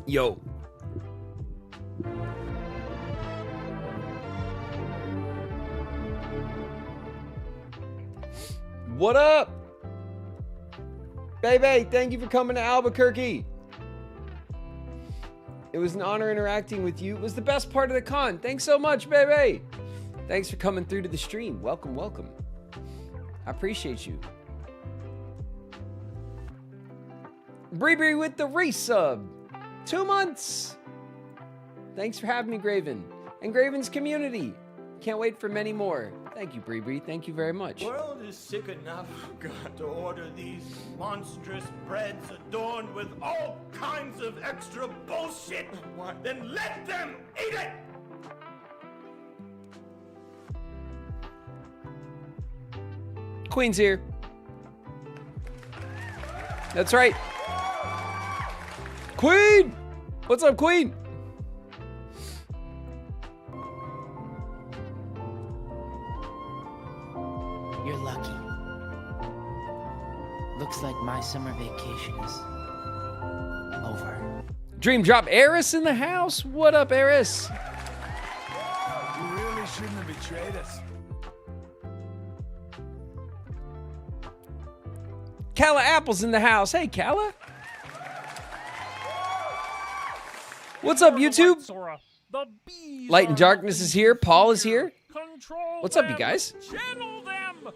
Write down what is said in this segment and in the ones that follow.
Yo. What up? Baby, thank you for coming to Albuquerque. It was an honor interacting with you. It was the best part of the con. Thanks so much, baby. Thanks for coming through to the stream. Welcome, welcome. I appreciate you. Bree with the resub. 2 months. Thanks for having me, Graven. And Graven's community. Can't wait for many more. Thank you, Bree. Thank you very much. The world is sick enough, God, to order these monstrous breads adorned with all kinds of extra bullshit. Then let them eat it! Queen's here. That's right. Queen! What's up, Queen? You're lucky. Looks like my summer vacation is over. Dream Drop Eris in the house. What up, Eris? You really shouldn't have betrayed us. Kala Apple's in the house. Hey, Kala. What's up, YouTube? Light and Darkness is here. Paul is here. What's up, you guys? Channel them.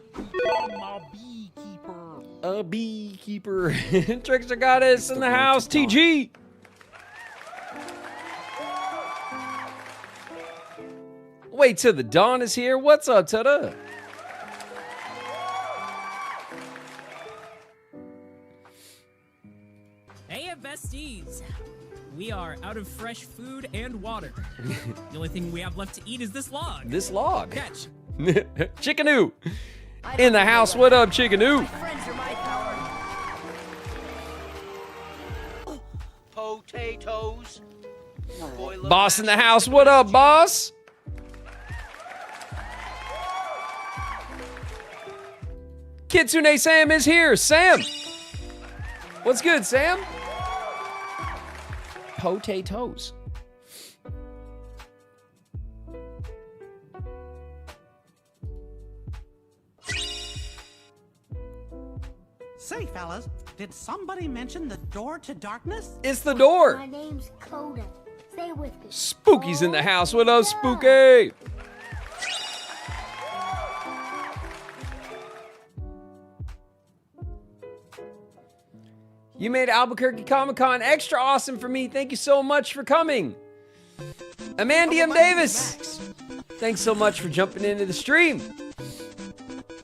I'm A beekeeper. Trickster Goddess in the house. TG. Wait till the dawn is here. What's up, Tada? Hey, besties. We are out of fresh food and water. The only thing we have left to eat is this log. This log. Catch. Chickanoo. In the house. What up, Chickanoo? Friends are my power. Potatoes. Boss in the house. What up, boss? Kitsune Sam is here. Sam. What's good, Sam? Potatoes. Say, fellas, did somebody mention the door to darkness? It's the door. My name's Coda. Stay with me. Spooky's in the house. What up, Spooky? You made Albuquerque Comic Con extra awesome for me. Thank you so much for coming. Amandium Davis. Thanks so much for jumping into the stream.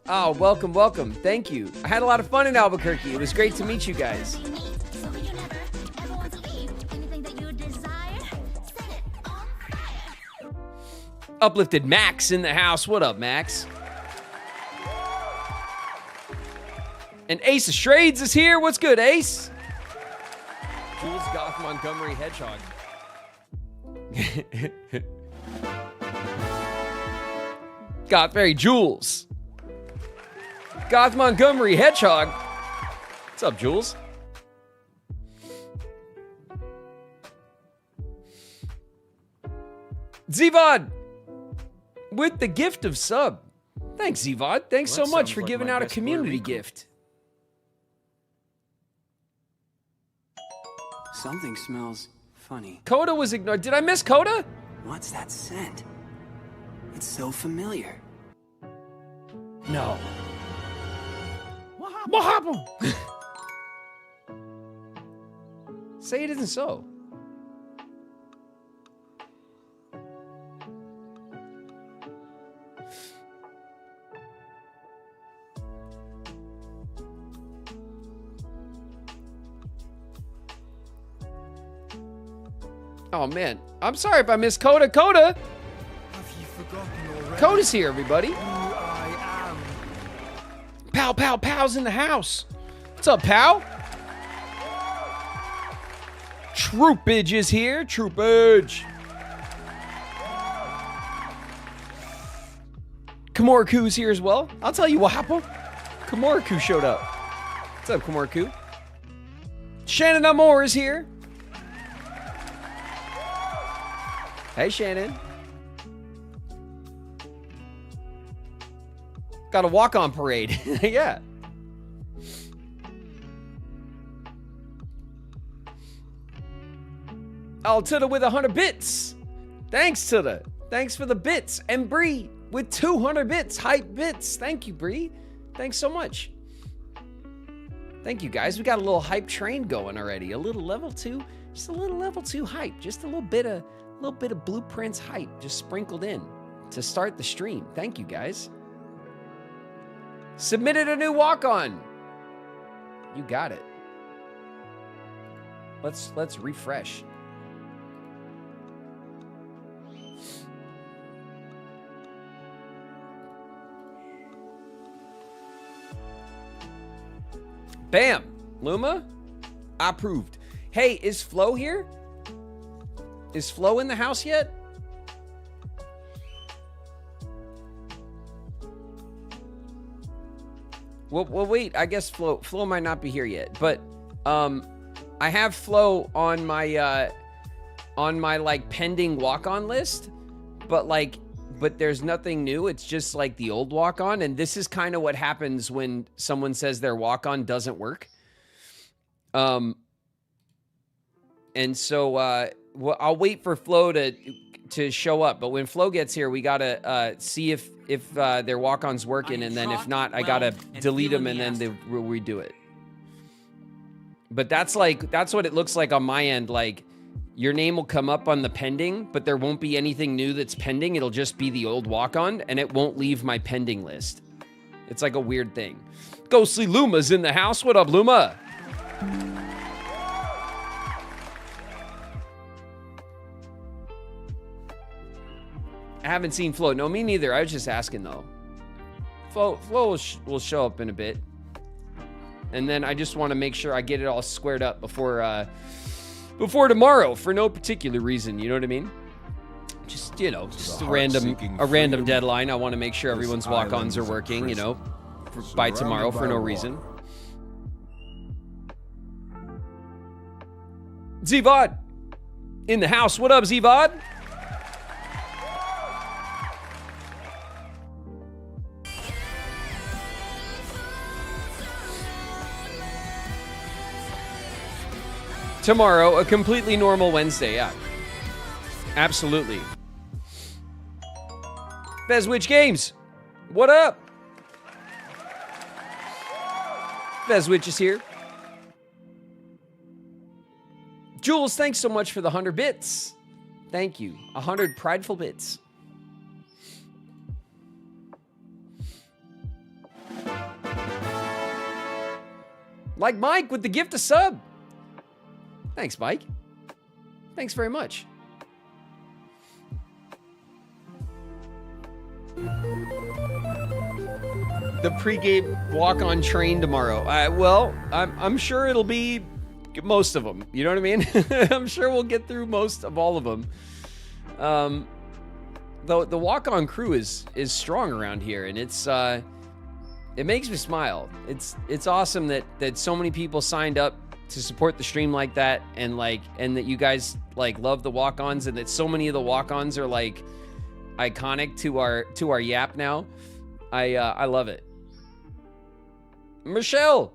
Oh, welcome, welcome. Thank you. I had a lot of fun in Albuquerque. It was great to meet you guys. Uplifted Max in the house. What up, Max? And Ace of Shrades is here. What's good, Ace? Jules Goth Montgomery Hedgehog. Gothberry Jules. Goth Montgomery Hedgehog. What's up, Jules? Zevod with the gift of sub. Thanks, Zevod. Thanks so much for giving out a community gift. Something smells funny. Coda was ignored. Did I miss Coda? What's that scent? It's so familiar. No. What happened? Say it isn't so. Oh man, I'm sorry if I missed Coda. Coda! Have you forgotten already? Coda's here, everybody. Who I am. Pow, pow, pow's in the house. What's up, Pow? Troopage is here. Troopage. Kamoriku's here as well. I'll tell you what happened. Kamoriku showed up. What's up, Kamoriku? Shannon Amore is here. Hey, Shannon. Got a walk-on parade. Yeah. Oh, Tuda with 100 bits. Thanks, Tuda. Thanks for the bits. And Bree with 200 bits. Hype bits. Thank you, Bree. Thanks so much. Thank you, guys. We got a little hype train going already. A little level 2. Just a little level 2 hype. Just a little bit of Blueprints hype just sprinkled in to start the stream. Thank you, guys. Submitted a new walk-on. You got it. Let's refresh. Bam! Luma? Approved. Hey, is Flo here? Is Flo in the house yet? Well, wait. I guess Flo might not be here yet. But I have Flo on my like pending walk-on list. But there's nothing new. It's just like the old walk-on. And this is kind of what happens when someone says their walk-on doesn't work. And so well, I'll wait for Flo to show up. But when Flo gets here, we gotta see if their walk-on's working, and then if not, I gotta delete them and then we'll redo it. But that's what it looks like on my end. Like, your name will come up on the pending, but there won't be anything new that's pending. It'll just be the old walk-on, and it won't leave my pending list. It's like a weird thing. Ghostly Luma's in the house. What up, Luma? I haven't seen Flo. No, me neither. I was just asking, though. Flo will show up in a bit. And then I just want to make sure I get it all squared up before tomorrow, for no particular reason. You know what I mean? Just, just a random deadline. I want to make sure everyone's walk-ons are working, by tomorrow for no reason. Zevod in the house. What up, Zevod? Tomorrow, a completely normal Wednesday, yeah. Absolutely. Bezwitch Games, what up? Bezwitch is here. Jules, thanks so much for the 100 bits. Thank you. 100 prideful bits. Like Mike with the gift of sub. Thanks, Mike. Thanks very much. The pregame walk-on train tomorrow. Well, I'm sure it'll be most of them. You know what I mean? I'm sure we'll get through most of all of them. The walk-on crew is strong around here, and it makes me smile. It's awesome that so many people signed up to support the stream like that, and that you guys love the walk-ons, and that so many of the walk-ons are iconic to our Yap now. I love it. Michelle,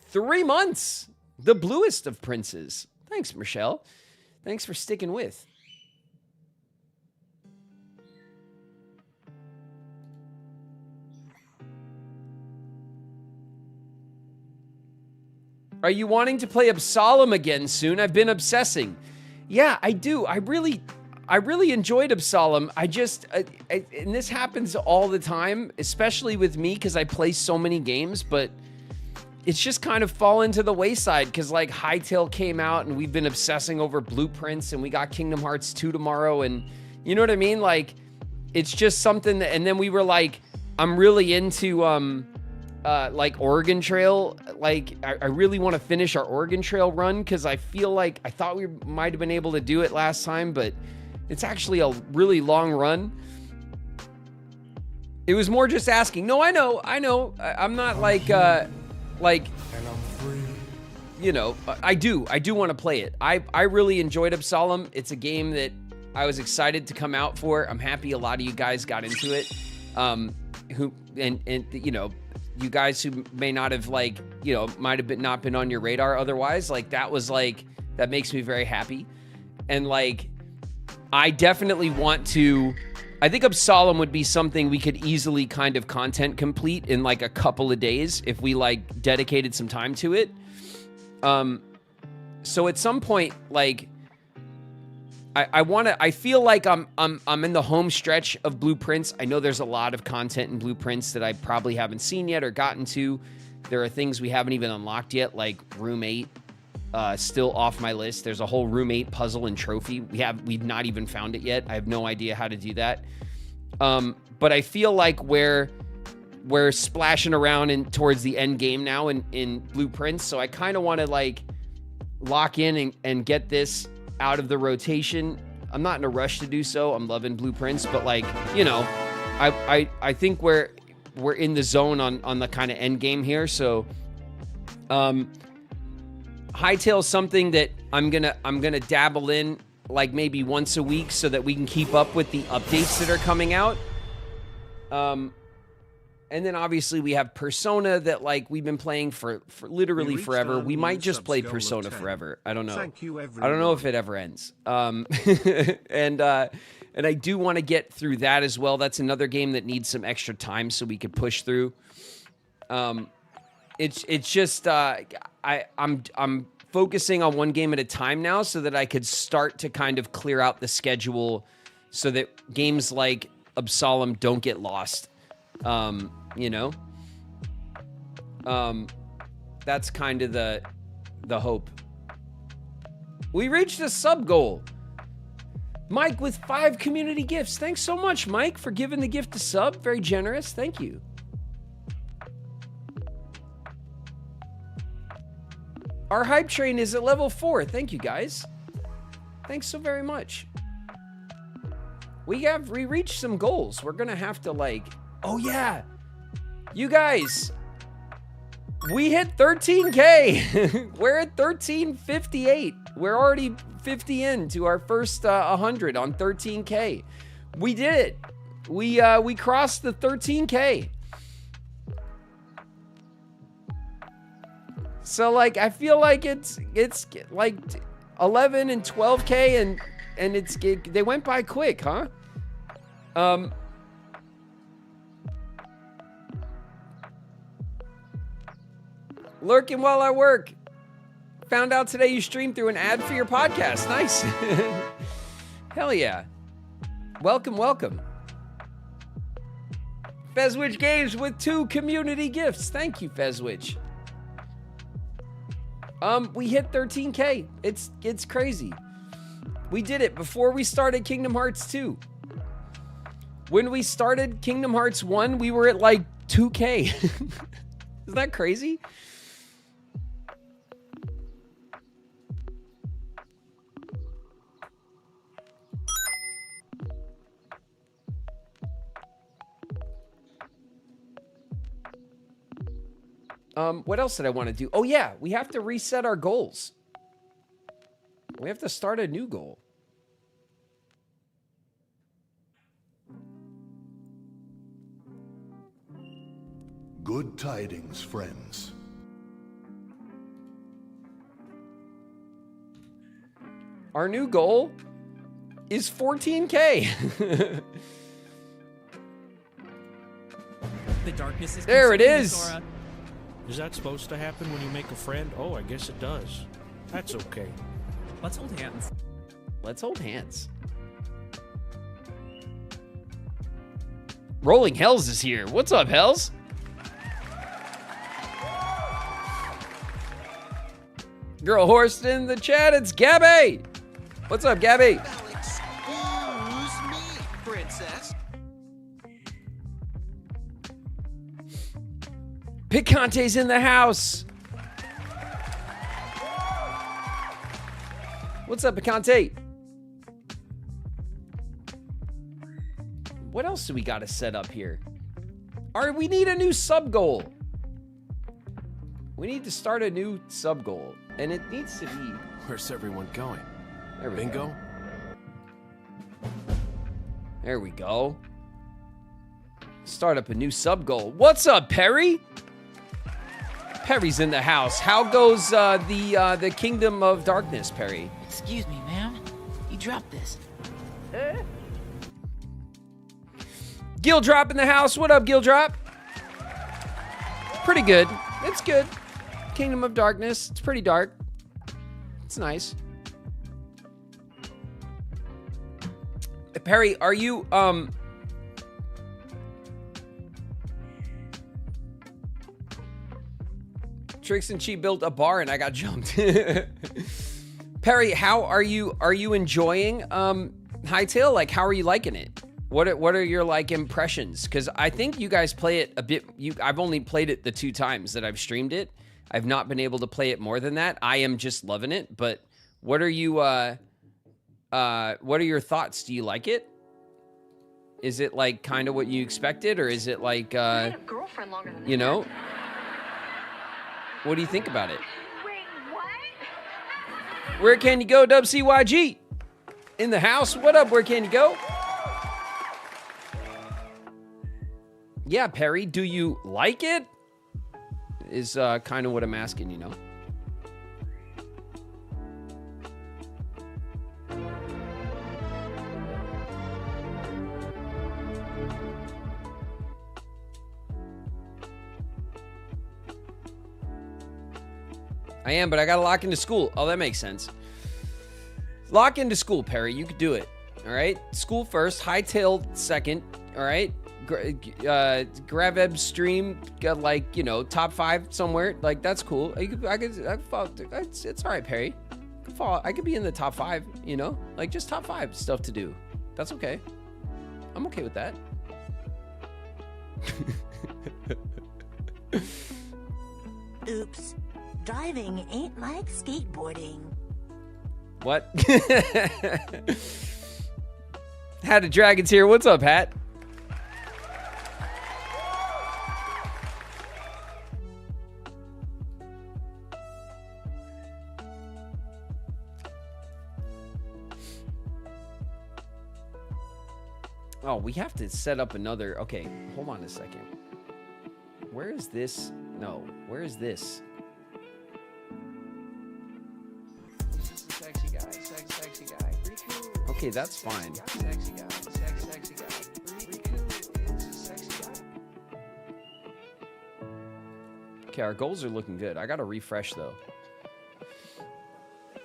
3 months, the bluest of princes. Thanks, Michelle. Thanks for sticking with. Are you wanting to play Absalom again soon? I've been obsessing. Yeah, I do. I really enjoyed Absalom. I just, and this happens all the time, especially with me because I play so many games, but it's just kind of fallen to the wayside because Hytale came out and we've been obsessing over Blueprints, and we got Kingdom Hearts 2 tomorrow, and you know what I mean? It's just something that, and then we were I'm really into, Oregon Trail. I really want to finish our Oregon Trail run because I feel I thought we might have been able to do it last time, but it's actually a really long run. It was more just asking. No, I know. I'm not you know, I do want to play it. I really enjoyed Absalom. It's a game that I was excited to come out for. I'm happy a lot of you guys got into it. Who you know, you guys who may not have, like, you know, might have not been on your radar otherwise, like, that was like, that makes me very happy. And like, I definitely want to, I think Absalom would be something we could easily kind of content complete in like a couple of days if we like dedicated some time to it. So at some point, like, I feel like I'm in the home stretch of Blueprints. I know there's a lot of content in Blueprints that I probably haven't seen yet or gotten to. There are things we haven't even unlocked yet, like Room 8, still off my list. There's a whole Room 8 puzzle and trophy. We've not even found it yet. I have no idea how to do that. But I feel like we're splashing around towards the end game now in Blueprints. So I kind of want to like lock in and get this out of the rotation. I'm not in a rush to do so. I'm loving Blueprints, but like, you know, I think we're in the zone on the kind of end game here. So, Hightail's something that I'm gonna dabble in like maybe once a week so that we can keep up with the updates that are coming out. And then obviously we have Persona that like we've been playing for literally forever. We might just play Persona forever. I don't know. I don't know if it ever ends. And I do want to get through that as well. That's another game that needs some extra time so we could push through. It's just I'm focusing on one game at a time now so that I could start to kind of clear out the schedule so that games like Absalom don't get lost. You know, that's kind of the hope. We reached a sub goal. Mike with 5 community gifts. Thanks so much, Mike, for giving the gift to sub. Very generous. Thank you. Our hype train is at level 4. Thank you, guys. Thanks so very much. We reached some goals. We're gonna have to like, oh yeah, you guys, we hit 13K. We're at 1358. We're already 50 into our first 100 on 13K. We did it. We crossed the 13K. So like, I feel like it's like 11 and 12K and they went by quick, huh? Lurking while I work. Found out today you stream through an ad for your podcast. Nice. Hell yeah. Welcome, welcome. Fezwitch Games with 2 community gifts. Thank you, Fezwitch. We hit 13K. It's crazy. We did it before we started Kingdom Hearts 2. When we started Kingdom Hearts 1, we were at like 2K. Isn't that crazy? What else did I want to do? Oh yeah, we have to reset our goals. We have to start a new goal. Good tidings, friends. Our new goal is 14K. The darkness is there it consuming is. Sora. Is that supposed to happen when you make a friend? Oh, I guess it does. That's okay. Let's hold hands. Let's hold hands. Rolling Hells is here. What's up, Hells? Girl horsed in the chat. It's Gabby. What's up, Gabby? Excuse me, princess. Picante's in the house. What's up, Picante? What else do we got to set up here? We need a new sub goal. We need to start a new sub goal, and it needs to be. Where's everyone going? There we Bingo? go. There we go. Start up a new sub goal. What's up, Perry? Perry's in the house. How goes the Kingdom of Darkness, Perry? Excuse me, ma'am. You dropped this. Gildrop in the house. What up, Gildrop? Pretty good. It's good. Kingdom of Darkness. It's pretty dark. It's nice. Perry, are you Tricks and Chi built a bar and I got jumped. Perry, how are you enjoying Hytale? Like, how are you liking it? What are your like impressions? Because I think you guys play it a bit. I've only played it the 2 times that I've streamed it. I've not been able to play it more than that. I am just loving it. But what are you? What are your thoughts? Do you like it? Is it like kind of what you expected, or is it like you know? What do you think about it? Wait, what? Where can you go, WCYG? In the house. What up? Where can you go? Yeah, Perry, do you like it? Is kind of what I'm asking, you know? I am, but I gotta lock into school. Oh, that makes sense. Lock into school, Perry. You could do it. All right? School first, Hytale second. All right? Graven stream got like, you know, top 5 somewhere. Like, that's cool. I could follow. It's all right, Perry. I could be in the top 5, you know? Like, just top 5 stuff to do. That's okay. I'm okay with that. Oops. Driving ain't like skateboarding. What? Hat of Dragons here. What's up, Hat? Oh, we have to set up another. Okay, hold on a second. Where is this? No, where is this? Sexy guy, sexy guy. Riku. Okay, that's fine. Sexy guy, sexy guy. Riku is a sexy guy. Okay, our goals are looking good. I gotta refresh though.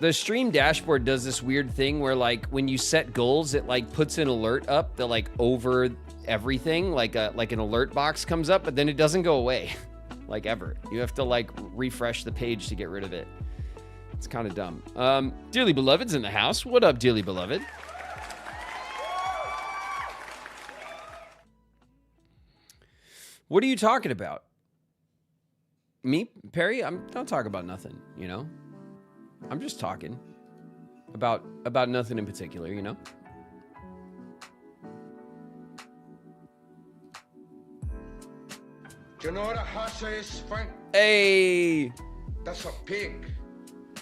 The stream dashboard does this weird thing where like when you set goals, it like puts an alert up that like over everything, like an alert box comes up, but then it doesn't go away, like ever. You have to like refresh the page to get rid of it. It's kind of dumb. Dearly Beloved's in the house. What up, Dearly Beloved? What are you talking about? Me, Perry? I'm not talking about nothing, you know? I'm just talking about nothing in particular, you know? Do you know what a hassa is, Frank? Hey! That's a pig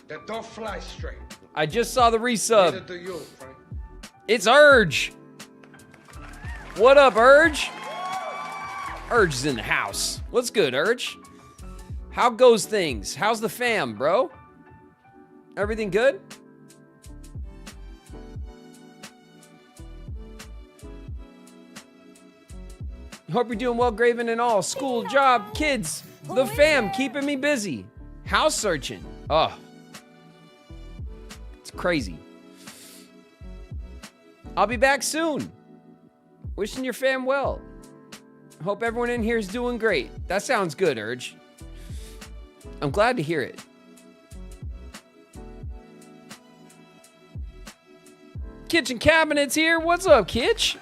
that don't fly straight. I just saw the resub. Neither do you, Frank. It's Urge. What up, Urge? Urge is in the house. What's good, Urge? How goes things? How's the fam, bro? Everything good? Hope you're doing well, Graven, and all. School, job, kids, the fam, keeping me busy. House searching. Oh. It's crazy. I'll be back soon. Wishing your fam well. Hope everyone in here is doing great. That sounds good, Urge. I'm glad to hear it. Kitchen Cabinets here. What's up, Kitch?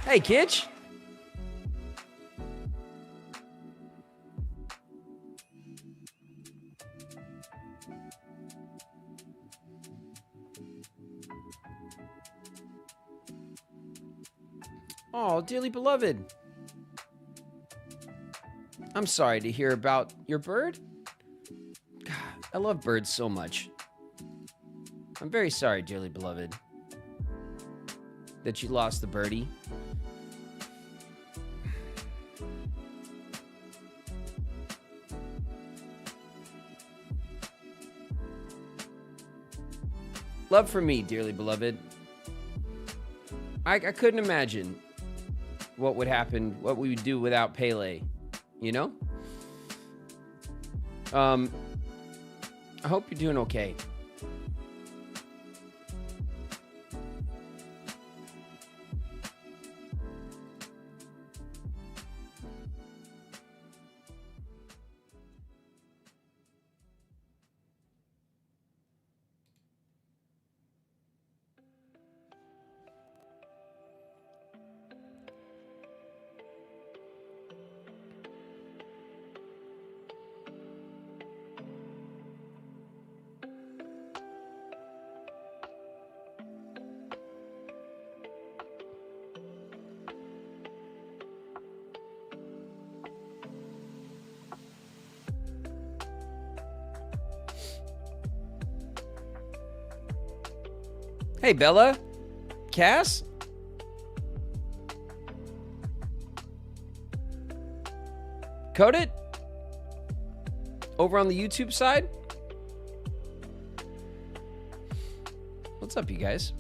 Hey, Kitch. Oh, Dearly Beloved. I'm sorry to hear about your bird. God, I love birds so much. I'm very sorry, dearly beloved, that you lost the birdie. Love for me, dearly beloved. I couldn't imagine what would happen, what we would do without Pele, you know? I hope you're doing okay. Hey, Bella. Cass? Code it? Over on the YouTube side? What's up, you guys?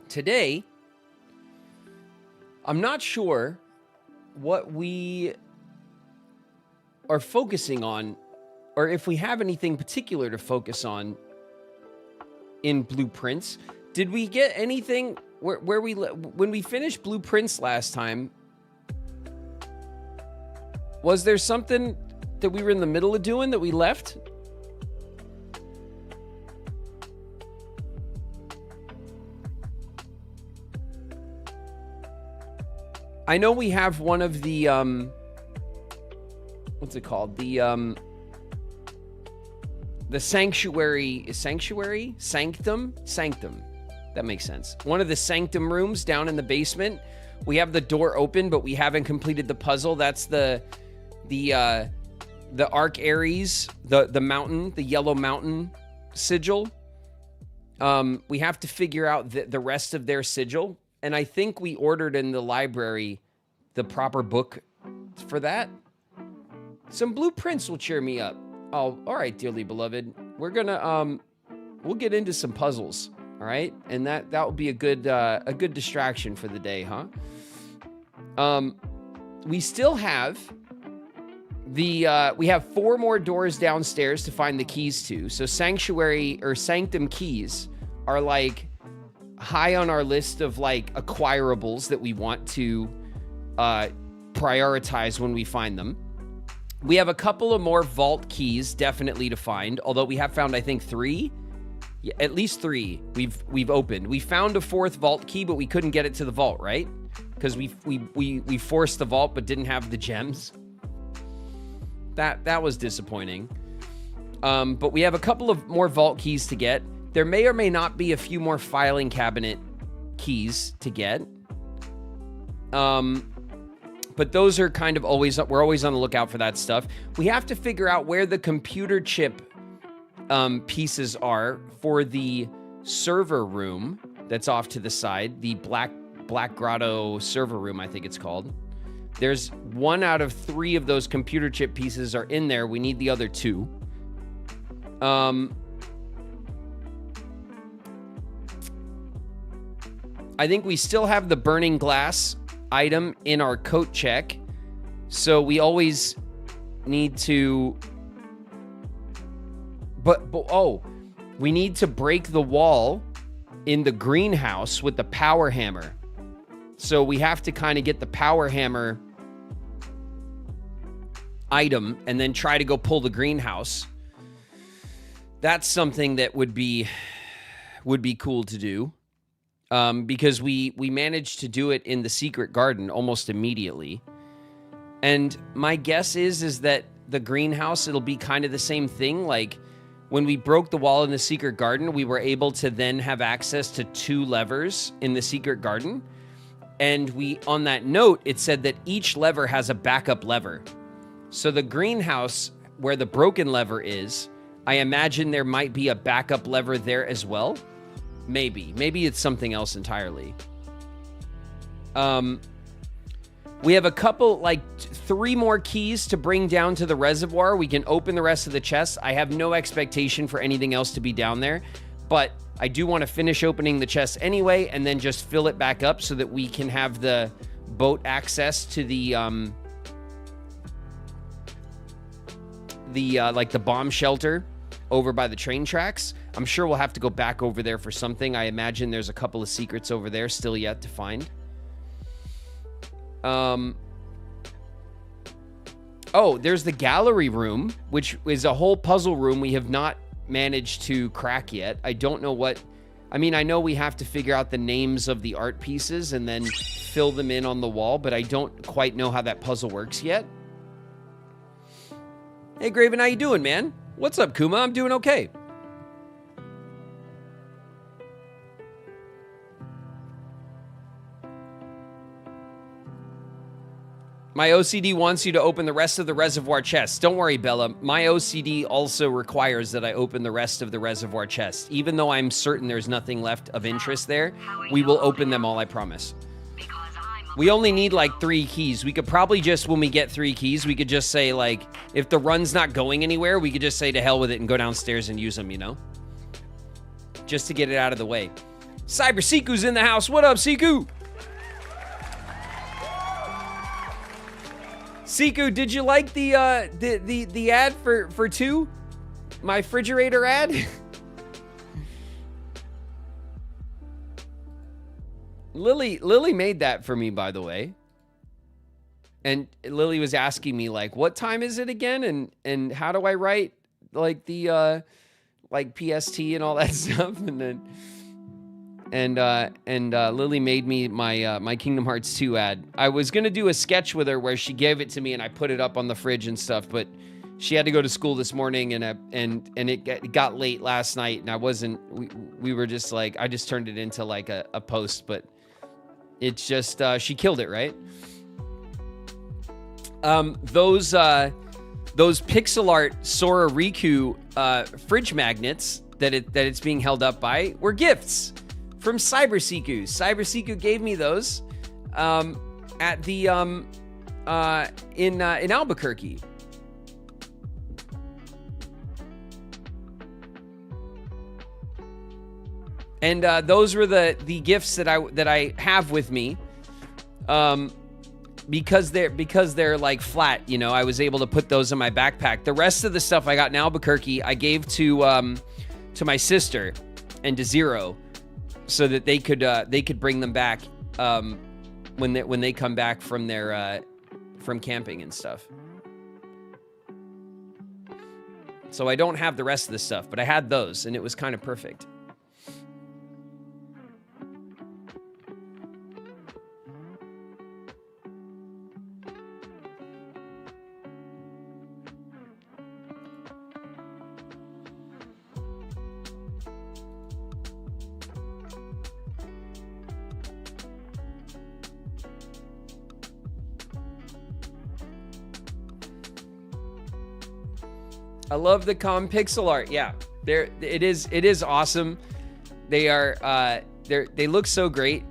Today, I'm not sure what we are focusing on, or if we have anything particular to focus on in Blueprints. Did we get anything where we, when we finished Blueprints last time, was there something that we were in the middle of doing that we left? I know we have one of the, what's it called? The sanctuary, sanctum. That makes sense. One of the sanctum rooms down in the basement. We have the door open, but we haven't completed the puzzle. That's the Arc Aries, the mountain, the yellow mountain sigil. We have to figure out the rest of their sigil. And I think we ordered in the library the proper book for that. Some blueprints will cheer me up. Oh, all right, dearly beloved. We're gonna we'll get into some puzzles, all right? And that will be a good distraction for the day, huh? We still have we have 4 more doors downstairs to find the keys to. So sanctuary or sanctum keys are like high on our list of like acquirables that we want to prioritize when we find them. We have a couple of more vault keys definitely to find, although we have found, I think, 3. Yeah, at least 3 we've opened. We found a 4th vault key, but we couldn't get it to the vault, right? Because we forced the vault but didn't have the gems. That was disappointing. But we have a couple of more vault keys to get. There may or may not be a few more filing cabinet keys to get. But those are kind of always, we're always on the lookout for that stuff. We have to figure out where the computer chip pieces are for the server room that's off to the side. The Black Grotto server room, I think it's called. There's 1 out of 3 of those computer chip pieces are in there. We need the other 2. I think we still have the burning glass item in our coat check. So we always need to... But we need to break the wall in the greenhouse with the power hammer. So we have to kind of get the power hammer item and then try to go pull the greenhouse. That's something that would be cool to do. Because we managed to do it in the secret garden almost immediately. And my guess is that the greenhouse, it'll be kind of the same thing. Like when we broke the wall in the secret garden, we were able to then have access to 2 levers in the secret garden. And on that note, it said that each lever has a backup lever. So the greenhouse where the broken lever is, I imagine there might be a backup lever there as well. Maybe it's something else entirely. We have a couple, like 3 more keys to bring down to the reservoir. We can open the rest of the chests. I have no expectation for anything else to be down there, but I do want to finish opening the chest anyway, and then just fill it back up so that we can have the boat access to the bomb shelter over by the train tracks. I'm sure we'll have to go back over there for something. I imagine there's a couple of secrets over there still yet to find. Oh, there's the gallery room, which is a whole puzzle room we have not managed to crack yet. I don't know what... I mean, I know we have to figure out the names of the art pieces and then fill them in on the wall, but I don't quite know how that puzzle works yet. Hey, Graven, how you doing, man? What's up, Kuma? I'm doing okay. My OCD wants you to open the rest of the reservoir chests. Don't worry, Bella. My OCD also requires that I open the rest of the reservoir chests. Even though I'm certain there's nothing left of interest there, we will open them all, I promise. We only need like 3 keys. We could probably just, when we get 3 keys, we could just say like, if the run's not going anywhere, we could just say to hell with it and go downstairs and use them, you know? Just to get it out of the way. Cyber Siku's in the house. What up, Siku? Siku, did you like the ad for 2? My refrigerator ad? Lily made that for me, by the way. And Lily was asking me like, what time is it again? And how do I write like the like PST and all that stuff? And then Lily made me my Kingdom Hearts 2 ad. I was gonna do a sketch with her where she gave it to me and I put it up on the fridge and stuff, but she had to go to school this morning and it got late last night and I wasn't. We were just like, I just turned it into like a post, but it's just she killed it, right? Those pixel art Sora Riku fridge magnets that it's being held up by were gifts from Cyberseeku. Cyberseeku gave me those at the in Albuquerque. And those were the gifts that I have with me. Because they're like flat, you know, I was able to put those in my backpack. The rest of the stuff I got in Albuquerque, I gave to my sister and to Zero, so that they could bring them back when they come back from their from camping and stuff. So I don't have the rest of the stuff, but I had those, and it was kind of perfect. I love the pixel art. Yeah, it is awesome. They are they look so great,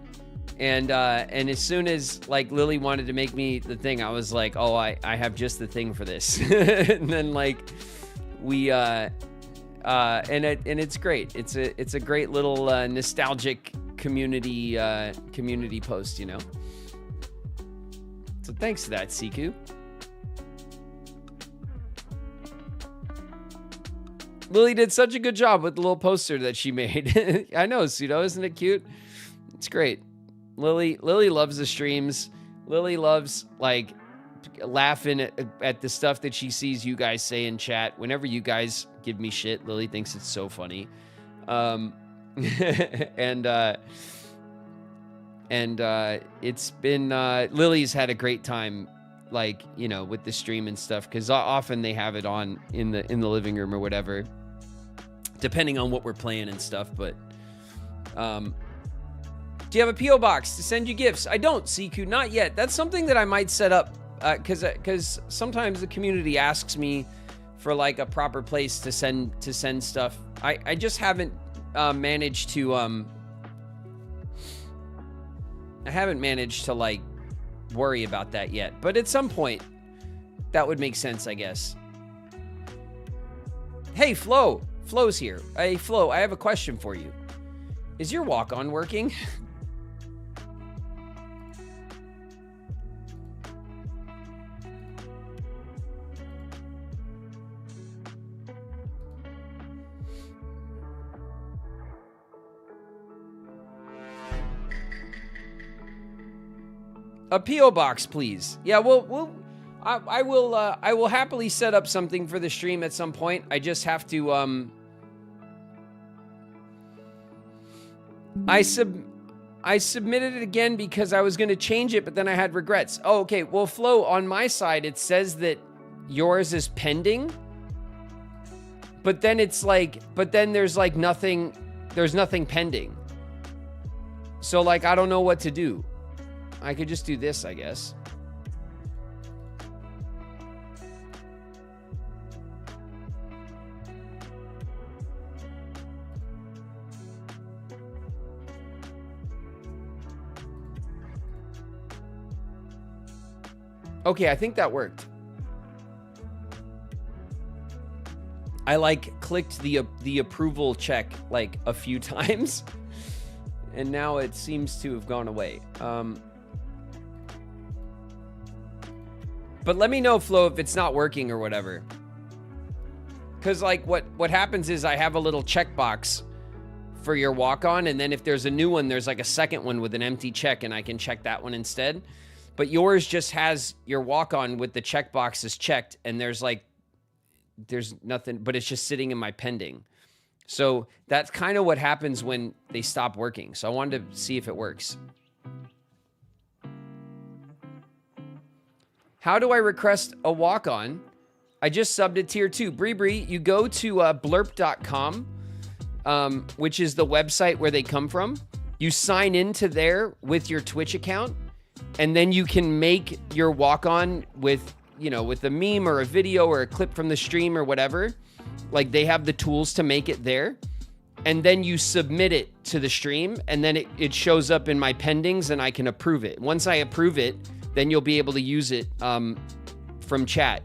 and as soon as like Lily wanted to make me the thing, I was like, oh, I have just the thing for this. And then like we and it's great. It's a great little nostalgic community post, you know. So thanks for that, Siku. Lily did such a good job with the little poster that she made. I know, Pseudo, isn't it cute? It's great. Lily loves the streams. Lily loves like laughing at the stuff that she sees you guys say in chat. Whenever you guys give me shit, Lily thinks it's so funny. It's been, Lily's had a great time, like, you know, with the stream and stuff, because often they have it on in the living room or whatever, depending on what we're playing and stuff. But do you have a P.O. box to send you gifts? I don't, CQ, not yet. That's something that I might set up, because sometimes the community asks me for like a proper place to send stuff. I just haven't managed to like worry about that yet, but at some point that would make sense, I guess. Hey, Flo's here. Hey, Flo, I have a question for you. Is your walk-on working? A P.O. box, please. Yeah, I will happily set up something for the stream at some point. I just have to, I submitted it again because I was going to change it, but then I had regrets. Oh, okay. Well, Flo, on my side, it says that yours is pending, but then it's like, there's like nothing pending. So like, I don't know what to do. I could just do this, I guess. Okay, I think that worked. I like clicked the approval check like a few times, and now it seems to have gone away. But let me know, Flo, if it's not working or whatever. Because, like, what happens is I have a little checkbox for your walk-on, and then if there's a new one, there's, like, a second one with an empty check, and I can check that one instead. But yours just has your walk-on with the checkboxes checked, and there's nothing, but it's just sitting in my pending. So that's kind of what happens when they stop working. So I wanted to see if it works. How do I request a walk-on? I just subbed at tier 2. Bree, you go to blurp.com, which is the website where they come from. You sign into there with your Twitch account, and then you can make your walk-on with, you know, with a meme or a video or a clip from the stream or whatever. Like, they have the tools to make it there. And then you submit it to the stream, and then it shows up in my pendings, and I can approve it. Once I approve it, then you'll be able to use it from chat.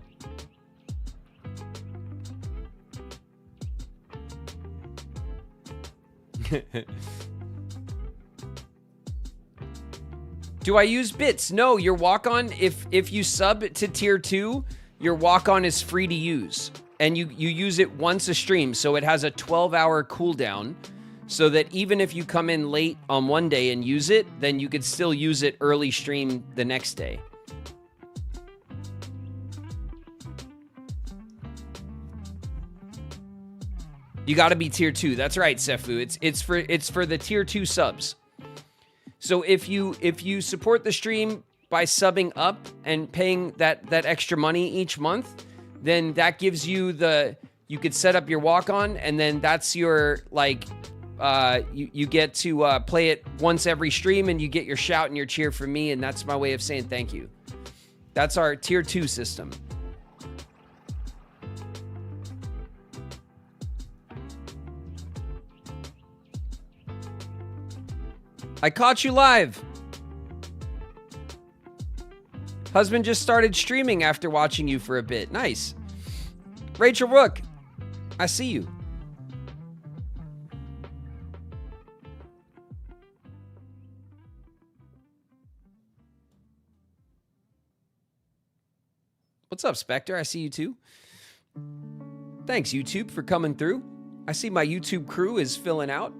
Do I use bits? No, your walk-on, if you sub to tier 2, your walk-on is free to use. And you use it once a stream, so it has a 12-hour cooldown, so that even if you come in late on one day and use it, then you could still use it early stream the next day. You got to be tier 2. That's right, Sefu. It's for the tier 2 subs. So if you support the stream by subbing up and paying that extra money each month, then that gives you you could set up your walk-on, and then that's your, like, you get to play it once every stream, and you get your shout and your cheer from me, and that's my way of saying thank you. That's our tier 2 system. I caught you live. Husband just started streaming after watching you for a bit. Nice. Rachel Rook, I see you. What's up, Spectre? I see you too. Thanks, YouTube, for coming through. I see my YouTube crew is filling out.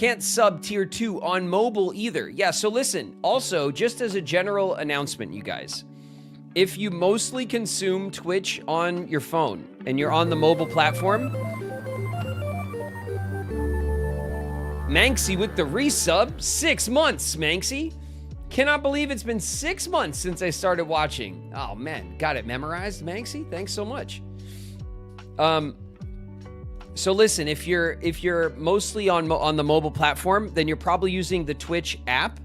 Can't sub tier 2 on mobile either. Yeah, so listen, also, just as a general announcement, you guys, if you mostly consume Twitch on your phone and you're on the mobile platform, Manxie with the resub, 6 months, Manxie. Cannot believe it's been 6 months since I started watching. Oh man, got it memorized, Manxie? Thanks so much. So listen, if you're mostly on the mobile platform, then you're probably using the Twitch app.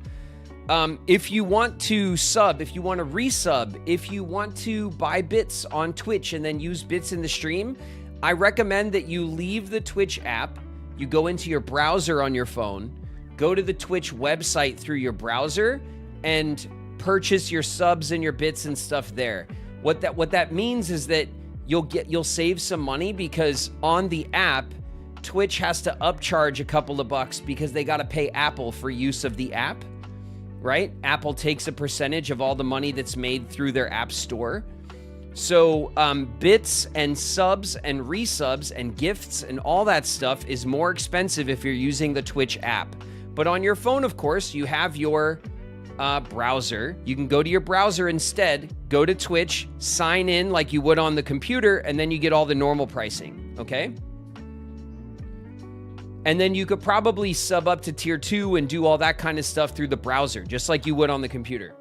If you want to sub, if you want to resub, if you want to buy bits on Twitch and then use bits in the stream, I recommend that you leave the Twitch app, you go into your browser on your phone, go to the Twitch website through your browser, and purchase your subs and your bits and stuff there. What that means is that you'll save some money, because on the app, Twitch has to upcharge a couple of bucks because they got to pay Apple for use of the app, right? Apple takes a percentage of all the money that's made through their app store. So bits and subs and resubs and gifts and all that stuff is more expensive if you're using the Twitch app. But on your phone, of course, you have your browser. You can go to your browser instead, go to Twitch, sign in like you would on the computer, and then you get all the normal pricing, okay? And then you could probably sub up to tier 2 and do all that kind of stuff through the browser, just like you would on the computer,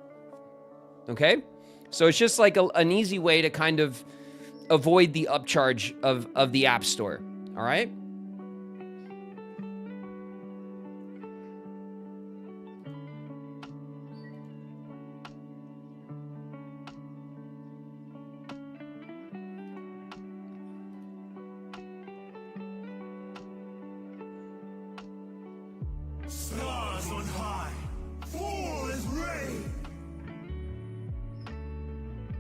okay? So it's just like an easy way to kind of avoid the upcharge of the App Store, all right? Stars on high, fall is rain.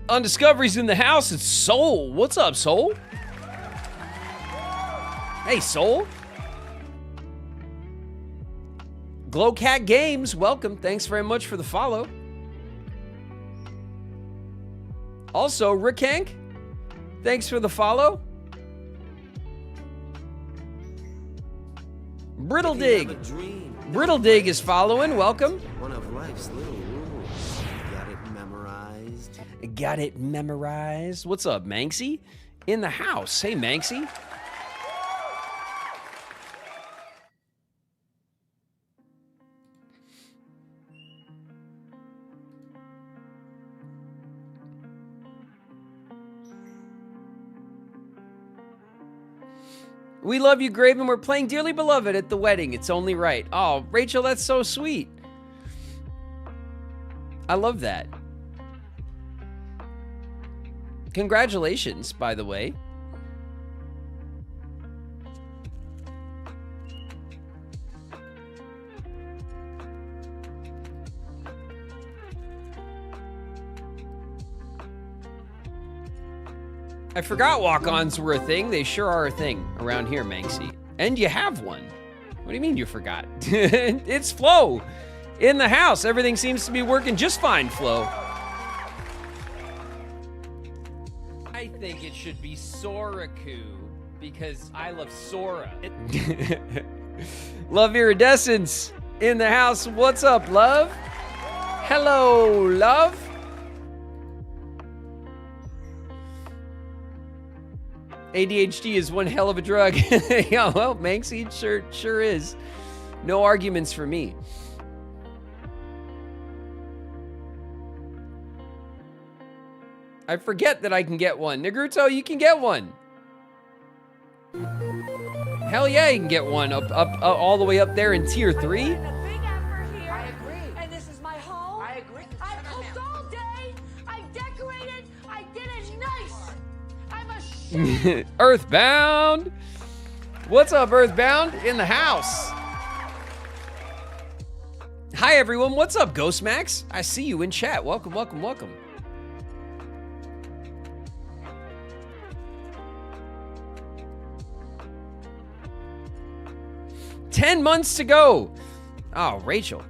On Discovery's in the house, it's Soul. What's up, Soul? Hey, Soul. Glowcat Games, welcome. Thanks very much for the follow. Also, Rick Hank, thanks for the follow. Brittle Dig. Brittle Dig is following. Welcome. One of life's little rules. Got it memorized. Got it memorized. What's up, Manxie? In the house. Hey, Manxie. We love you, Graven. We're playing Dearly Beloved at the wedding. It's only right. Oh, Rachel, that's so sweet. I love that. Congratulations, by the way. I forgot walk-ons were a thing. They sure are a thing around here, Manxie. And you have one. What do you mean you forgot? It's Flo. In the house. Everything seems to be working just fine, Flo. I think it should be Soraku, because I love Sora. Love Iridescence. In the house. What's up, love? Hello, love. ADHD is one hell of a drug. Yeah, well, Manxie, sure is. No arguments for me. I forget that I can get one. Nagruto, you can get one. Hell yeah, you can get one up all the way up there in tier 3. I agree. And this is my home. I agree. I cooked all day. I decorated. I did it nice. I'm a Earthbound. What's up, Earthbound? In the house. Hi, everyone. What's up, Ghostmax? I see you in chat. Welcome, welcome, welcome. $10 months to go. Oh, Rachel.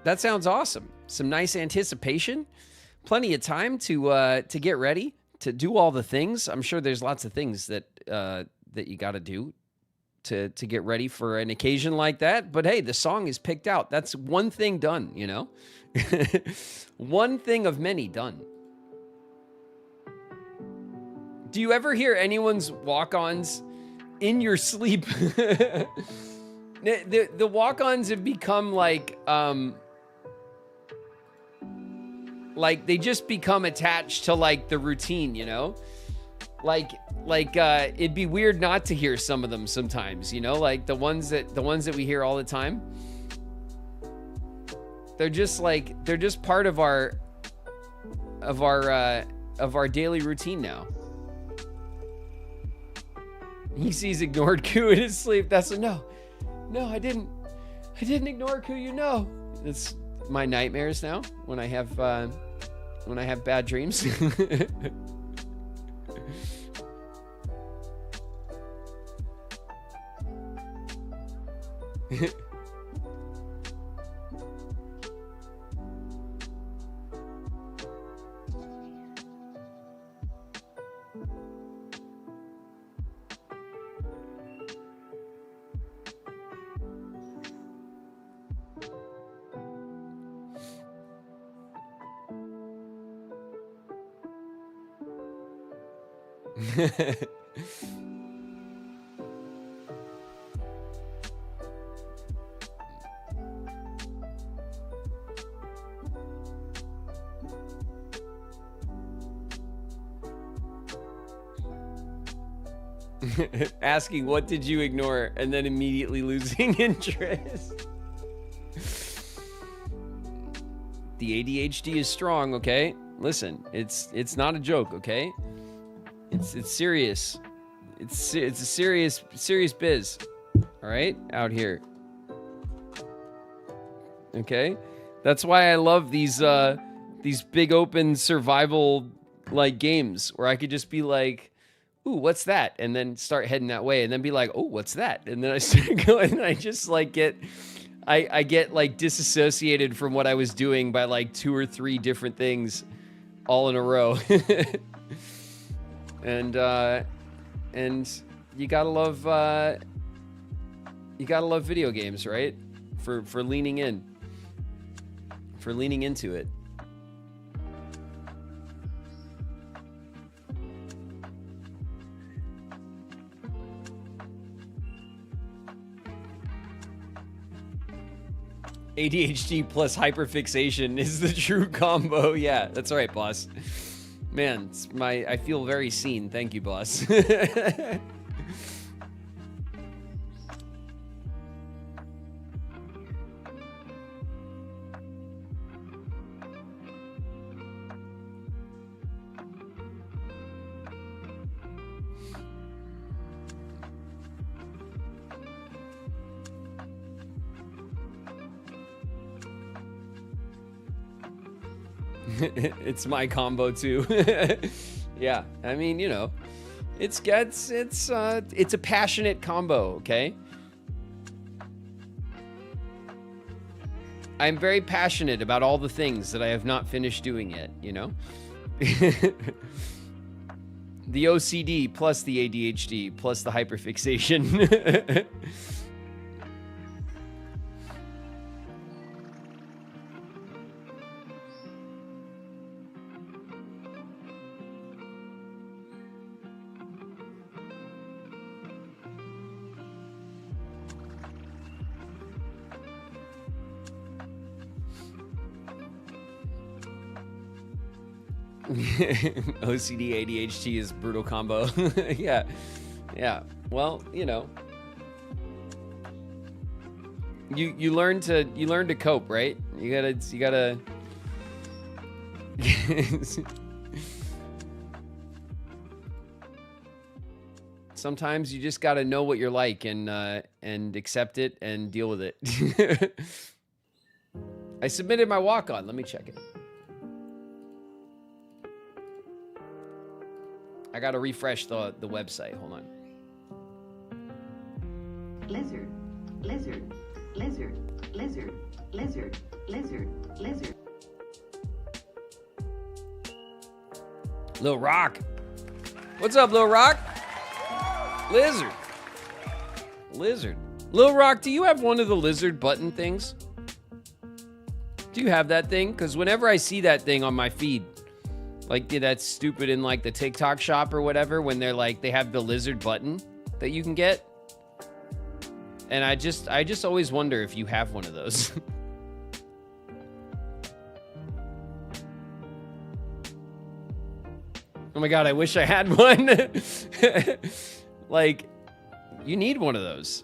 That sounds awesome. Some nice anticipation. Plenty of time to get ready, to do all the things. I'm sure there's lots of things that that you got to do to get ready for an occasion like that. But hey, the song is picked out. That's one thing done, you know? One thing of many done. Do you ever hear anyone's walk-ons in your sleep? The walk-ons have become like they just become attached to like the routine, you know? Like it'd be weird not to hear some of them sometimes, you know? Like the ones that we hear all the time. They're just part of our daily routine now. He sees ignored Ku in his sleep. That's no, I didn't ignore Ku. You know, it's my nightmares now when I have bad dreams. Asking what did you ignore and then immediately losing interest. The ADHD is strong, okay? Listen, it's not a joke, okay? It's serious. It's a serious biz. All right? Out here. Okay? That's why I love these big open survival like games where I could just be like, ooh, what's that? And then start heading that way and then be like, oh, what's that? And then I start going and I just like I get like disassociated from what I was doing by like 2 or 3 different things all in a row. And you gotta love video games, right? For leaning into it. ADHD plus hyperfixation is the true combo. Yeah, that's right, boss. Man, I feel very seen. Thank you, boss. It's my combo too. Yeah, I mean, you know, it's a passionate combo, okay? I'm very passionate about all the things that I have not finished doing yet, you know? The OCD plus the ADHD plus the hyperfixation. OCD ADHD is brutal combo. Yeah. Well, you know, you learn to cope, right? You gotta sometimes you just gotta know what you're like and accept it and deal with it. I submitted my walk-on. Let me check it. I gotta refresh the website. Hold on. Lizard, lizard, lizard, lizard, lizard, lizard, lizard. Lil Rock. What's up, Lil Rock? Lizard. Lizard. Lil Rock, do you have one of the lizard button things? Do you have that thing? Because whenever I see that thing on my feed, like that's stupid in like the TikTok shop or whatever, when they're like, they have the lizard button that you can get. And I just always wonder if you have one of those. Oh my God, I wish I had one. Like, you need one of those.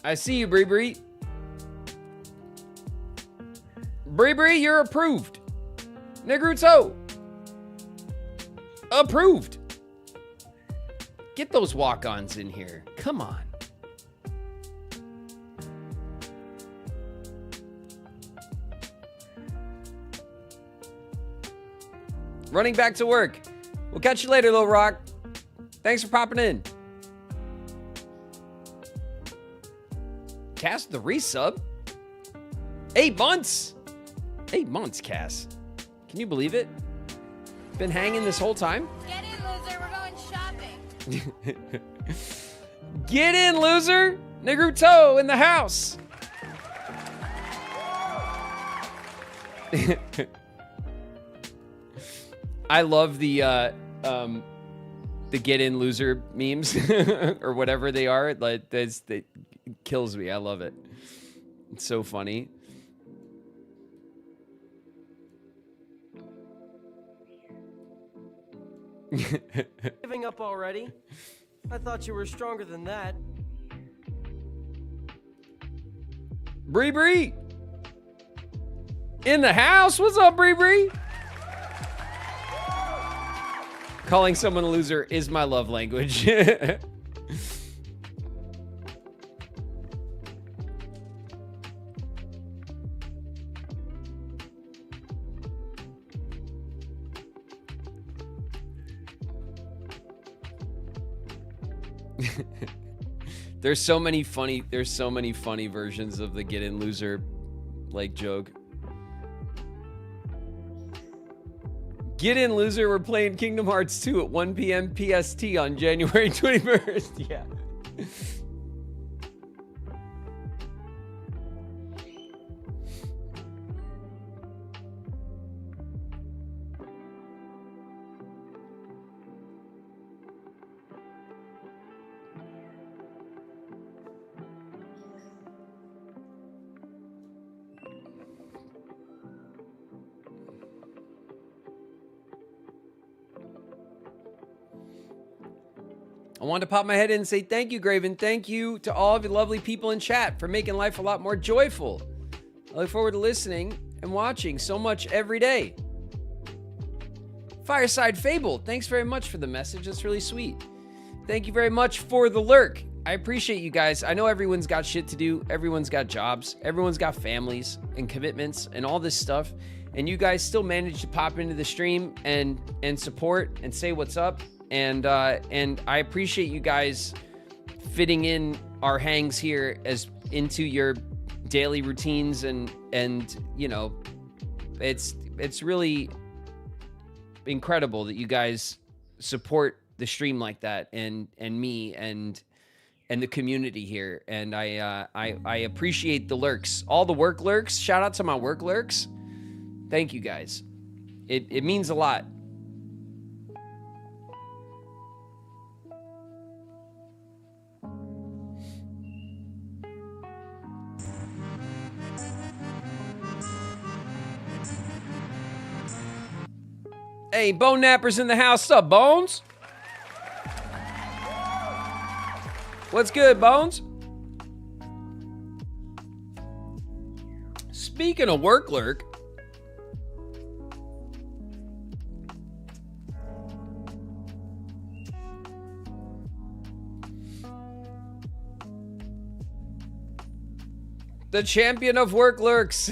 I see you, Bree Bree. Bree Bree, you're approved. Negruto. Approved. Get those walk-ons in here. Come on. Running back to work. We'll catch you later, Lil Rock. Thanks for popping in. Cass, the resub. 8 months. 8 months, Cass. Can you believe it? Been hanging this whole time? Get in, loser. We're going shopping. Get in, loser. Negruto in the house. I love the get in loser memes or whatever they are. Like that kills me. I love it. It's so funny. Giving up already? I thought you were stronger than that. Bree Bree in the house. What's up, Bree Bree? Calling someone a loser is my love language. There's so many funny versions of the get in loser like joke. Get in, loser. We're playing Kingdom Hearts 2 at 1 p.m. PST on January 21st. Yeah. I wanted to pop my head in and say thank you, Graven. Thank you to all of you lovely people in chat for making life a lot more joyful. I look forward to listening and watching so much every day. Fireside Fable, thanks very much for the message. That's really sweet. Thank you very much for the lurk. I appreciate you guys. I know everyone's got shit to do. Everyone's got jobs. Everyone's got families and commitments and all this stuff. And you guys still manage to pop into the stream and support and say what's up. And I appreciate you guys fitting in our hangs here as into your daily routines and you know, it's really incredible that you guys support the stream like that and me and the community here. And I appreciate the lurks, all the work lurks. Shout out to my work lurks. Thank you guys. It means a lot. Hey, Bone Napper's in the house. What's up, Bones? What's good, Bones? Speaking of work lurk, the champion of work lurks.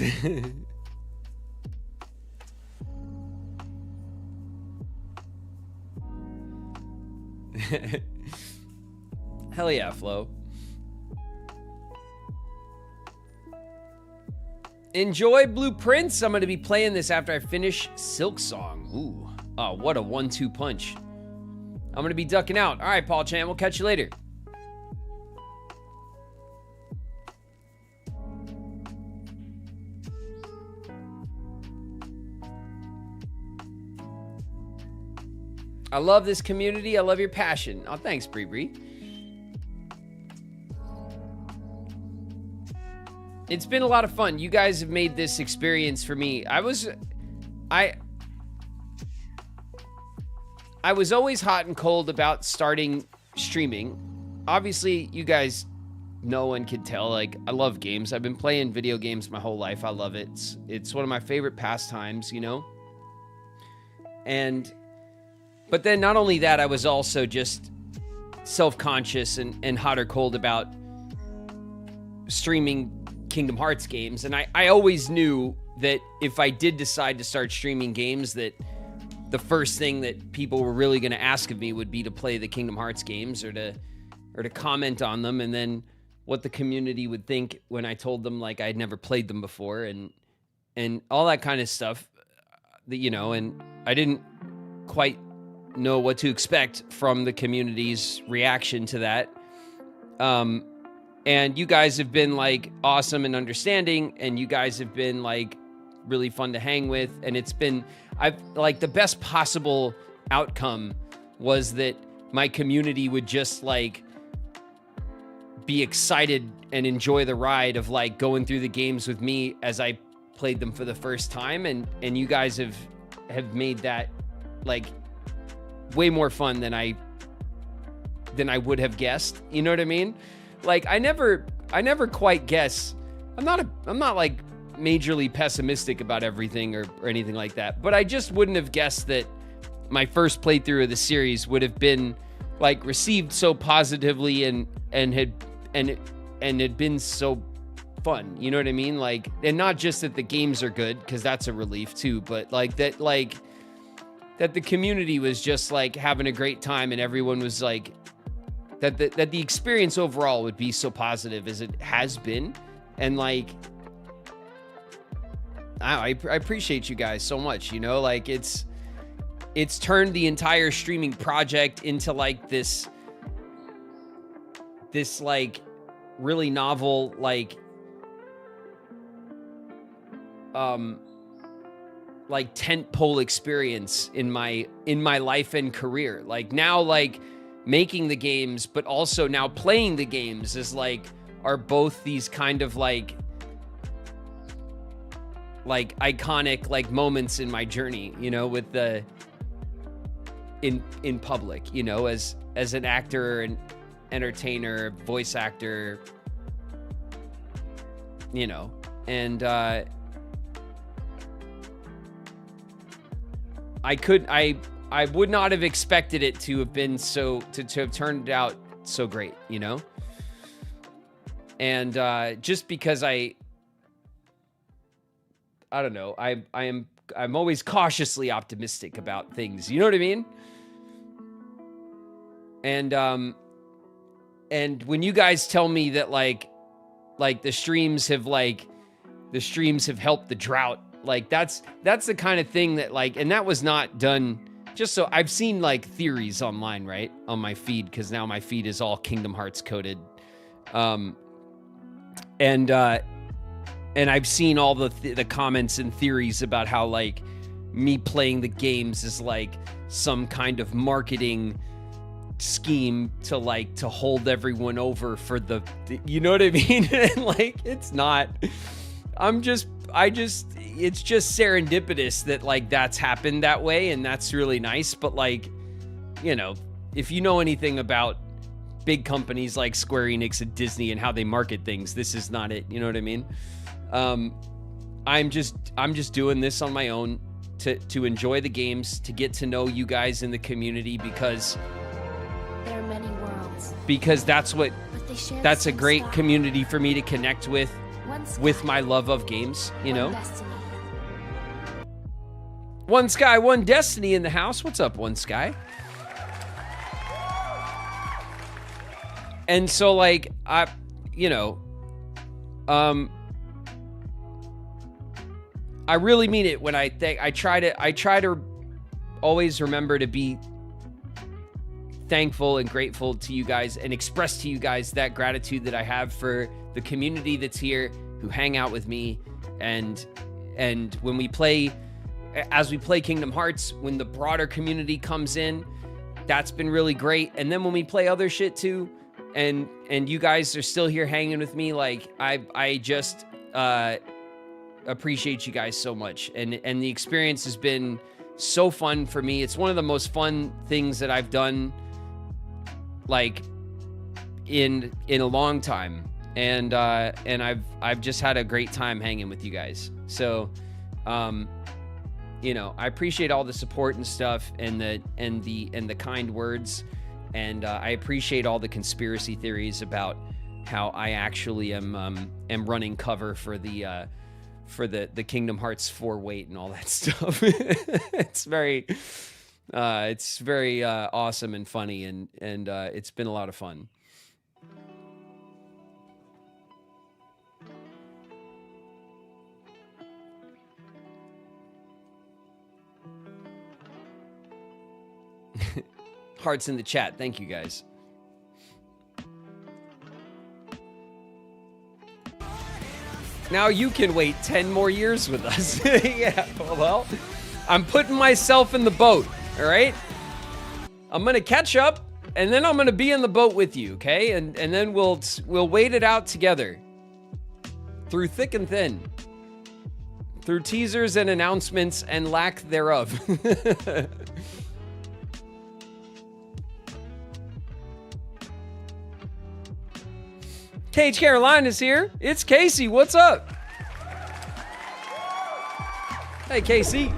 Hell yeah, Flo. Enjoy Blueprints. I'm going to be playing this after I finish Silk Song. Ooh. Oh, what a 1-2 punch. I'm going to be ducking out. All right, Paul Chan. We'll catch you later. I love this community. I love your passion. Oh, thanks, Bree Bree. It's been a lot of fun. You guys have made this experience for me. I was always hot and cold about starting streaming. Obviously, you guys know and can tell, like, I love games. I've been playing video games my whole life. I love it. It's one of my favorite pastimes, you know? But then not only that, I was also just self-conscious and hot or cold about streaming Kingdom Hearts games. And I always knew that if I did decide to start streaming games, that the first thing that people were really going to ask of me would be to play the Kingdom Hearts games or to comment on them, and then what the community would think when I told them, like, I'd never played them before and all that kind of stuff, you know, and I didn't quite know what to expect from the community's reaction to that. And you guys have been, like, awesome and understanding, and you guys have been, like, really fun to hang with, and the best possible outcome was that my community would just, like, be excited and enjoy the ride of, like, going through the games with me as I played them for the first time, and you guys have made that, like, way more fun than I would have guessed. You know what I mean? Like, I never quite guess. I'm not like majorly pessimistic about everything or anything like that, but I just wouldn't have guessed that my first playthrough of the series would have been, like, received so positively and had been so fun. You know what I mean? Like, and not just that the games are good, because that's a relief too, but that the community was just, like, having a great time, and everyone was like, that the experience overall would be so positive as it has been. And, like, I appreciate you guys so much, you know? Like, it's turned the entire streaming project into, like, this like really novel, like tentpole experience in my life and career. Like, now, like, making the games, but also now playing the games are both these kind of like iconic, like, moments in my journey, you know, with in public, you know, as an actor and entertainer, voice actor, you know, and I would not have expected it to have been to have turned out so great, you know? And just because I don't know, I'm always cautiously optimistic about things, you know what I mean? And when you guys tell me that like the streams have helped the drought, like that's the kind of thing that, like, and that was not done just so. I've seen, like, theories online, right, on my feed, because now my feed is all Kingdom Hearts coded, and I've seen all the comments and theories about how, like, me playing the games is like some kind of marketing scheme to hold everyone over for the you know what I mean? And, like, it's not. It's just serendipitous that, like, that's happened that way, and that's really nice. But, like, you know, if you know anything about big companies like Square Enix and Disney and how they market things, this is not it. You know what I mean? I'm just doing this on my own to enjoy the games, to get to know you guys in the community, because there are many worlds. Because that's a great community for me to connect with my love of games, you know? Destiny. One Sky, One Destiny in the house. What's up, One Sky? And so, like, I really mean it when I try to always remember to be thankful and grateful to you guys and express to you guys that gratitude that I have for the community that's here who hang out with me, and when we play, as we play Kingdom Hearts, when the broader community comes in, that's been really great. And then when we play other shit too, and you guys are still here hanging with me, like I just appreciate you guys so much, and the experience has been so fun for me. It's one of the most fun things that I've done like in a long time, and I've just had a great time hanging with you guys. So you know, I appreciate all the support and stuff, and the kind words, and I appreciate all the conspiracy theories about how I actually am running cover for the Kingdom Hearts 4 wait and all that stuff. It's very awesome and funny, and it's been a lot of fun. Hearts in the chat. Thank you guys. Now you can wait 10 more years with us. Yeah, well, I'm putting myself in the boat, all right? I'm gonna catch up, and then I'm gonna be in the boat with you, okay? And then we'll wait it out together. Through thick and thin. Through teasers and announcements and lack thereof. Cage Carolina's here. It's Casey. What's up? Hey, Casey.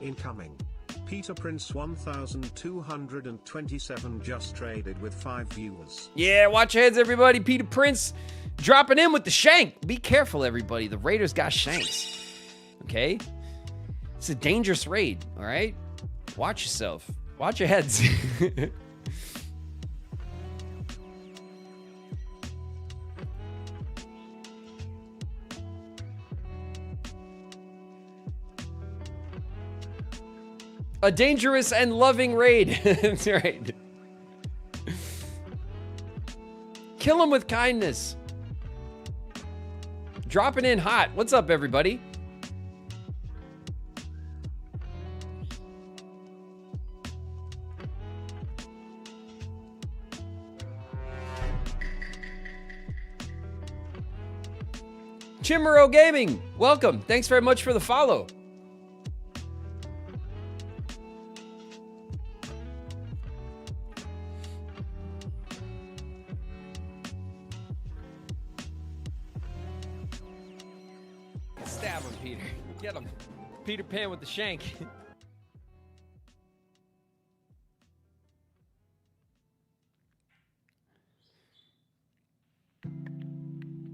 Incoming. Peter Prince 1227 just traded with 5 viewers. Yeah, watch your heads, everybody. Peter Prince dropping in with the shank. Be careful, everybody. The raiders got shanks. Okay? It's a dangerous raid, all right? Watch yourself. Watch your heads. A dangerous and loving raid. That's right. Kill him with kindness. Dropping in hot. What's up, everybody? Chimero Gaming, welcome. Thanks very much for the follow. Stab him, Peter. Get him. Peter Pan with the shank.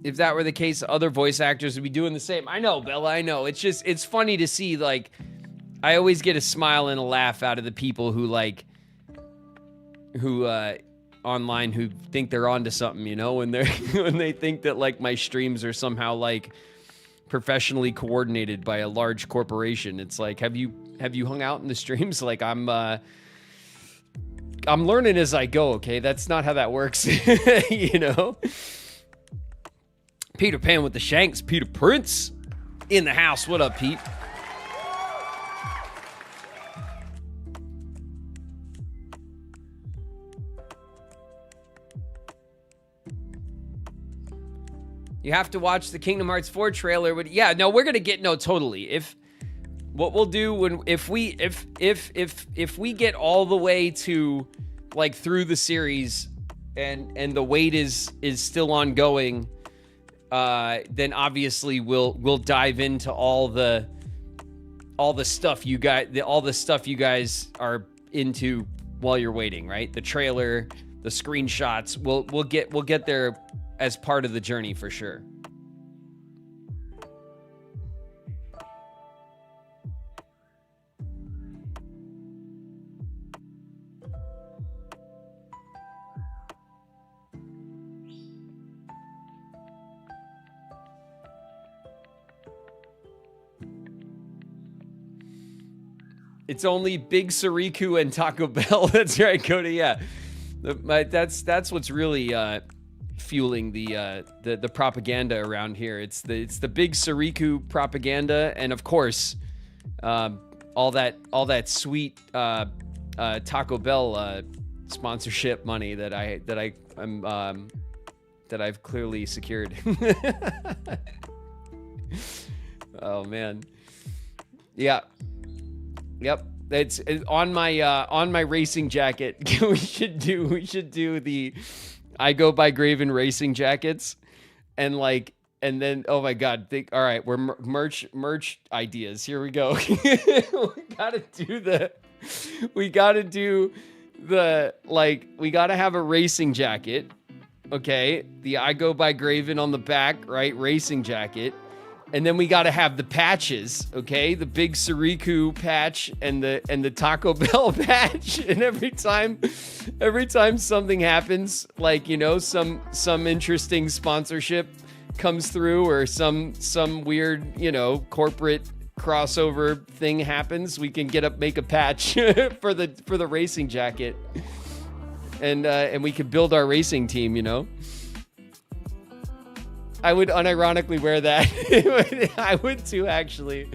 If that were the case, other voice actors would be doing the same. I know, Bella, I know. It's just, it's funny to see, like, I always get a smile and a laugh out of the people who, like, online who think they're onto something, you know, when they're, when they think that, like, my streams are somehow, like, professionally coordinated by a large corporation. It's like, have you hung out in the streams? Like, I'm learning as I go, okay? That's not how that works, you know? Peter Pan with the shanks. Peter Prince in the house. What up, Pete? You have to watch the Kingdom Hearts 4 trailer. But yeah, no, we're gonna get totally. If what we'll do when if we get all the way to like through the series and the wait is still ongoing, then obviously we'll dive into all the stuff you guys are into while you're waiting, right? The trailer, the screenshots. We'll get there as part of the journey for sure. It's only Big Sariku and Taco Bell. That's right, Cody. Yeah, that's what's really fueling the propaganda around here. It's the Big Sariku propaganda, and of course, all that sweet Taco Bell sponsorship money that I've clearly secured. Oh man, yeah, yep. It's on my racing jacket. we should do the I go by Graven racing jackets, and then oh my god, all right, we're merch ideas. Here we go. we gotta have a racing jacket. Okay, the I go by Graven on the back, right? Racing jacket. And then we got to have the patches, okay? The Big Sariku patch and the Taco Bell patch. And every time something happens, like, you know, some interesting sponsorship comes through, or some weird, you know, corporate crossover thing happens, we can make a patch for the racing jacket, and we could build our racing team, you know. I would unironically wear that. I would too, actually.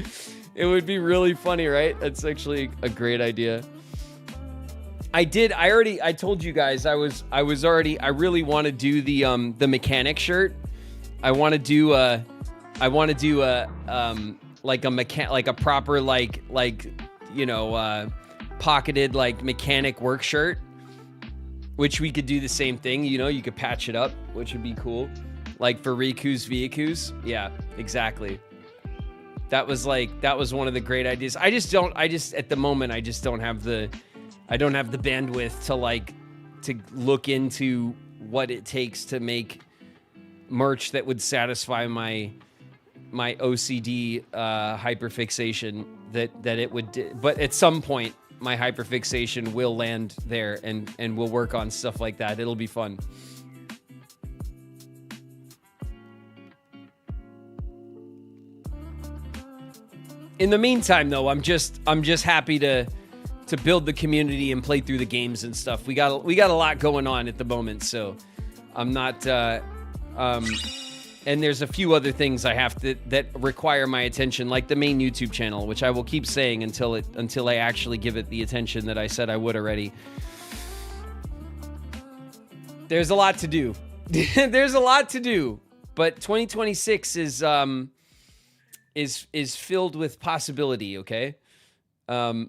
It would be really funny, right? That's actually a great idea. I told you guys I really want to do the mechanic shirt. I want to do a proper you know, pocketed like mechanic work shirt, which we could do the same thing, you know, you could patch it up, which would be cool. Like for Riku's Vehicus. Yeah, exactly. That was one of the great ideas. At the moment, I don't have the bandwidth to look into what it takes to make merch that would satisfy my OCD hyperfixation that it would, but at some point my hyperfixation will land there and we'll work on stuff like that. It'll be fun. In the meantime, though, I'm just happy to build the community and play through the games and stuff. We got a lot going on at the moment, so I'm not. And there's a few other things I have that require my attention, like the main YouTube channel, which I will keep saying until I actually give it the attention that I said I would already. There's a lot to do. There's a lot to do, but 2026 is filled with possibility, okay? Have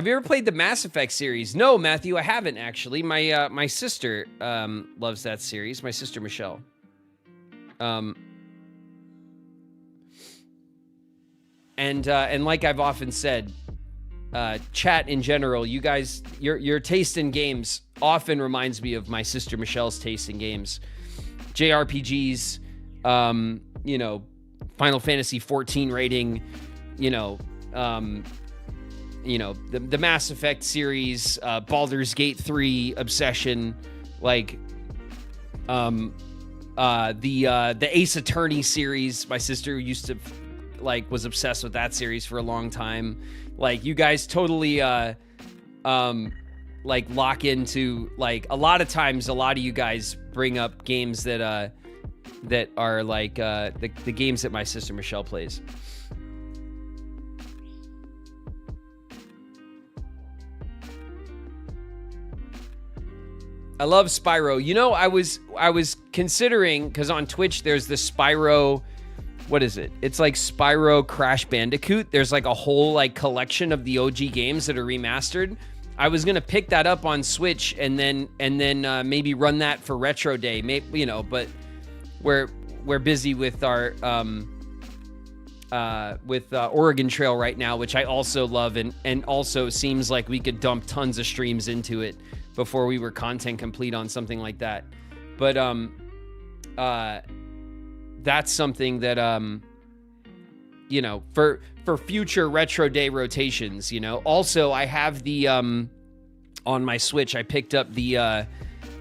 you ever played the Mass Effect series? No, Matthew, I haven't actually. My sister loves that series. My sister Michelle. And like I've often said, chat in general, you guys, your taste in games often reminds me of my sister Michelle's taste in games. JRPGs, you know, Final Fantasy 14 rating, the Mass Effect series, Baldur's Gate 3 obsession, the Ace Attorney series. My sister used to was obsessed with that series for a long time. Like, you guys totally lock into, a lot of times, a lot of you guys bring up games that are the games that my sister Michelle plays. I love Spyro. You know, I was considering, because on Twitch there's the Spyro, what is it? It's like Spyro Crash Bandicoot. There's like a whole collection of the OG games that are remastered. I was gonna pick that up on Switch and then maybe run that for Retro Day. Maybe, but we're busy with our Oregon Trail right now, which I also love, and also seems like we could dump tons of streams into it before we were content complete on something like that. But that's something that for future Retro Day rotations, Also, I have the on my Switch, I picked up the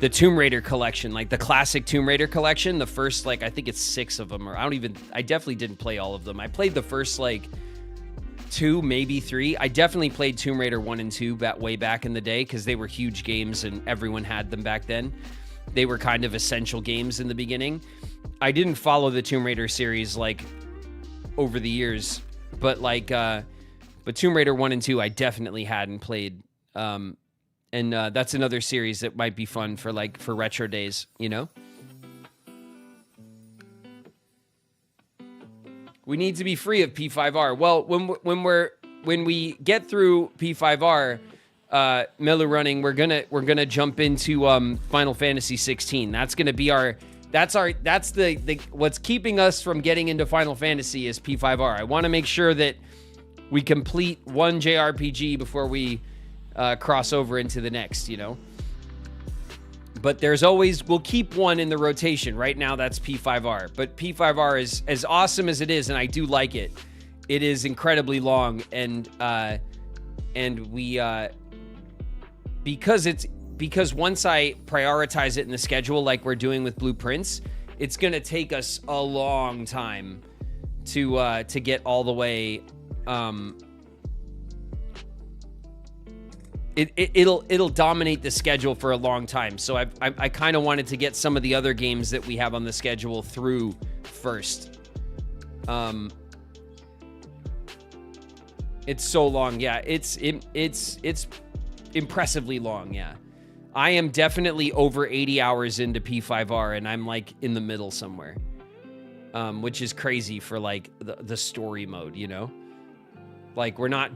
Tomb Raider collection, the classic Tomb Raider collection, the first I think it's 6 of them, or I definitely didn't play all of them. I played the first 2, maybe 3. I definitely played Tomb Raider 1 and 2 way back in the day because they were huge games and everyone had them back then. They were kind of essential games in the beginning. I didn't follow the Tomb Raider series like over the years, but Tomb Raider 1 and 2 I definitely hadn't played. And that's another series that might be fun for retro days, you know? We need to be free of P5R. Well, when we get through P5R, Melu running, we're gonna jump into Final Fantasy 16. That's gonna be that's the what's keeping us from getting into Final Fantasy is P5R. I want to make sure that we complete one JRPG before we cross over into the next, you know. But we'll keep one in the rotation. Right now, that's P5R. But P5R is as awesome as it is, and I do like it. It is incredibly long, and we because once I prioritize it in the schedule, like we're doing with Blueprints, it's gonna take us a long time to get all the way. It'll dominate the schedule for a long time. So I kind of wanted to get some of the other games that we have on the schedule through first. It's so long, yeah. It's impressively long, yeah. I am definitely over 80 hours into P5R, and I'm like in the middle somewhere, which is crazy for like the story mode, you know. Like we're not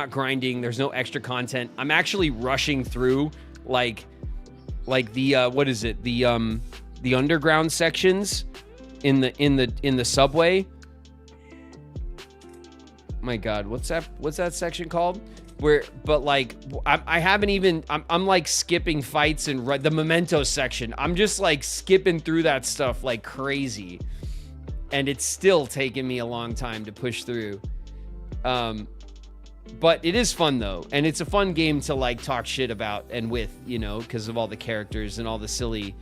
grinding. There's no extra content. I'm actually rushing through like the what is it? The underground sections in the subway. My God, what's that section called? I haven't even. I'm like skipping fights and the memento section. I'm just like skipping through that stuff like crazy, and it's still taking me a long time to push through. But it is fun though, and it's a fun game to like talk shit about and with, you know, because of all the characters and all the silly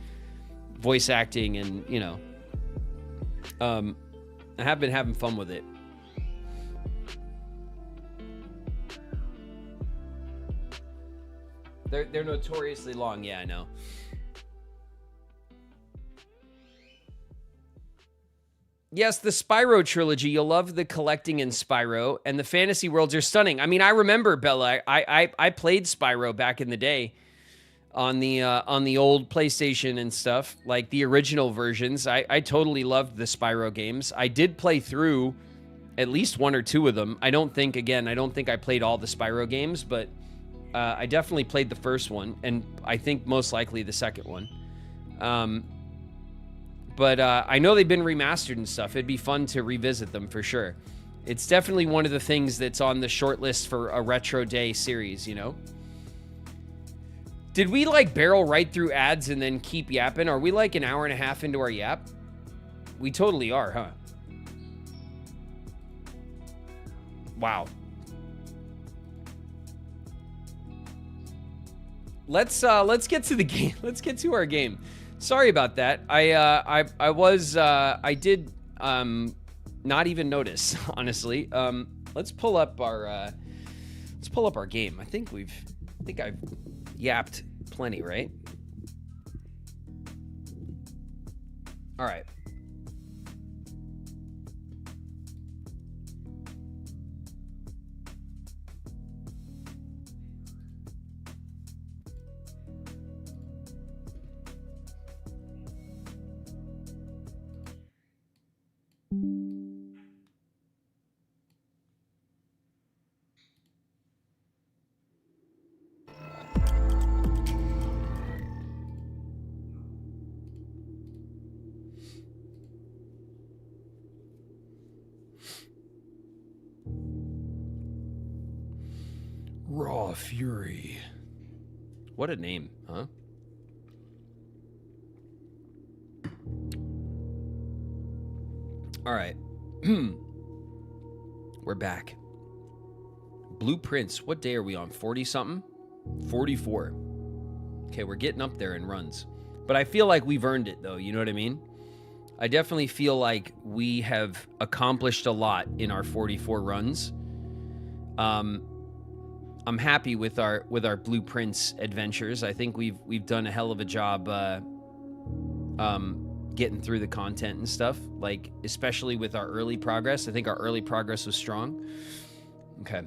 voice acting, and you know, I have been having fun with it. They're notoriously long, yeah, I know. Yes, the Spyro trilogy. You'll love the collecting in Spyro, and the fantasy worlds are stunning. I mean, I remember, Bella, I played Spyro back in the day on the old PlayStation and stuff, like the original versions. I totally loved the Spyro games. I did play through at least 1 or 2 of them. I don't think I played all the Spyro games, but I definitely played the first one, and I think most likely the second one. But I know they've been remastered and stuff. It'd be fun to revisit them for sure. It's definitely one of the things that's on the short list for a retro day series, you know? Did we like barrel right through ads and then keep yapping? Are we like an hour and a half into our yap? We totally are, huh? Wow. Let's get to the game. Let's get to our game. Sorry about that. I did not even notice, honestly. Let's pull up our game. I think I've yapped plenty, right? All right. Raw Fury. What a name, huh? All right. We're back. Blueprints. What day are we on? 40-something? 44. Okay, we're getting up there in runs. But I feel like we've earned it, though. You know what I mean? I definitely feel like we have accomplished a lot in our 44 runs. I'm happy with our Blueprints adventures. I think we've done a hell of a job getting through the content and stuff, like especially with our early progress. I think our early progress was strong. Okay.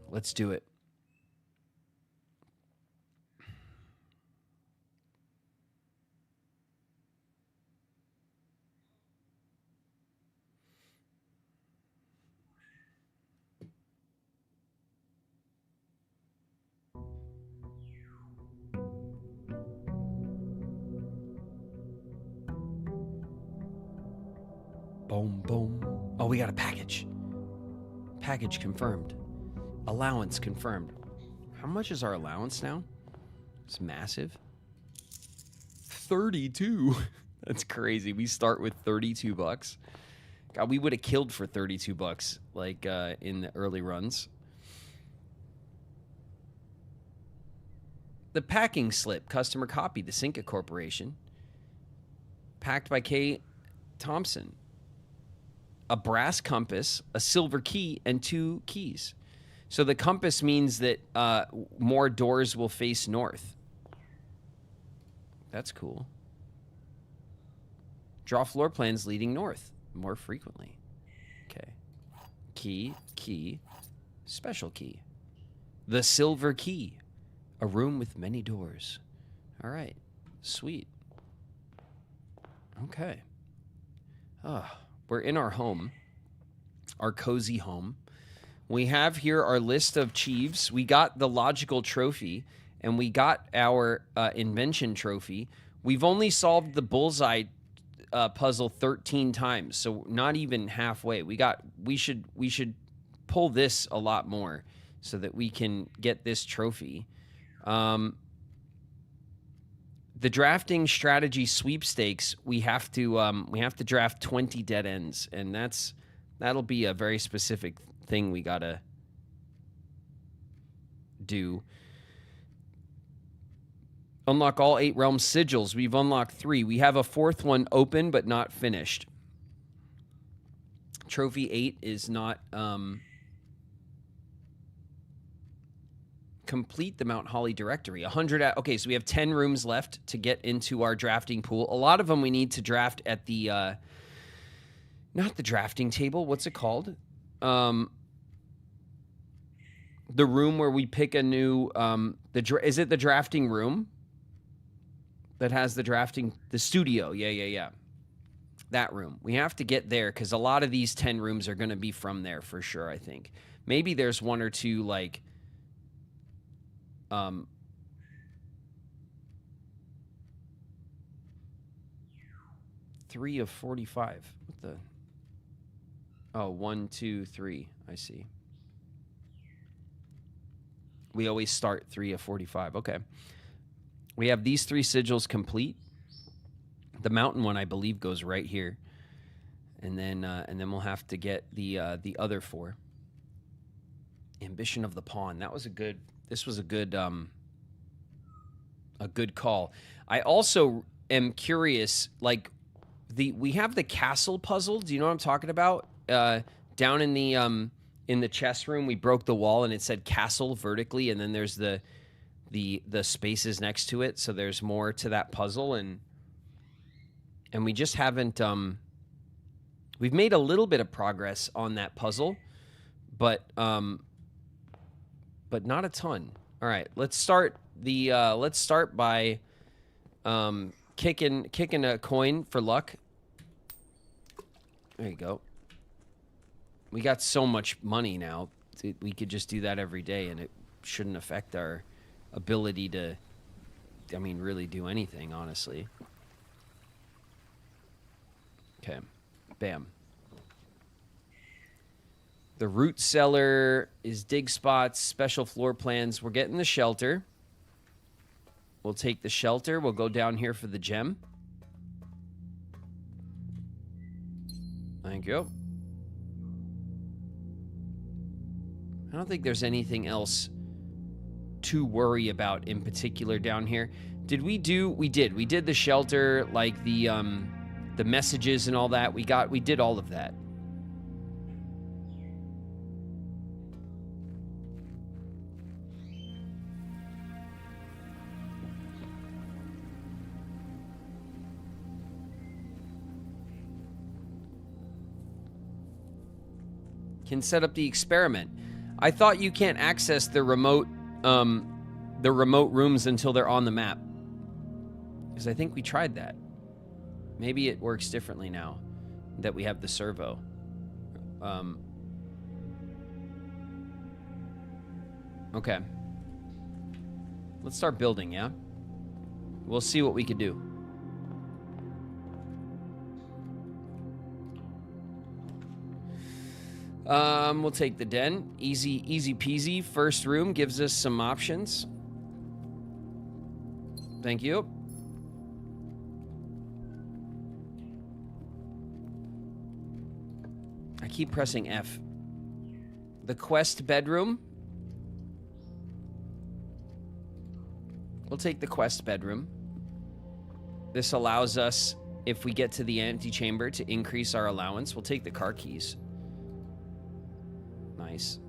Let's do it. Boom, boom. Oh, we got a package. Package confirmed. Allowance confirmed. How much is our allowance now? It's massive. 32. That's crazy. We start with 32 bucks. God, we would have killed for 32 bucks, like in the early runs. The packing slip, customer copy, the Cinca Corporation. Packed by K. Thompson. A brass compass, a silver key, and 2 keys. So the compass means that more doors will face north. That's cool. Draw floor plans leading north more frequently. Okay. Key, special key. The silver key. A room with many doors. All right. Sweet. Okay. We're in our home. Our cozy home. We have here our list of chiefs. We got the logical trophy, and we got our invention trophy. We've only solved the bullseye puzzle 13 times, so not even halfway. We should pull this a lot more so that we can get this trophy. The drafting strategy sweepstakes, we have to draft 20 dead ends, and that'll be a very specific thing we gotta do. Unlock all 8 realm sigils. We've unlocked 3. We have a 4th one open but not finished. Trophy 8 is not complete the Mount Holly directory. 100. Okay, so we have 10 rooms left to get into our drafting pool. A lot of them we need to draft at the not the drafting table. What's it called? The room where we pick a new is it the drafting room that has the drafting, the studio? Yeah. That room. We have to get there because a lot of these 10 rooms are going to be from there for sure, I think. Maybe there's 1 or 2 like 3 of 45. What the? Oh, 1, 2, 3. I see. We always start 3 of 45. Okay. We have these 3 sigils complete. The mountain one, I believe, goes right here, and then we'll have to get the other 4. Ambition of the Pawn. This was a good call. I also am curious. Like we have the castle puzzle. Do you know what I'm talking about? Down in the chess room, we broke the wall and it said castle vertically, and then there's the spaces next to it. So there's more to that puzzle, and we just haven't. We've made a little bit of progress on that puzzle, but not a ton. All right, let's start by kicking a coin for luck. There you go. We got so much money now. We could just do that every day, and it shouldn't affect our ability to, really do anything, honestly. Okay. Bam. The root cellar is dig spots, special floor plans. We're getting the shelter. We'll take the shelter. We'll go down here for the gem. Thank you. I don't think there's anything else to worry about in particular down here. Did we do? We did. We did the shelter, like the messages and all that. We did all of that. Can set up the experiment. I thought you can't access the remote rooms until they're on the map. Because I think we tried that. Maybe it works differently now that we have the servo. Okay. Let's start building, yeah? We'll see what we could do. We'll take the den. Easy peasy. First room gives us some options. Thank you. I keep pressing F. The quest bedroom. We'll take the quest bedroom. This allows us, if we get to the antechamber, to increase our allowance. We'll take the car keys. Nice.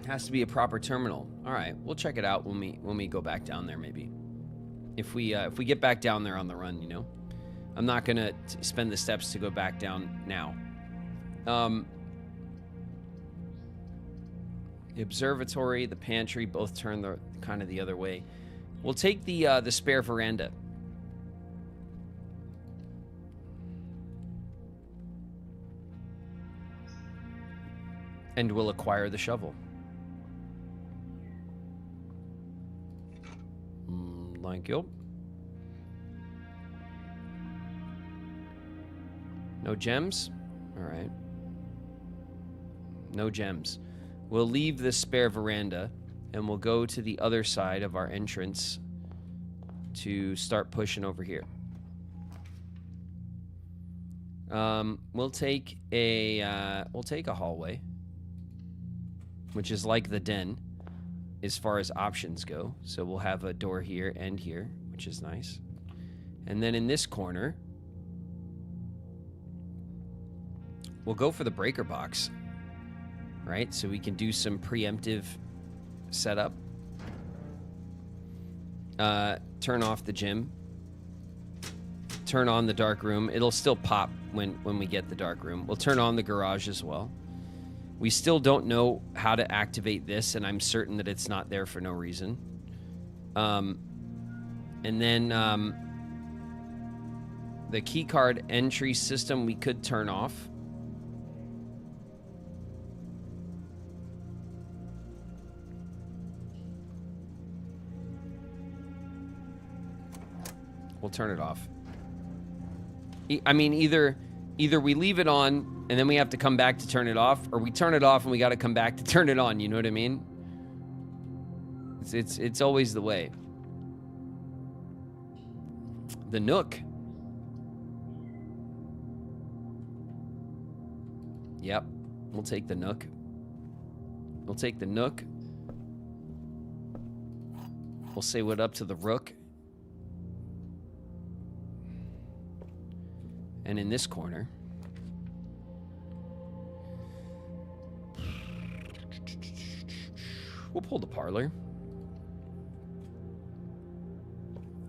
Has to be a proper terminal. All right, we'll check it out when we go back down there. Maybe if we get back down there on the run, you know. I'm not gonna spend the steps to go back down now. The observatory, the pantry, both turn the kind of the other way. We'll take the spare veranda. And we'll acquire the shovel. Thank you. No gems? All right. No gems. We'll leave this spare veranda and we'll go to the other side of our entrance to start pushing over here. We'll take a hallway, which is like the den as far as options go. So we'll have a door here and here, which is nice. And then in this corner, we'll go for the breaker box, right? So we can do some preemptive setup. Turn off the gym. Turn on the dark room. It'll still pop when we get the dark room. We'll turn on the garage as well. We still don't know how to activate this, and I'm certain that it's not there for no reason. And then the keycard entry system we could turn off. We'll turn it off. I mean, either we leave it on and then we have to come back to turn it off, or we turn it off and we got to come back to turn it on. You know what I mean? It's always the way. The Nook. Yep, we'll take the Nook. We'll take the Nook. We'll say what up to the Rook. And in this corner, we'll pull the parlor.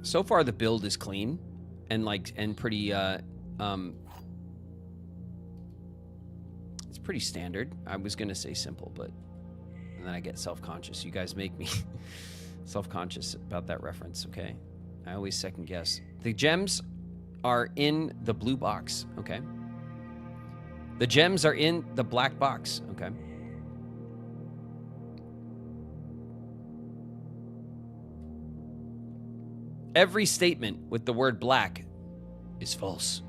So far, the build is clean and pretty. It's pretty standard. I was gonna say simple, but and then I get self-conscious. You guys make me self-conscious about that reference. Okay, I always second guess. The gems are in the blue box, okay? The gems are in the black box, okay? Every statement with the word black is false.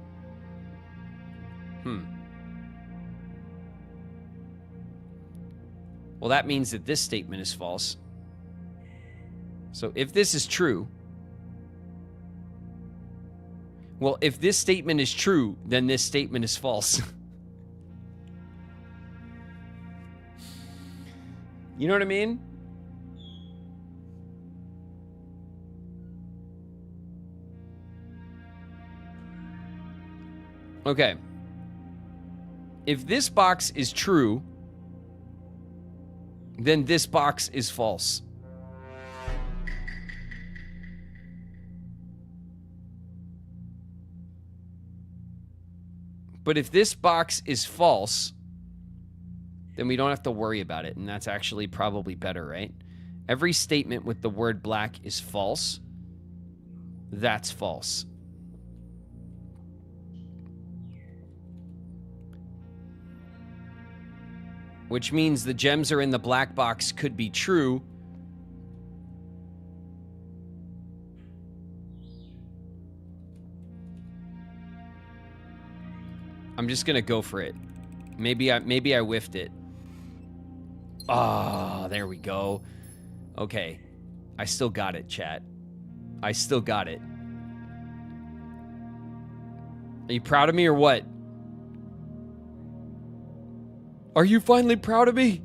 Well, that means that this statement is false. So if this is true, well, if this statement is true, then this statement is false. You know what I mean? Okay. If this box is true, then this box is false. But if this box is false, then we don't have to worry about it, and that's actually probably better, right? Every statement with the word black is false. That's false. Which means the gems are in the black box could be true. I'm just gonna go for it. Maybe I whiffed it. Ah, there we go. Okay. I still got it, chat. I still got it. Are you proud of me or what? Are you finally proud of me?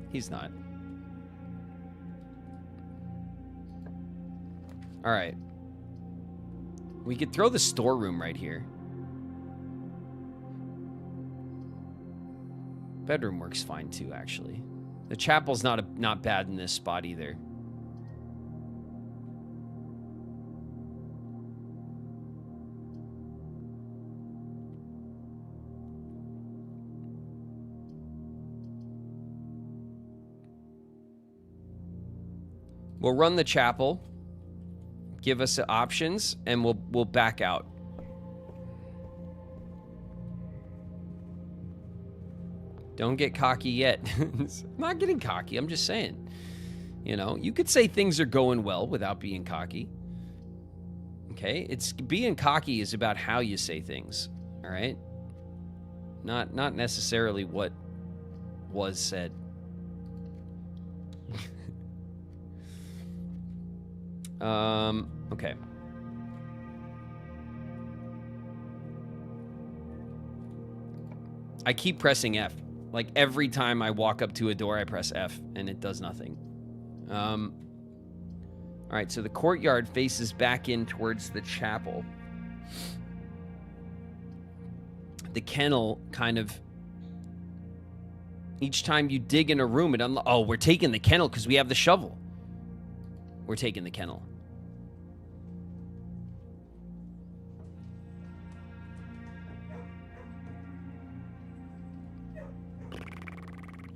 He's not. All right. We could throw the storeroom right here. Bedroom works fine too, actually. The chapel's not bad in this spot either. We'll run the chapel, give us options, and we'll back out. Don't get cocky yet. I'm not getting cocky. I'm just saying. You know, you could say things are going well without being cocky. Okay? Being cocky is about how you say things. All right? Not necessarily what was said. Okay. I keep pressing F. Like every time I walk up to a door, I press F and it does nothing. All right, so the courtyard faces back in towards the chapel. The kennel kind of, each time you dig in a room, oh, we're taking the kennel because we have the shovel. We're taking the kennel.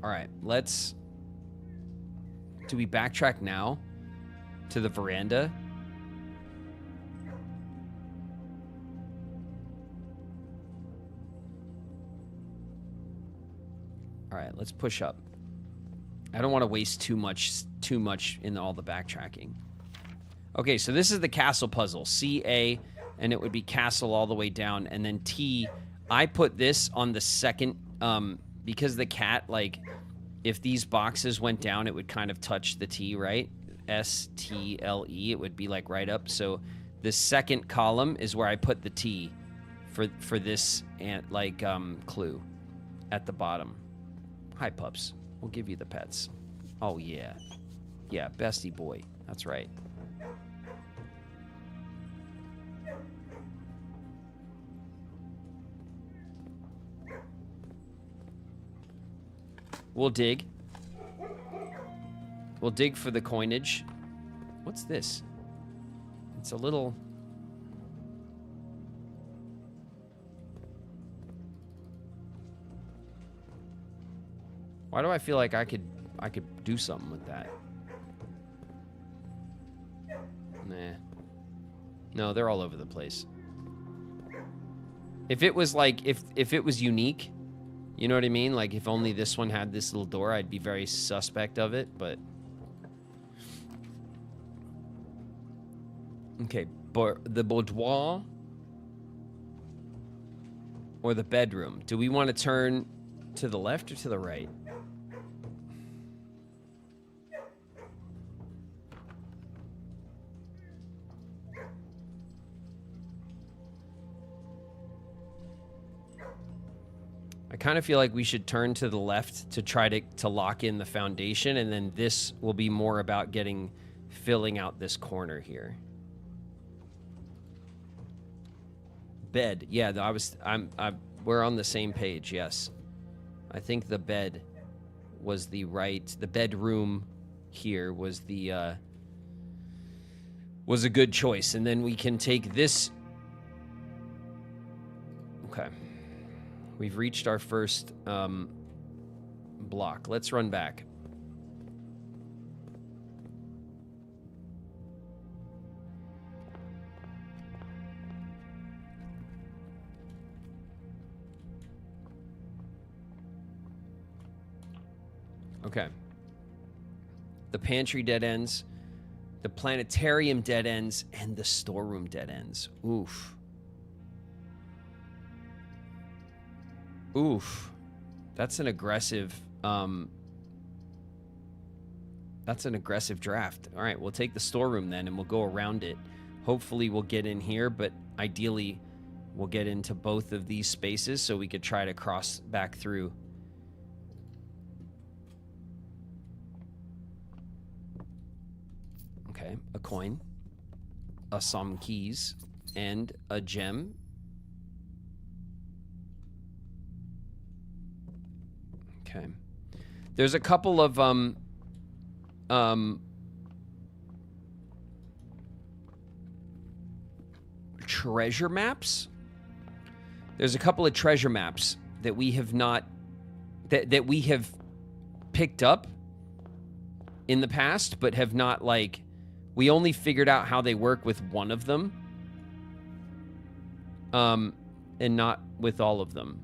All right, do we backtrack now to the veranda? All right, let's push up. I don't want to waste too much in all the backtracking. Okay, so this is the castle puzzle. C-A, and it would be castle all the way down, and then T. I put this on the second, because the cat, like, if these boxes went down, it would kind of touch the T, right? S-T-L-E, it would be, like, right up. So the second column is where I put the T for this, like, clue at the bottom. Hi, pups. We'll give you the pets. Oh, yeah. Yeah, bestie boy. That's right. We'll dig. We'll dig for the coinage. What's this? It's a little... Why do I feel like I could do something with that? Nah. No, they're all over the place. If it was like, if it was unique, you know what I mean? Like if only this one had this little door, I'd be very suspect of it, but... Okay, the boudoir or the bedroom? Do we want to turn to the left or to the right? I kind of feel like we should turn to the left to try to lock in the foundation, and then this will be more about filling out this corner here. bed. Yeah, we're on the same page. Yes, I think the bed was the bedroom here was was a good choice, and then we can take this. Okay, we've reached our first block. Let's run back. Okay. The pantry dead ends, the planetarium dead ends, and the storeroom dead ends. Oof. Oof. That's an aggressive draft. All right, we'll take the storeroom then, and we'll go around it. Hopefully we'll get in here, but ideally we'll get into both of these spaces so we could try to cross back through. Okay, a coin, some keys, and a gem. Okay. There's a couple of treasure maps. There's a couple of treasure maps that we have not that we have picked up in the past, but have not, like, we only figured out how they work with one of them, and not with all of them.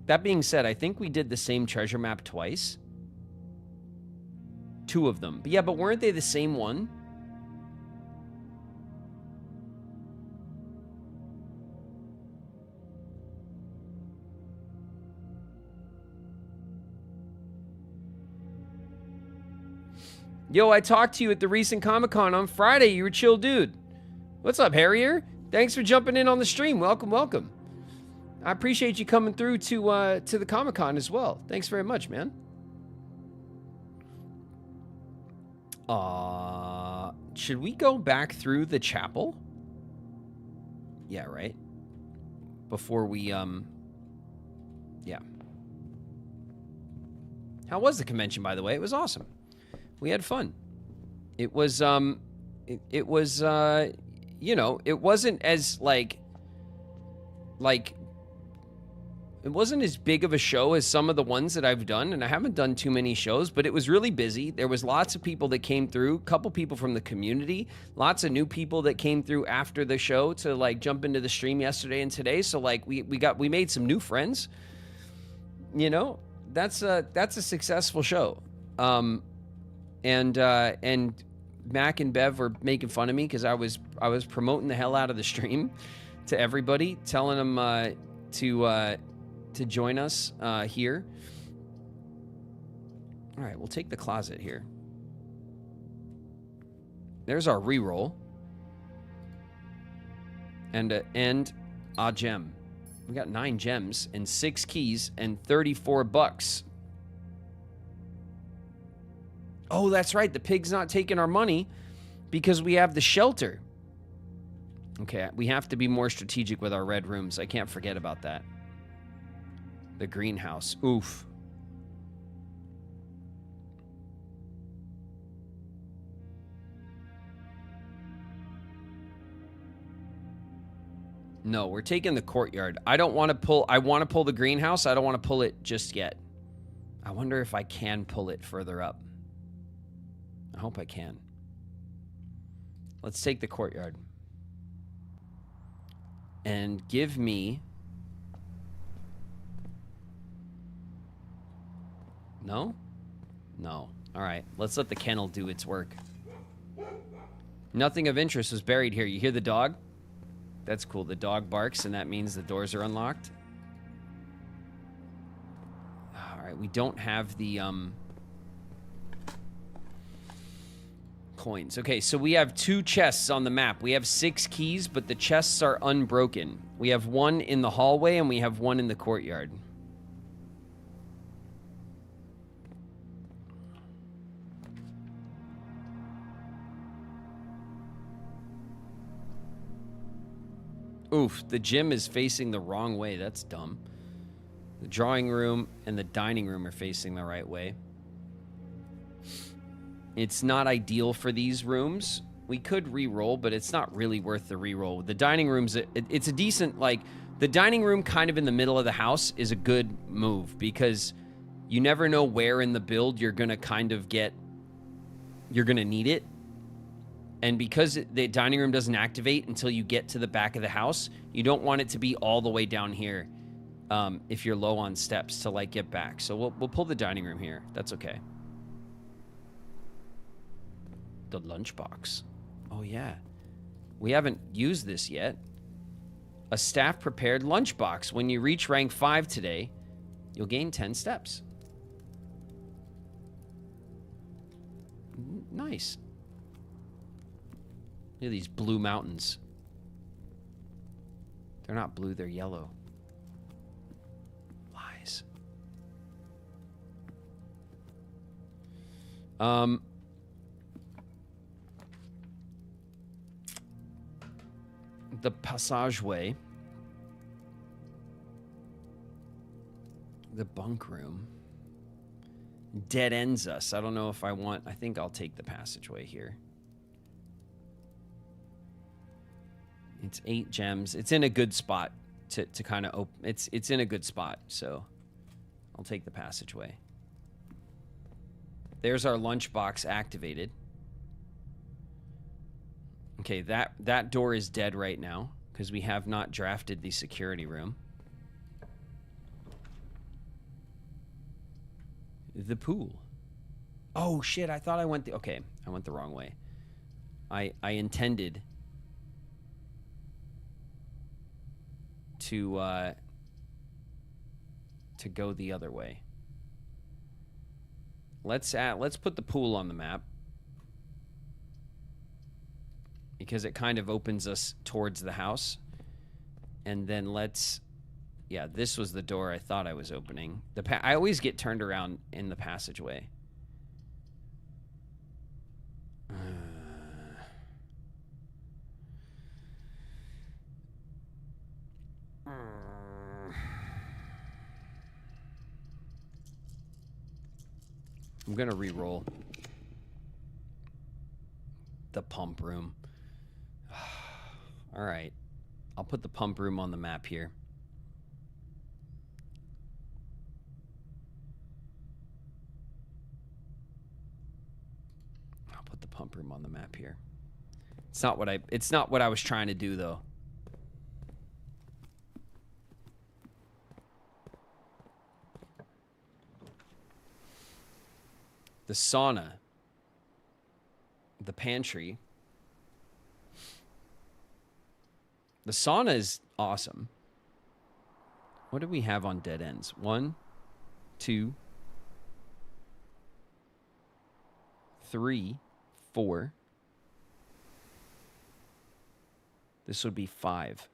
That being said, I think we did the same treasure map twice. 2 of them. But yeah, but weren't they the same one? Yo, I talked to you at the recent Comic-Con on Friday. You were a chill dude. What's up, Harrier? Thanks for jumping in on the stream. Welcome, welcome. I appreciate you coming through to the Comic-Con as well. Thanks very much, man. Should we go back through the chapel? Yeah, right. Before we, yeah. How was the convention, by the way? It was awesome. We had fun. It was, it was, you know, it wasn't as, like, it wasn't as big of a show as some of the ones that I've done, and I haven't done too many shows, but it was really busy. There was lots of people that came through, a couple people from the community, lots of new people that came through after the show to, like, jump into the stream yesterday and today. So, like, we made some new friends. You know, that's a successful show. And Mac and Bev were making fun of me because I was promoting the hell out of the stream to everybody, telling them to join us here. All right, we'll take the closet here. There's our reroll. And a gem. We got 9 gems and 6 keys and $34. Oh, that's right. The pig's not taking our money because we have the shelter. Okay, we have to be more strategic with our red rooms. I can't forget about that. The greenhouse. Oof. No, we're taking the courtyard. I don't want to pull... I want to pull the greenhouse. I don't want to pull it just yet. I wonder if I can pull it further up. I hope I can. Let's take the courtyard. And give me... No? No. All right. Let's let the kennel do its work. Nothing of interest was buried here. You hear the dog? That's cool. The dog barks, and that means the doors are unlocked. All right. We don't have the... coins. Okay, so we have 2 chests on the map. We have 6 keys, but the chests are unbroken. We have 1 in the hallway, and we have 1 in the courtyard. Oof, the gym is facing the wrong way. That's dumb. The drawing room and the dining room are facing the right way. It's not ideal for these rooms. We could re-roll, but it's not really worth the re-roll. The dining room's it's a decent, like, the dining room kind of in the middle of the house is a good move because you never know where in the build you're going to kind of get, you're going to need it. And because the dining room doesn't activate until you get to the back of the house, you don't want it to be all the way down here if you're low on steps to, like, get back. So we'll pull the dining room here. That's okay. The lunchbox. Oh, yeah. We haven't used this yet. A staff-prepared lunchbox. When you reach rank 5 today, you'll gain 10 steps. Nice. Look at these blue mountains. They're not blue, they're yellow. Lies. The passageway. The bunk room. Dead ends us. I don't know if I want... I think I'll take the passageway here. It's 8 gems. It's in a good spot to kind of open. It's in a good spot, so I'll take the passageway. There's our lunchbox activated. Okay, that door is dead right now because we have not drafted the security room. The pool. Oh shit, I thought I went okay, I went the wrong way. I intended to go the other way. Let's put the pool on the map because it kind of opens us towards the house. And then yeah, this was the door I thought I was opening. I always get turned around in the passageway. I'm going to re-roll. The pump room. All right. I'll put the pump room on the map here. I'll put the pump room on the map here. It's not what I was trying to do though. The sauna, the pantry. The sauna is awesome. What do we have on dead ends? 1, 2, 3, 4. This would be 5.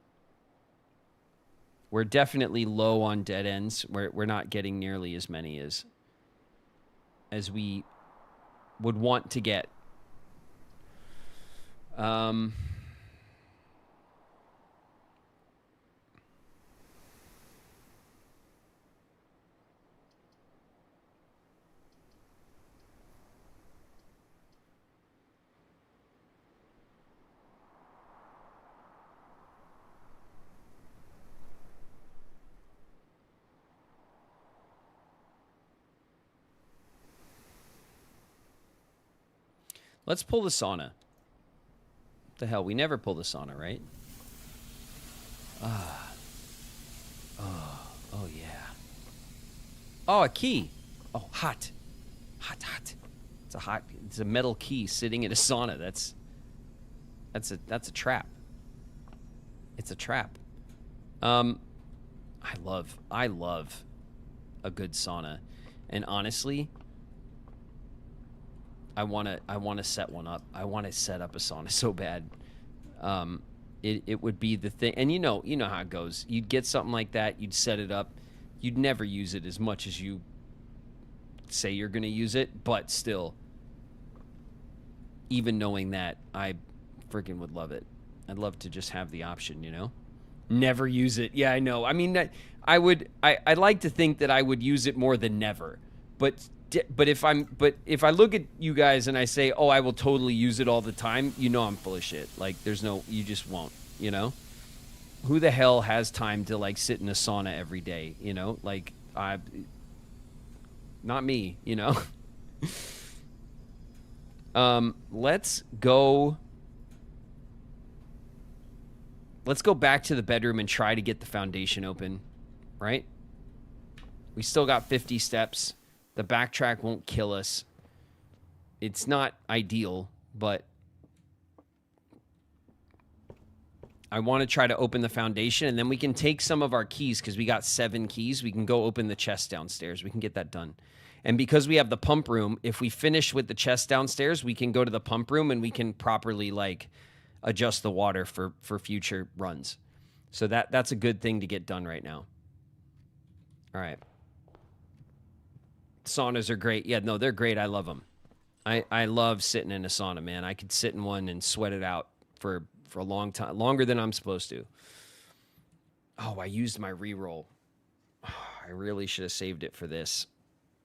We're definitely low on dead ends. We're not getting nearly as many as we would want to get. Let's pull the sauna. What the hell? We never pull the sauna, right? Oh yeah. Oh, a key. Oh, hot. Hot. It's a metal key sitting in a sauna. That's a trap. It's a trap. I love a good sauna. And honestly, I want to set one up. I want to set up a sauna so bad. It would be the thing. And you know how it goes. You'd get something like that, you'd set it up. You'd never use it as much as you say you're going to use it, but still, even knowing that, I freaking would love it. I'd love to just have the option, you know? Never use it. Yeah, I know. I mean, I'd like to think that I would use it more than never. But if I look at you guys and I say, oh, I will totally use it all the time, you know I'm full of shit. Like, you just won't, you know? Who the hell has time to, like, sit in a sauna every day, you know? Like, not me, you know? Let's go back to the bedroom and try to get the foundation open, right? We still got 50 steps. The backtrack won't kill us. It's not ideal, but I want to try to open the foundation, and then we can take some of our keys, because we got 7 keys. We can go open the chest downstairs. We can get that done. And because we have the pump room, if we finish with the chest downstairs, we can go to the pump room and we can properly, like, adjust the water for future runs. So that's a good thing to get done right now. All right. Saunas are great. Yeah, no, they're great. I love them. I love sitting in a sauna, man. I could sit in one and sweat it out for a long time, longer than I'm supposed to. Oh, I used my reroll. I really should have saved it for this.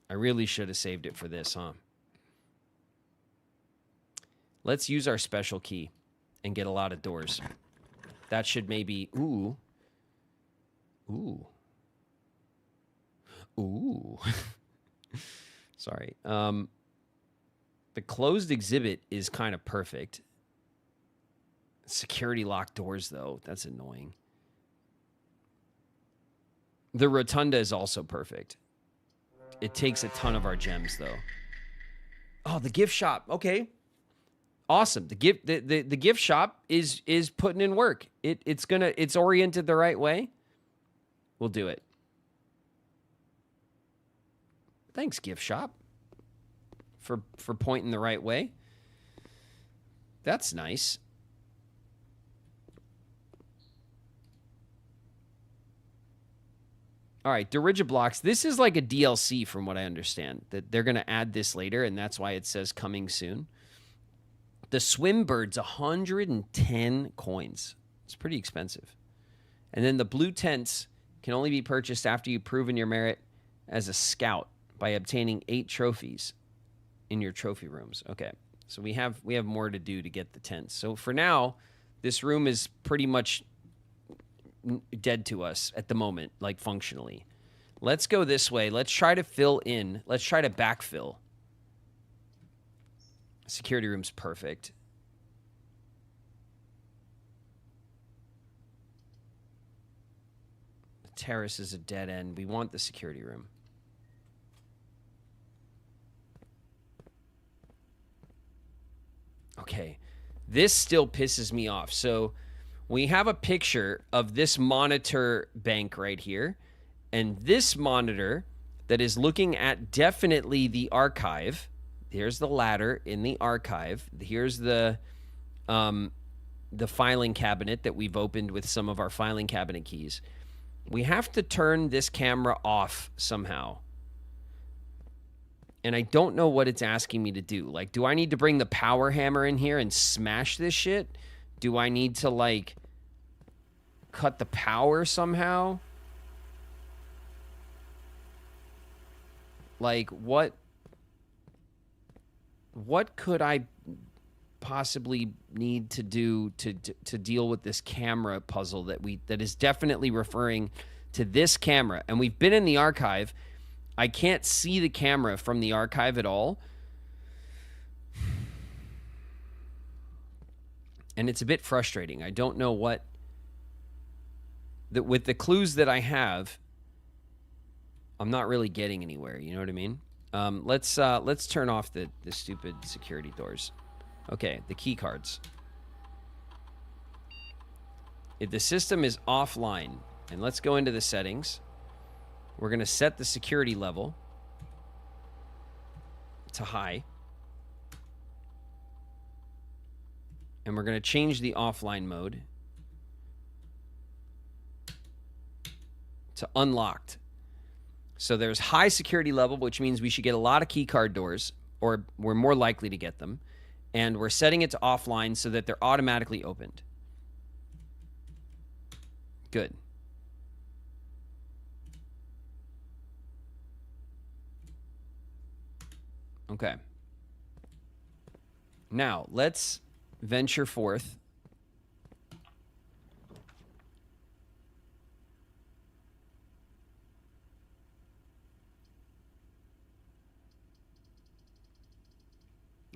Huh? Let's use our special key and get a lot of doors. That should maybe... Ooh. Sorry. The closed exhibit is kind of perfect. Security locked doors, though. That's annoying. The rotunda is also perfect. It takes a ton of our gems, though. Oh, the gift shop. Okay. Awesome. The gift shop is putting in work. It's oriented the right way. We'll do it. Thanks, gift shop, for pointing the right way. That's nice. All right, Dirigiblocks. This is like a DLC from what I understand. That they're going to add this later, and that's why it says coming soon. The Swimbird's 110 coins. It's pretty expensive. And then the blue tents can only be purchased after you've proven your merit as a scout by obtaining 8 trophies in your trophy rooms. Okay, so we have more to do to get the tents. So for now, this room is pretty much dead to us at the moment, like functionally. Let's go this way. Let's try to fill in. Let's try to backfill. Security room's perfect. The terrace is a dead end. We want the security room. Okay. This still pisses me off. So we have a picture of this monitor bank right here. And this monitor that is looking at definitely the archive. Here's the ladder in the archive. Here's the filing cabinet that we've opened with some of our filing cabinet keys. We have to turn this camera off somehow. And I don't know what it's asking me to do. Like, do I need to bring the power hammer in here and smash this shit? Do I need to, like, cut the power somehow? Like, what could I possibly need to do to deal with this camera puzzle that is definitely referring to this camera? And we've been in the archive. I can't see the camera from the archive at all. And it's a bit frustrating. I don't know what... with the clues that I have, I'm not really getting anywhere. You know what I mean? Let's turn off the stupid security doors. Okay, the key cards. If the system is offline, and let's go into the settings. We're going to set the security level to high. And we're going to change the offline mode to unlocked. So there's high security level, which means we should get a lot of key card doors, or we're more likely to get them. And we're setting it to offline so that they're automatically opened. Good. Okay. Now, let's venture forth.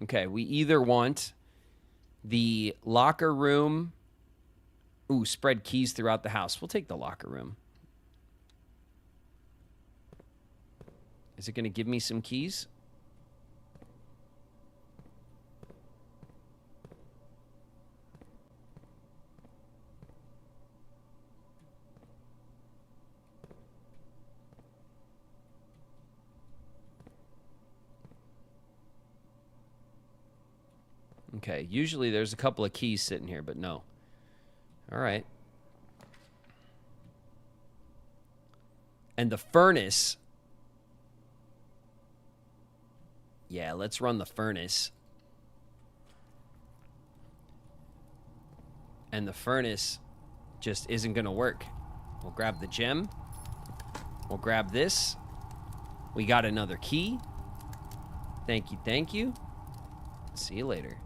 Okay, we either want the locker room. Ooh, spread keys throughout the house. We'll take the locker room. Is it going to give me some keys? Okay, usually there's a couple of keys sitting here, but no. All right. And the furnace. Yeah, let's run the furnace. And the furnace just isn't going to work. We'll grab the gem. We'll grab this. We got another key. Thank you, thank you. See you later.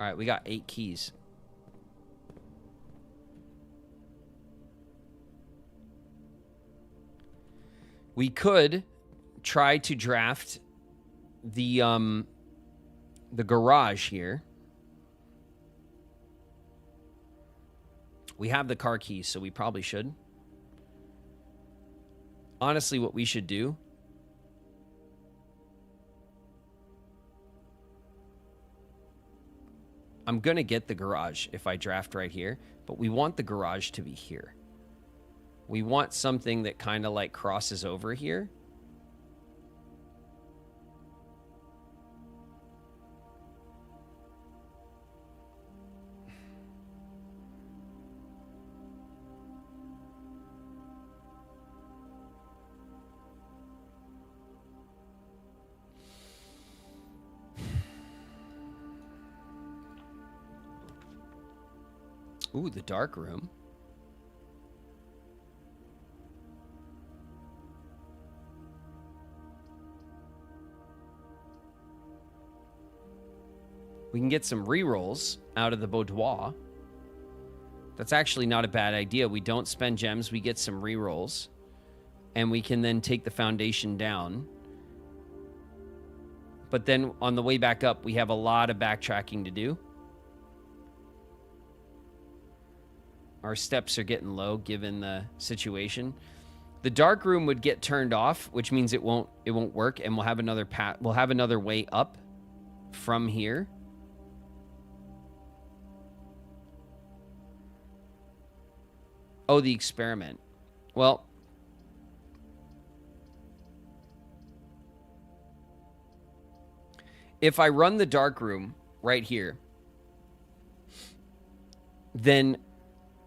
All right, we got 8 keys. We could try to draft the garage here. We have the car keys, so we probably should. Honestly, what we should do, I'm going to get the garage if I draft right here, but we want the garage to be here. We want something that kind of like crosses over here. Ooh, the dark room. We can get some rerolls out of the boudoir. That's actually not a bad idea. We don't spend gems. We get some rerolls. And we can then take the foundation down. But then on the way back up, we have a lot of backtracking to do. Our steps are getting low given the situation. The dark room would get turned off, which means it won't work, and we'll have another path. We'll have another way up from here. Oh, the experiment. Well, if I run the dark room right here, then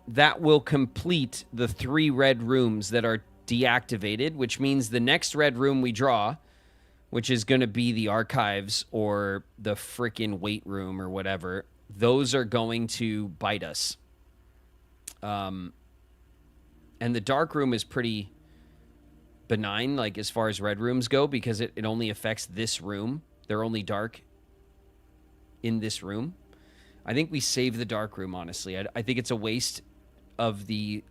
that will complete the 3 red rooms that are deactivated, which means the next red room we draw, which is going to be the archives or the frickin' weight room or whatever, those are going to bite us. And the dark room is pretty benign, like as far as red rooms go, because it only affects this room. They're only dark in this room. I think we save the dark room, honestly. I think it's a waste of the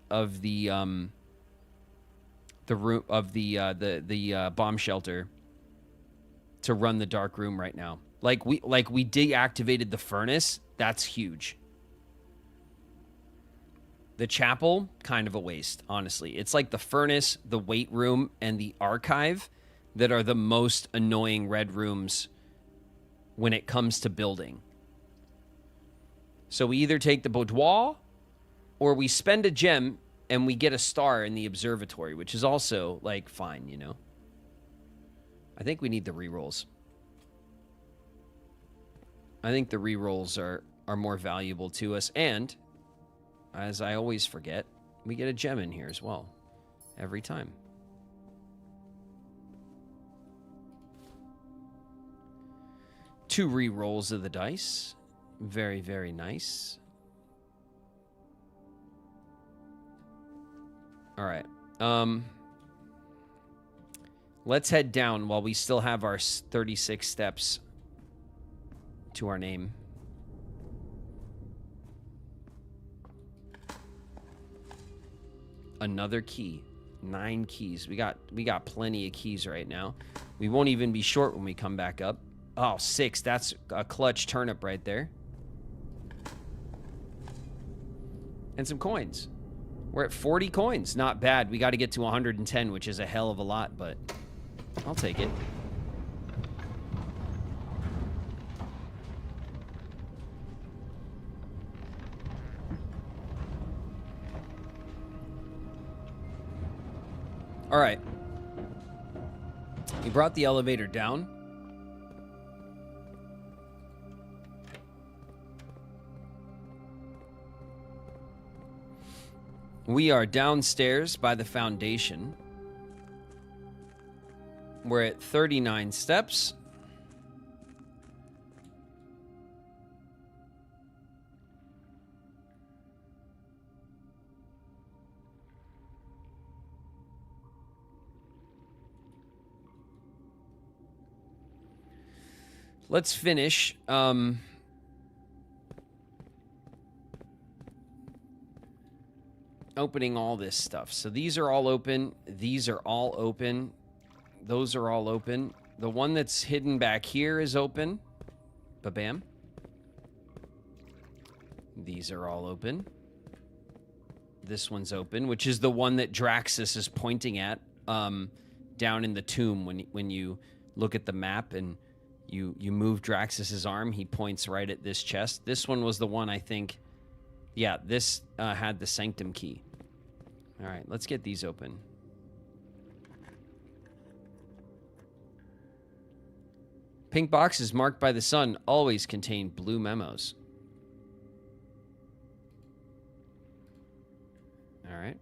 room of the bomb shelter to run the dark room right now. Like we deactivated the furnace. That's huge. The chapel, kind of a waste, honestly. It's like the furnace, the weight room, and the archive that are the most annoying red rooms when it comes to building. So we either take the boudoir or we spend a gem and we get a star in the observatory, which is also, like, fine, you know? I think we need the rerolls. I think the rerolls are more valuable to us. And, as I always forget, we get a gem in here as well. Every time. Two rerolls of the dice. Very, very nice. All right. Let's head down while we still have our 36 steps to our name. Another key. 9 keys. We got plenty of keys right now. We won't even be short when we come back up. Oh, 6. That's a clutch turnip right there. And some coins. We're at 40 coins. Not bad. We got to get to 110, which is a hell of a lot, but I'll take it. All right. We brought the elevator down. We are downstairs by the foundation. We're at 39 steps. Let's finish. Opening all this stuff. So these are all open. These are all open. Those are all open. The one that's hidden back here is open. Ba-bam. These are all open. This one's open, which is the one that Draxus is pointing at down in the tomb. When you look at the map and you move Draxus's arm, he points right at this chest. This one was the one, I think. Yeah, this had the Sanctum key. All right, let's get these open. Pink boxes marked by the sun always contain blue memos. All right.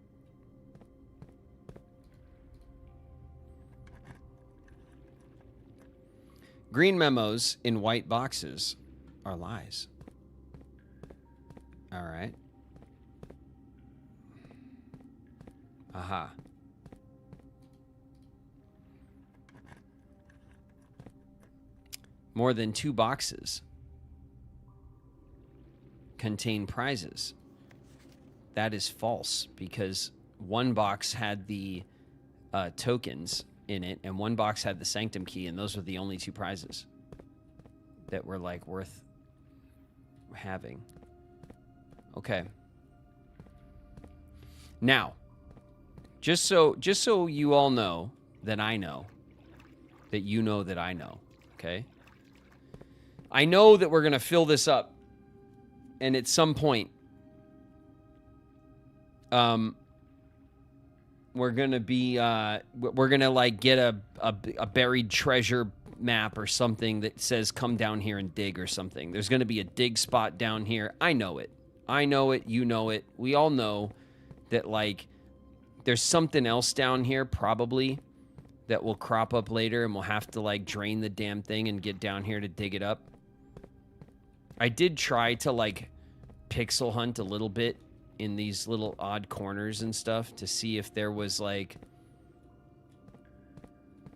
Green memos in white boxes are lies. All right. Aha. More than 2 boxes contain prizes. That is false because one box had the tokens in it and one box had the Sanctum key, and those were the only 2 prizes that were like worth having. Okay. Now, just so you all know that I know that you know that I know, okay? I know that we're going to fill this up, and at some point we're going to be we're going to like get a buried treasure map or something that says come down here and dig or something. There's going to be a dig spot down here. I know it. I know it. You know it. We all know that, like, there's something else down here probably that will crop up later, and we'll have to, like, drain the damn thing and get down here to dig it up. I did try to, like, pixel hunt a little bit in these little odd corners and stuff to see if there was, like...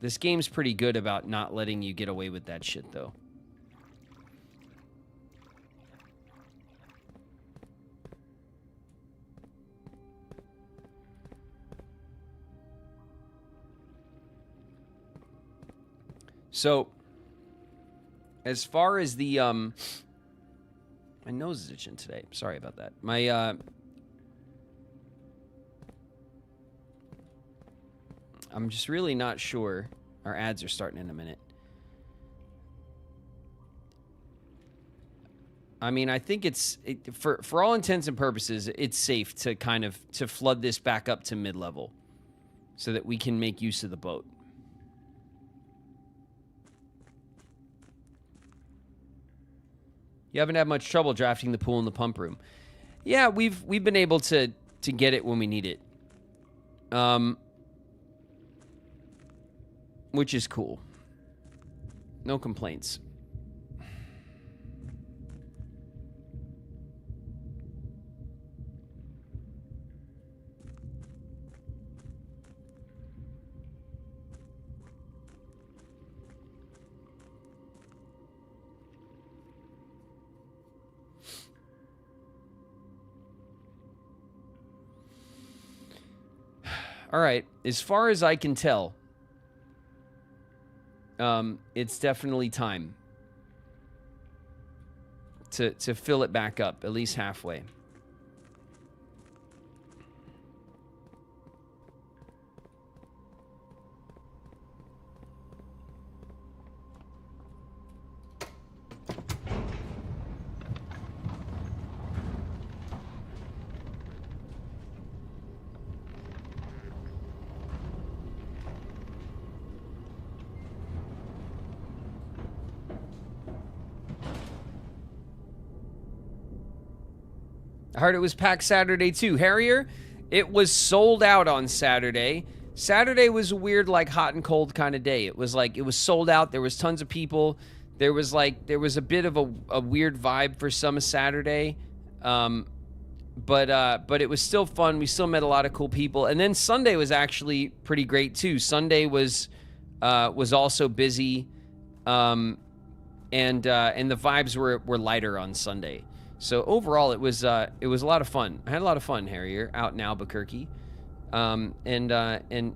This game's pretty good about not letting you get away with that shit, though. So, as far as the, my nose is itching today. Sorry about that. My, I'm just really not sure. Our ads are starting in a minute. I mean, I think for all intents and purposes, it's safe to kind of, to flood this back up to mid-level so that we can make use of the boat. You haven't had much trouble drafting the pool and the pump room. Yeah, we've been able to get it when we need it. Which is cool. No complaints. All right. As far as I can tell, it's definitely time to fill it back up, at least halfway. I heard it was packed Saturday too. Harrier, it was sold out on Saturday. Saturday was a weird, like, hot and cold kind of day. It was like, it was sold out. There was tons of people. There was a bit of a weird vibe for some of Saturday. But it was still fun. We still met a lot of cool people. And then Sunday was actually pretty great too. Sunday was also busy. And the vibes were lighter on Sunday. So overall, it was a lot of fun. I had a lot of fun, Harrier, out in Albuquerque, and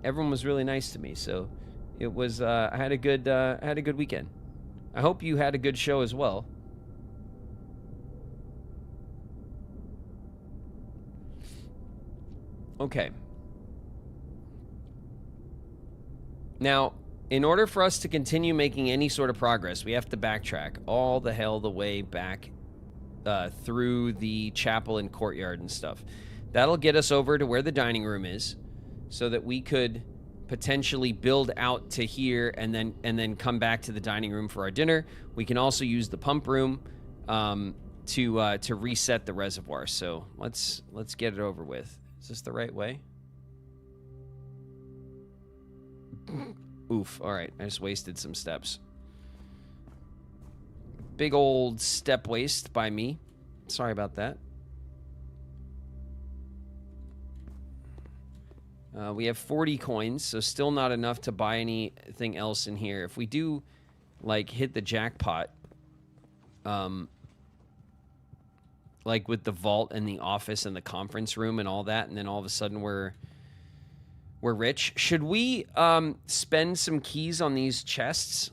everyone was really nice to me. So it was I had a good weekend. I hope you had a good show as well. Okay. Now, in order for us to continue making any sort of progress, we have to backtrack all the hell the way back through the chapel and courtyard and stuff. That'll get us over to where the dining room is, so that we could potentially build out to here and then come back to the dining room for our dinner. We can also use the pump room to reset the reservoir. So let's get it over with. Is this the right way? Oof. All right. I just wasted some steps. Big old step waste by me. Sorry about that. We have 40 coins, so still not enough to buy anything else in here. If we do, like, hit the jackpot, like with the vault and the office and the conference room and all that, and then all of a sudden we're rich. Should we spend some keys on these chests?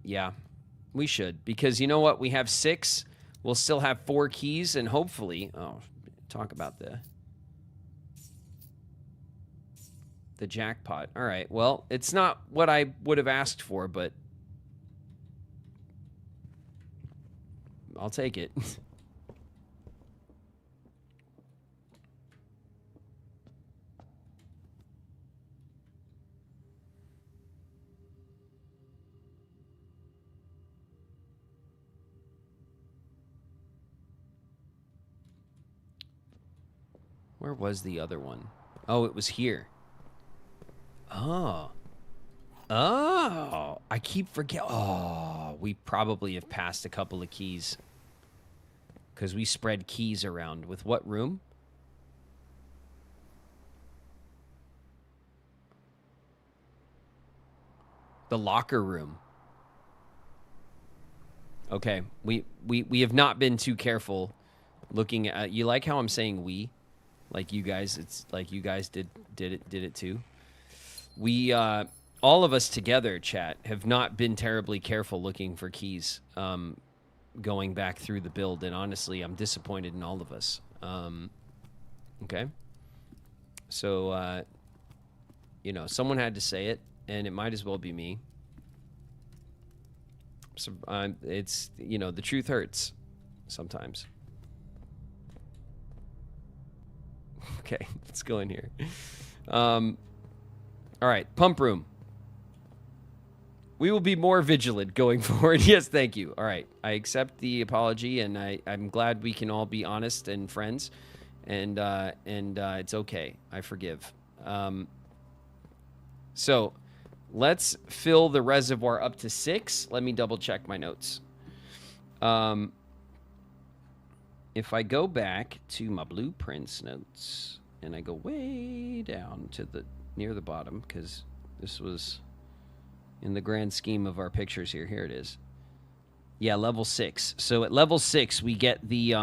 Yeah, we should, because you know what? We have 6. We'll still have 4 keys, and hopefully, talk about the jackpot. All right. Well, it's not what I would have asked for, but I'll take it. Where was the other one? Oh, it was here. Oh, I keep forgetting. Oh, we probably have passed a couple of keys because we spread keys around. With what room? The locker room. Okay, we have not been too careful looking at. You like how I'm saying we? Like you guys, it's like you guys did it too. We all of us together, chat, have not been terribly careful looking for keys going back through the build, and honestly, I'm disappointed in all of us. Okay, so you know, someone had to say it, and it might as well be me. So it's, you know, the truth hurts sometimes. Okay, let's go in here. All right, pump room. We will be more vigilant going forward. Yes, thank you. All right, I accept the apology, and I'm glad we can all be honest and friends, and it's okay. I forgive. So let's fill the reservoir up to 6. Let me double check my notes. If I go back to my blueprints notes and I go way down to the near the bottom, because this was in the grand scheme of our pictures here. Here it is. Yeah, level 6. So at level 6 we get the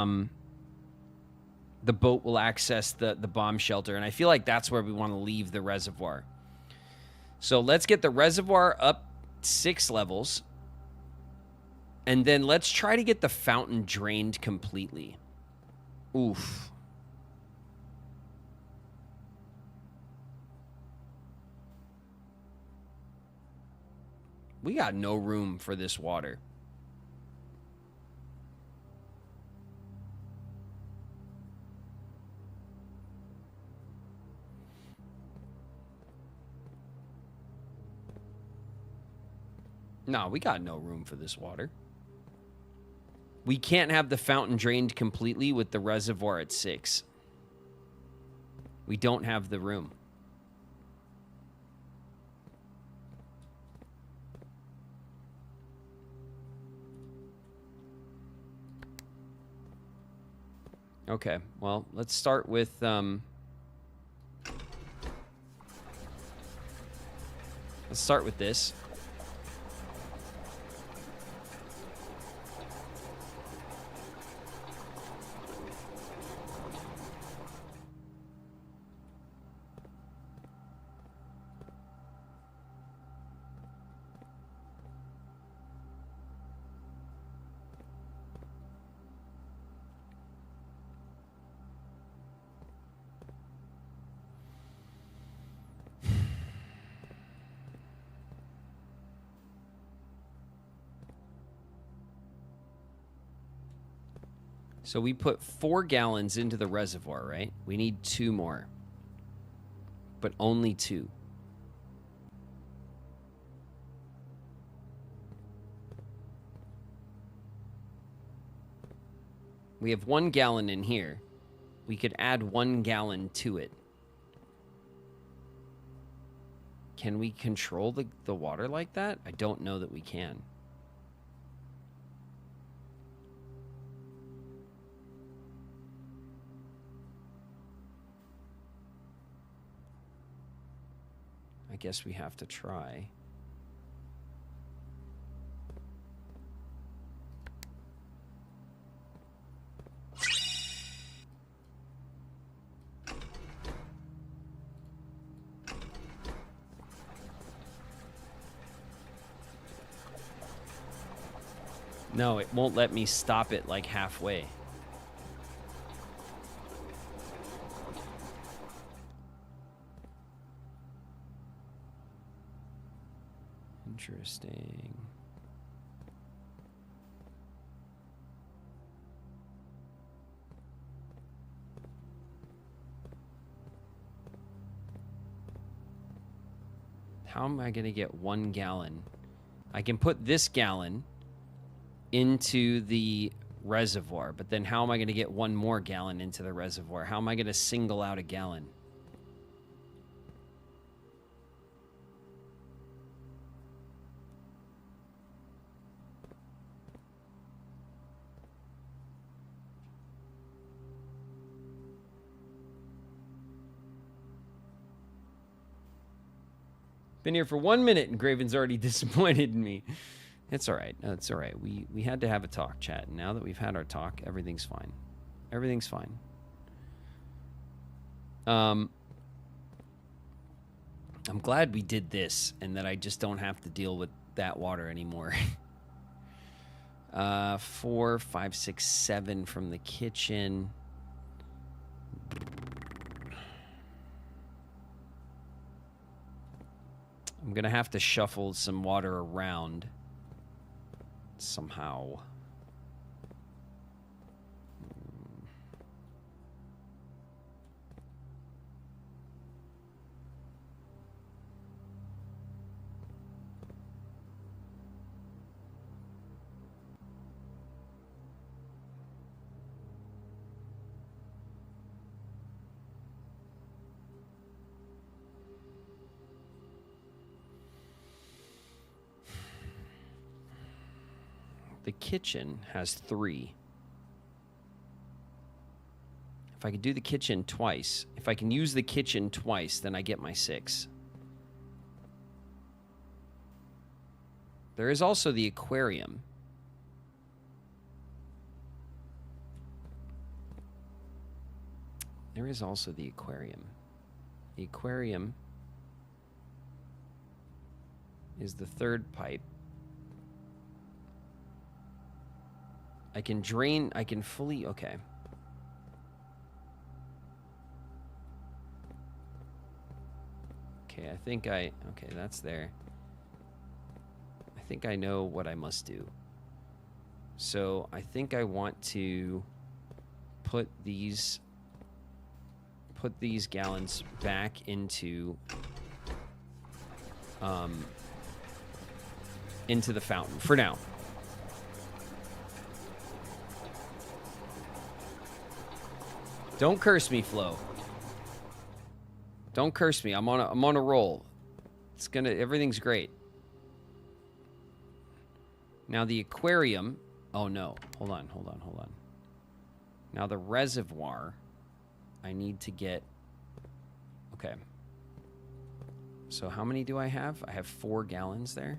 the boat will access the bomb shelter. And I feel like that's where we want to leave the reservoir. So let's get the reservoir up 6 levels. And then let's try to get the fountain drained completely. Oof. We got no room for this water. No, we got no room for this water. We can't have the fountain drained completely with the reservoir at 6. We don't have the room. Okay, well, let's start with let's start with this. So we put 4 gallons into the reservoir, right? We need 2 more. But only 2. We have 1 gallon in here. We could add 1 gallon to it. Can we control the water like that? I don't know that we can. I guess we have to try. No, it won't let me stop it like halfway. Interesting. How am I going to get 1 gallon? I can put this gallon into the reservoir, but then how am I going to get 1 more gallon into the reservoir? How am I going to single out a gallon? Been here for 1 minute and Graven's already disappointed in me. It's all right. No, it's all right. We had to have a talk, chat. And now that we've had our talk, everything's fine. Everything's fine. I'm glad we did this and that I just don't have to deal with that water anymore. 4, 5, 6, 7 from the kitchen. I'm going to have to shuffle some water around somehow. The kitchen has 3. If I could do the kitchen twice, if I can use the kitchen twice, then I get my 6. There is also the aquarium. There is also the aquarium. The aquarium is the third pipe. I can drain, I can fully, okay. Okay, okay, that's there. I think I know what I must do. So I think I want to put these gallons back into the fountain for now. Don't curse me, Flo. Don't curse me. I'm on a roll. Everything's great. Now the aquarium. Oh no. Hold on. Now the reservoir. I need to get. Okay. So how many do I have? I have 4 gallons there.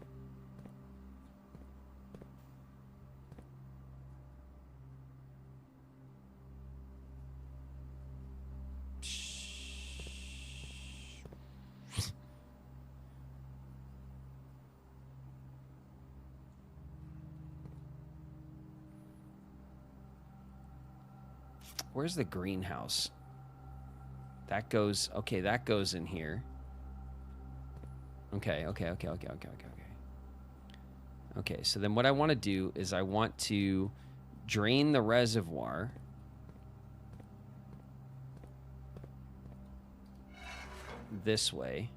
Where's the greenhouse? That goes in here. Okay, so then what I want to do is I want to drain the reservoir. This way.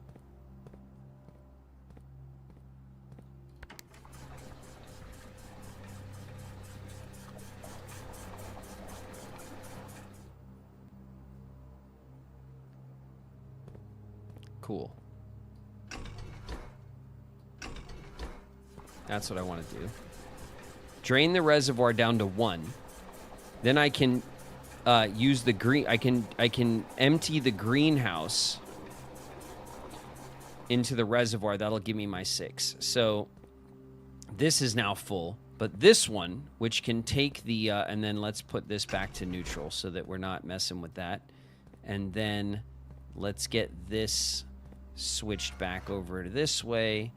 Cool. That's what I want to do. Drain the reservoir down to 1. Then I can use the green. I can empty the greenhouse into the reservoir. That'll give me my 6. So this is now full. But this one, which can take the and then let's put this back to neutral so that we're not messing with that. And then let's get this switched back over to this way,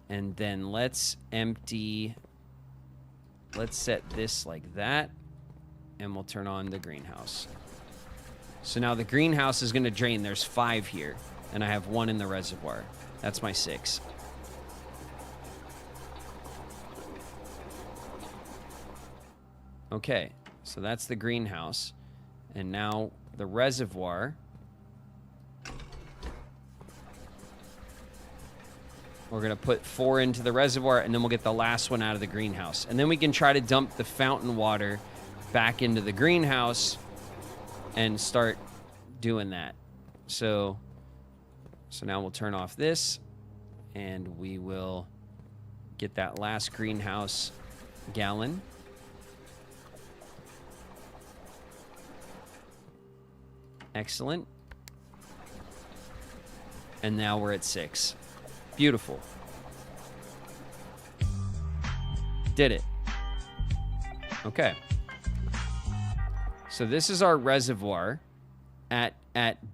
and then let's set this like that, and we'll turn on the greenhouse. So now the greenhouse is going to drain. There's 5 here, and I have 1 in the reservoir. That's my 6. Okay, so that's the greenhouse, and now the reservoir. We're going to put 4 into the reservoir, and then we'll get the last one out of the greenhouse. And then we can try to dump the fountain water back into the greenhouse and start doing that. So now we'll turn off this, and we will get that last greenhouse gallon. Excellent. And now we're at 6. Beautiful. Did it. Okay. So this is our reservoir at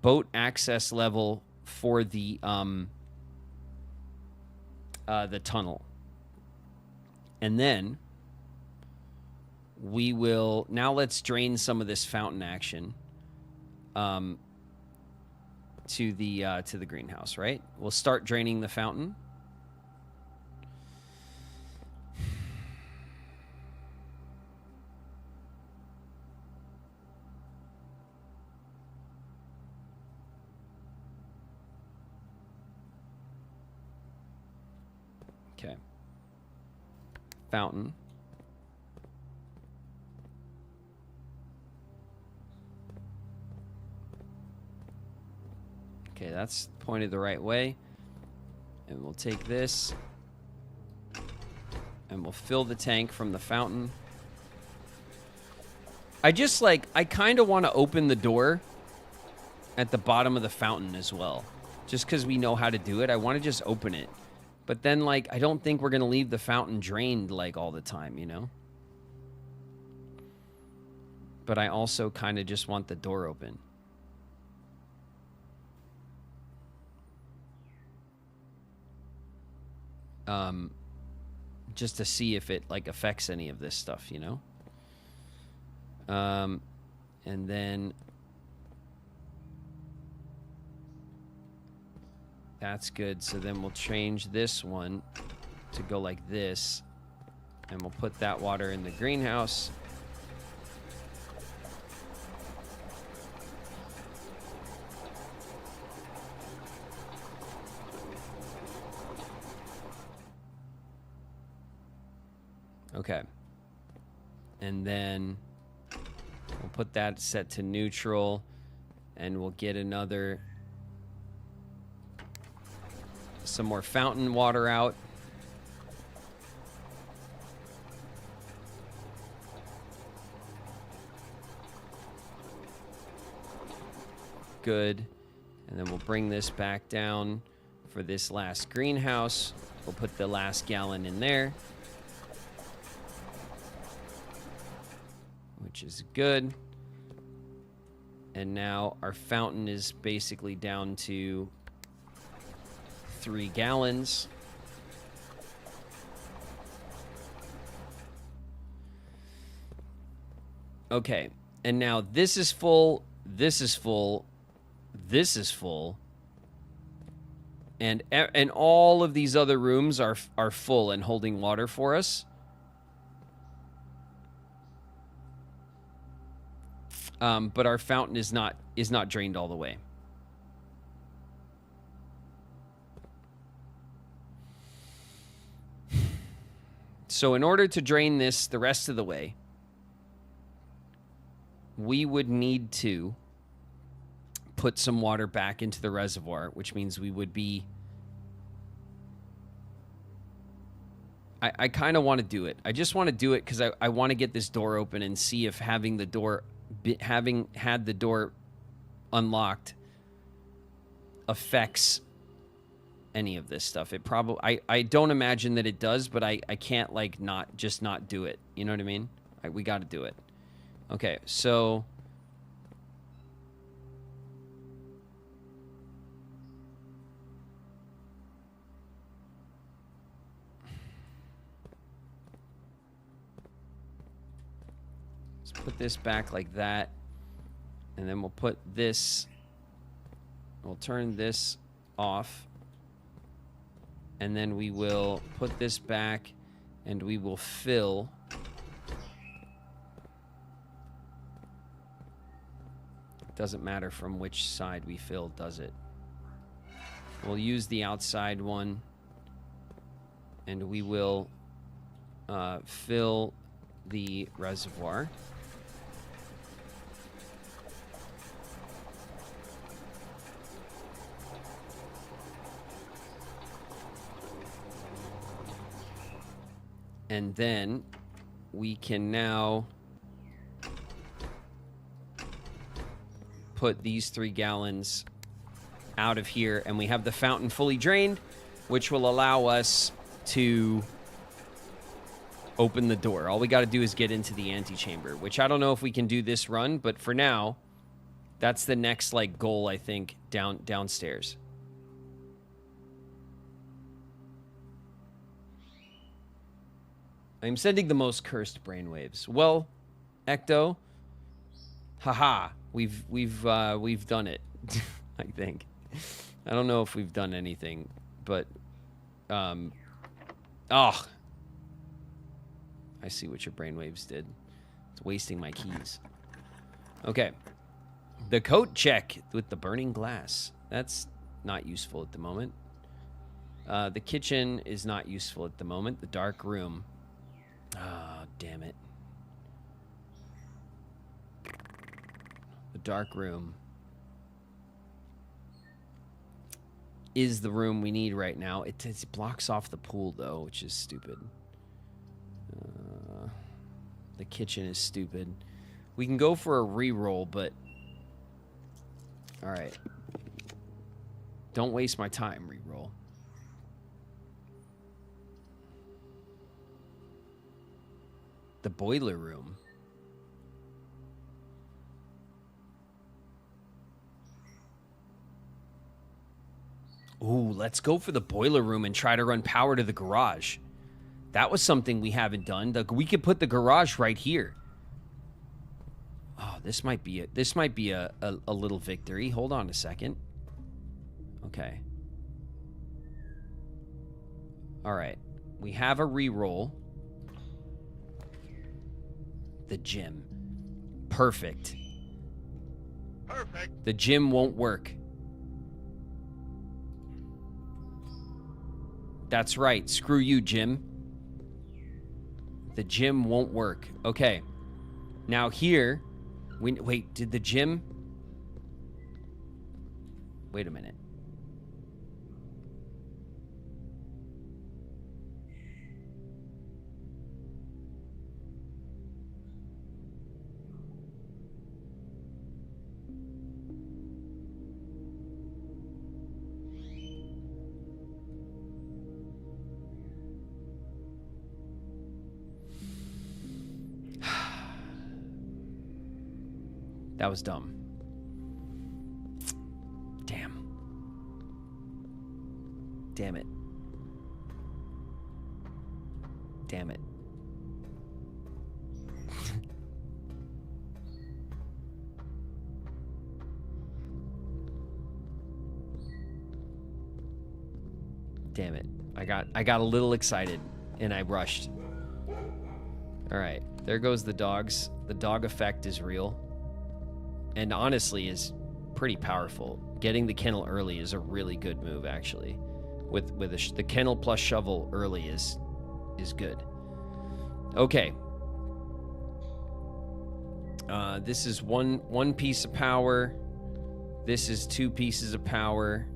boat access level for the tunnel. And then we will now let's drain some of this fountain action to the greenhouse, right? We'll start draining the fountain. Okay. Fountain. Okay, that's pointed the right way. And we'll take this and we'll fill the tank from the fountain. I kind of want to open the door at the bottom of the fountain as well. Just because we know how to do it, I want to just open it. But then, I don't think we're going to leave the fountain drained, all the time, you know? But I also kind of just want the door open. just to see if it like affects any of this stuff, you know. And then that's good. So then we'll change this one to go like this, and we'll put that water in the greenhouse. Okay. And then we'll put that set to neutral, and we'll get some more fountain water out. Good. And then we'll bring this back down for this last greenhouse. We'll put the last gallon in there, which is good. And now our fountain is basically down to 3 gallons. Okay, and now this is full, this is full, this is full, and all of these other rooms are full and holding water for us. But our fountain is not drained all the way. So in order to drain this the rest of the way, we would need to put some water back into the reservoir, which means we would be... I kind of want to do it. I just want to do it because I want to get this door open and see if having had the door unlocked affects any of this stuff. It probably... I don't imagine that it does, but I can't, like, not do it. You know what I mean? We got to do it. Okay, so... let's put this back like that. And then we'll put this... we'll turn this off. And then we will put this back, and we will fill... doesn't matter from which side we fill, does it? We'll use the outside one, and we will fill the reservoir. And then we can now put these 3 gallons out of here, and we have the fountain fully drained, which will allow us to open the door. All we got to do is get into the antechamber, which I don't know if we can do this run, but for now, that's the next like goal, I think, downstairs. I'm sending the most cursed brainwaves. Well, Ecto, haha. We've done it, I think. I don't know if we've done anything, but I see what your brainwaves did. It's wasting my keys. Okay. The coat check with the burning glass. That's not useful at the moment. The kitchen is not useful at the moment. The dark room. Ah, damn it. The dark room is the room we need right now. It blocks off the pool, though, which is stupid. The kitchen is stupid. We can go for a reroll, but... alright. Don't waste my time, reroll. The boiler room. Ooh, let's go for the boiler room and try to run power to the garage. That was something we haven't done. We could put the garage right here. Oh, this might be a little victory. Hold on a second. Okay. All right. We have a reroll. The gym. Perfect. Perfect. The gym won't work. That's right. Screw you, gym. The gym won't work. Okay. Now here, wait, did the gym? Wait a minute. That was dumb. Damn. Damn it. Damn it. Damn it. I got a little excited and I rushed. All right. There goes the dogs. The dog effect is real. And honestly is pretty powerful. Getting the kennel early is a really good move, actually. With the kennel plus shovel early is good. Okay. This is one piece of power. This is 2 pieces of power.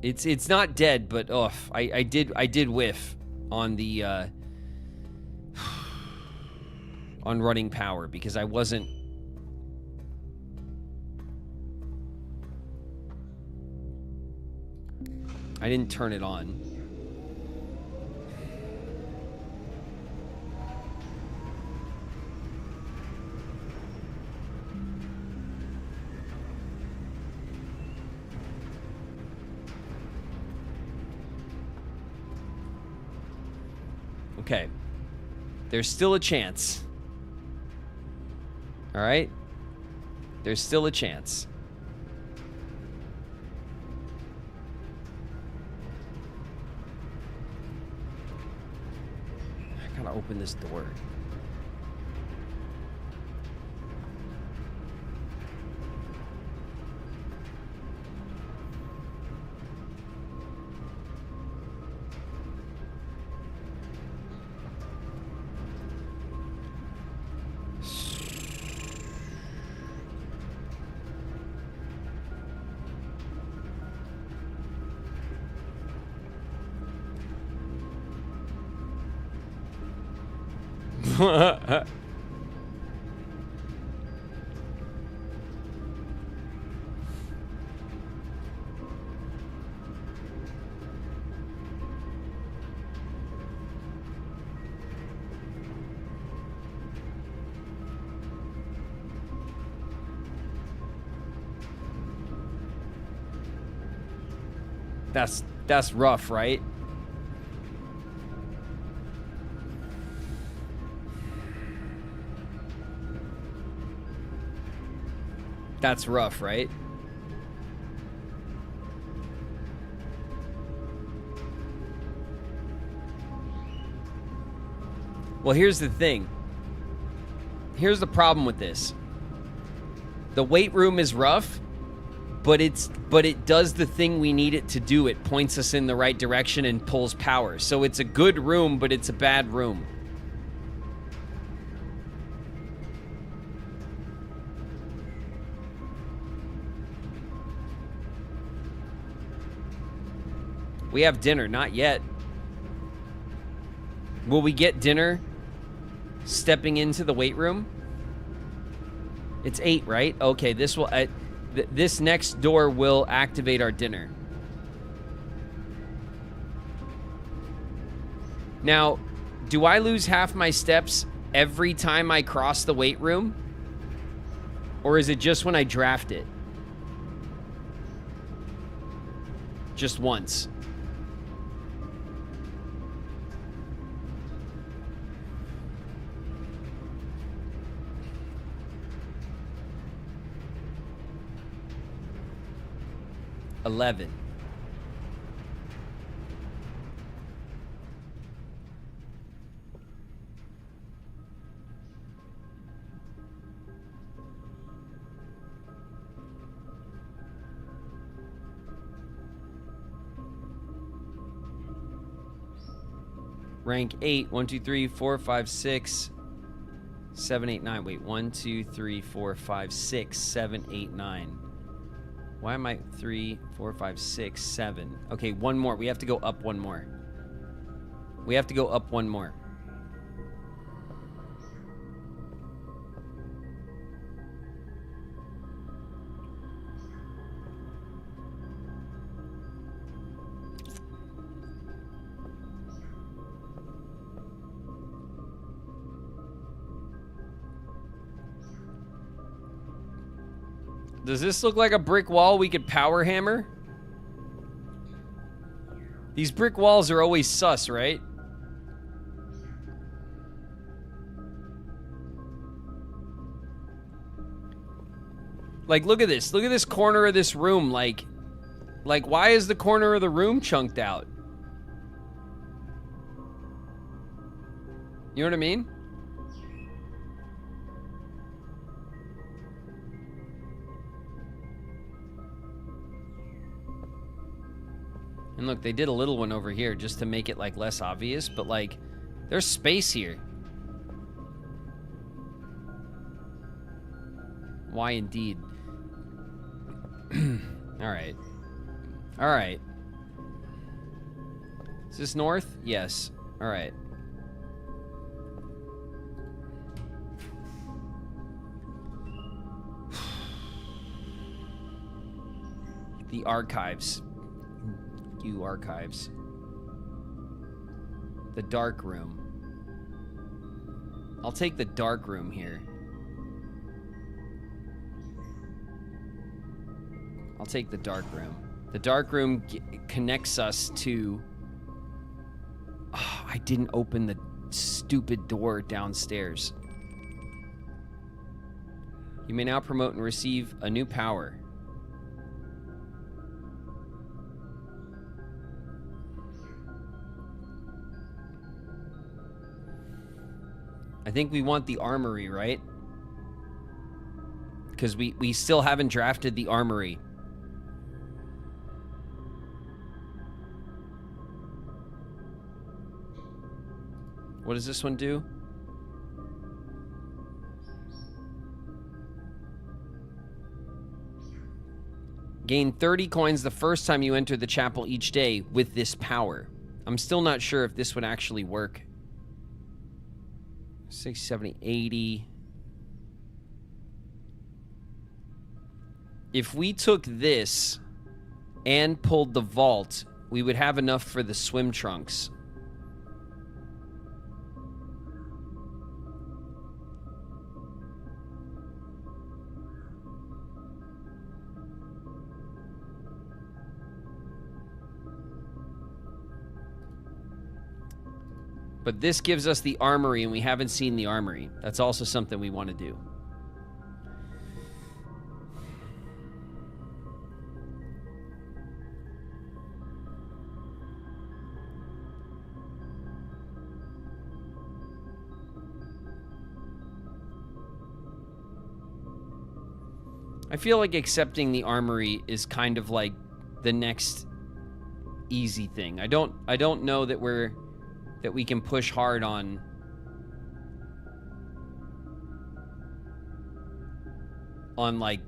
It's not dead, but I did whiff on the on running power because I wasn't. I didn't turn it on. Okay. There's still a chance. All right? There's still a chance. I gotta open this door. That's rough, right? That's rough, right? Well, here's the thing. Here's the problem with this. The weight room is rough, but it does the thing we need it to do. It points us in the right direction and pulls power. So it's a good room, but it's a bad room. We have dinner, not yet. Will we get dinner stepping into the weight room? It's 8, right? Okay, this will this next door will activate our dinner. Now, do I lose half my steps every time I cross the weight room? Or is it just when I draft it? Just once. $11. Rank 8. 1, 2, 3, 4, 5, 6, 7, 8, 9. Wait, 1, 2, 3, 4, 5, 6, 7, 8, 9. Why am I 3, 4, 5, 6, 7? Okay, one more. We have to go up one more. We have to go up one more. Does this look like a brick wall we could power hammer? These brick walls are always sus, right? Like, look at this. Look at this corner of this room. Like, why is the corner of the room chunked out? You know what I mean? And look, they did a little one over here just to make it, like, less obvious. But, like, there's space here. Why indeed? Alright. Alright. Is this north? Yes. Alright. The archives. You archives. The dark room. I'll take the dark room here. I'll take the dark room. The dark room connects us to... Oh, I didn't open the stupid door downstairs. You may now promote and receive a new power. I think we want the armory, right? Because we still haven't drafted the armory. What does this one do? Gain 30 coins the first time you enter the chapel each day with this power. I'm still not sure if this would actually work. 60, 70, 80. If we took this and pulled the vault, we would have enough for the swim trunks. But this gives us the armory, and we haven't seen the armory. That's also something we want to do. I feel like accepting the armory is kind of like the next easy thing. I don't know that we can push hard on like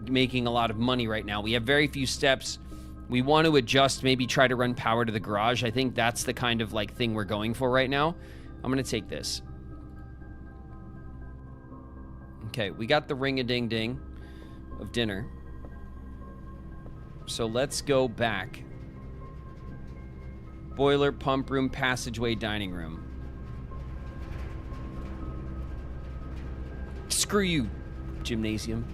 making a lot of money right now. We have very few steps. We want to adjust, maybe try to run power to the garage. I think that's the kind of like thing we're going for right now. I'm gonna take this. Okay, we got the ring-a-ding-ding of dinner. So let's go back. Boiler, pump room, passageway, dining room. Screw you, gymnasium.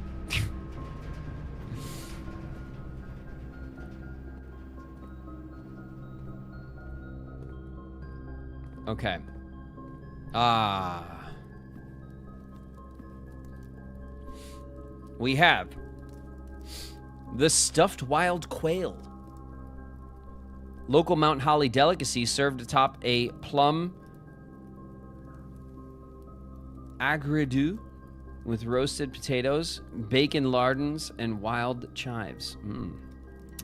Okay. We have the stuffed wild quail. Local Mount Holly delicacy served atop a plum agridoux with roasted potatoes, bacon lardons, and wild chives.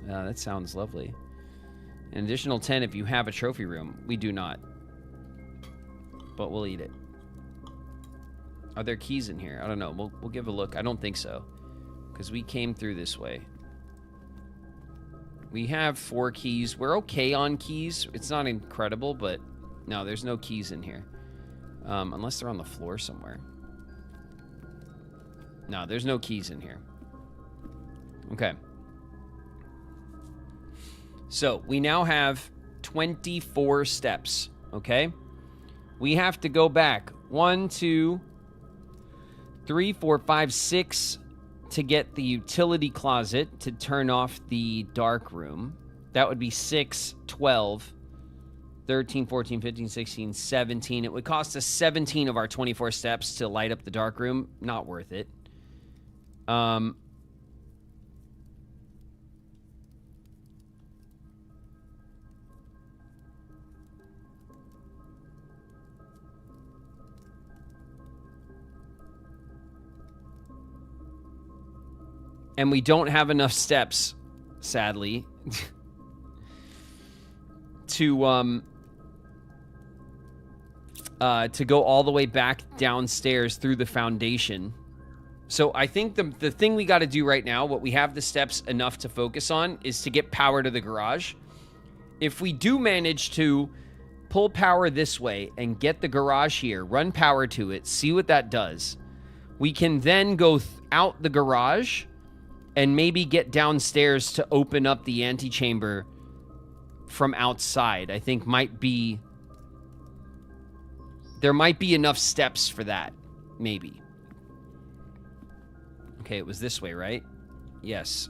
That sounds lovely. An additional 10 if you have a trophy room. We do not. But we'll eat it. Are there keys in here? I don't know. We'll give a look. I don't think so. Because we came through this way. We have 4 keys. We're okay on keys. It's not incredible, but no, there's no keys in here. Unless they're on the floor somewhere. No, there's no keys in here. Okay. So, we now have 24 steps, okay? We have to go back 1, 2, 3, 4, 5, 6 to get the utility closet to turn off the dark room. That would be 6, 12, 13, 14, 15, 16, 17. It would cost us 17 of our 24 steps to light up the dark room. Not worth it. And we don't have enough steps, sadly, to go all the way back downstairs through the foundation. So I think the thing we got to do right now, what we have the steps enough to focus on, is to get power to the garage. If we do manage to pull power this way and get the garage here, run power to it, see what that does, we can then go out the garage and maybe get downstairs to open up the antechamber from outside. I think there might be enough steps for that, maybe. Okay, it was this way, right? Yes.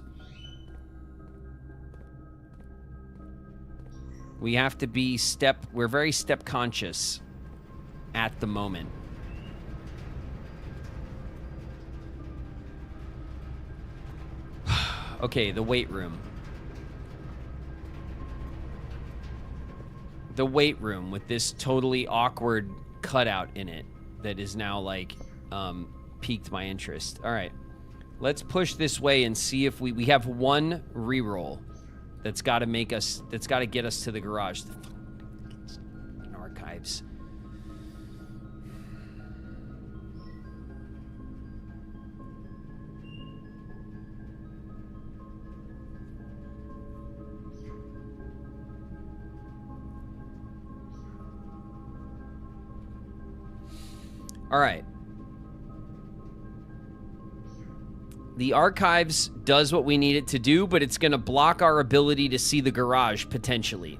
We have to be we're very step conscious at the moment. Okay, the weight room. The weight room with this totally awkward cutout in it that is now, like, piqued my interest. All right. Let's push this way and see if we have one reroll that's got to get us to the garage. The fucking archives. All right. The archives does what we need it to do, but it's going to block our ability to see the garage, potentially.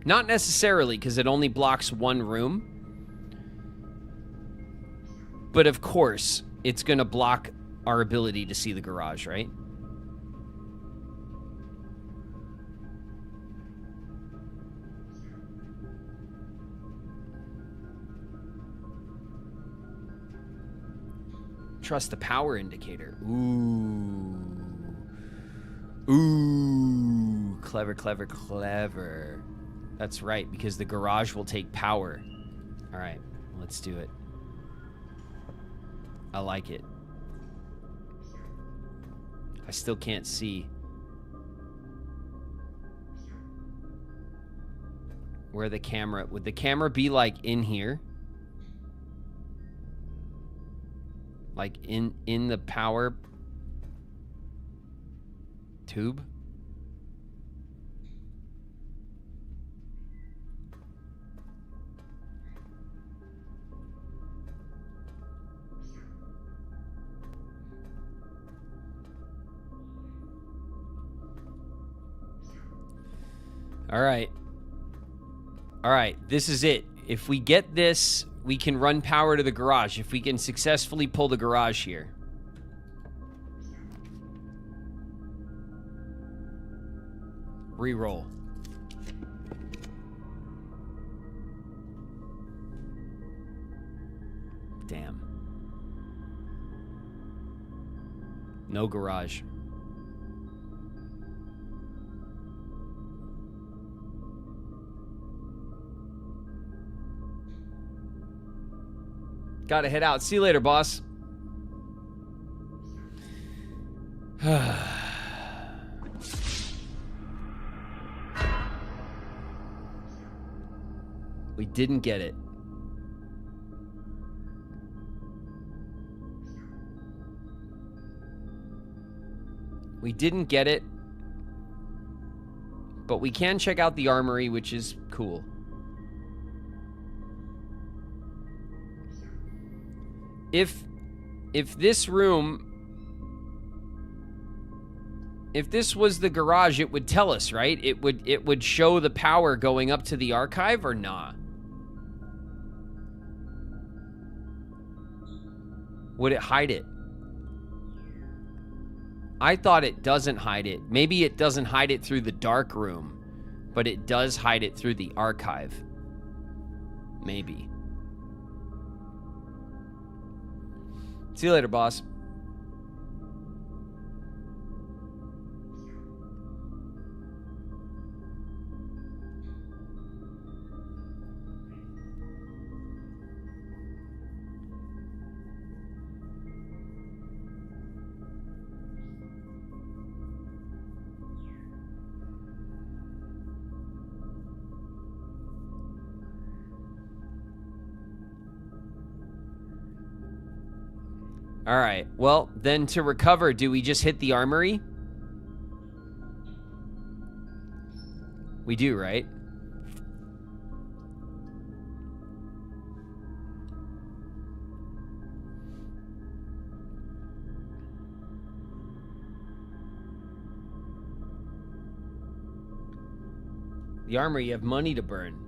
Not necessarily, because it only blocks one room. But of course, it's going to block our ability to see the garage, right? Trust the power indicator. Ooh. Ooh. Clever, clever, clever. That's right, because the garage will take power. All right, let's do it. I like it. I still can't see. Where the camera... Would the camera be, like, in here? Like in the power tube? All right. All right, this is it. If we get this, we can run power to the garage. If we can successfully pull the garage here. Reroll. Damn. No garage. Gotta head out. See you later, boss. We didn't get it. We didn't get it. But we can check out the armory, which is cool. If this room, if this was the garage, it would tell us, right? It would show the power going up to the archive, or nah? Would it hide it? I thought it doesn't hide it. Maybe it doesn't hide it through the dark room, but it does hide it through the archive. Maybe. See you later, boss. All right. Well, then to recover, do we just hit the armory? We do, right? The armory, you have money to burn.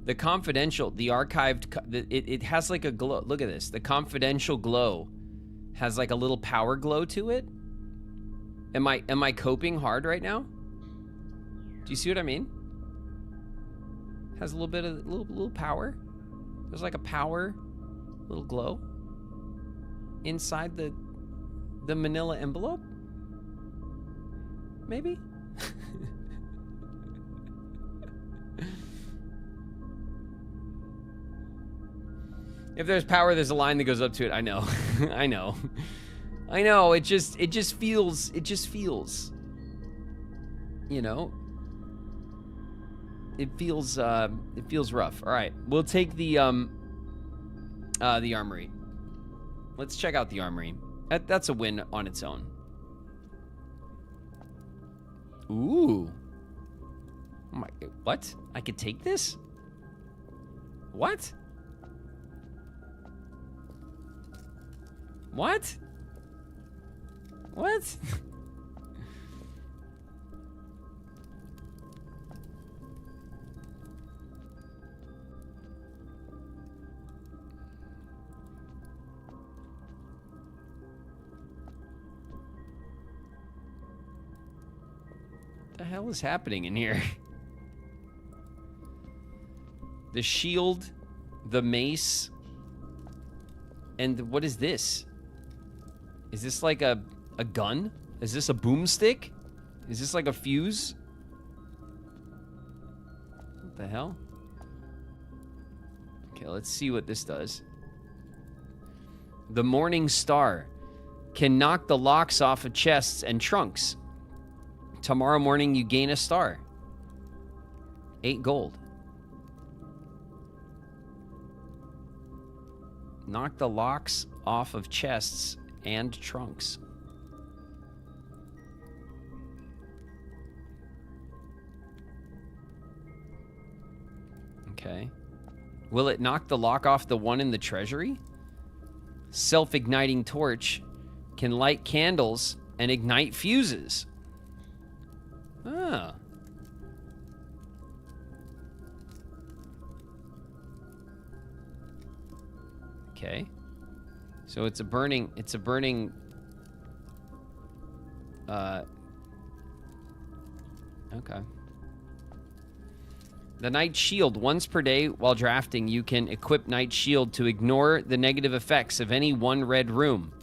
The confidential, the archived, it has like a glow. Look at this. The confidential glow has like a little power glow to it. Am I coping hard right now? Do you see what I mean? Has a little bit of little power. There's like a power little glow inside the manila envelope. Maybe. If there's power, there's a line that goes up to it. I know. I know. I know. It just feels, you know, it feels rough. All right. We'll take the armory. Let's check out the armory. That's a win on its own. Ooh. Oh my, what? I could take this? What? What? What? The hell is happening in here? The shield, the mace, and what is this? Is this like a gun? Is this a boomstick? Is this like a fuse? What the hell? Okay, let's see what this does. The Morning Star can knock the locks off of chests and trunks. Tomorrow morning you gain a star. 8 gold. Knock the locks off of chests and trunks. Okay. Will it knock the lock off the one in the treasury? Self-igniting torch can light candles and ignite fuses. Ah. Okay. So it's a burning Okay. The Night Shield. Once per day while drafting, you can equip Night Shield to ignore the negative effects of any one red room.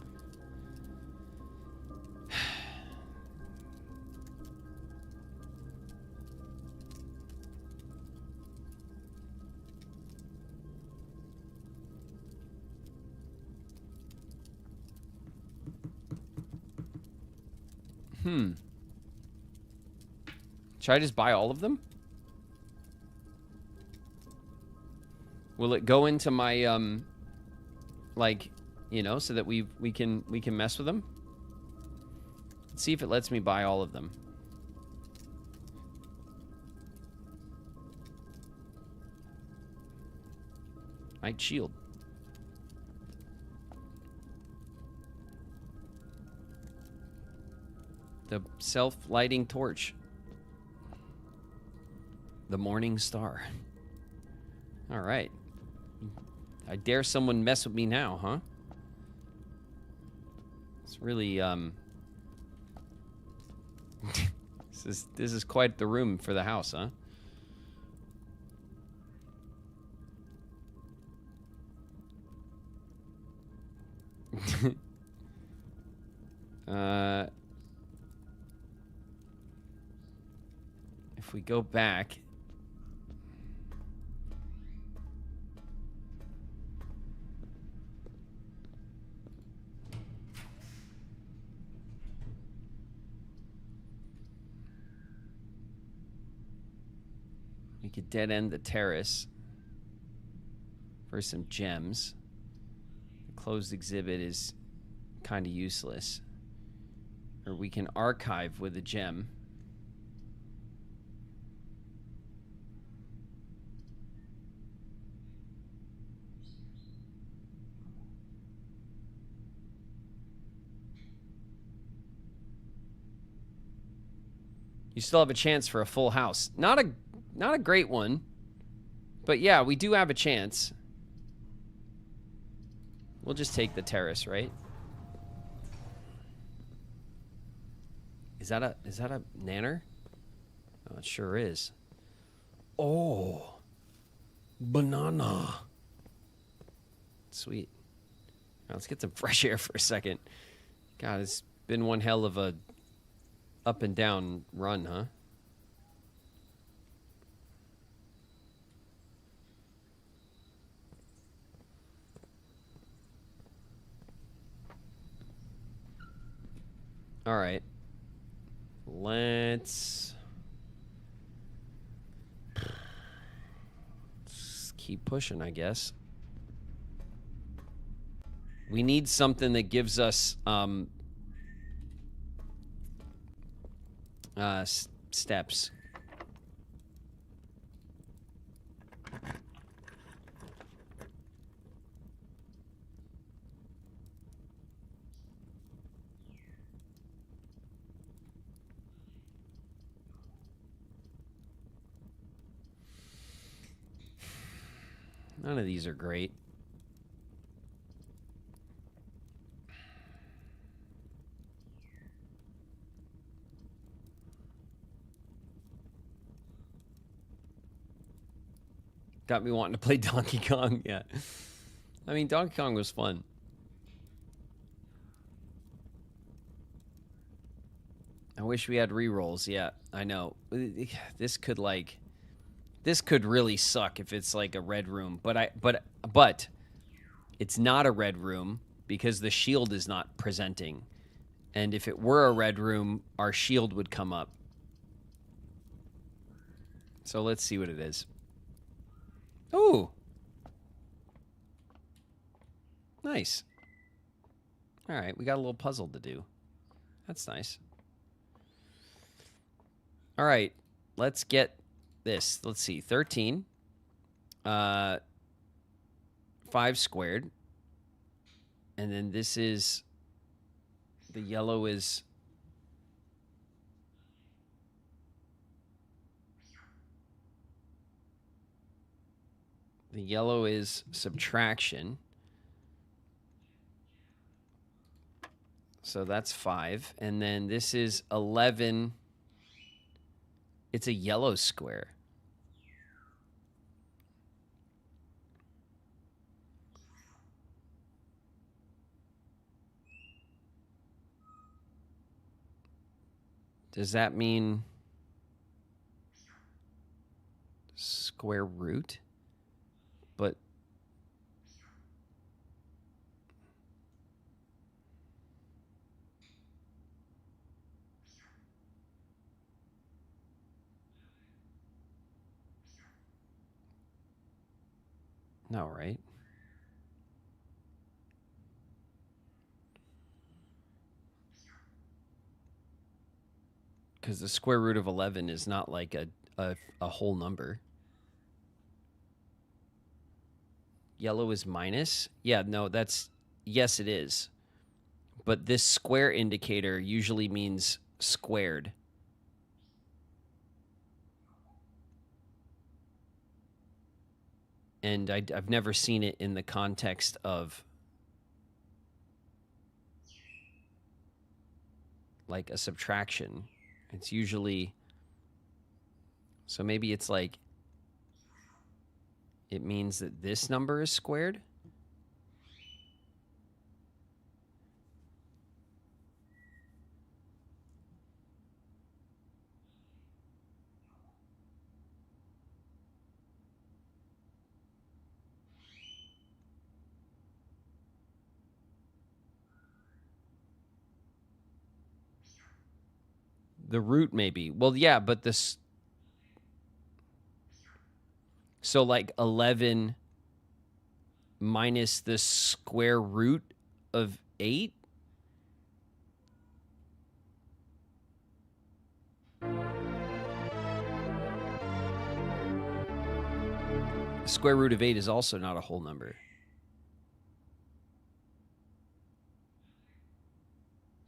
Should I just buy all of them? Will it go into my like, you know, so that we can mess with them? Let's see if it lets me buy all of them. Night Shield. The self-lighting torch. The Morning Star. All right. I dare someone mess with me now, huh? It's really, this is quite the room for the house, huh? If we go back, we could dead end the terrace for some gems. The closed exhibit is kind of useless. Or we can archive with a gem. You still have a chance for a full house. Not a great one. But yeah, we do have a chance. We'll just take the terrace, right? Is that a nanner? Oh, it sure is. Oh. Banana. Sweet. Now let's get some fresh air for a second. God, it's been one hell of a up and down run, huh? All right. Let's keep pushing, I guess. We need something that gives us steps. None of these are great. Got me wanting to play Donkey Kong, yeah. I mean, Donkey Kong was fun. I wish we had rerolls, yeah, I know. This could really suck if it's like a red room, but it's not a red room because the shield is not presenting. And if it were a red room, our shield would come up. So let's see what it is. Ooh. Nice. All right, we got a little puzzle to do. That's nice. All right, let's get this. Let's see, 13. 5 squared. And then this is, the yellow is, subtraction. So that's 5. And then this is 11. It's a yellow square. Does that mean square root? But no, right? Because the square root of 11 is not like a whole number. Yellow is minus? Yeah, no, that's... Yes, it is. But this square indicator usually means squared. And I've never seen it in the context of like a subtraction. It's usually... So maybe it's like... It means that this number is squared? The root maybe. Well, yeah, but this... So like 11 minus the square root of 8? The square root of 8 is also not a whole number.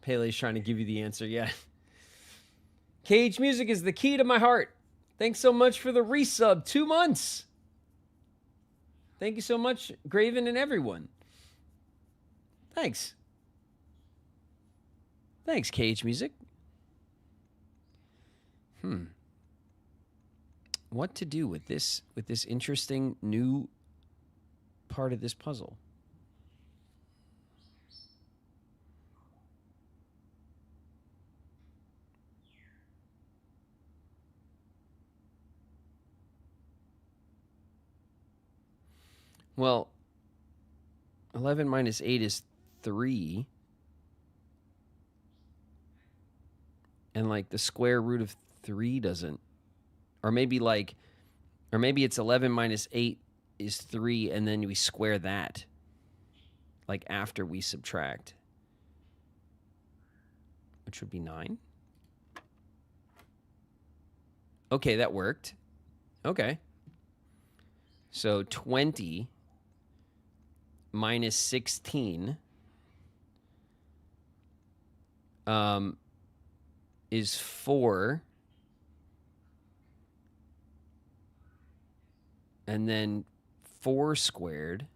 Pele's trying to give you the answer, yeah. Cage music is the key to my heart. Thanks so much for the resub. 2 months. Thank you so much, Graven and everyone. Thanks. Thanks, Cage music. What to do with this interesting new part of this puzzle? Well, 11 minus 8 is 3. And like the square root of 3 doesn't. Or maybe it's 11 minus 8 is 3 and then we square that. Like after we subtract. Which would be 9. Okay, that worked. Okay. So 20 minus 16 is 4. And then 4 squared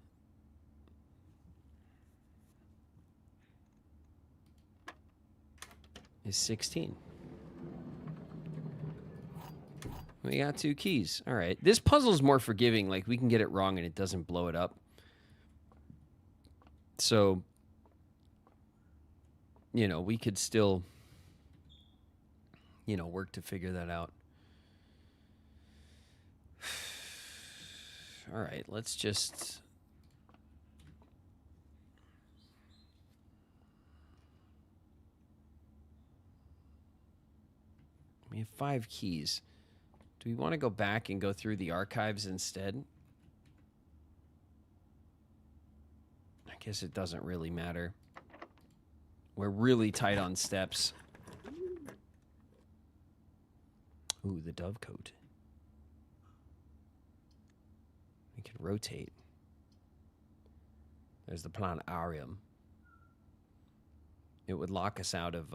is 16. We got 2 keys. All right. This puzzle's more forgiving. Like, we can get it wrong and it doesn't blow it up. So, you know, we could still, you know, work to figure that out. All right. Let's just... We have 5 keys. Do we want to go back and go through the archives instead? I guess it doesn't really matter. We're really tight on steps. Ooh, the dovecote. We can rotate. There's the planetarium. It would lock us out of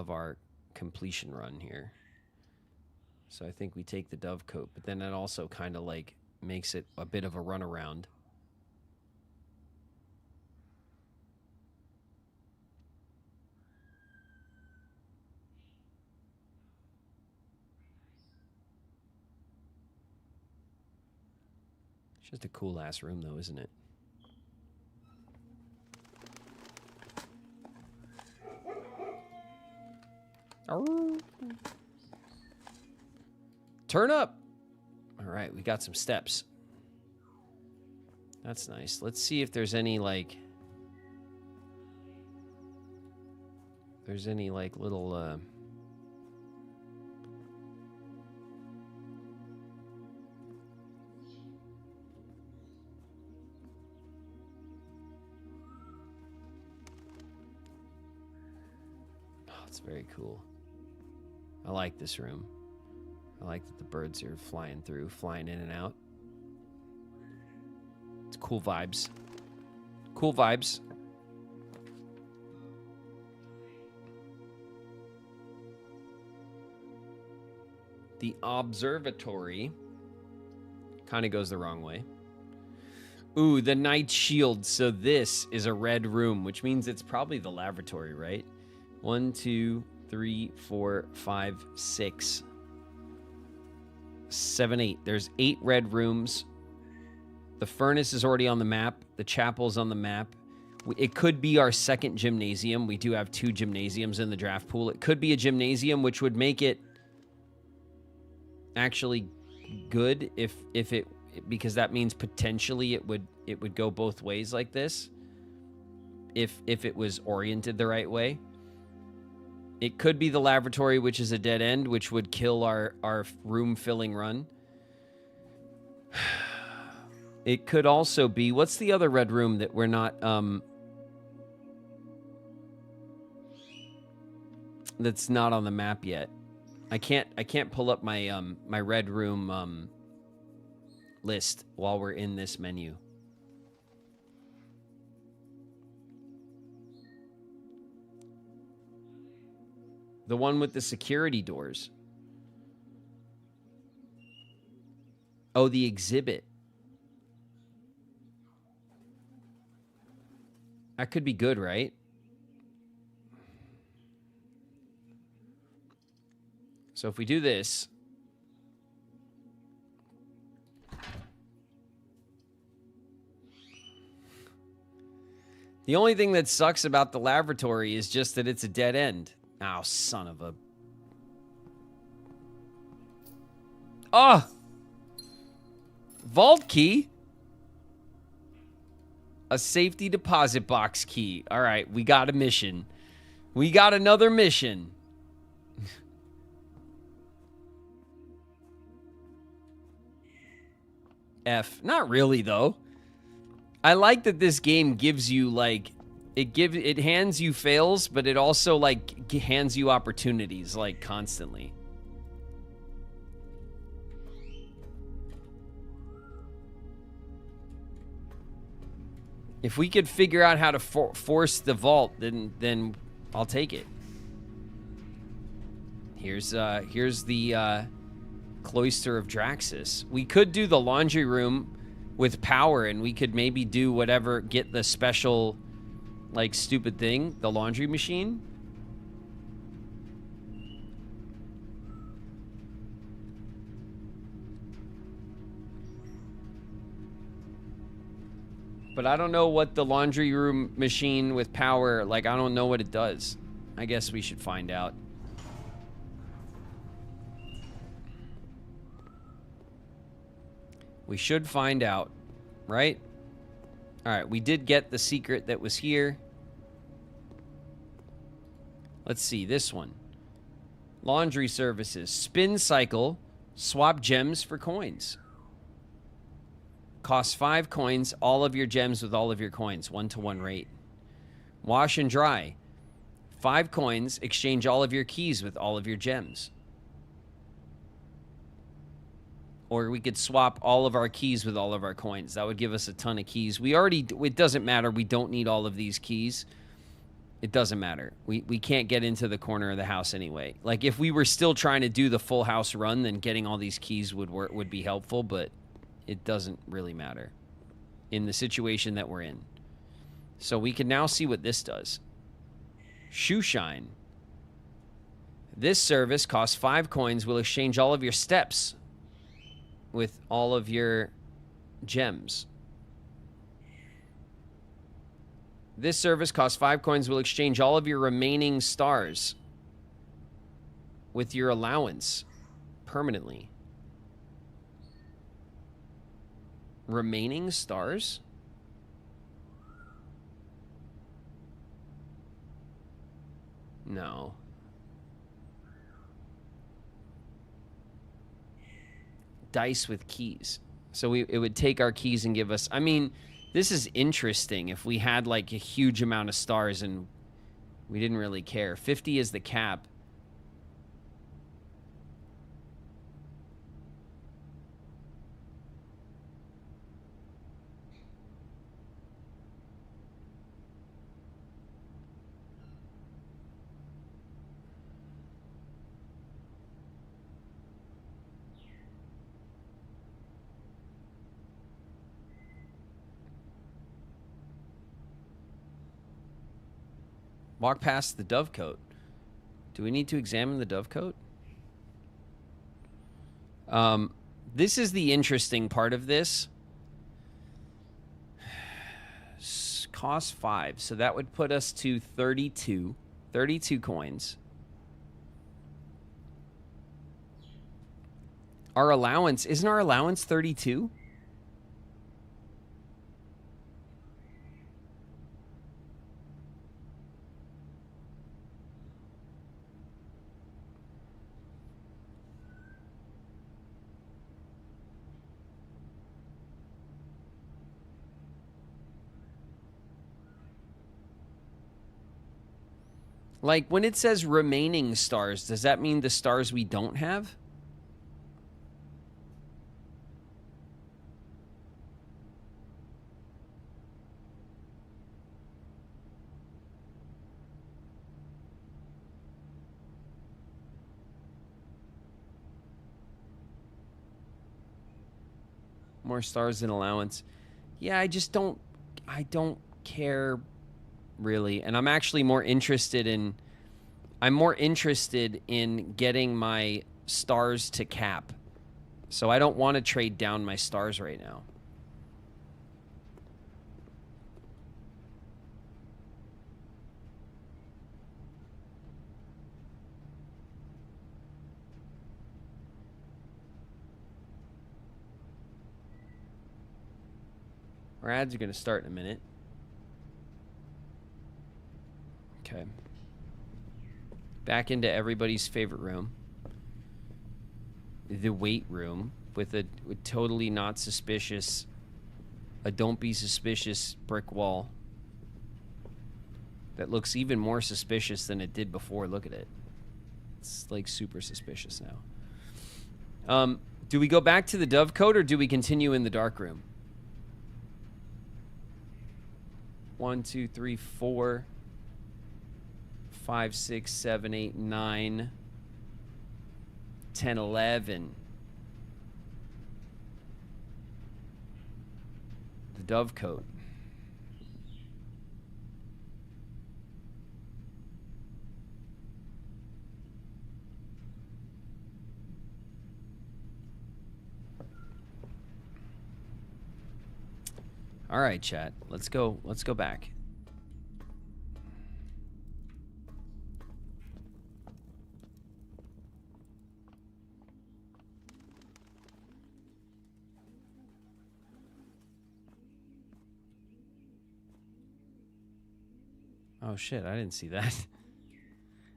our completion run here. So I think we take the dovecote, but then that also kind of like makes it a bit of a runaround. It's just a cool ass room though, isn't it? Turn up. All right, we got some steps. That's nice. Let's see if there's any like little oh, it's very cool. I like this room. I like that the birds are flying in and out. It's cool vibes. Cool vibes. The observatory kind of goes the wrong way. Ooh, the night shield. So this is a red room, which means it's probably the lavatory, right? 1, 2, 3, 4, 5, 6, 7, 8. There's 8 red rooms. The furnace is already on the map. The chapel's on the map. It could be our second gymnasium. We do have 2 gymnasiums in the draft pool. It could be a gymnasium, which would make it actually good if it, because that means potentially it would go both ways like this if it was oriented the right way. It could be the lavatory, which is a dead end, which would kill our room filling run. It could also be, what's the other red room that we're not that's not on the map yet? I can't pull up my my red room list while we're in this menu. The one with the security doors. Oh, the exhibit. That could be good, right? So if we do this, the only thing that sucks about the lavatory is just that it's a dead end. Oh, son of a... Oh! Vault key? A safety deposit box key. All right, we got a mission. We got another mission. F. Not really, though. I like that this game gives you, like... It hands you fails, but it also, like, hands you opportunities, like, constantly. If we could figure out how to force the vault, then I'll take it. Here's the Cloister of Draxus. We could do the laundry room with power, and we could maybe do whatever, get the special... like stupid thing, the laundry machine. But I don't know what the laundry room machine with power, like I don't know what it does. I guess we should find out. We should find out, right? All right, we did get the secret that was here. Let's see, this one. Laundry services. Spin cycle. Swap gems for coins. Costs 5 coins. All of your gems with all of your coins. 1-to-1 rate. Wash and dry. 5 coins. Exchange all of your keys with all of your gems. Or we could swap all of our keys with all of our coins. That would give us a ton of keys. We already... It doesn't matter. We don't need all of these keys. It doesn't matter. We can't get into the corner of the house anyway. Like, if we were still trying to do the full house run, then getting all these keys would be helpful, but it doesn't really matter in the situation that we're in. So we can now see what this does. Shoe shine. This service costs 5 coins. Will exchange all of your steps with all of your gems. This service costs 5 coins. Will exchange all of your remaining stars with your allowance permanently. Remaining stars? No. Dice with keys. So it would take our keys and give us... I mean, this is interesting if we had like a huge amount of stars and we didn't really care. 50 is the cap. Walk past the dovecote. Do we need to examine the dovecote? This is the interesting part of this. Cost 5. So that would put us to 32. 32 coins. Our allowance, isn't our allowance 32? Like, when it says remaining stars, does that mean the stars we don't have? More stars than allowance. Yeah, I don't care really, and I'm actually more interested in getting my stars to cap. So I don't want to trade down my stars right now. Our ads are going to start in a minute. Okay. Back into everybody's favorite room. The weight room with a totally not suspicious, a don't be suspicious brick wall that looks even more suspicious than it did before. Look at it. It's like super suspicious now. Do we go back to the dovecote or do we continue in the dark room? 1, 2, 3, 4, 5, 6, 7, 8, 9, 10, 11. The dovecote. All right, chat. Let's go back. Oh shit, I didn't see that.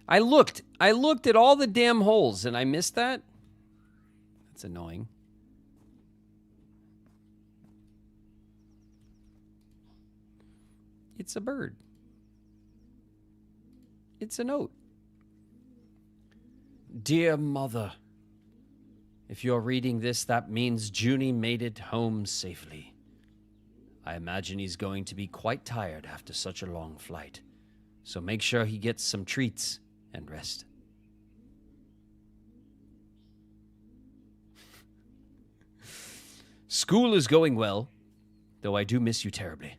I looked at all the damn holes and I missed that. That's annoying. It's a bird. It's a note. Dear Mother, if you're reading this, that means Junie made it home safely. I imagine he's going to be quite tired after such a long flight, so make sure he gets some treats and rest. School is going well, though I do miss you terribly.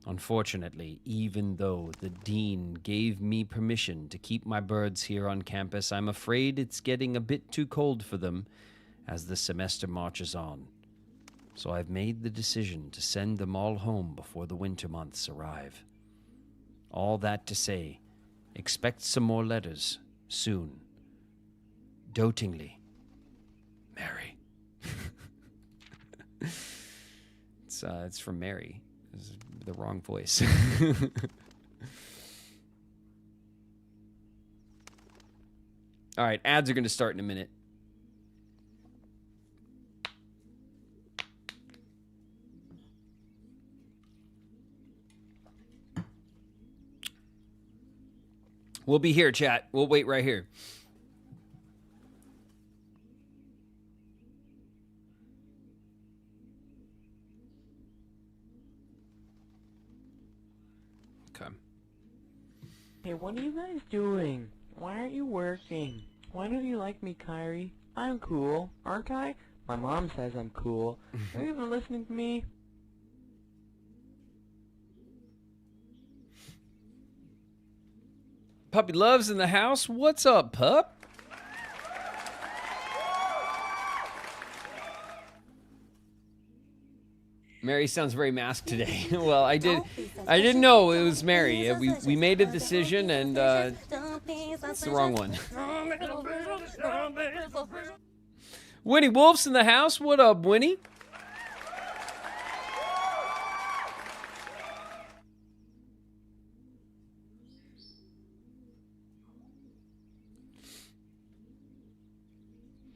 Unfortunately, even though the dean gave me permission to keep my birds here on campus, I'm afraid it's getting a bit too cold for them as the semester marches on. So I've made the decision to send them all home before the winter months arrive. All that to say, expect some more letters soon. Dotingly, Mary. It's from Mary. It's the wrong voice. All right, ads are going to start in a minute. We'll be here, chat. We'll wait right here. Okay. Hey, what are you guys doing? Why aren't you working? Why don't you like me, Kyrie? I'm cool, aren't I? My mom says I'm cool. Are you even listening to me? Puppy Love's in the house. What's up, pup? Mary sounds very masked today. Well, I didn't know it was Mary. We made a decision, and it's the wrong one. Winnie Wolf's in the house. What up, Winnie?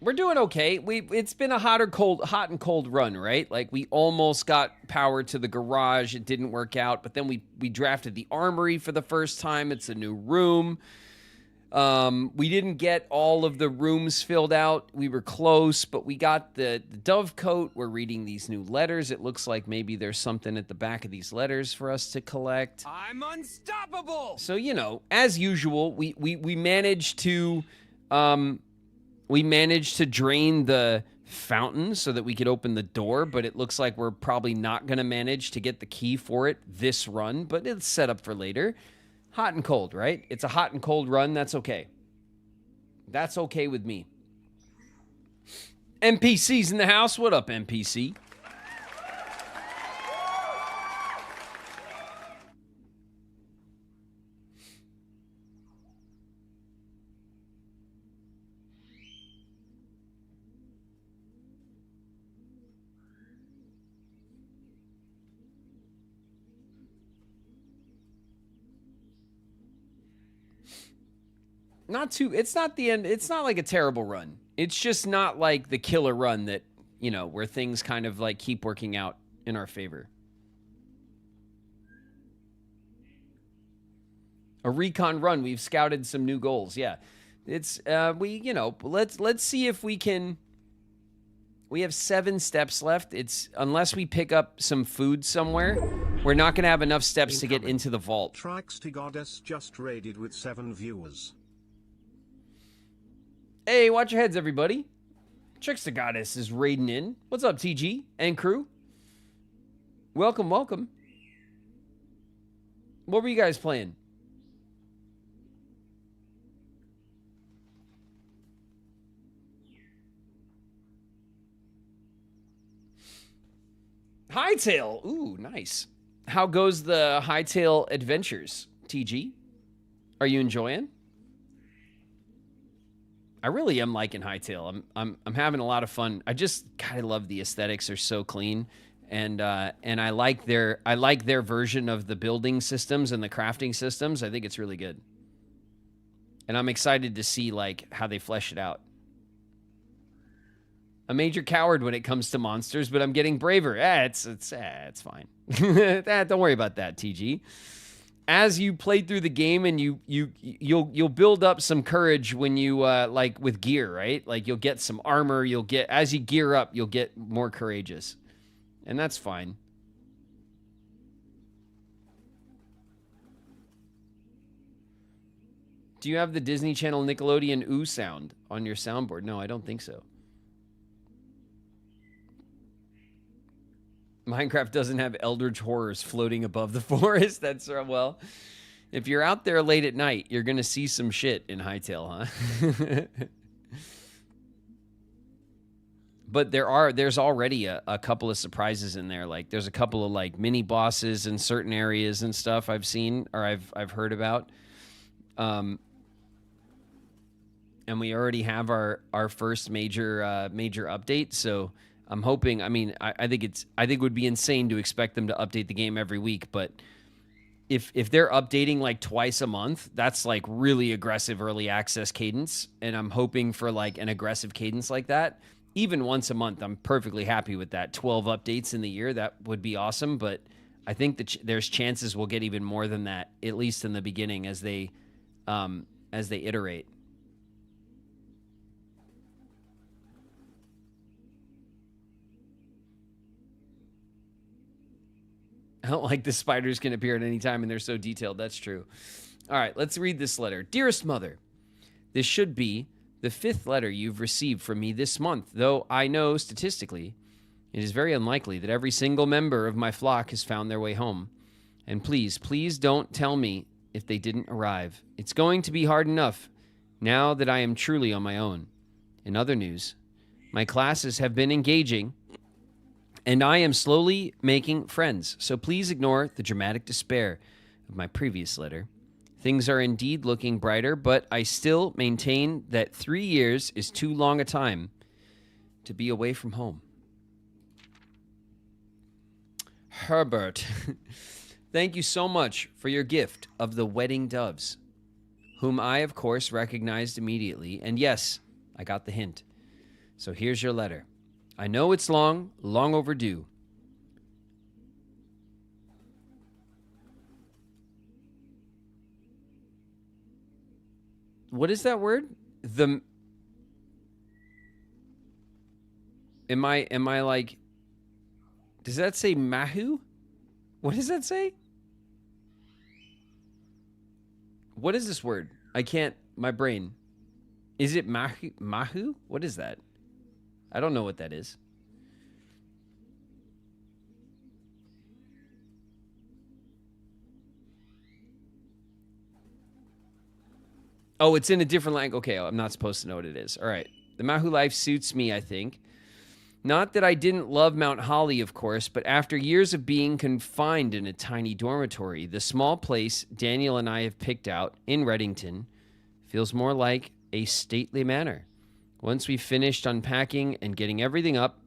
We're doing okay. It's been a hot and cold run, right? Like we almost got power to the garage. It didn't work out, but then we drafted the armory for the first time. It's a new room. We didn't get all of the rooms filled out. We were close, but we got the dove coat. We're reading these new letters. It looks like maybe there's something at the back of these letters for us to collect. I'm unstoppable. So, you know, as usual, we managed to drain the fountain so that we could open the door, but it looks like we're probably not going to manage to get the key for it this run, but it's set up for later. Hot and cold, right? It's a hot and cold run. That's okay. That's okay with me. NPC's in the house. What up, NPC? It's not the end. It's not like a terrible run. It's just not like the killer run that, you know, where things kind of like keep working out in our favor. A recon run. We've scouted some new goals. Yeah. It's, let's see if we can. We have 7 steps left. It's, unless we pick up some food somewhere, we're not going to have enough steps to get into the vault. Trixie Goddess just raided with 7 viewers. Hey, watch your heads, everybody. Trickster Goddess is raiding in. What's up, TG and crew? Welcome, welcome. What were you guys playing? Hightail. Ooh, nice. How goes the Hightail adventures, TG? Are you enjoying? I really am liking Hightail. I'm having a lot of fun. I love the aesthetics. They're so clean, and I like their version of the building systems and the crafting systems. I think it's really good, and I'm excited to see like how they flesh it out. A major coward when it comes to monsters, but I'm getting braver. It's fine. Don't worry about that, TG. As you play through the game, and you'll build up some courage when you like with gear, right? Like you'll get some armor. As you gear up, you'll get more courageous, and that's fine. Do you have the Disney Channel Nickelodeon ooh sound on your soundboard? No, I don't think so. Minecraft doesn't have eldritch horrors floating above the forest. That's well. If you're out there late at night, you're gonna see some shit in Hightail, huh? But there's already a couple of surprises in there. Like there's a couple of like mini bosses in certain areas and stuff I've seen or I've heard about. And we already have our first major update. So I'm hoping. I mean, I think it would be insane to expect them to update the game every week. But if they're updating like twice a month, that's like really aggressive early access cadence. And I'm hoping for like an aggressive cadence like that. Even once a month, I'm perfectly happy with that. 12 updates in the year, that would be awesome. But I think that there's chances we'll get even more than that, at least in the beginning, as they iterate. I don't like the spiders can appear at any time and they're so detailed. That's true. All right, let's read this letter. Dearest Mother, this should be the 5th letter you've received from me this month, though I know statistically it is very unlikely that every single member of my flock has found their way home. And please, please don't tell me if they didn't arrive. It's going to be hard enough now that I am truly on my own. In other news, my classes have been engaging and I am slowly making friends, so please ignore the dramatic despair of my previous letter. Things are indeed looking brighter, but I still maintain that 3 years is too long a time to be away from home. Herbert, thank you so much for your gift of the wedding doves, whom I, of course, recognized immediately. And yes, I got the hint. So here's your letter. I know it's long overdue. What is that word? Am I like, does that say Mahu? What does that say? What is this word? I can't, my brain. Is it Mahu? What is that? I don't know what that is. Oh, it's in a different language. Okay, I'm not supposed to know what it is. All right. The Mahu life suits me, I think. Not that I didn't love Mount Holly, of course, but after years of being confined in a tiny dormitory, the small place Daniel and I have picked out in Reddington feels more like a stately manor. Once we've finished unpacking and getting everything up,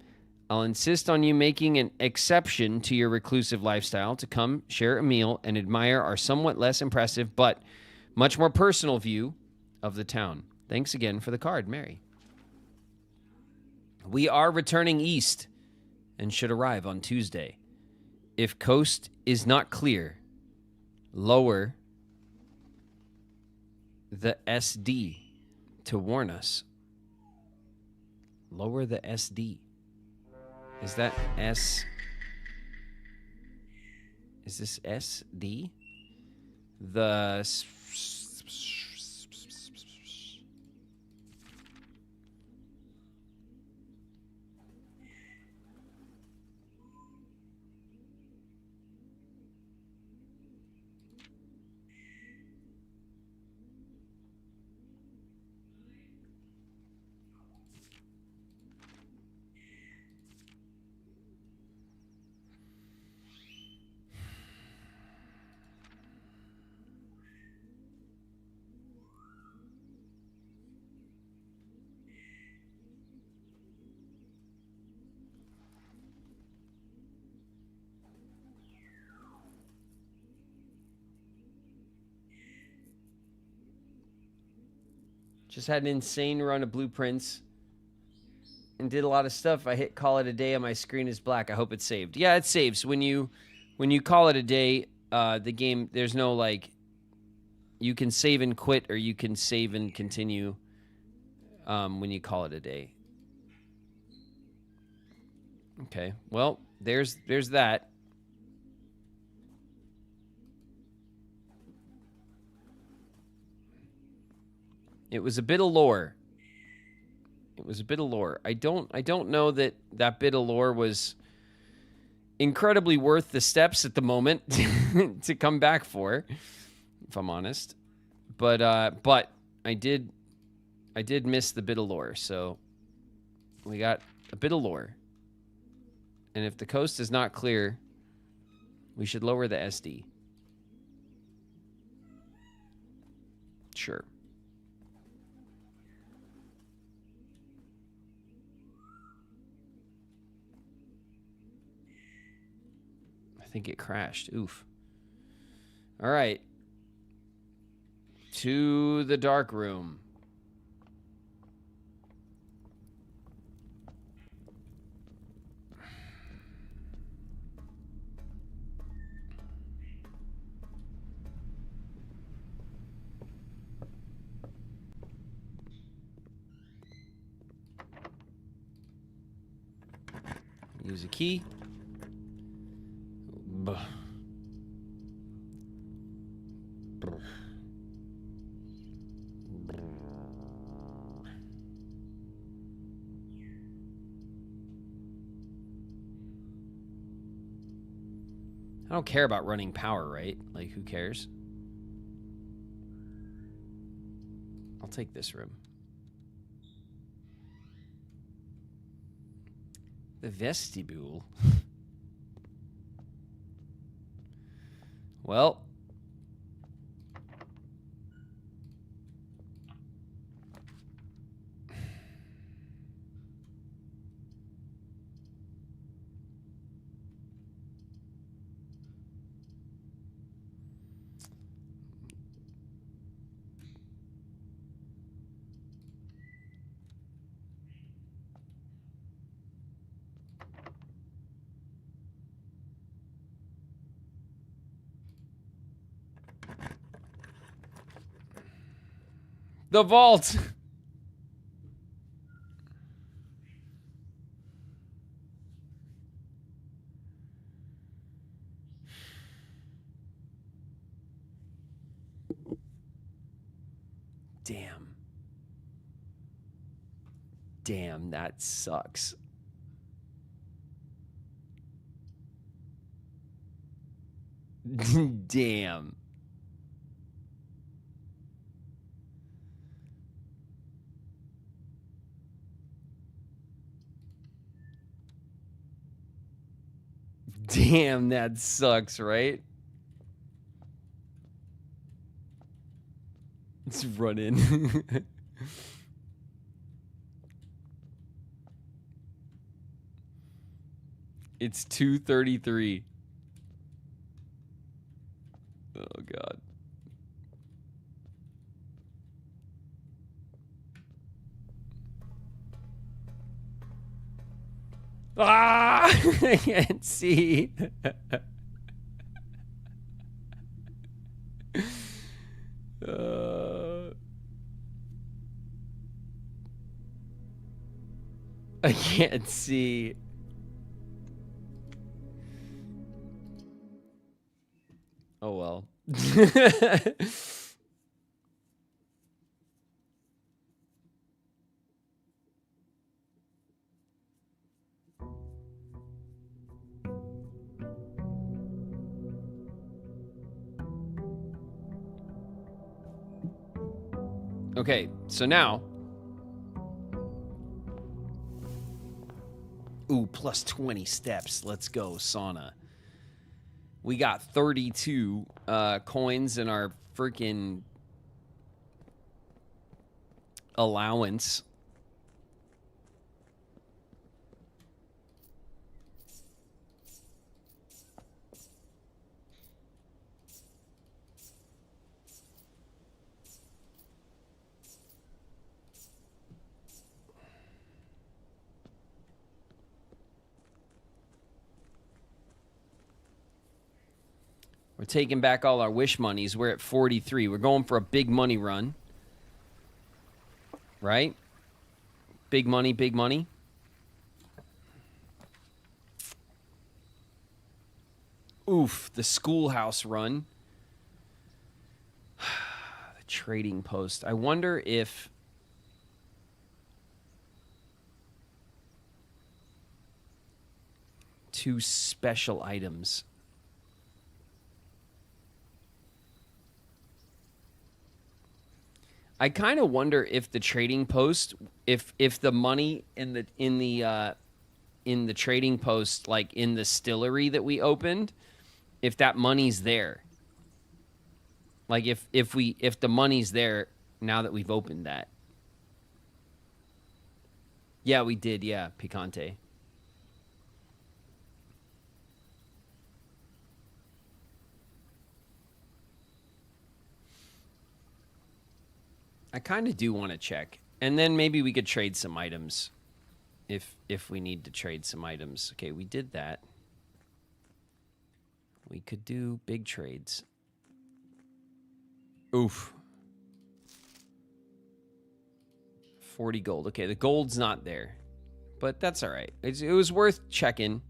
I'll insist on you making an exception to your reclusive lifestyle to come share a meal and admire our somewhat less impressive but much more personal view of the town. Thanks again for the card, Mary. We are returning east and should arrive on Tuesday. If coast is not clear, lower the SD to warn us. Lower the SD. Is that S? Is this SD? The... Just had an insane run of blueprints and did a lot of stuff. I hit call it a day and my screen is black. I hope it's saved. Yeah, it saves. When you call it a day, the game, there's no like, you can save and quit or you can save and continue when you call it a day. Okay, well, there's that. It was a bit of lore. I don't know that bit of lore was incredibly worth the steps at the moment to come back for, if I'm honest. But I did miss the bit of lore. So we got A bit of lore. And if the coast is not clear, we should lower the SD. Sure. I think it crashed. Oof. All right. To the dark room. Use a key. Buh. I don't care about running power, right? Like, who cares? I'll take this room. The vestibule. Well. The vault. Damn. Damn, that sucks. Damn. Damn, that sucks, right? Let's run in. It's 2:33. Oh, God. Ah! I can't see. I can't see. Oh, well. Okay, so now. Ooh, plus 20 steps. Let's go, sauna. We got 32 coins in our freaking allowance. We're taking back all our wish monies. We're at 43. We're going for a big money run. Right? Big money, big money. Oof, the schoolhouse run. The trading post. I wonder if... two special items. I kind of wonder if the trading post, if the money in the trading post, like in the distillery that we opened, if that money's there. Like if the money's there now that we've opened that. Yeah, we did. Yeah, Picante. I kind of do want to check. And then maybe we could trade some items if we need to trade some items. Okay, we did that. We could do big trades. Oof. 40 gold. Okay, the gold's not there. But that's all right. It was worth checking.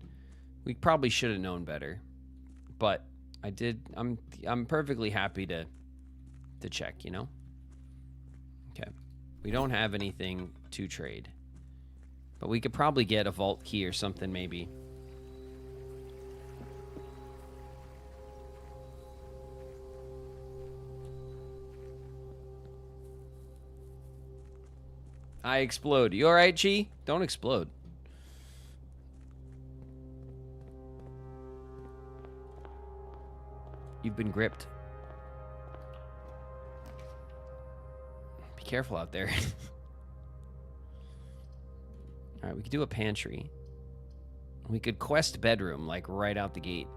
We probably should have known better. But I did. I'm perfectly happy to check, you know? Okay. We don't have anything to trade. But we could probably get a vault key or something maybe. I explode. You alright, Chi? Don't explode. You've been gripped. Be careful out there. Alright, we could do a pantry. We could quest bedroom, like right out the gate.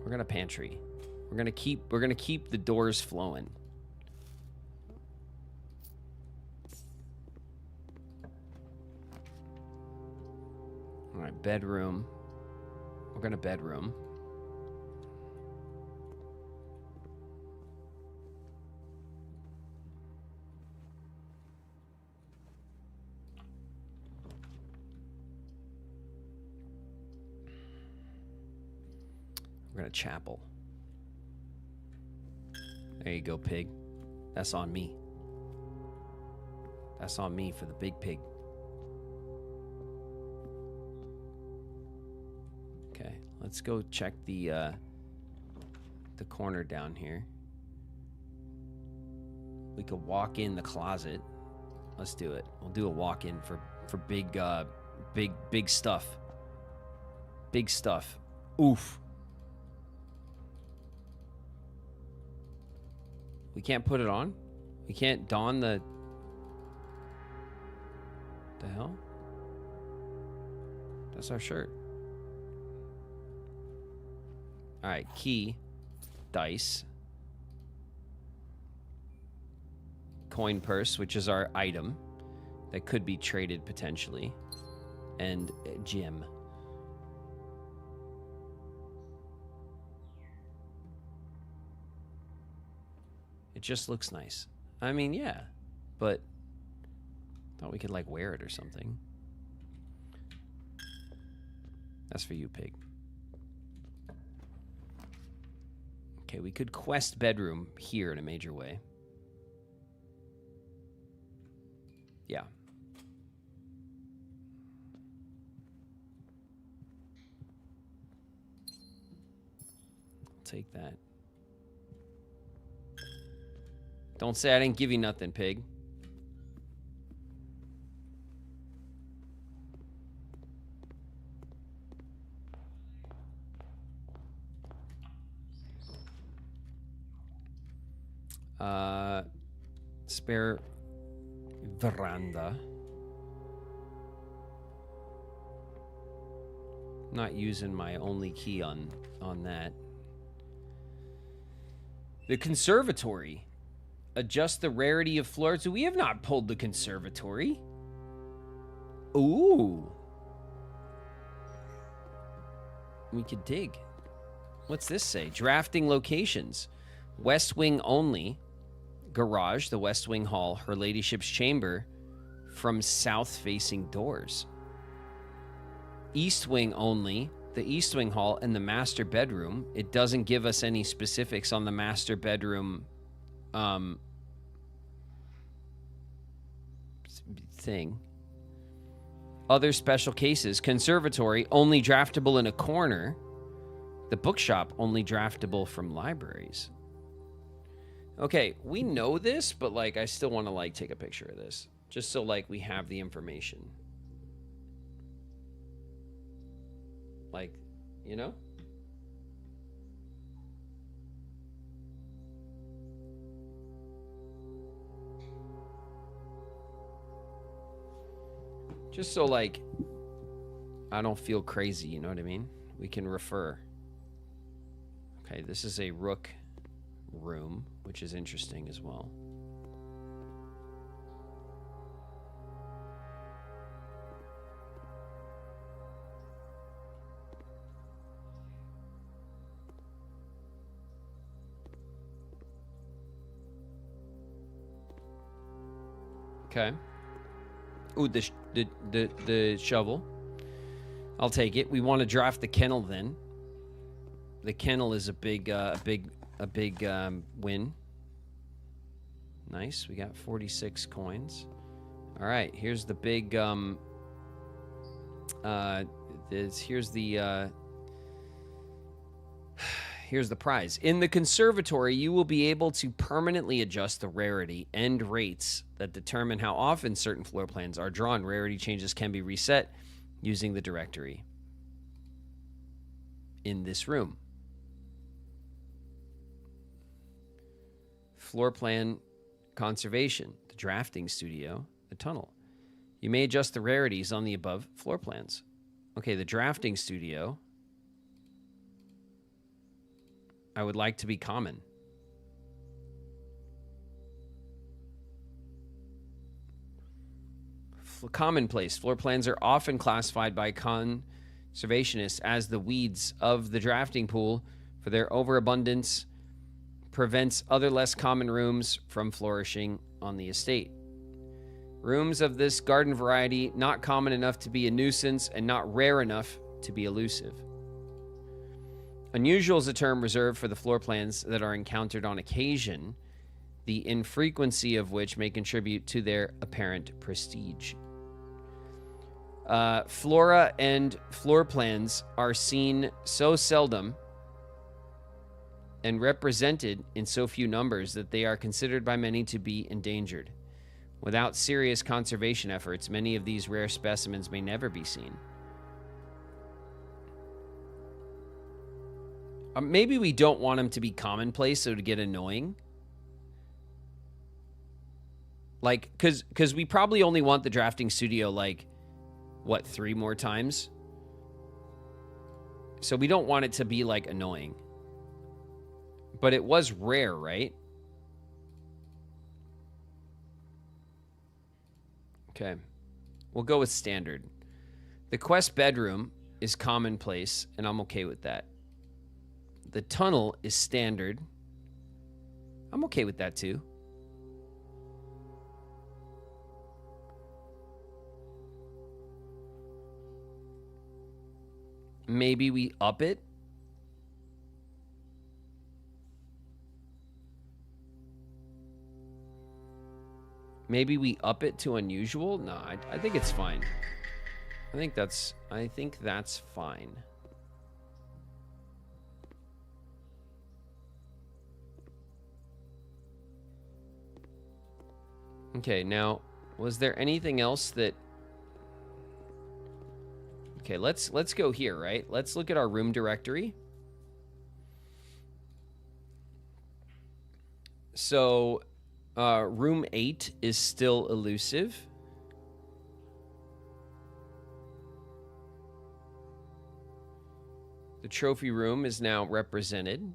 We're gonna pantry. We're gonna keep the doors flowing. All right, bedroom. We're gonna bedroom. We're gonna chapel. There you go, pig. That's on me. That's on me for the big pig. Okay, let's go check the corner down here. We could walk in the closet. Let's do it. We'll do a walk in for big stuff. Big stuff. Oof. We can't put it on? We can't don the hell? That's our shirt. Alright, key. Dice. Coin purse, which is our item that could be traded potentially. And gem. It just looks nice. I mean, yeah, but thought we could like wear it or something. That's for you, pig. Okay, we could quest bedroom here in a major way. Yeah. I'll take that. Don't say I didn't give you nothing, pig. Spare veranda. Not using my only key on that. The conservatory. Adjust the rarity of floors. We have not pulled the conservatory. Ooh. We could dig. What's this say? Drafting locations. West wing only. Garage, the west wing hall. Her ladyship's chamber. From south-facing doors. East wing only. The east wing hall and the master bedroom. It doesn't give us any specifics on the master bedroom thing. Other special cases. Conservatory, only draftable in a corner. The bookshop only draftable from libraries. Okay, we know this, but like I still want to like take a picture of this just so like we have the information. Like, you know? Just so like I don't feel crazy, you know what I mean? We can refer. Okay, this is a rook room, which is interesting as well. Okay. Ooh, the shovel. I'll take it. We want to draft the kennel then. The kennel is a big win. Nice. We got 46 coins. All right. Here's the big. Here's the prize. In the conservatory, you will be able to permanently adjust the rarity and rates that determine how often certain floor plans are drawn. Rarity changes can be reset using the directory in this room. Floor plan conservation, the drafting studio, the tunnel. You may adjust the rarities on the above floor plans. Okay, the drafting studio. I would like to be common. Commonplace. Floor plans are often classified by conservationists as the weeds of the drafting pool for their overabundance prevents other less common rooms from flourishing on the estate. Rooms of this garden variety not common enough to be a nuisance and not rare enough to be elusive. Unusual is a term reserved for the floor plans that are encountered on occasion, the infrequency of which may contribute to their apparent prestige. Flora and floor plans are seen so seldom and represented in so few numbers that they are considered by many to be endangered. Without serious conservation efforts, many of these rare specimens may never be seen. Maybe we don't want them to be commonplace, so to get annoying. Like, because we probably only want the drafting studio, like, what, 3 more times? So we don't want it to be, like, annoying. But it was rare, right? Okay. We'll go with standard. The quest bedroom is commonplace, and I'm okay with that. The tunnel is standard. I'm okay with that too. Maybe we up it. Maybe we up it to unusual? No, I think it's fine. I think that's fine. Okay, now, was there anything else that... Okay, let's go here, right? Let's look at our room directory. So, room 8 is still elusive. The trophy room is now represented.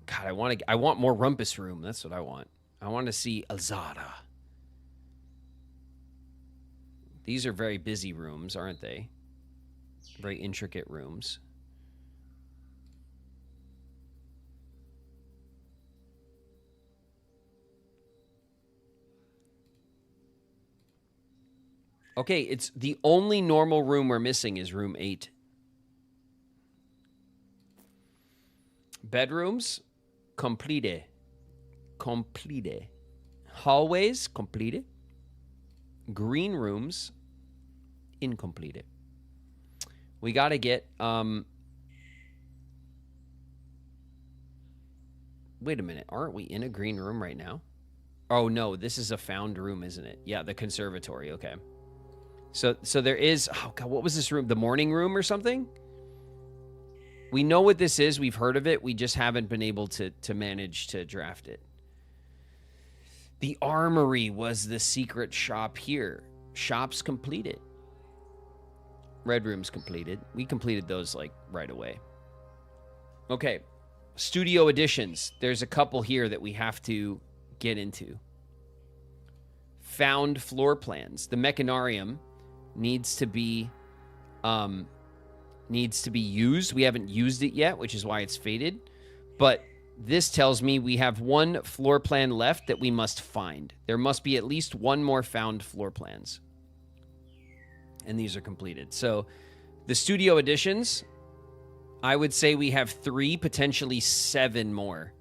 God, I want more rumpus room. That's what I want. I want to see Azara. These are very busy rooms, aren't they? Very intricate rooms. Okay, it's the only normal room we're missing is room 8. Bedrooms, complete. Complete. Hallways, complete. Green rooms, incomplete. We got to get Wait a minute. Aren't we in a green room right now? Oh, no. This is a found room, isn't it? Yeah, the conservatory. Okay. So there is... Oh, God. What was this room? The morning room or something? We know what this is. We've heard of it. We just haven't been able to manage to draft it. The armory was the secret shop here. Shops completed. Red room's completed. We completed those, like, right away. Okay. Studio additions. There's a couple here that we have to get into. Found floor plans. The mechanarium needs to be used. We haven't used it yet, which is why it's faded. But this tells me we have one floor plan left that we must find. There must be at least one more found floor plans. And these are completed. So the studio additions, I would say we have 3, potentially 7 more.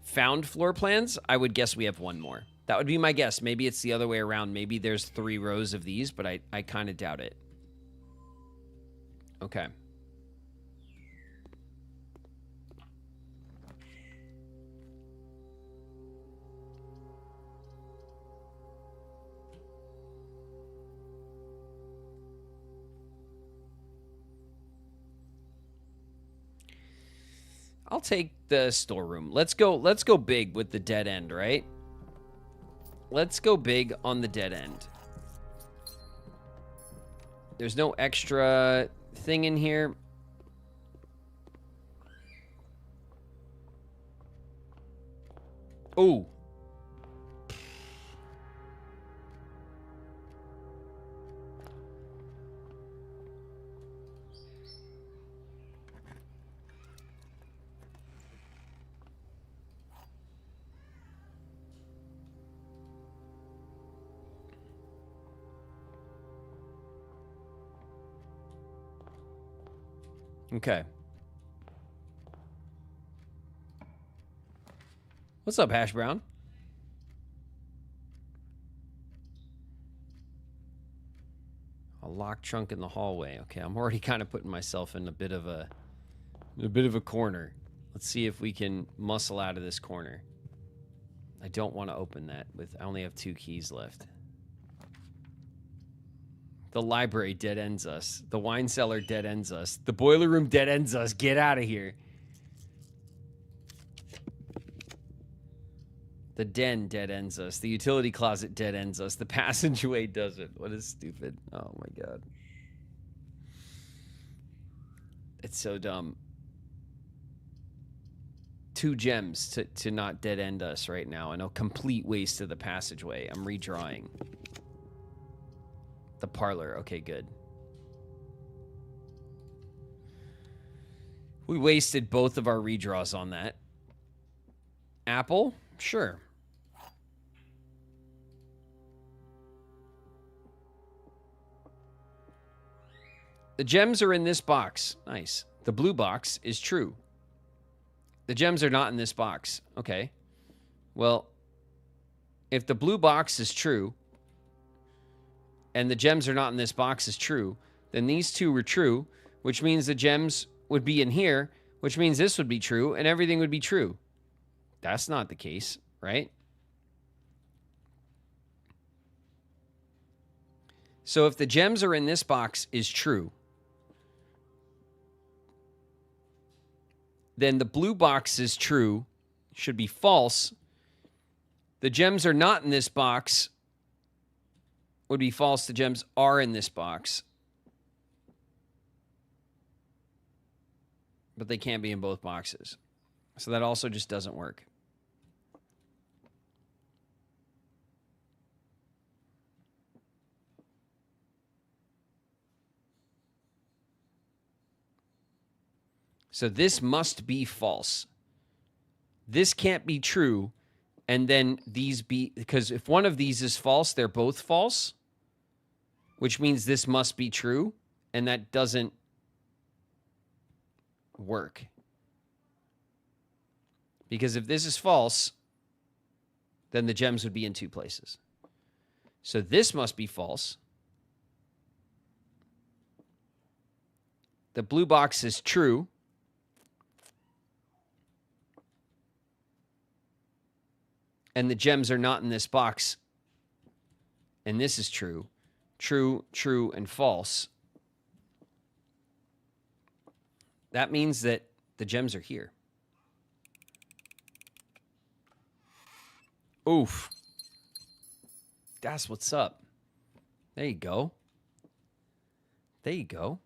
Found floor plans, I would guess we have 1 more. That would be my guess. Maybe it's the other way around. Maybe there's 3 rows of these, but I kind of doubt it. Okay. I'll take the storeroom. Let's go big with the dead end, right? Let's go big on the dead end. There's no extra thing in here. Ooh. Okay. What's up, Hash Brown? A locked trunk in the hallway. Okay, I'm already kind of putting myself in a bit of a corner. Let's see if we can muscle out of this corner. I don't want to open that I only have 2 keys left. The library dead ends us. The wine cellar dead ends us. The boiler room dead ends us. Get out of here. The den dead ends us. The utility closet dead ends us. The passageway doesn't. What is stupid? Oh my God. It's so dumb. 2 gems to not dead end us right now, and a complete waste of the passageway. I'm redrawing. The parlor. Okay, good. We wasted both of our redraws on that. Apple? Sure. The gems are in this box. Nice. The blue box is true. The gems are not in this box. Okay. Well, if the blue box is true, and the gems are not in this box is true, then these 2 were true, which means the gems would be in here, which means this would be true, and everything would be true. That's not the case, right? So if the gems are in this box is true, then the blue box is true, should be false. The gems are not in this box would be false. The gems are in this box. But they can't be in both boxes. So that also just doesn't work. So this must be false. This can't be true. And then these be, because if one of these is false, they're both false, which means this must be true. And that doesn't work. Because if this is false, then the gems would be in 2 places. So this must be false. The blue box is true. and the gems are not in this box, and this is true, true, true, and false, that means that the gems are here. Oof. That's what's up. There you go. There you go.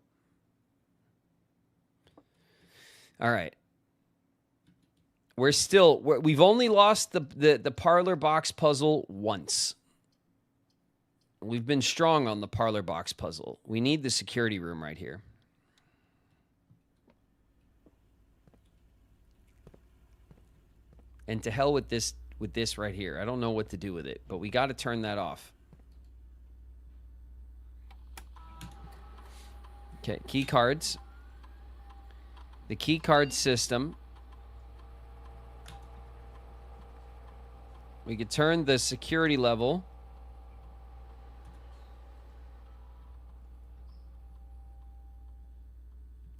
All right. We've only lost the parlor box puzzle once. We've been strong on the parlor box puzzle. We need the security room right here. And to hell with this right here. I don't know what to do with it, but we got to turn that off. Okay, key cards. The key card system. We could turn the security level.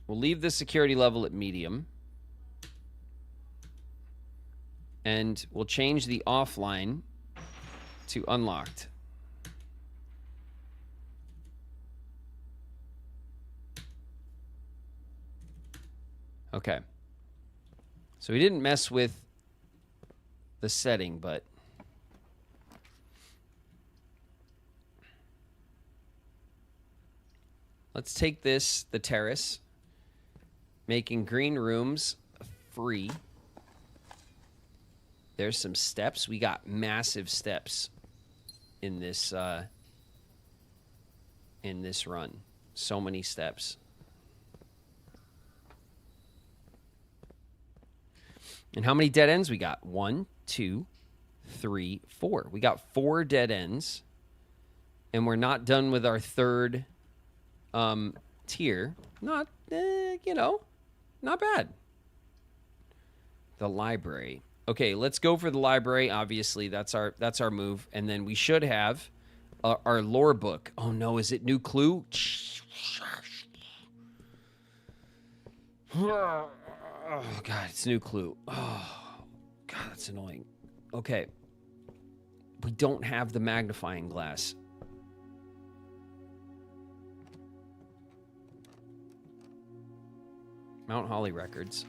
We'll leave the security level at medium. And we'll change the offline to unlocked. Okay. So we didn't mess with the setting, but let's take this, the terrace, making green rooms free. There's some steps. We got massive steps in this run. So many steps. And how many dead ends we got? 1, 2, 3, 4. We got 4 dead ends. And we're not done with our third tier. Not, not bad. The library. Okay, let's go for the library. Obviously, that's our move. And then we should have our lore book. Oh no, is it new clue? Oh god, it's new clue. Oh god, that's annoying. Okay. We don't have the magnifying glass. Mount Holly records.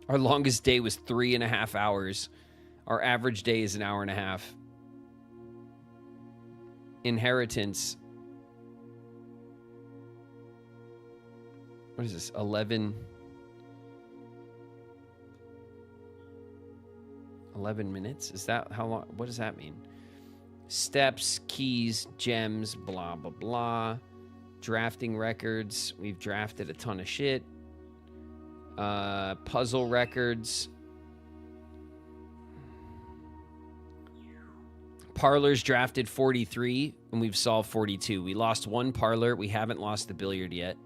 Our longest day was 3.5 hours. Our average day is 1.5 hours. Inheritance. What is this? 11 minutes? Is that how long? What does that mean? Steps, keys, gems, blah, blah, blah. Drafting records. We've drafted a ton of shit. Puzzle records. Parlors drafted 43, and we've solved 42. We lost 1 parlor. We haven't lost the billiard yet.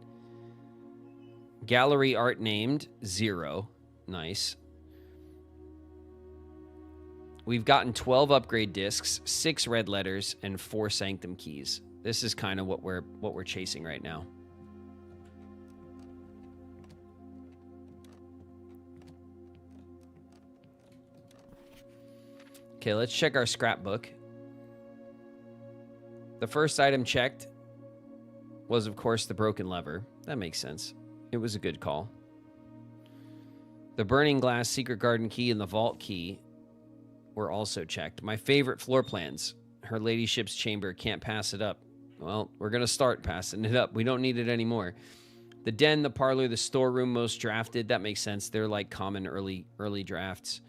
Gallery art named 0. Nice. We've gotten 12 upgrade discs, 6 red letters, and 4 sanctum keys. This is kind of what we're chasing right now. Okay, let's check our scrapbook. The first item checked was, of course, the broken lever. That makes sense. It was a good call. The burning glass, secret garden key, and the vault key were also checked. My favorite floor plans. Her ladyship's chamber. Can't pass it up. Well, we're going to start passing it up. We don't need it anymore. The den, the parlor, the storeroom, most drafted. That makes sense. They're like common early drafts.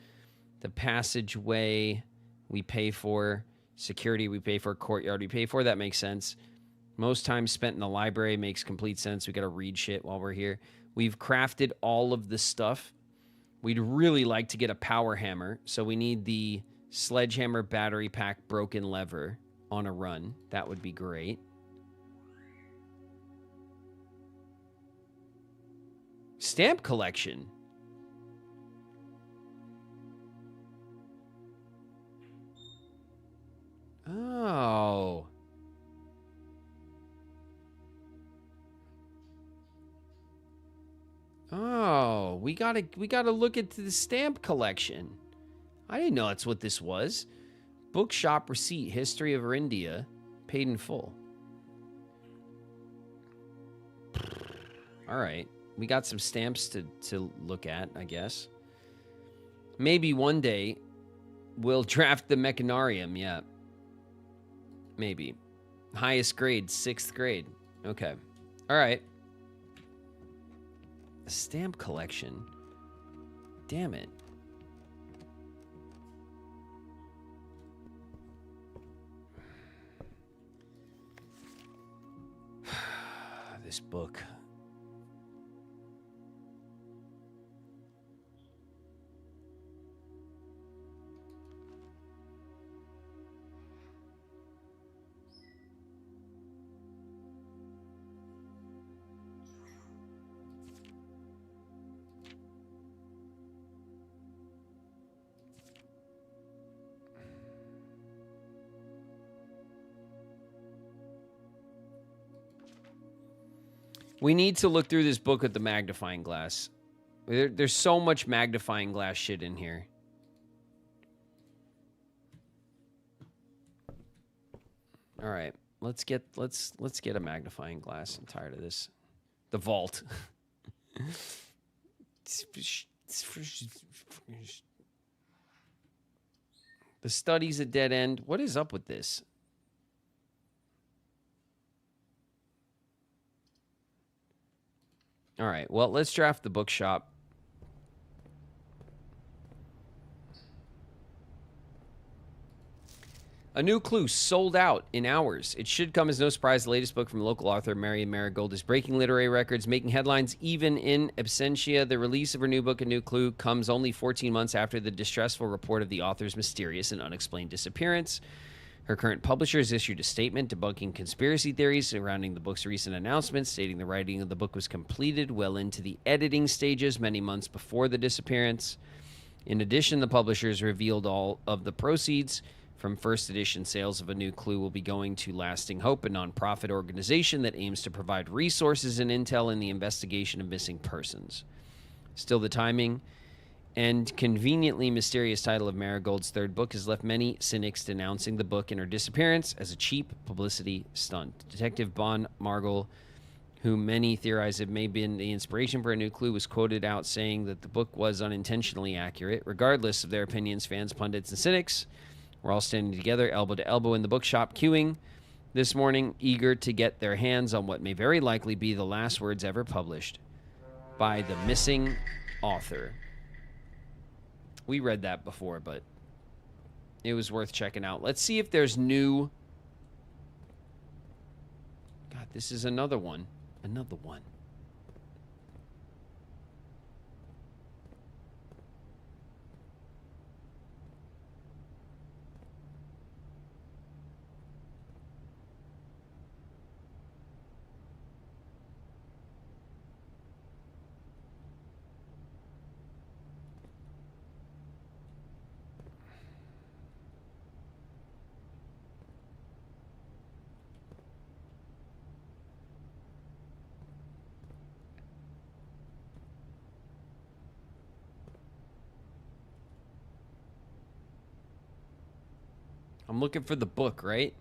The passageway we pay for. Security we pay for. Courtyard we pay for. That makes sense. Most time spent in the library makes complete sense. We got to read shit while we're here. We've crafted all of the stuff. We'd really like to get a power hammer. So we need the sledgehammer battery pack broken lever on a run. That would be great. Stamp collection. Oh. Oh, we gotta look at the stamp collection. I didn't know that's what this was. Bookshop receipt, History of India, paid in full. All right, we got some stamps to look at, I guess. Maybe one day we'll draft the Mechanarium. Yeah, maybe. Highest grade, 6th grade. Okay, all right. A stamp collection. Damn it. This book. We need to look through this book with the magnifying glass. There's so much magnifying glass shit in here. All right, let's get a magnifying glass. I'm tired of this. The vault. The study's a dead end. What is up with this? All right, well, let's draft the bookshop. A new clue sold out in hours. It should come as no surprise. The latest book from local author Marion Marigold is breaking literary records, making headlines even in absentia. The release of her new book, A New Clue, comes only 14 months after the distressful report of the author's mysterious and unexplained disappearance. Her current publisher has issued a statement debunking conspiracy theories surrounding the book's recent announcements, stating the writing of the book was completed well into the editing stages many months before the disappearance. In addition, the publishers revealed all of the proceeds from first edition sales of A New Clue will be going to Lasting Hope, a nonprofit organization that aims to provide resources and intel in the investigation of missing persons. Still, the timing and conveniently mysterious title of Marigold's third book has left many cynics denouncing the book and her disappearance as a cheap publicity stunt. Detective Bon Margol, who many theorize may have been the inspiration for A New Clue, was quoted out saying that the book was unintentionally accurate. Regardless of their opinions, fans, pundits, and cynics were all standing together, elbow to elbow in the bookshop, queuing this morning, eager to get their hands on what may very likely be the last words ever published by the missing author. We read that before, but it was worth checking out. Let's see if there's new... God, this is another one. Another one. I'm looking for the book, right?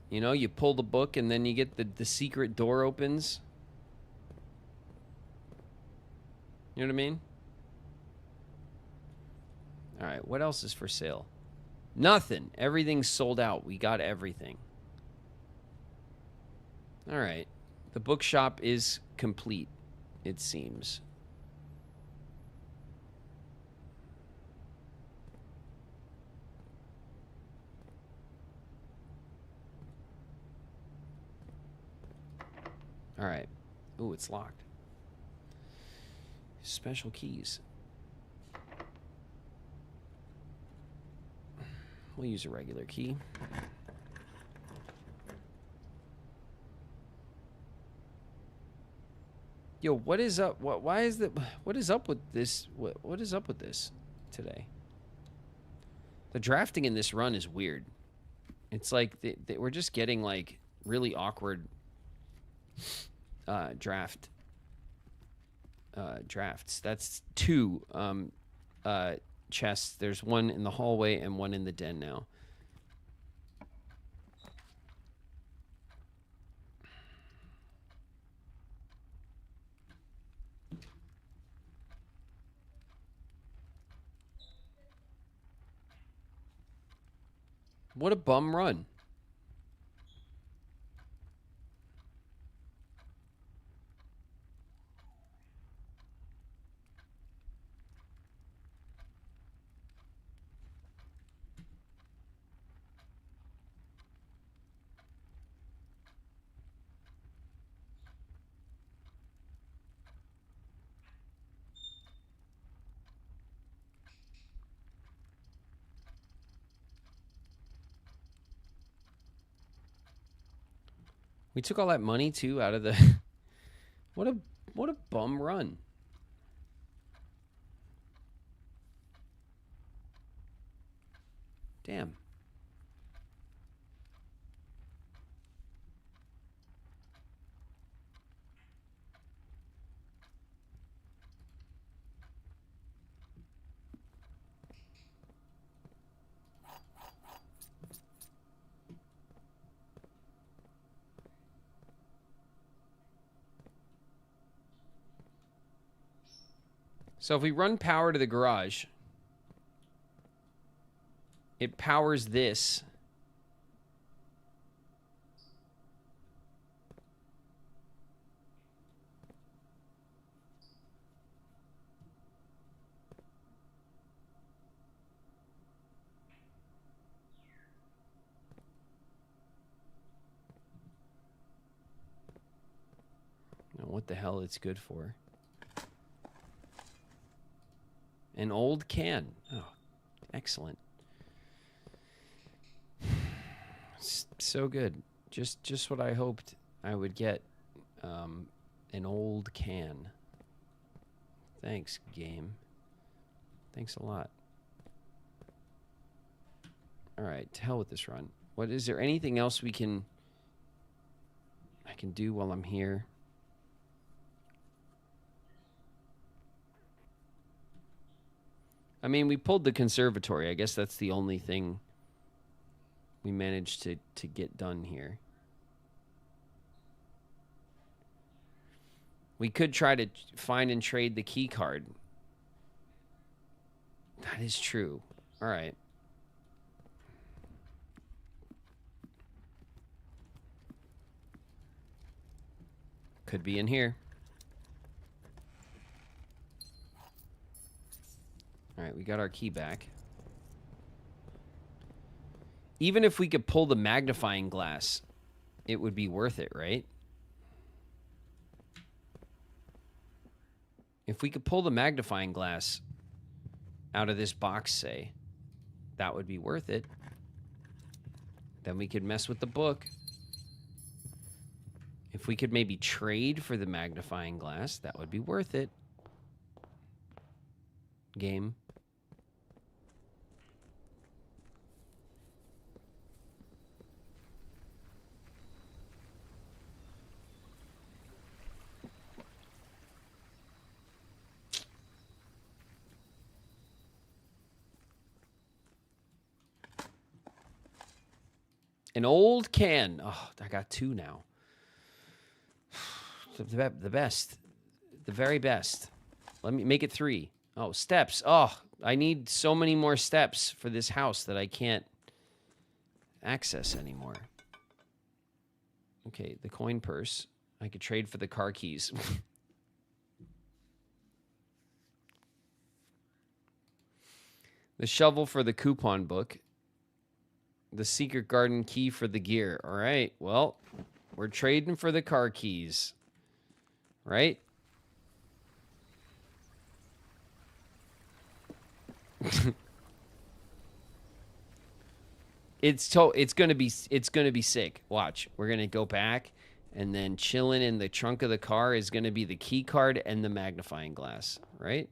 You know, you pull the book and then you get the secret door opens. You know what I mean? All right, what else is for sale? Nothing. Everything's sold out. We got everything. All right. The bookshop is complete, it seems. All right. Ooh, it's locked. Special keys. We'll use a regular key. Yo, what is up? Why is that? What is up with this? What is up with this today? The drafting in this run is weird. It's like we're just getting like really awkward drafts. That's 2 chests. There's one in the hallway and one in the den now. What a bum run. We took all that money too out of the what a bum run. Damn. So if we run power to the garage, it powers this. I don't know what the hell it's good for. An old can. Oh, excellent. So good. Just what I hoped I would get. An old can. Thanks, game. Thanks a lot. All right, to hell with this run. What is there anything else I can do while I'm here? I mean, we pulled the conservatory. I guess that's the only thing we managed to get done here. We could try to find and trade the key card. That is true. All right. Could be in here. All right, we got our key back. Even if we could pull the magnifying glass, it would be worth it, right? If we could pull the magnifying glass out of this box, say, that would be worth it. Then we could mess with the book. If we could maybe trade for the magnifying glass, that would be worth it. Game. An old can. Oh, I got 2 now. The best. The very best. Let me make it 3. Oh, steps. Oh, I need so many more steps for this house that I can't access anymore. Okay, the coin purse. I could trade for the car keys. The shovel for the coupon book. The secret garden key for the gear. All right, well, we're trading for the car keys. Right? It's gonna be sick. Watch. We're gonna go back, and then chilling in the trunk of the car is gonna be the key card and the magnifying glass, right?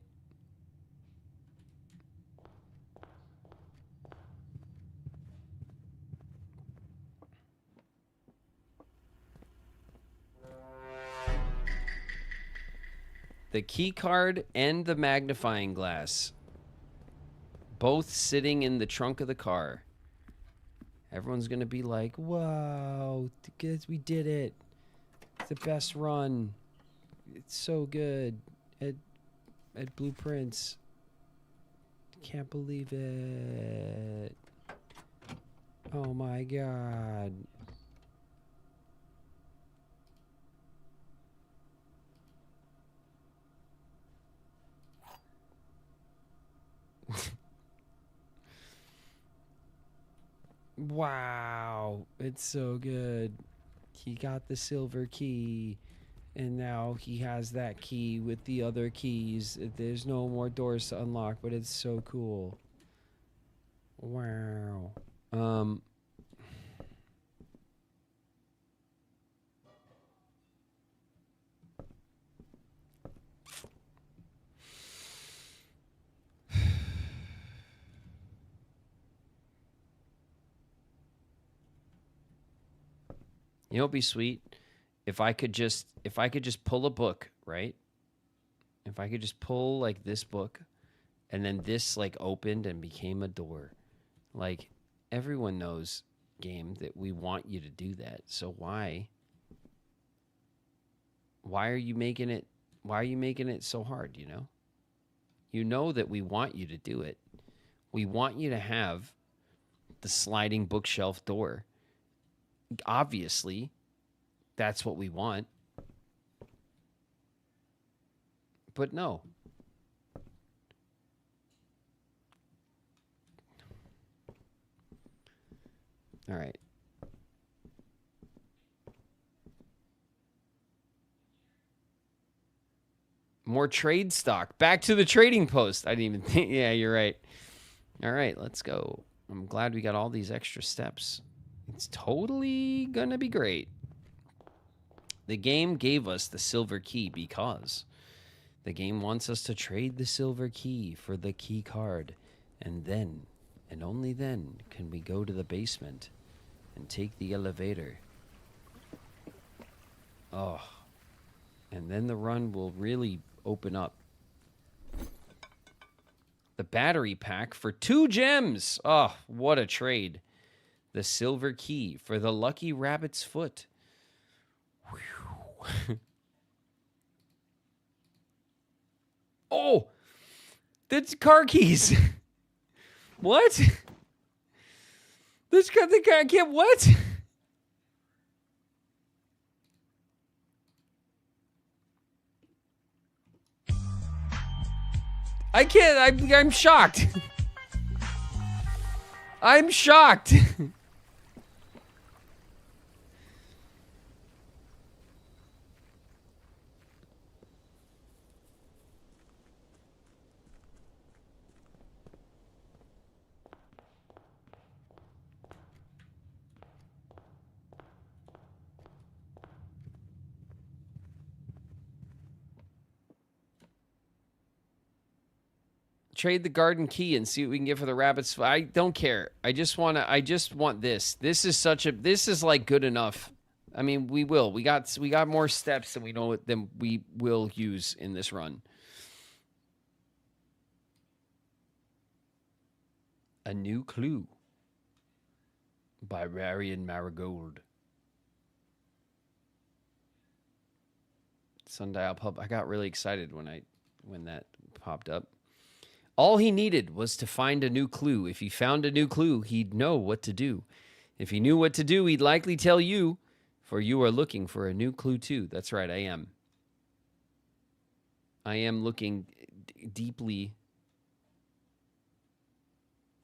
The key card and the magnifying glass. Both sitting in the trunk of the car. Everyone's going to be like, wow, guys, we did it. It's the best run. It's so good at Blueprints. Can't believe it. Oh my god. Wow, it's so good. He got the silver key, and now he has that key with the other keys. There's no more doors to unlock, but it's so cool. Wow. You know, it'd be sweet if I could just pull a book, right? If I could just pull like this book, and then this like opened and became a door. Like, everyone knows, game, that we want you to do that. So why are you making it so hard, you know? You know that we want you to do it. We want you to have the sliding bookshelf door. Obviously, that's what we want. But no. All right. More trade stock. Back to the trading post. I didn't even think. Yeah, you're right. All right, let's go. I'm glad we got all these extra steps. It's totally gonna be great. The game gave us the silver key because the game wants us to trade the silver key for the key card. And then, and only then, can we go to the basement and take the elevator. Oh. And then the run will really open up. The battery pack for 2 gems. Oh, what a trade. The silver key for the lucky rabbit's foot. Oh, that's car keys. What? This got the guy can't what? I can't. I'm shocked. I'm shocked. Trade the garden key and see what we can get for the rabbits. I don't care. I just want this. This is like good enough. I mean, we will. We got more steps than we will use in this run. A New Clue by Marion Marigold. Sundial Pub. I got really excited when that popped up. All he needed was to find a new clue. If he found a new clue, he'd know what to do. If he knew what to do, he'd likely tell you, for you are looking for a new clue too. That's right, I am. I am looking deeply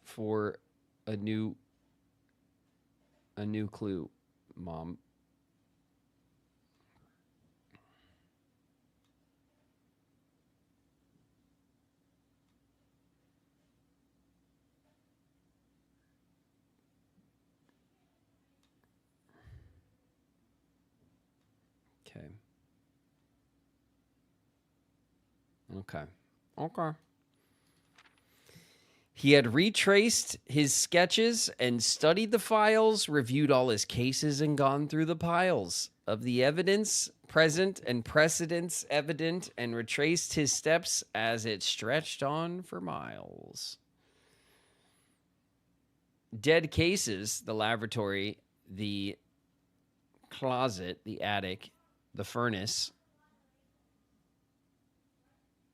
for a new clue, Mom. Okay. He had retraced his sketches and studied the files, reviewed all his cases, and gone through the piles. of the evidence present and precedents evident, and retraced his steps as it stretched on for miles. Dead cases, the laboratory, the closet, the attic, the furnace,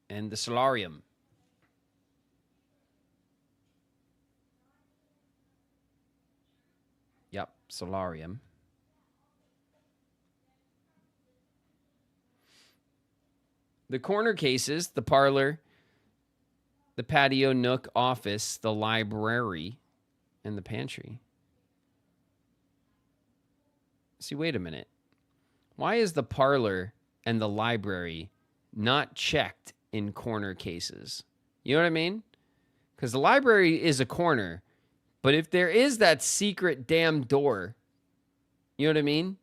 and the solarium. Yep, solarium. The corner cases, the parlor, the patio nook office, the library, and the pantry. See, wait a minute. Why is the parlor and the library not checked in corner cases? You know what I mean? Because the library is a corner, but if there is that secret damn door, you know what I mean?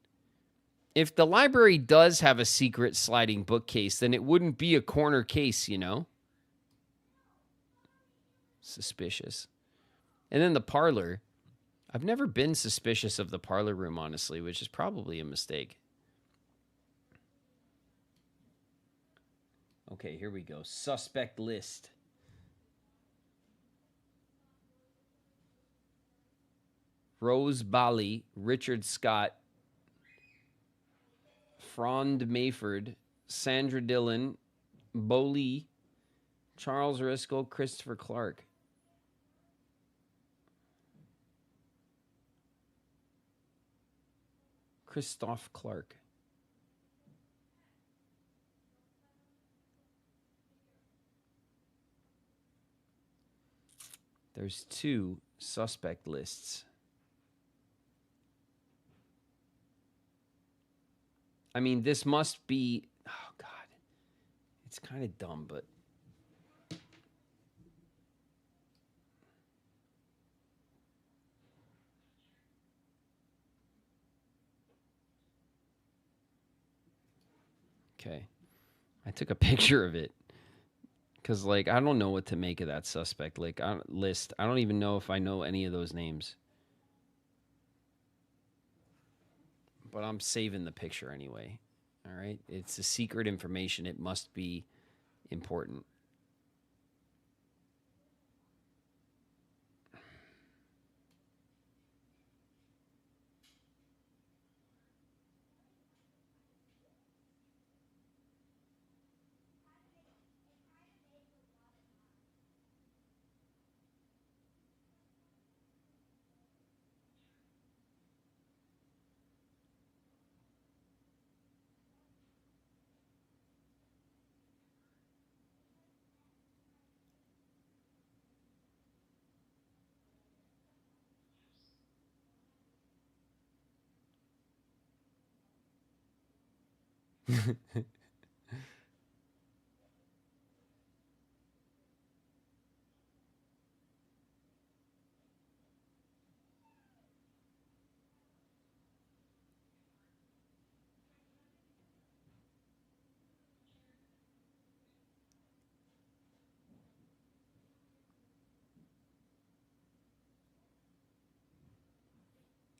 If the library does have a secret sliding bookcase, then it wouldn't be a corner case, you know? Suspicious. And then the parlor. I've never been suspicious of the parlor room, honestly, which is probably a mistake. Okay, here we go. Suspect list. Rose Bali, Richard Scott, Frond Mayford, Sandra Dillon, Bo Lee, Charles Risco, Christopher Clark. Christoph Clark. There's 2 suspect lists. I mean, this must be... Oh, God. It's kind of dumb, but... Okay. I took a picture of it. Because, like, I don't know what to make of that suspect list. I don't even know if I know any of those names. But I'm saving the picture anyway. All right? It's a secret information. It must be important.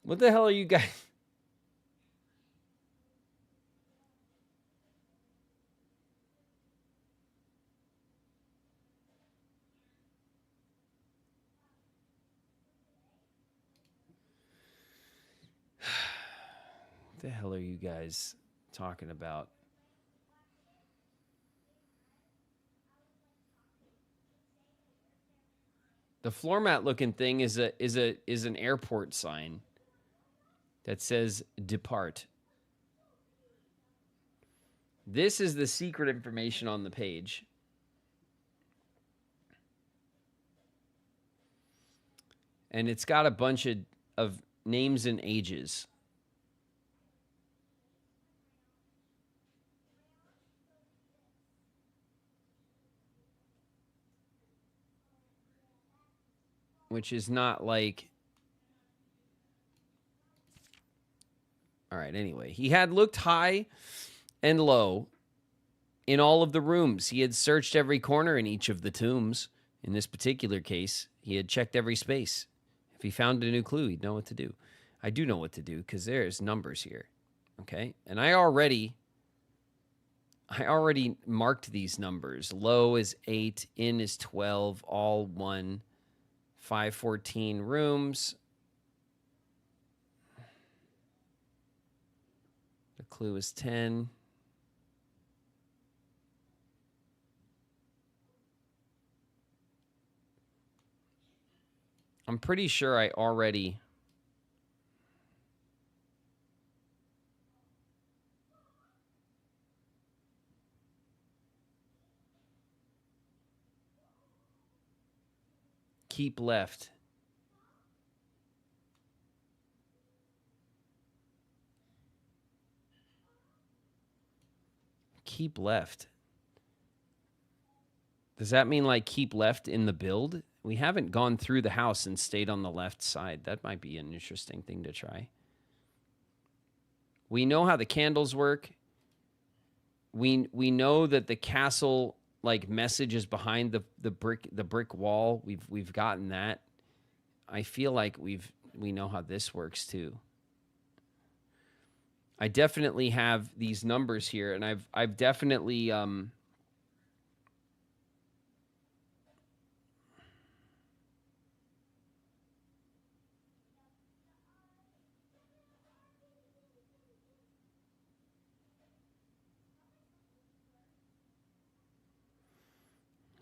What the hell are you guys... What the hell are you guys talking about? The floor mat looking thing is an airport sign that says depart. This is the secret information on the page. And it's got a bunch of names and ages. Which is not like... All right, anyway. He had looked high and low in all of the rooms. He had searched every corner in each of the tombs. In this particular case, he had checked every space. If he found a new clue, he'd know what to do. I do know what to do because there's numbers here. Okay, and I already marked these numbers. Low is 8, in is 12, all 1, 514 rooms. The clue is 10. I'm pretty sure I already... Keep left. Keep left. Does that mean like keep left in the build? We haven't gone through the house and stayed on the left side. That might be an interesting thing to try. We know how the candles work. We know that the castle like message is behind the brick wall. We've gotten that. I feel like we know how this works too. I definitely have these numbers here, and I've definitely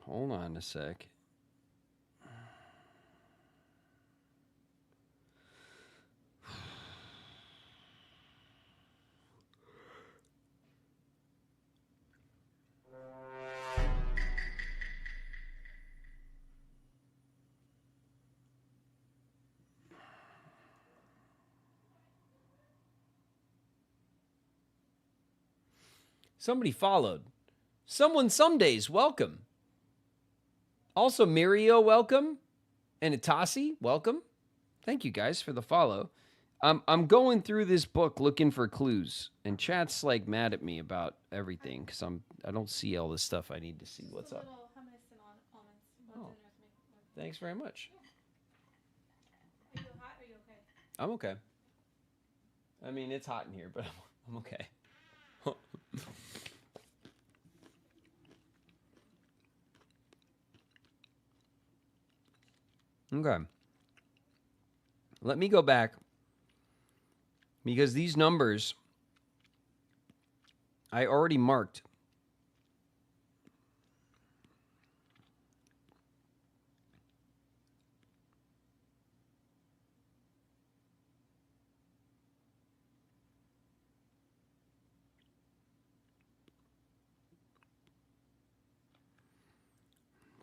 hold on a sec. Somebody followed. Someone some days, welcome. Also, Mirio, welcome. And Itasi, welcome. Thank you guys for the follow. I'm going through this book looking for clues, and chat's like mad at me about everything because I don't see all this stuff I need to see. What's up? Oh, thanks very much. Are you hot? Are you okay? I'm okay. I mean, it's hot in here, but I'm okay. Okay. Let me go back because these numbers I already marked.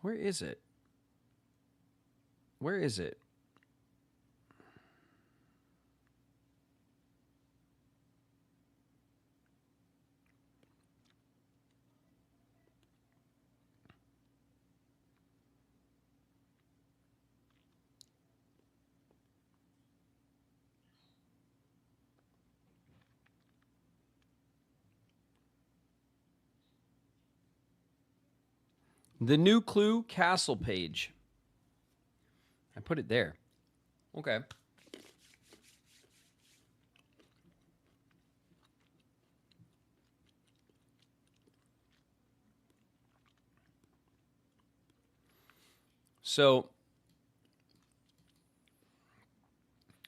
Where is it? Where is it? The new clue castle page. I put it there. Okay. So,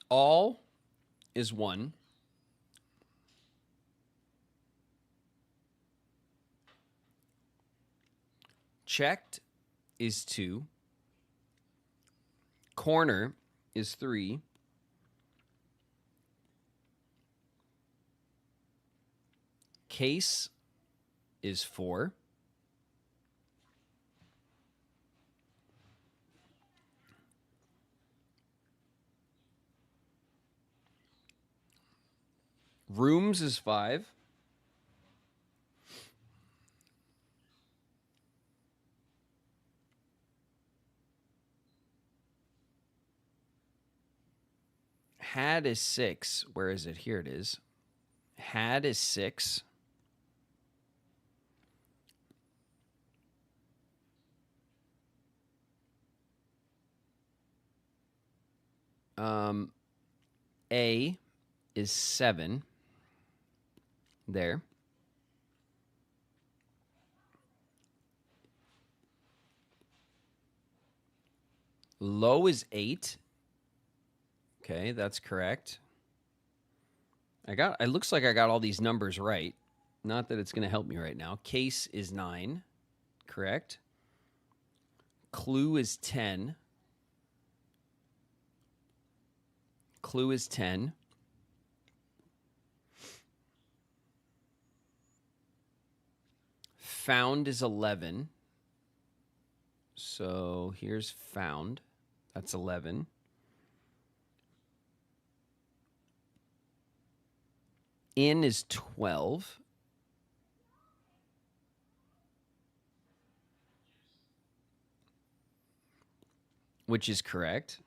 all is 1. Checked is 2. Corner is 3. Case is 4. Rooms is 5. Had is 6. Where is it? Here it is. Had is 6. A is 7. there. Low is 8. Okay, that's correct. It looks like I got all these numbers right. Not that it's going to help me right now. Case is 9. Correct. Clue is 10. Clue is 10. Found is 11. So here's found. That's 11. In is 12. Which is correct.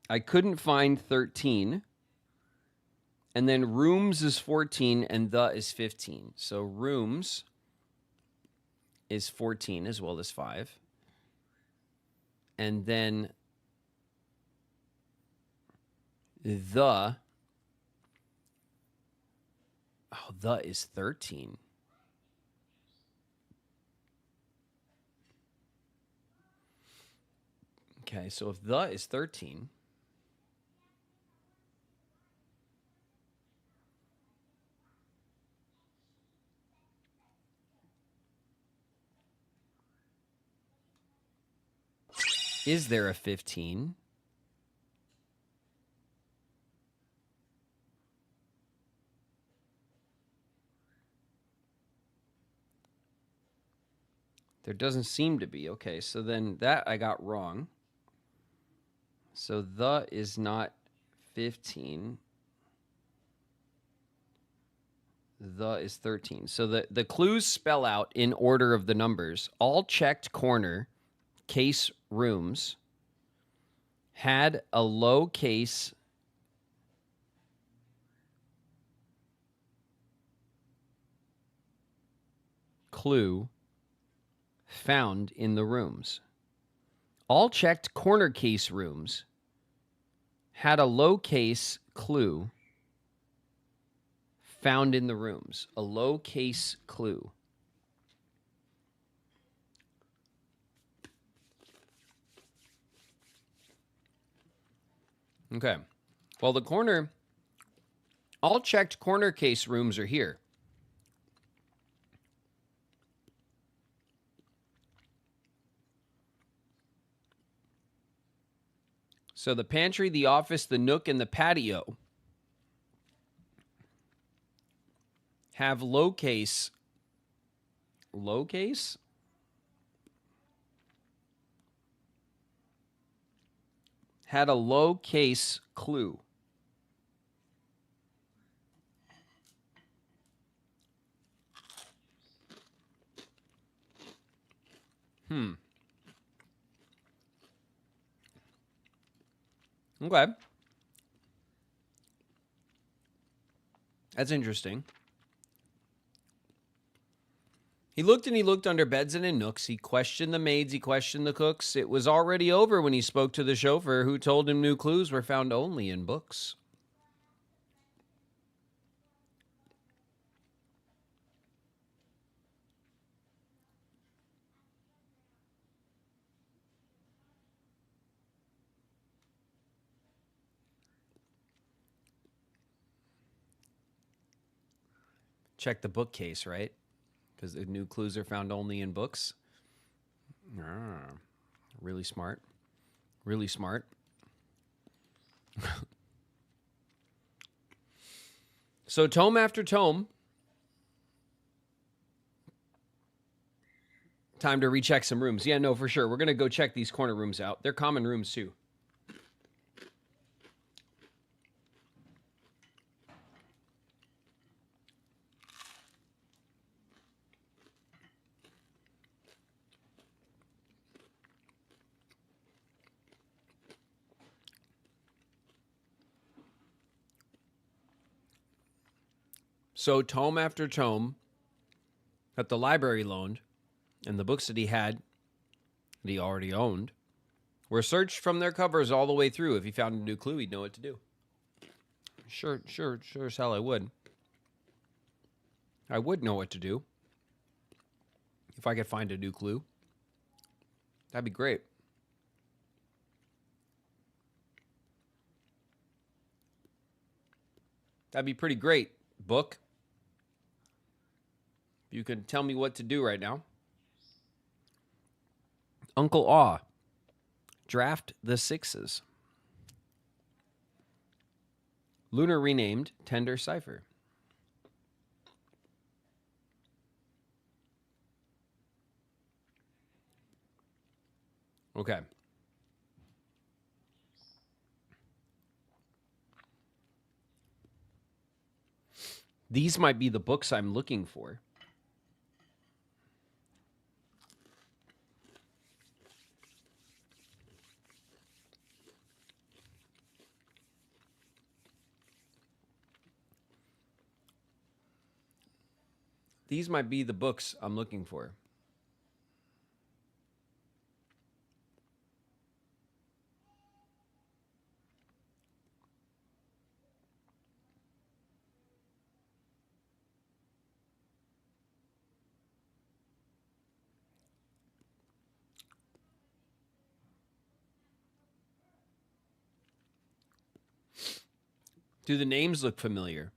I couldn't find 13. And then rooms is 14 and the is 15. So rooms is 14 as well as 5. And then the is 13. Okay, so if the is 13, is there a 15? There doesn't seem to be. Okay, so then that I got wrong. So the is not 15. The is 13. So the clues spell out in order of the numbers. All checked corner, case rooms, had a low case clue found in the rooms. All checked corner case rooms had a low case clue found in the rooms. A low case clue. Okay. Well, all checked corner case rooms are here. So the pantry, the office, the nook, and the patio have low case. Low case? Had a low case clue. Okay. That's interesting. He looked and he looked under beds and in nooks. He questioned the maids. He questioned the cooks. It was already over when he spoke to the chauffeur, who told him new clues were found only in books. Check the bookcase, right? Because the new clues are found only in books. Really smart. Really smart. So tome after tome. Time to recheck some rooms. Yeah, no, for sure. We're going to go check these corner rooms out. They're common rooms, too. So tome after tome that the library loaned, and the books that he had, that he already owned, Were searched from their covers all the way through. If he found a new clue, he'd know what to do. Sure as hell I would. I would know what to do. If I could find a new clue. That'd be great. That'd be pretty great, book. You can tell me what to do right now. Uncle Aw. Draft the sixes. Lunar renamed Tender Cipher. Okay. These might be the books I'm looking for. These might be the books I'm looking for. Do the names look familiar?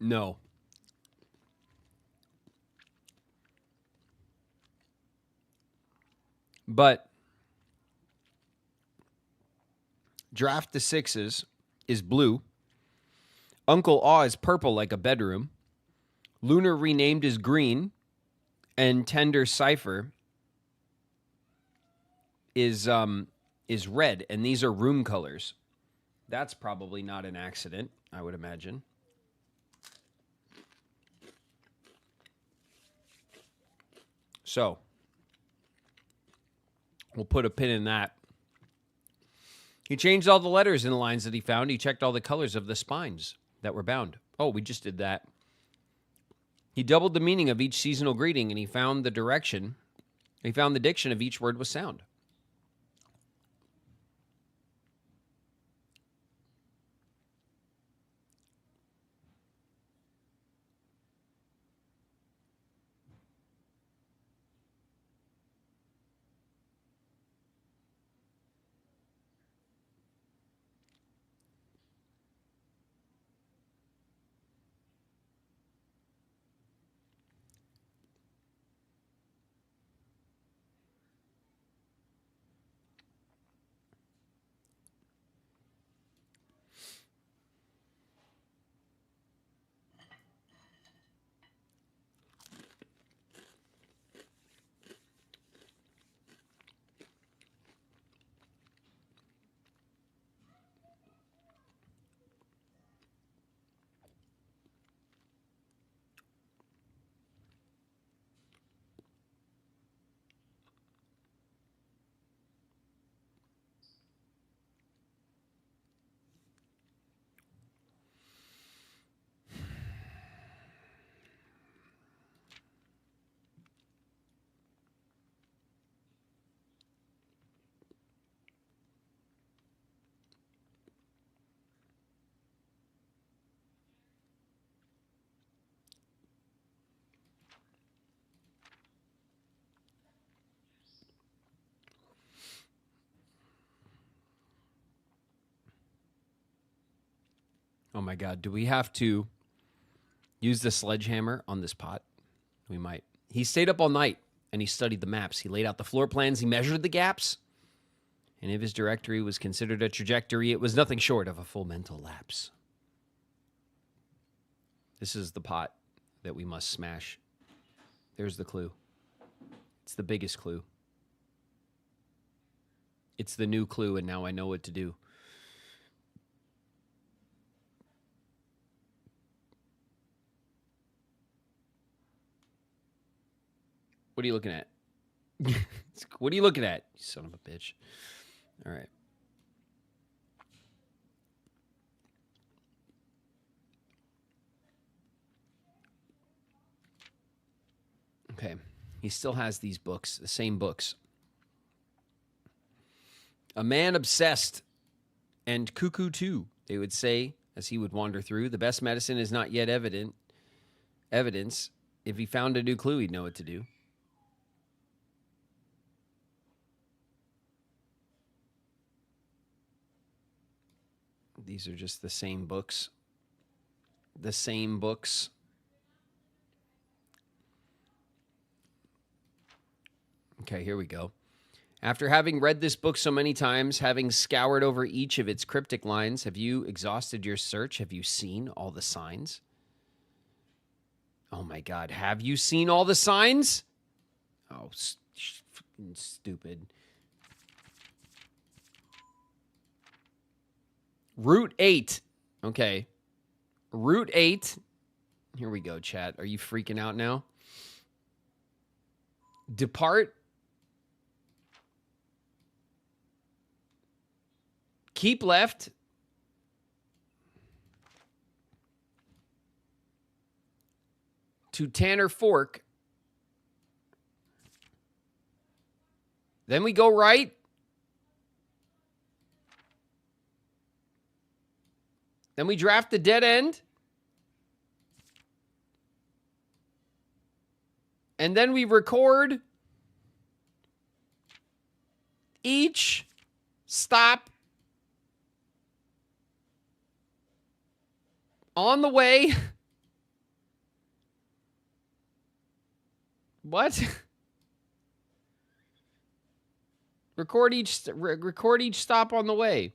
No. But Draft the Sixes is blue. Uncle Aw is purple like a bedroom. Lunar renamed is green. And Tender Cipher is red. And these are room colors. That's probably not an accident, I would imagine. So, we'll put a pin in that. He changed all the letters in the lines that he found. He checked all the colors of the spines that were bound. Oh, we just did that. He doubled the meaning of each seasonal greeting, and he found the direction. He found the diction of each word with sound. Oh my God, do we have to use the sledgehammer on this pot? We might. He stayed up all night and he studied the maps. He laid out the floor plans. He measured the gaps. And if his directory was considered a trajectory, it was nothing short of a full mental lapse. This is the pot that we must smash. There's the clue. It's the biggest clue. It's the new clue, and now I know what to do. What are you looking at? What are you looking at, you son of a bitch? All right. Okay. He still has these books, the same books. A man obsessed and cuckoo too, they would say as he would wander through. The best medicine is not yet evidence. If he found a new clue, he'd know what to do. These are just the same books. The same books. Okay, here we go. After having read this book so many times, having scoured over each of its cryptic lines, have you exhausted your search? Have you seen all the signs? Oh my God, have you seen all the signs? Oh, stupid. Route 8. Okay. Route 8. Here we go, chat. Are you freaking out now? Depart. Keep left. To Tanner Fork. Then we go right. Then we draft the dead end. And then we record each stop on the way. What? Record each stop on the way.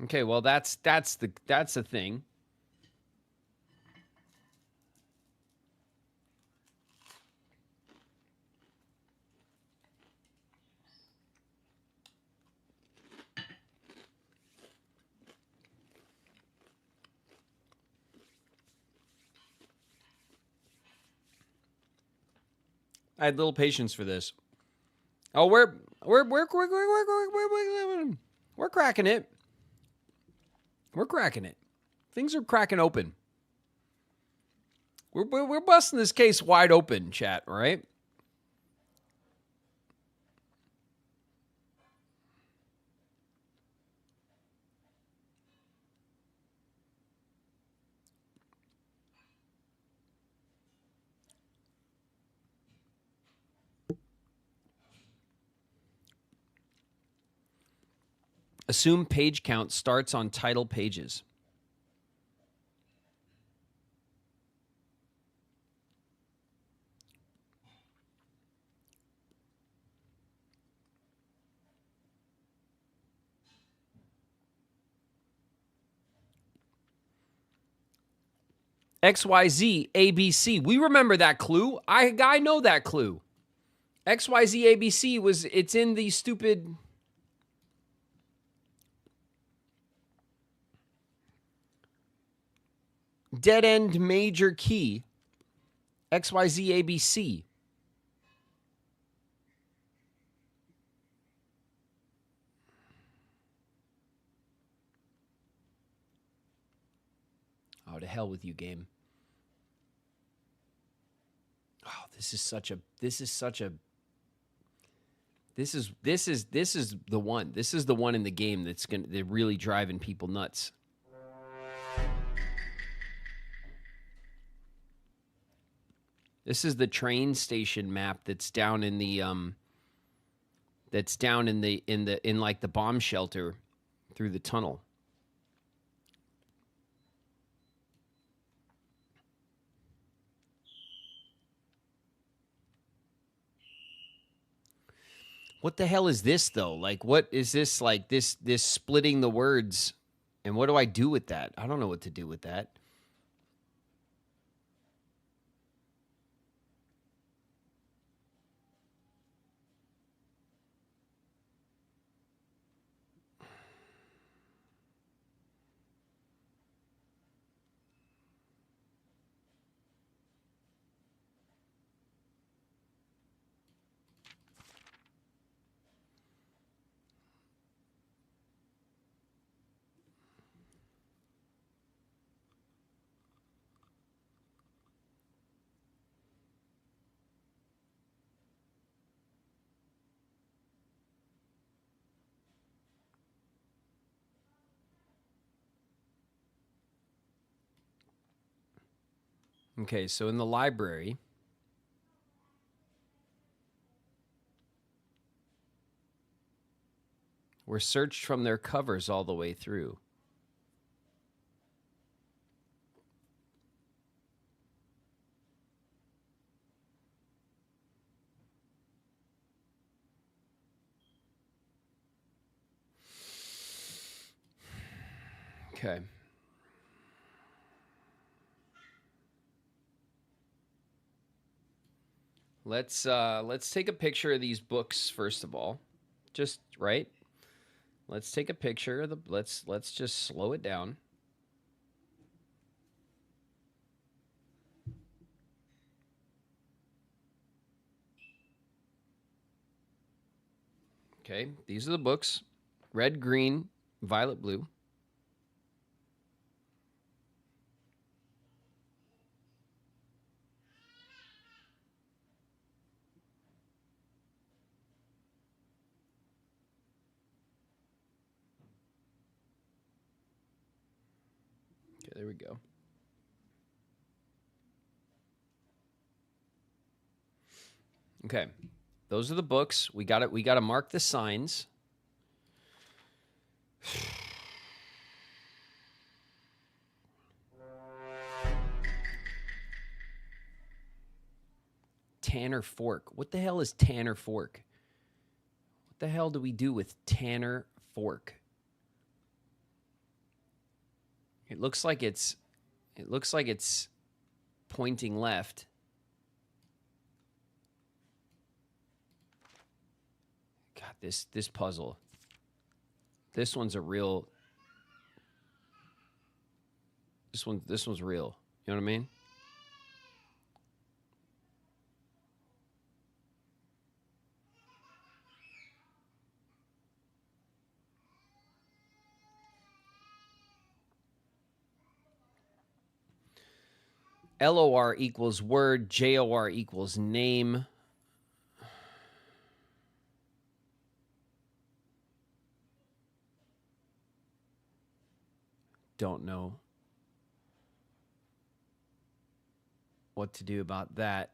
Okay, well that's the thing. I had little patience for this. Oh, we're cracking it. We're cracking it. Things are cracking open. We're busting this case wide open, chat, right? Assume page count starts on title pages. XYZ ABC. We remember that clue. I know that clue. XYZ ABC it's in the stupid dead end major key. XYZ ABC. Oh, to hell with you, game. Oh, this is the one. This is the one in the game they're really driving people nuts. This is the train station map that's down in the like the bomb shelter through the tunnel. What the hell is this though? Like, what is this? Like this splitting the words, and what do I do with that? I don't know what to do with that. Okay, so in the library, were searched from their covers all the way through. Okay. Let's take a picture of these books first of all. Just right. Let's take a picture of the let's just slow it down. Okay, these are the books. Red, green, violet, blue. Okay, there we go. Okay. Those are the books. We got to mark the signs. Tanner Fork. What the hell is Tanner Fork? What the hell do we do with Tanner Fork? It looks like it's pointing left. God, this puzzle. This one's a real This one's real. You know what I mean? LOR equals word, JOR equals name. Don't know what to do about that.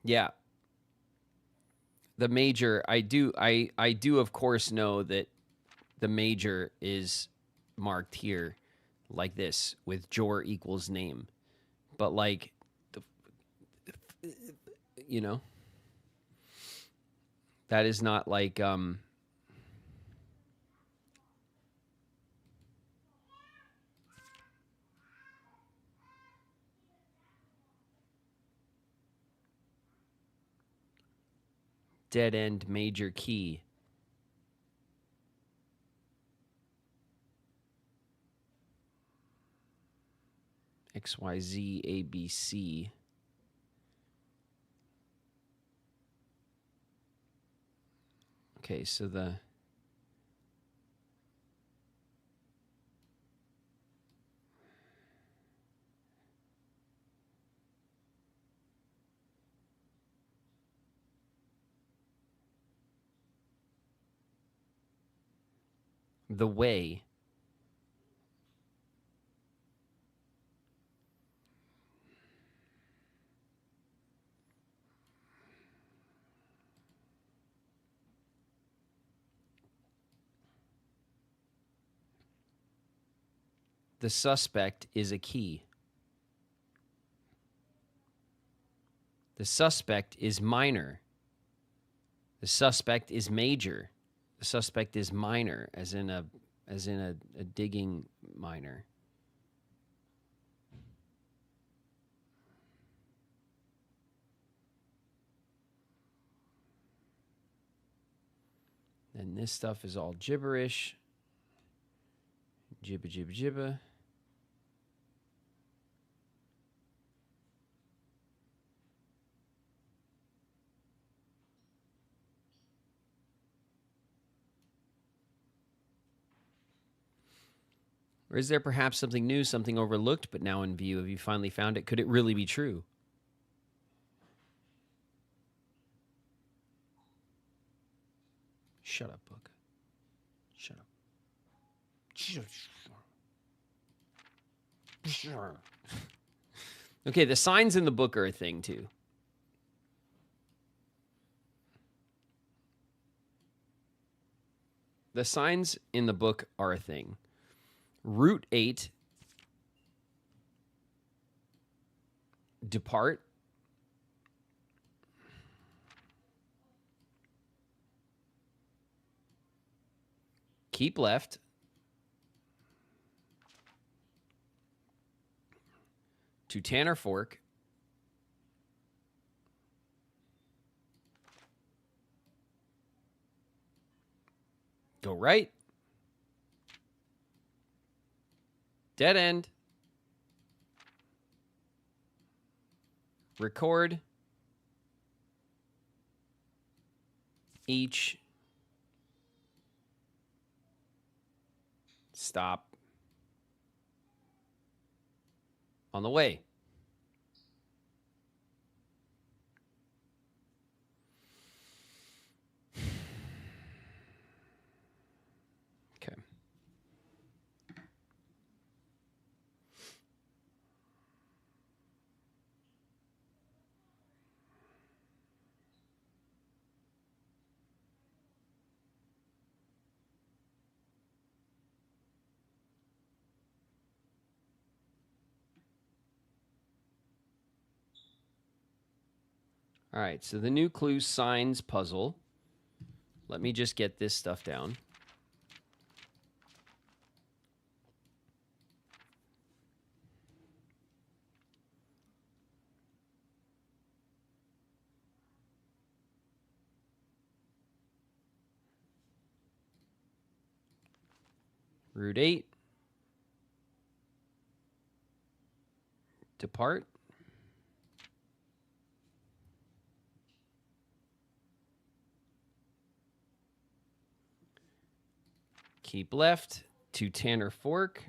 Yeah. The major, I do of course know that the major is marked here like this with JOR equals name. But like you know, that is not like dead end major key. XYZ ABC. Okay, so the way the suspect is a key. The suspect is minor. The suspect is major. The suspect is minor, as in a digging minor. And this stuff is all gibberish. Jibba jibba jibba. Or is there perhaps something new, something overlooked, but now in view? Have you finally found it? Could it really be true? Shut up, book. Shut up. Sure. Okay, the signs in the book are a thing too. The signs in the book are a thing. Route 8. Depart. Keep left. To Tanner Fork. Go right. Dead end. Record. Each. Stop. On the way. Okay. All right, so the new clue signs puzzle. Let me just get this stuff down. Route 8. Depart. Keep left to Tanner Fork.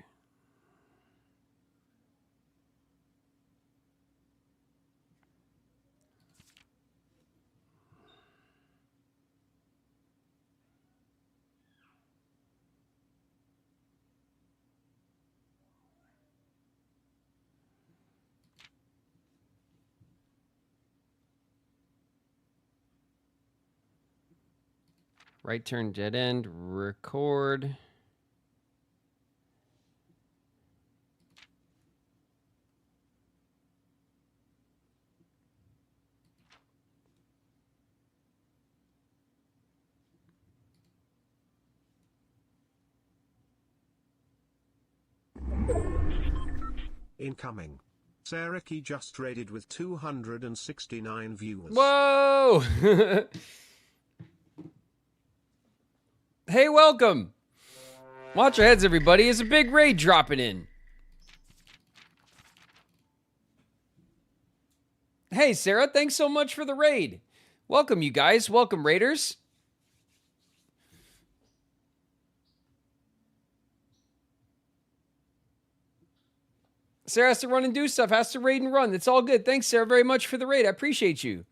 Right turn, dead end, record. Incoming. Sarah Key just raided with 269 viewers. Whoa! Hey, welcome. Watch your heads, everybody. It's a big raid dropping in. Hey, Sarah, thanks so much for the raid. Welcome, you guys. Welcome, raiders. Sarah has to run and do stuff, has to raid and run. It's all good. Thanks, Sarah, very much for the raid. I appreciate you.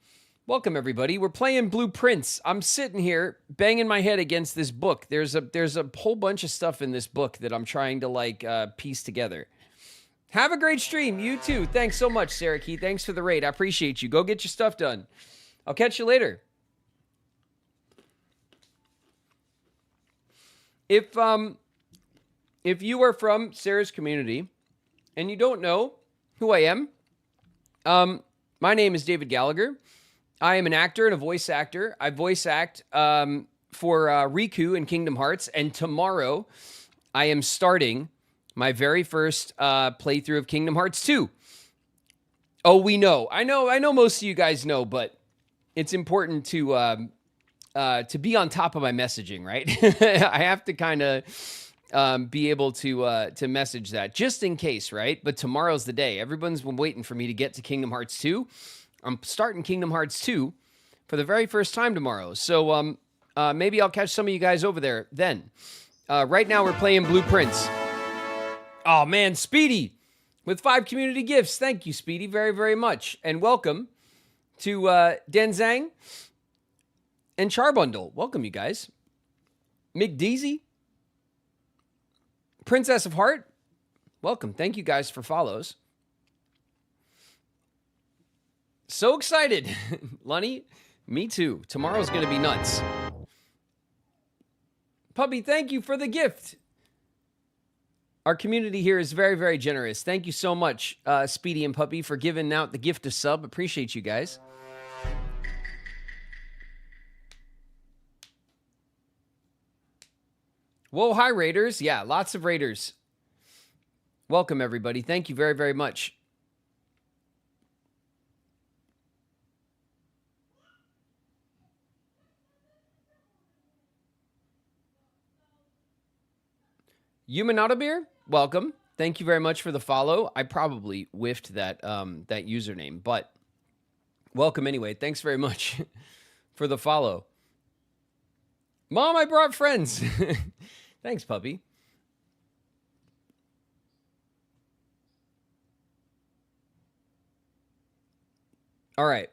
Welcome, everybody. We're playing Blueprints. I'm sitting here banging my head against this book. There's a whole bunch of stuff in this book that I'm trying to piece together. Have a great stream. You too. Thanks so much, Sarah Key. Thanks for the raid. I appreciate you. Go get your stuff done. I'll catch you later. If you are from Sarah's community and you don't know who I am, my name is David Gallagher. I am an actor and a voice actor. I voice act for Riku in Kingdom Hearts, and tomorrow I am starting my very first playthrough of Kingdom Hearts 2. Oh, we know. I know most of you guys know, but it's important to be on top of my messaging, right? I have to kind of be able to message that just in case, right? But tomorrow's the day. Everyone's been waiting for me to get to Kingdom Hearts 2. I'm starting Kingdom Hearts 2 for the very first time tomorrow. So maybe I'll catch some of you guys over there then. Right now we're playing Blueprints. Oh, man, Speedy with 5 community gifts. Thank you, Speedy, very, very much. And welcome to Denzang and Charbundle. Welcome, you guys. McDeezy. Princess of Heart. Welcome. Thank you guys for follows. So excited. Lunny, me too. Tomorrow's going to be nuts. Puppy, thank you for the gift. Our community here is very, very generous. Thank you so much, Speedy and Puppy, for giving out the gift of sub. Appreciate you guys. Whoa, hi, Raiders. Yeah, lots of Raiders. Welcome, everybody. Thank you very, very much. Humanauta Beer, welcome. Thank you very much for the follow. I probably whiffed that that username, but welcome anyway. Thanks very much for the follow. Mom, I brought friends. Thanks, puppy. All right.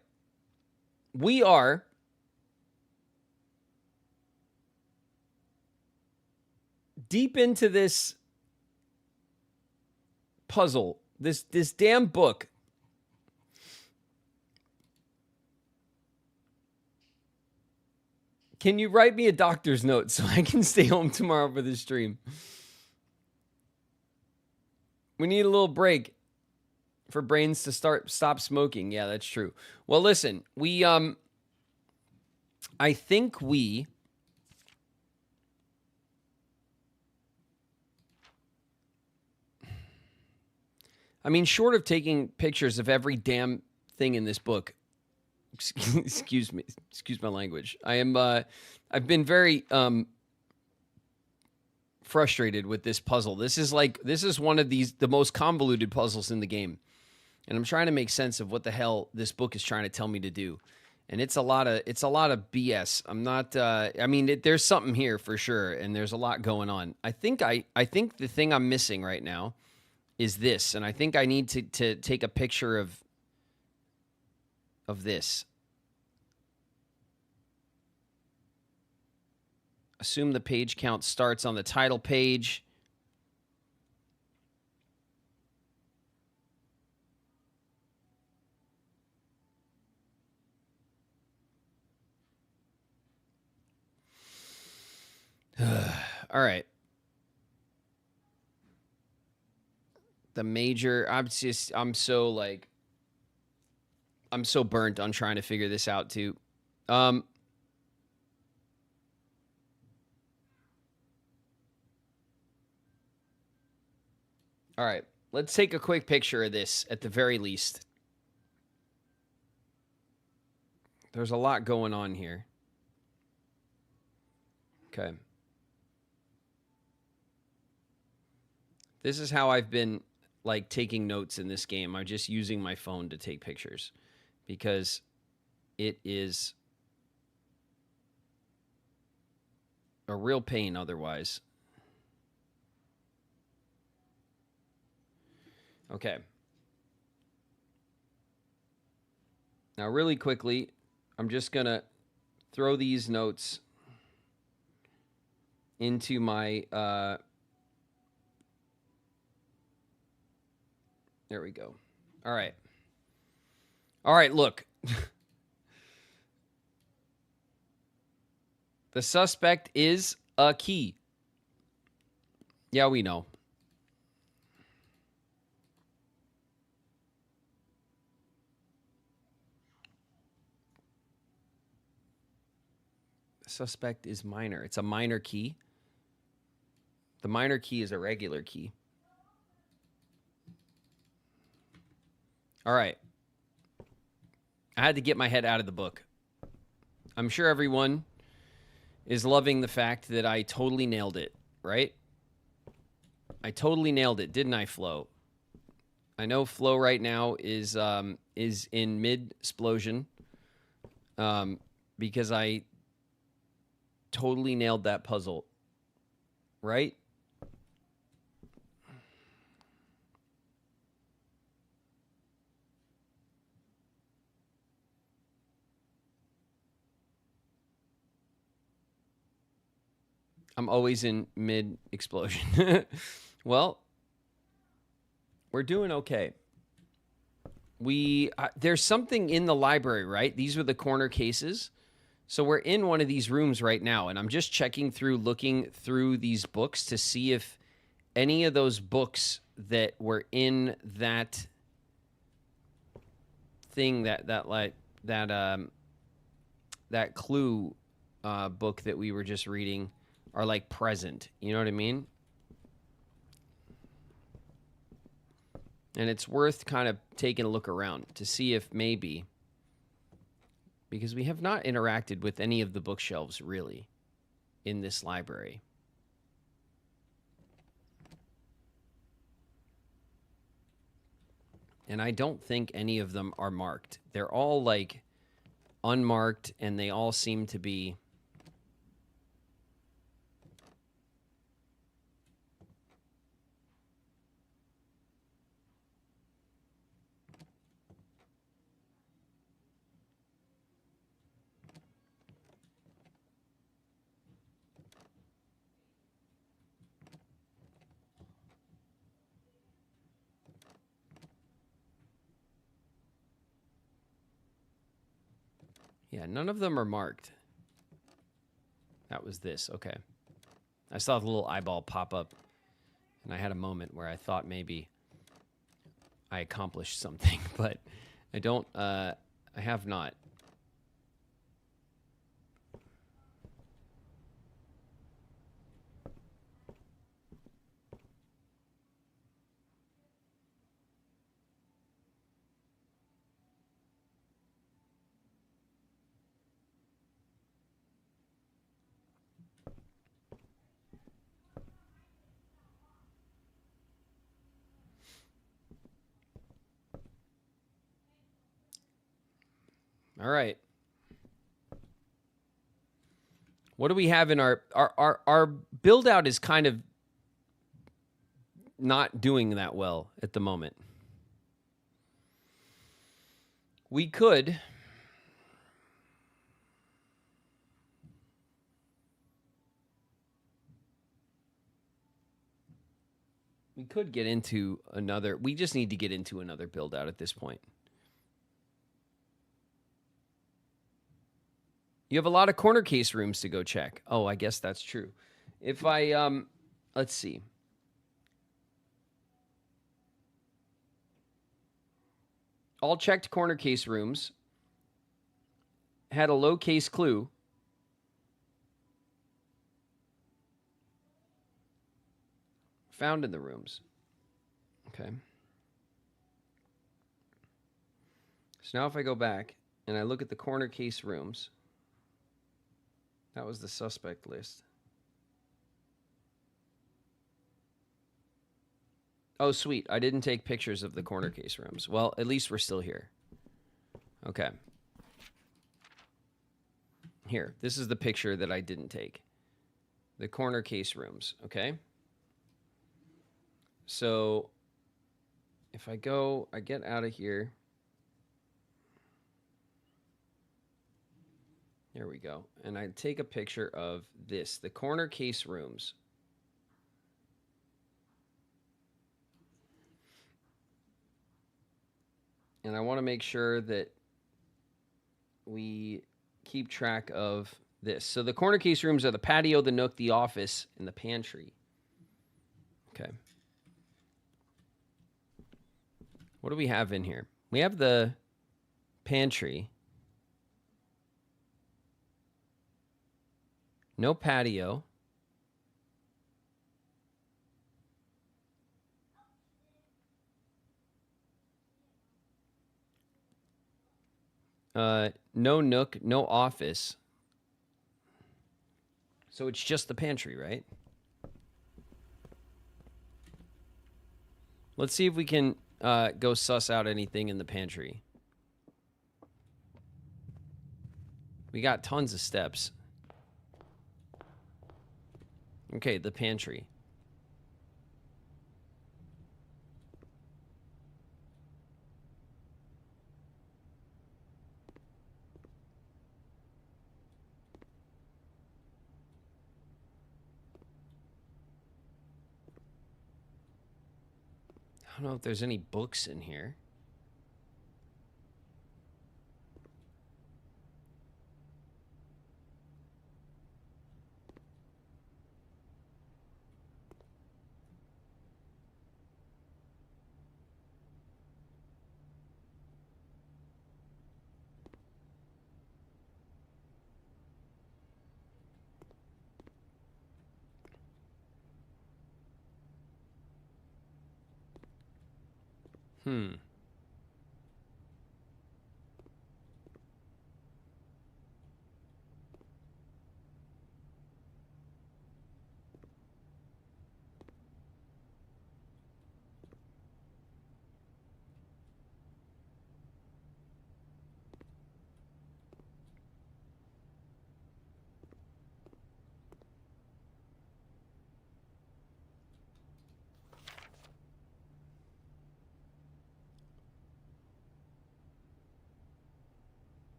We are deep into this puzzle, this damn book. Can you write me a doctor's note so I can stay home tomorrow for the stream? We need a little break for brains to stop smoking. Yeah, that's true. Well, listen, we I think we short of taking pictures of every damn thing in this book, excuse my language. I've been very frustrated with this puzzle. This is one of the most convoluted puzzles in the game. And I'm trying to make sense of what the hell this book is trying to tell me to do. And it's a lot of BS. I'm not there's something here for sure, and there's a lot going on. I think the thing I'm missing right now is this, and I think I need to take a picture of this. Assume the page count starts on the title page. All right. The major, I'm so burnt on trying to figure this out too. All right, let's take a quick picture of this at the very least. There's a lot going on here. Okay. This is how I've been taking notes in this game. I'm just using my phone to take pictures because it is a real pain otherwise. Okay. Now, really quickly, I'm just going to throw these notes into my... there we go. All right. All right, look. The suspect is a key. Yeah, we know. The suspect is minor. It's a minor key. The minor key is a regular key. All right. I had to get my head out of the book. I'm sure everyone is loving the fact that I totally nailed it, right? I totally nailed it, didn't I, Flo? I know Flo right now is in mid-splosion because I totally nailed that puzzle, right? I'm always in mid-explosion. Well, we're doing okay. There's something in the library, right? These were the corner cases. So we're in one of these rooms right now, and I'm just checking through, looking through these books to see if any of those books that were in that thing, that clue book that we were just reading are like present. You know what I mean? And it's worth kind of taking a look around to see if maybe, because we have not interacted with any of the bookshelves really in this library. And I don't think any of them are marked. They're all like unmarked, and they all seem to be yeah, none of them are marked. That was this. Okay. I saw the little eyeball pop up, and I had a moment where I thought maybe I accomplished something, but I don't, I have not. All right. What do we have in our build out is kind of not doing that well at the moment. We could get into another, we just need to get into another build out at this point. You have a lot of corner case rooms to go check. Oh, I guess that's true. If I, let's see. All checked corner case rooms. Had a low case clue. Found in the rooms. Okay. So now if I go back and I look at the corner case rooms, that was the suspect list. Oh, sweet. I didn't take pictures of the corner case rooms. Well, at least we're still here. Okay. Here. This is the picture that I didn't take. The corner case rooms. Okay. So if I get out of here. There we go. And I take a picture of this, the corner case rooms. And I want to make sure that we keep track of this. So the corner case rooms are the patio, the nook, the office, and the pantry. Okay. What do we have in here? We have the pantry. No patio. No nook, no office. So it's just the pantry, right? Let's see if we can go suss out anything in the pantry. We got tons of steps. Okay, the pantry. don't know if there's any books in here.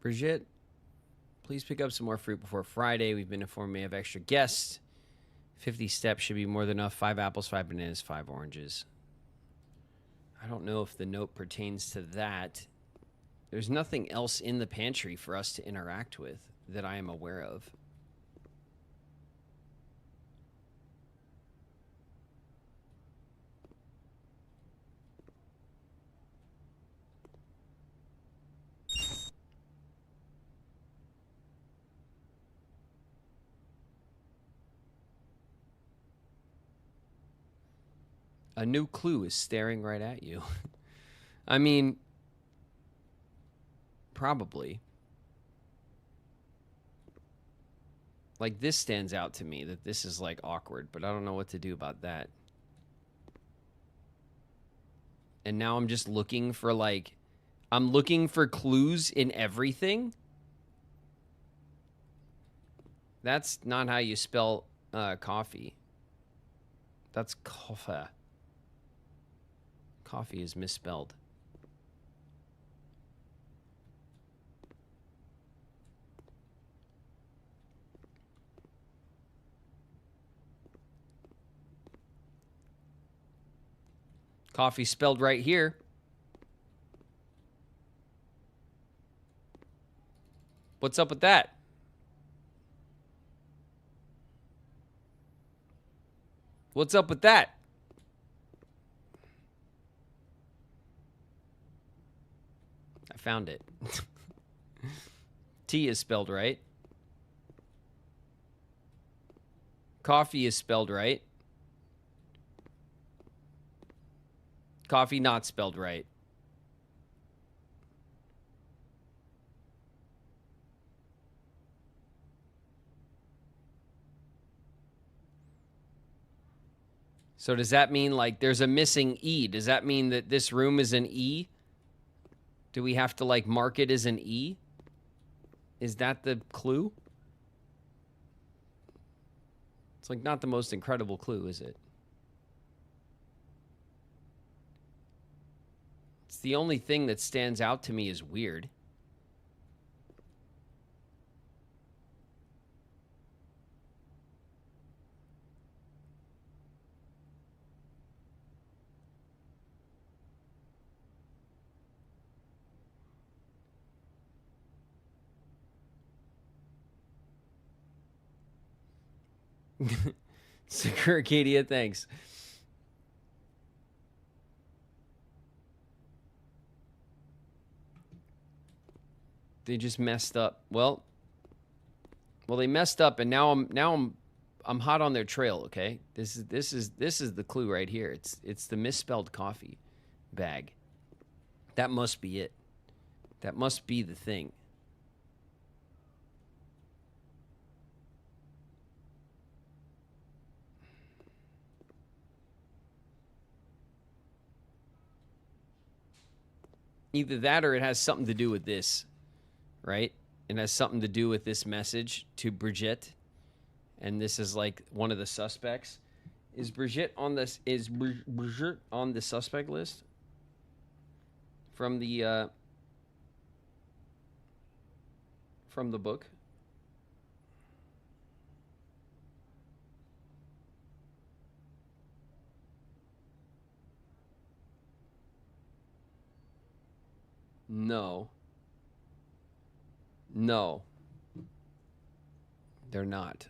Brigitte, please pick up some more fruit before Friday. We've been informed we have extra guests. 50 steps should be more than enough. 5 apples, 5 bananas, 5 oranges. I don't know if the note pertains to that. There's nothing else in the pantry for us to interact with that I am aware of. A new clue is staring right at you. I mean, probably. Like, this stands out to me, that this is, like, awkward, but I don't know what to do about that. And now I'm just looking for, like, I'm looking for clues in everything. That's not how you spell coffee. That's coffee. Coffee is misspelled. Coffee spelled right here. What's up with that? What's up with that? I found it. T is spelled right. Coffee is spelled right. Coffee not spelled right. So does that mean, like, there's a missing E? Does that mean that this room is an E? Do we have to, like, mark it as an E? Is that the clue? It's, like, not the most incredible clue, is it? It's the only thing that stands out to me as weird. Secure Arcadia, thanks. They just messed up. Well, they messed up, and now I'm hot on their trail. Okay, this is the clue right here. It's the misspelled coffee bag. That must be it. That must be the thing. Either that or it has something to do with this, right? It has something to do with this message to Brigitte. And this is like one of the suspects. Is Brigitte on this? Is Brigitte on the suspect list? From the from the book. No. No. They're not.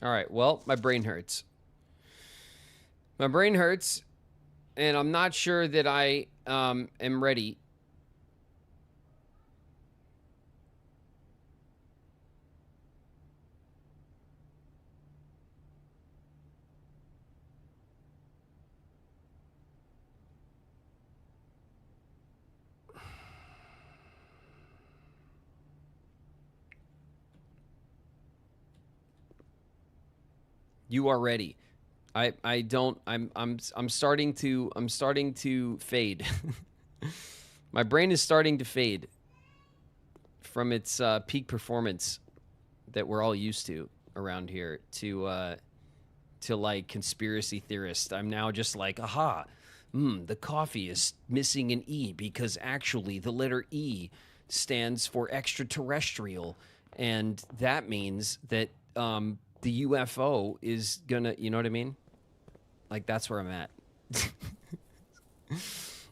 All right, well, my brain hurts. My brain hurts, and I'm not sure that I am ready. You are ready. I don't I'm starting to fade. My brain is starting to fade from its peak performance that we're all used to around here to like conspiracy theorist. I'm now just like, aha, the coffee is missing an E because actually the letter E stands for extraterrestrial, and that means that the UFO is gonna, you know what I mean? Like, that's where I'm at.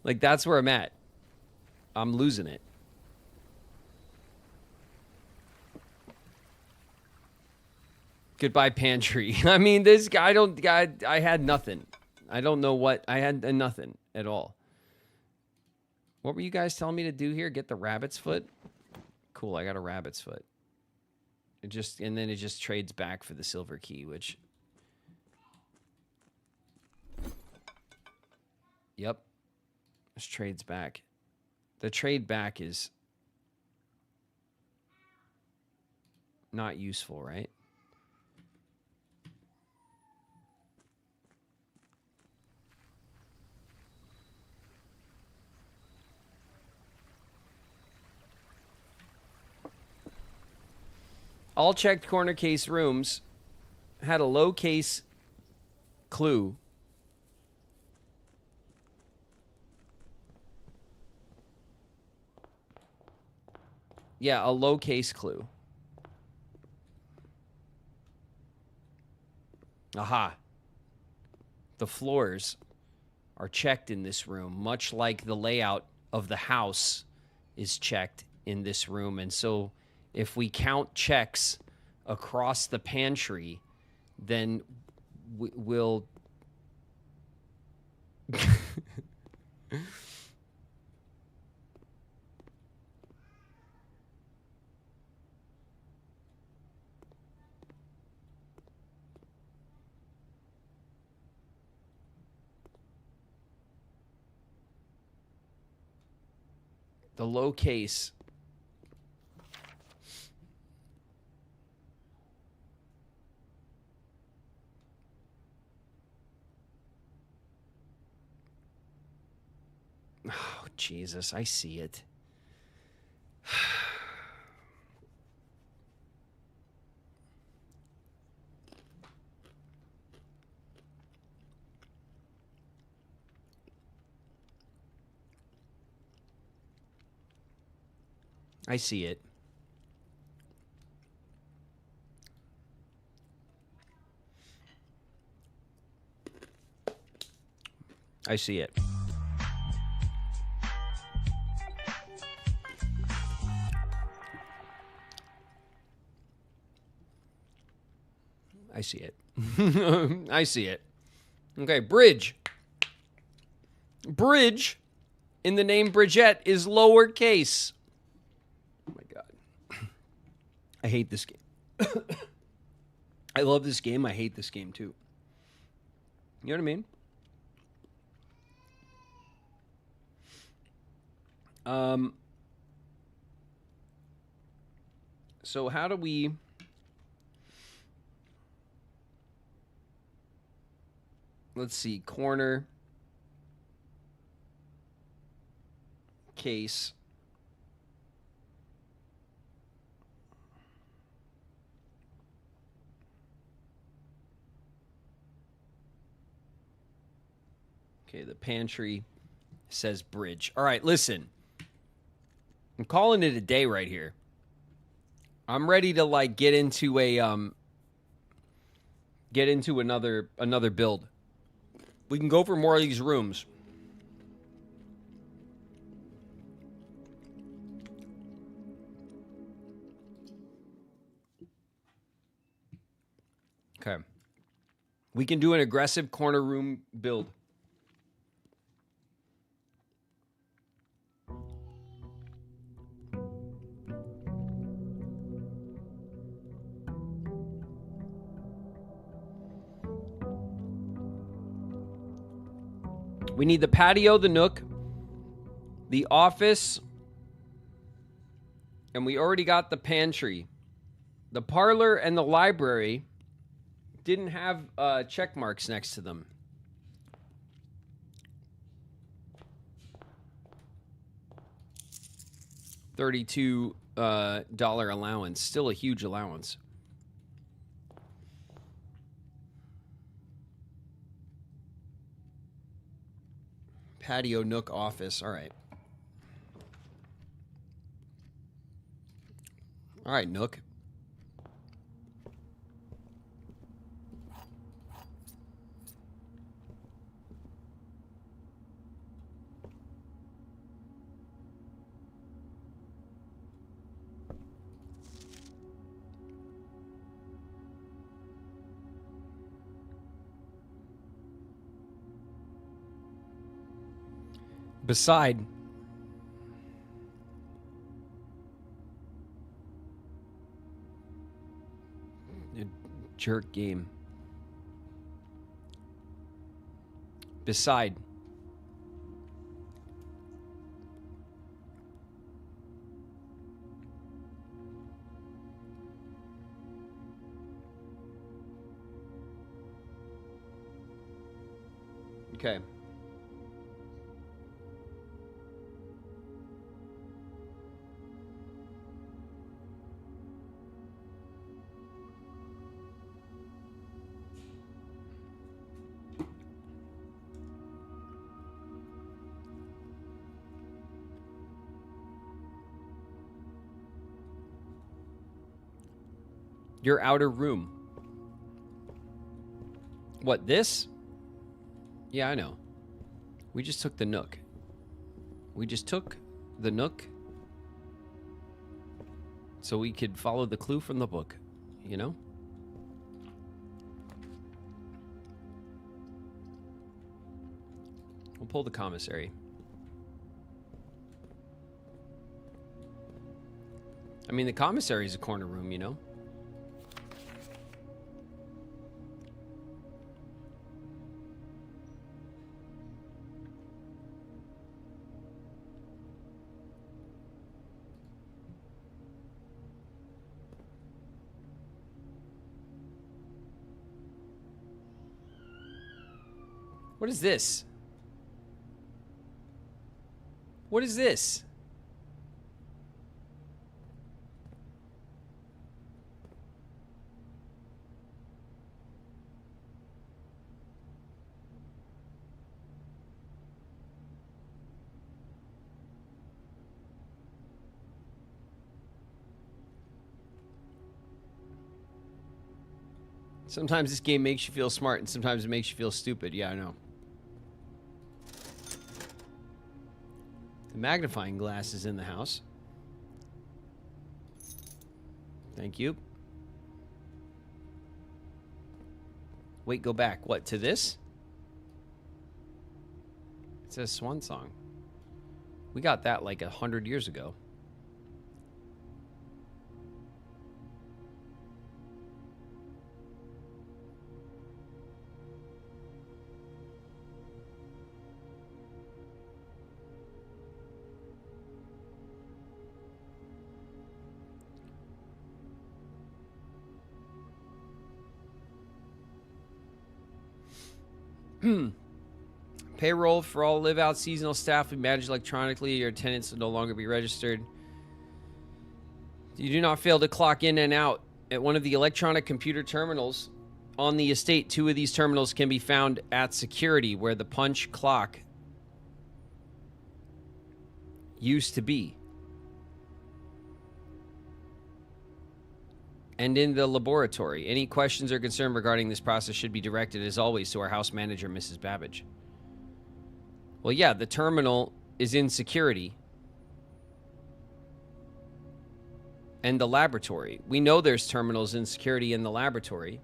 Like, that's where I'm at. I'm losing it. Goodbye, pantry. I mean, this guy, I had nothing. I don't know what, I had nothing at all. What were you guys telling me to do here? Get the rabbit's foot? Cool, I got a rabbit's foot. And then it just trades back for the silver key, which... Yep. Just trades back. The trade back is not useful, right? All checked corner case rooms had a low case clue. Yeah, a low case clue. Aha. The floors are checked in this room, much like the layout of the house is checked in this room. And so if we count checks across the pantry, then we'll... The low case. Oh, Jesus, I see it. I see it. I see it. I see it. I see it. Okay, bridge. Bridge in the name Bridgette is lowercase. Oh my God. I hate this game. I love this game. I hate this game too. You know what I mean? So how do we... Let's see, corner, case, Okay, the pantry says bridge. All right, listen. I'm calling it a day right here. I'm ready to like get into another build. We can go for more of these rooms. Okay. We can do an aggressive corner room build. We need the patio, the nook, the office, and we already got the pantry. The parlor and the library didn't have check marks next to them. $32 allowance. Still a huge allowance. Patio, nook, office. All right. All right, nook. Beside a jerk game. Beside okay. Your outer room. What, this? Yeah, I know. We just took the nook. We just took the nook so we could follow the clue from the book, you know? We'll pull the commissary. I mean, the commissary is a corner room, you know? What is this? What is this? Sometimes this game makes you feel smart and sometimes it makes you feel stupid. Yeah, I know. The magnifying glass is in the house. Thank you. Wait, go back. What, to this? It says Swan Song. We got that like 100 years ago. Payroll for all live-out seasonal staff will be managed electronically. Your attendance will no longer be registered. You do not fail to clock in and out at one of the electronic computer terminals on the estate, 2 of these terminals can be found at security, where the punch clock used to be. And in the laboratory. Any questions or concern regarding this process should be directed, as always, to our house manager, Mrs. Babbage. Well, yeah, the terminal is in security. And the laboratory. We know there's terminals in security in the laboratory.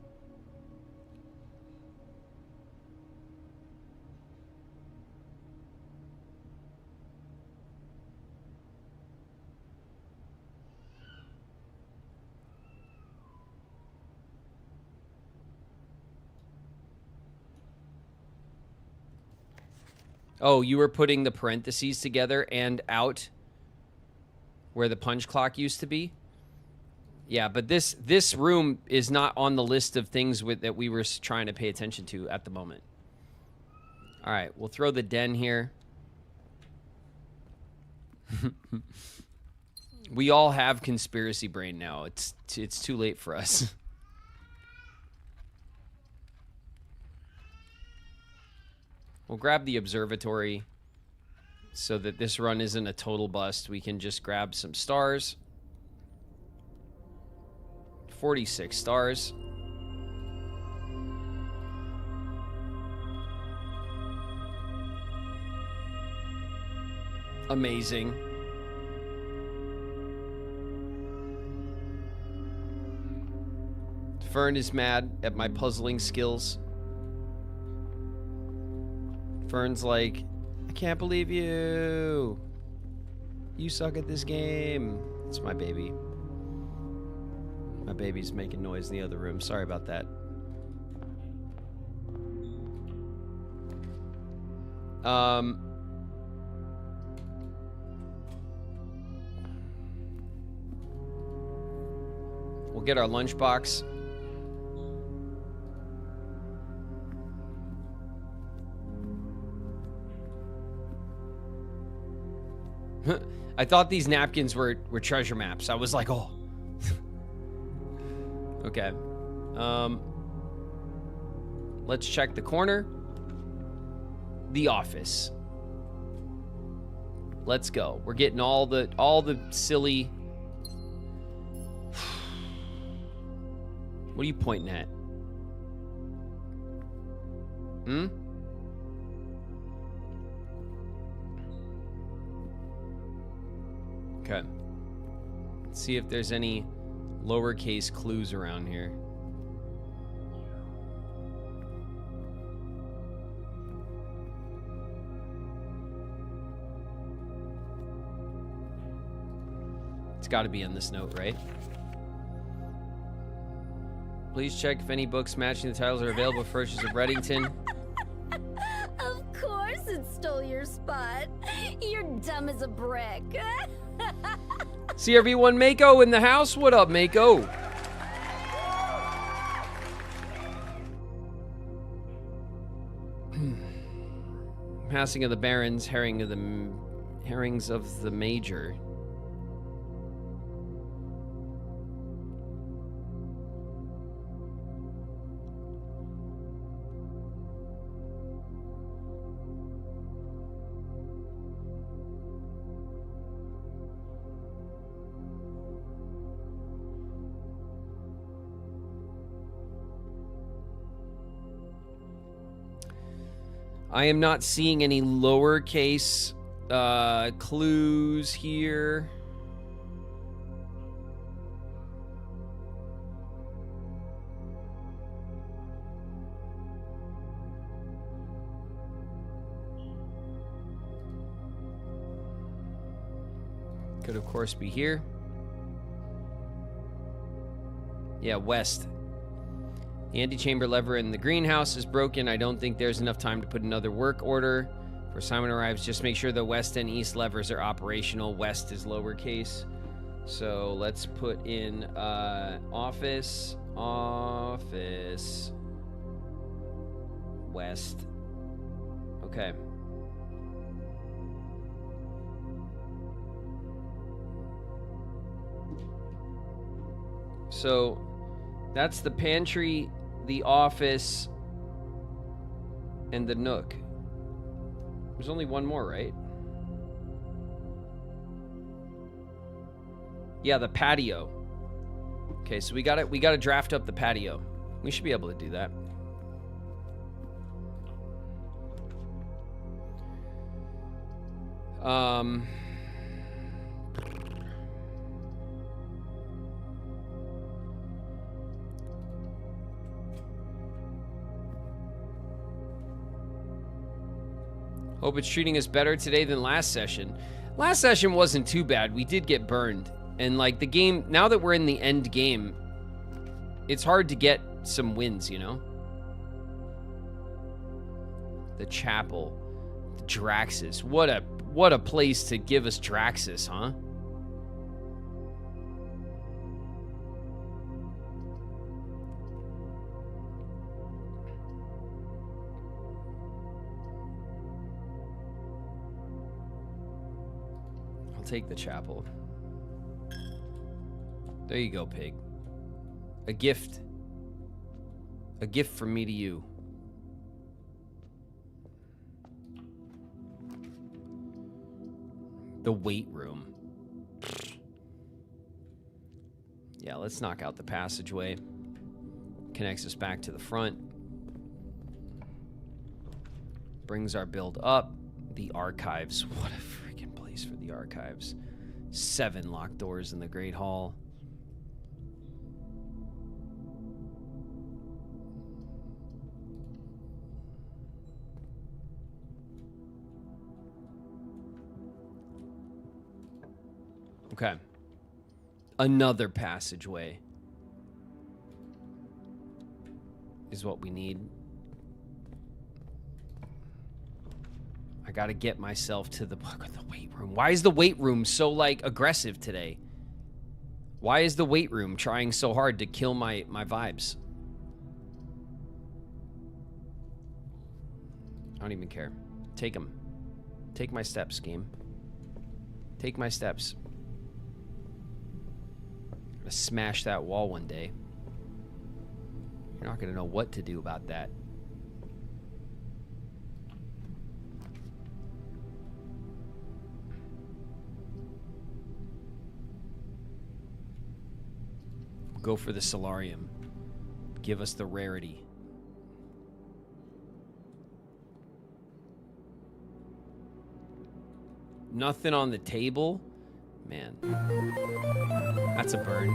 Oh, you were putting the parentheses together and out where the punch clock used to be? Yeah, but this room is not on the list of things that we were trying to pay attention to at the moment. All right, we'll throw the den here. We all have conspiracy brain now. It's too late for us. We'll grab the observatory so that this run isn't a total bust. We can just grab some stars. 46 stars. Amazing. Fern is mad at my puzzling skills. Fern's like, I can't believe you. You suck at this game. It's my baby. My baby's making noise in the other room. Sorry about that. We'll get our lunchbox. I thought these napkins were treasure maps. I was like, oh. Okay. Let's check the corner. The office. Let's go. We're getting all the silly. What are you pointing at? Okay. Let's see if there's any lowercase clues around here. It's got to be on this note, right? Please check if any books matching the titles are available for purchase of Reddington. Of course it stole your spot. You're dumb as a brick. CRV1 Mako in the house. What up, Mako? Passing of the barons, herrings of the major. I am not seeing any lowercase clues here. Could, of course, be here. Yeah, west. The antechamber lever in the greenhouse is broken. I don't think there's enough time to put another work order. For Simon arrives, just make sure the west and east levers are operational. West is lowercase. So let's put in office, west. Okay. So that's the pantry. the office, and the nook. There's only one more, right? Yeah, the patio. Okay, so we gotta draft up the patio. We should be able to do that. Hope it's treating us better today than last session. Last session wasn't too bad. We did get burned. And like the game, now that we're in the end game, it's hard to get some wins, you know? The chapel. Draxus. What a place to give us Draxus, huh? I'll take the chapel. There you go, pig. A gift. A gift from me to you. The weight room. Yeah, let's knock out the passageway. Connects us back to the front. Brings our build up. The archives. What a freaking place for the archives. 7 locked doors in the Great Hall. Okay. Another passageway is what we need. I gotta get myself to the weight room. Why is the weight room so, like, aggressive today? Why is the weight room trying so hard to kill my vibes? I don't even care. Take them. Take my steps, game. Take my steps. I'm gonna smash that wall one day. You're not gonna know what to do about that. Go for the solarium. Give us the rarity. Nothing on the table? Man. That's a burn.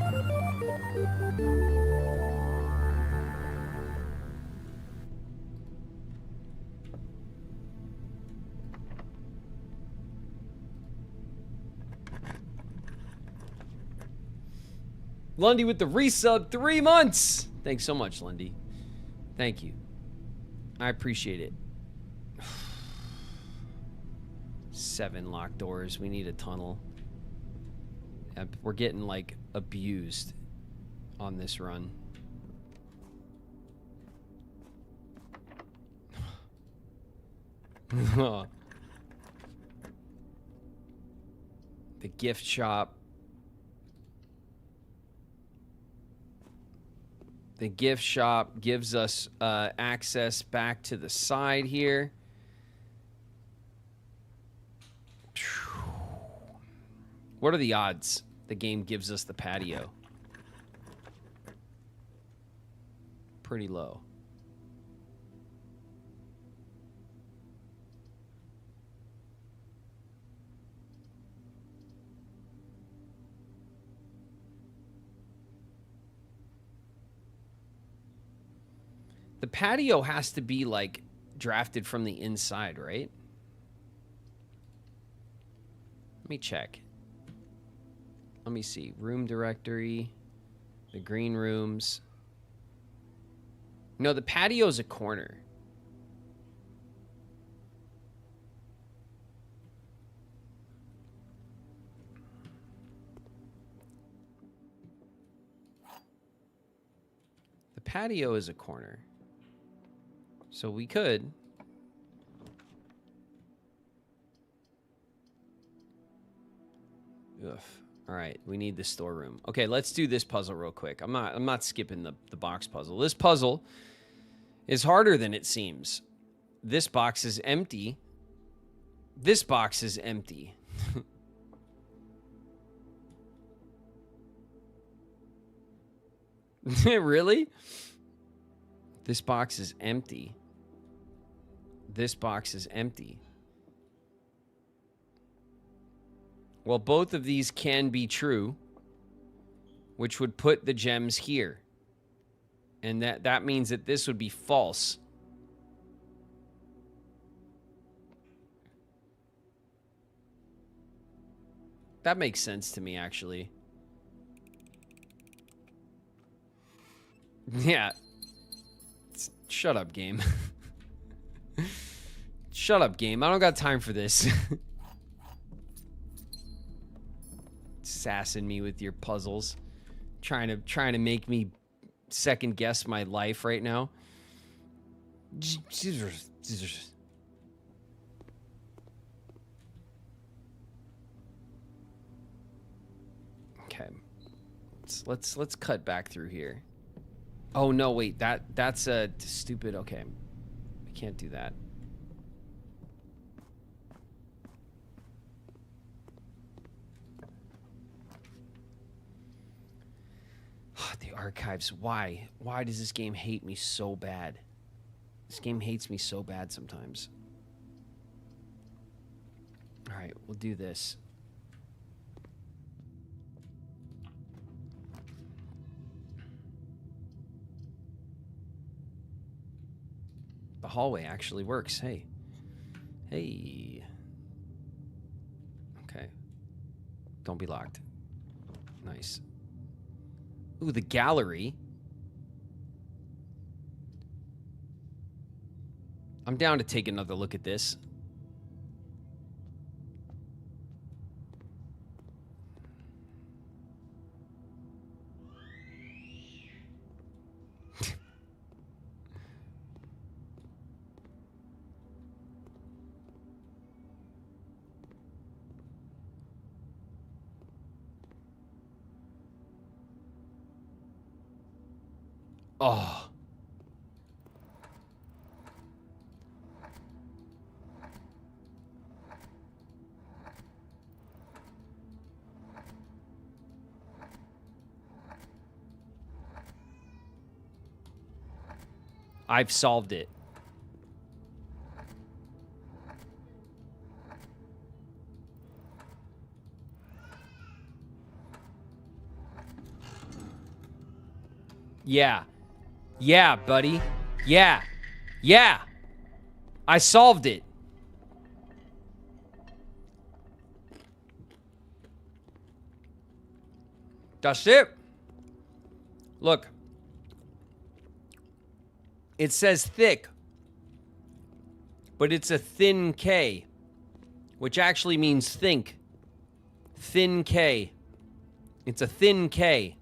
Lundy with the resub, 3 months. Thanks so much, Lundy. Thank you. I appreciate it. 7 locked doors. We need a tunnel. We're getting, like, abused on this run. The gift shop. The gift shop gives us access back to the side here. What are the odds the game gives us the patio? Pretty low. The patio has to be, like, drafted from the inside, right? Let me check. Let me see. Room directory. The green rooms. No, the patio's a corner. The patio is a corner. So we could. Ugh. All right, we need the storeroom. Okay, let's do this puzzle real quick. I'm not skipping the box puzzle. This puzzle is harder than it seems. This box is empty. This box is empty. Really? This box is empty. This box is empty. Well, both of these can be true, which would put the gems here. And that means that this would be false. That makes sense to me, actually. Yeah. Shut up, game. Shut up, game. I don't got time for this. Sassing me with your puzzles. Trying to make me second guess my life right now. Okay. Let's cut back through here. Oh no, wait, that's a stupid. Okay. I can't do that. The archives. Why? Why does this game hate me so bad? This game hates me so bad sometimes. All right, we'll do this. The hallway actually works. Hey. Hey. Okay. Don't be locked. Nice. Ooh, the gallery. I'm down to take another look at this. Oh. I've solved it. Yeah. Yeah, buddy. Yeah. Yeah. I solved it. That's it. Look. It says thick, but it's a thin K, which actually means think. Thin K. It's a thin K.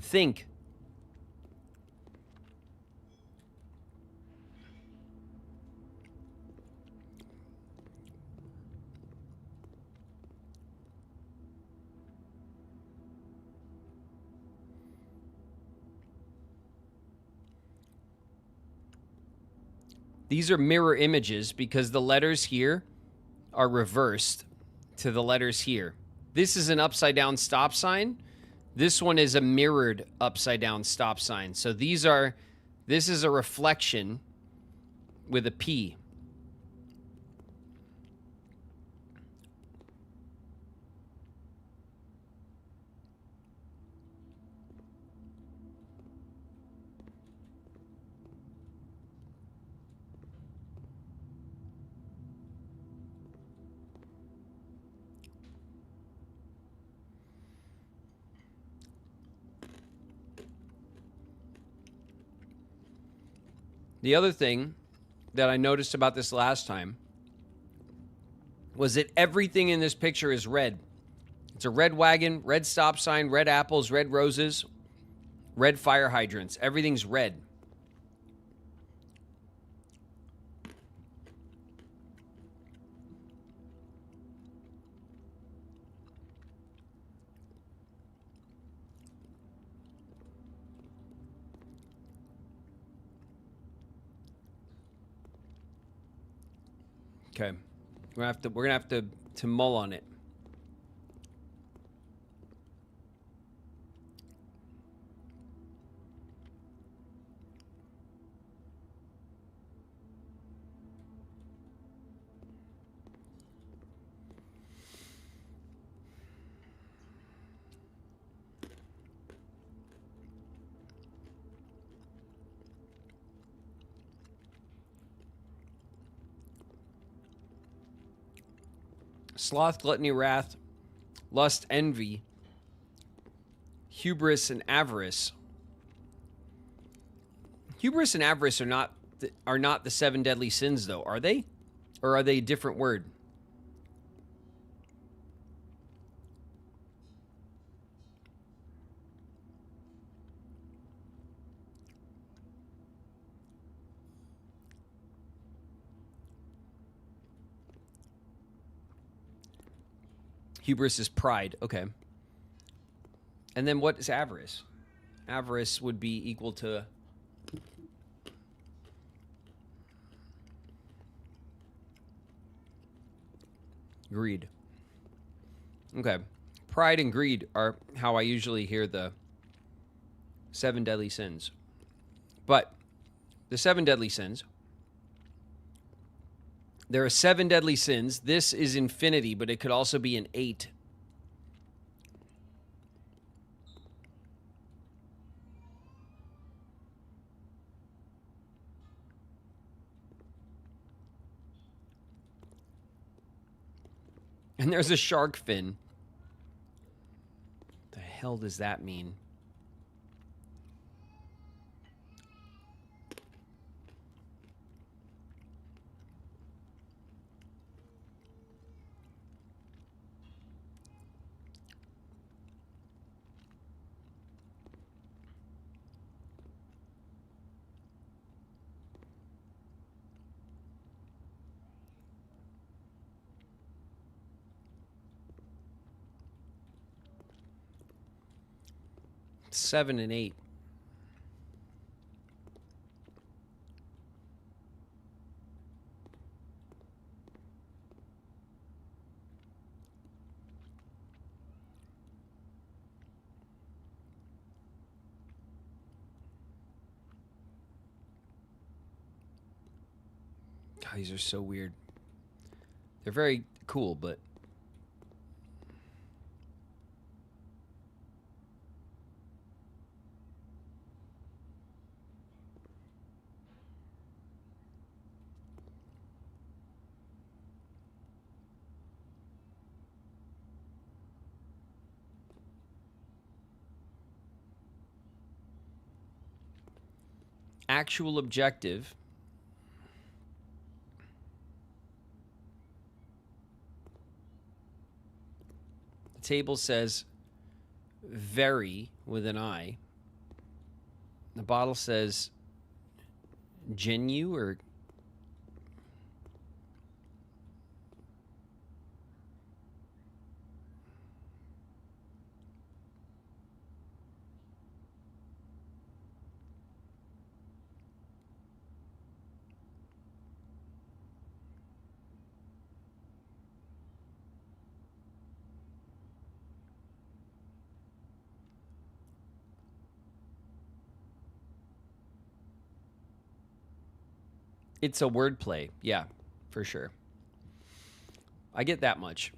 Think. These are mirror images because the letters here are reversed to the letters here. This is an upside down stop sign. This one is a mirrored upside down stop sign. So this is a reflection with a P. The other thing that I noticed about this last time was that everything in this picture is red. It's a red wagon, red stop sign, red apples, red roses, red fire hydrants. Everything's red. Okay. We're gonna have to mull on it. Sloth, gluttony, wrath, lust, envy, hubris, and avarice. Hubris and avarice are not the 7 deadly sins, though, are they? Or are they a different word? Hubris is pride. Okay. And then what is avarice? Avarice would be equal to... greed. Okay. Pride and greed are how I usually hear the 7 deadly sins. But the 7 deadly sins... there are 7 deadly sins. This is infinity, but it could also be an 8. And there's a shark fin. The hell does that mean? Seven and 8. God, these are so weird. They're very cool, but... actual objective. The table says very with an I. The bottle says genu or it's a wordplay. Yeah, for sure. I get that much.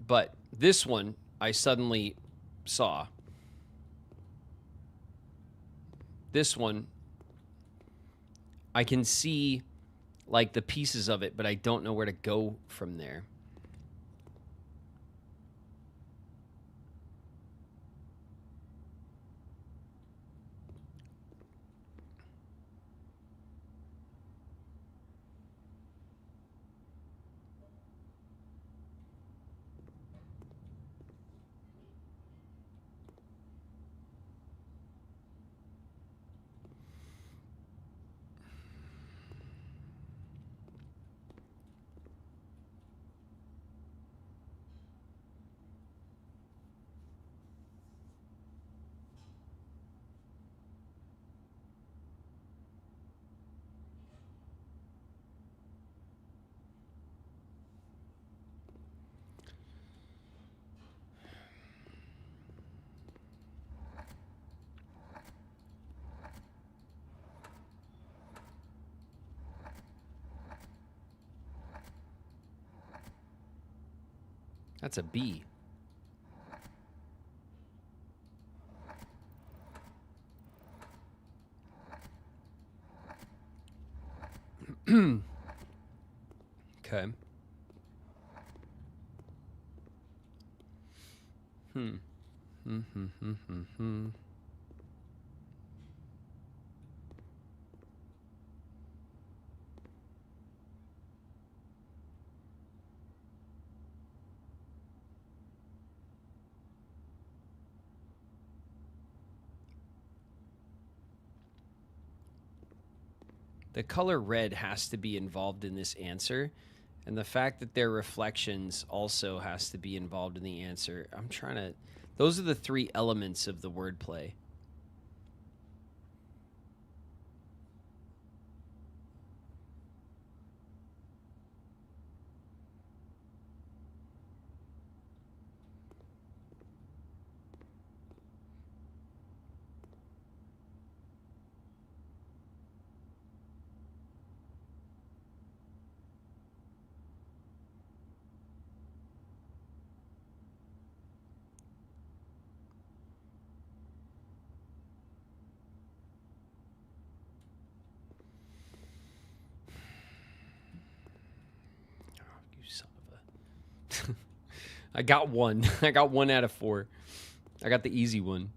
But this one, I suddenly saw. This one, I can see like the pieces of it, but I don't know where to go from there. That's a B. Okay. The color red has to be involved in this answer, and the fact that they're reflections also has to be involved in the answer. I'm trying to... Those are the three elements of the wordplay. I got one. I got 1 out of 4. I got the easy one.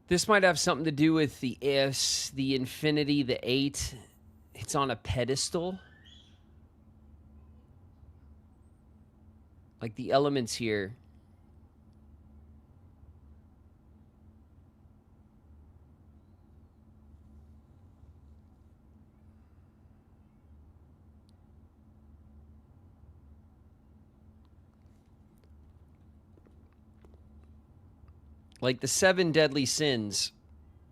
This might have something to do with the S, the infinity, the 8. It's on a pedestal. Like the elements here. Like the 7 deadly sins,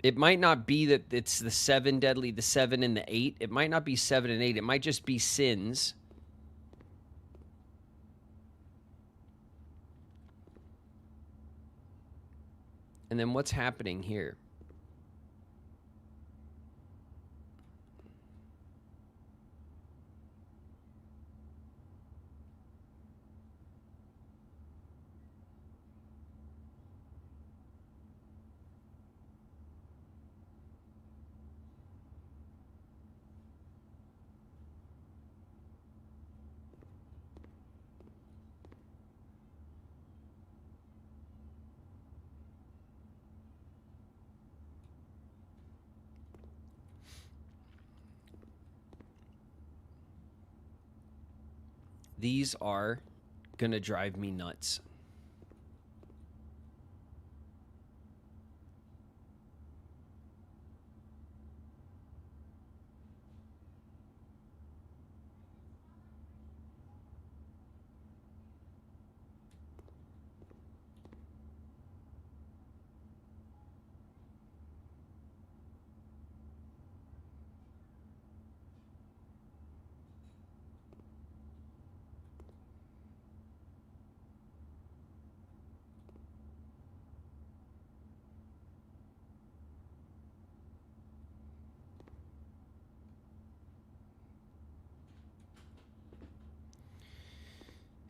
it might not be that it's the 7 deadly, the 7 and the 8. It might not be 7 and 8. It might just be sins. And then what's happening here? These are gonna drive me nuts.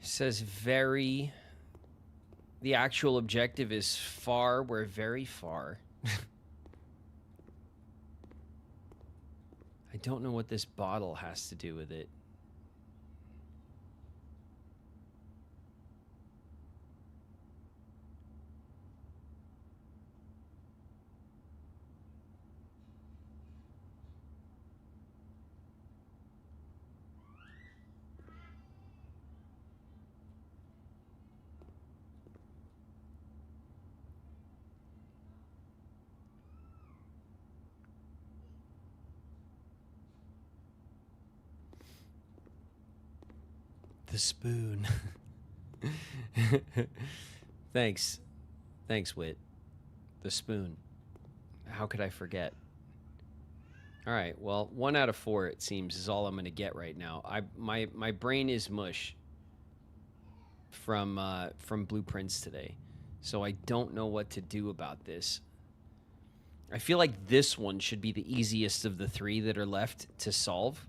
It says very. The actual objective is far. We're very far. I don't know what this bottle has to do with it. The spoon. Thanks. Thanks, Wit. The spoon. How could I forget? All right, well, 1 out of 4, it seems, is all I'm going to get right now. My brain is mush from blueprints today, so I don't know what to do about this. I feel like this one should be the easiest of the 3 that are left to solve.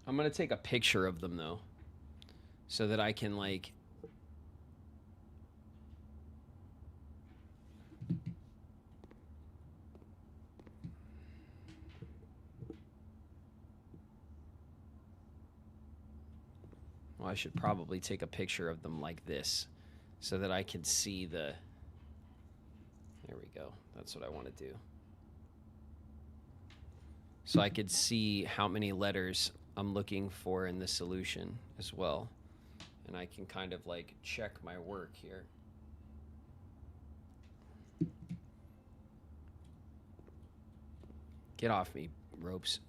I'm going to take a picture of them, though, so that I can, like... Well, I should probably take a picture of them like this, so that I can see the... There we go. That's what I want to do. So I could see how many letters I'm looking for in the solution as well. And I can kind of like check my work here. Get off me, ropes.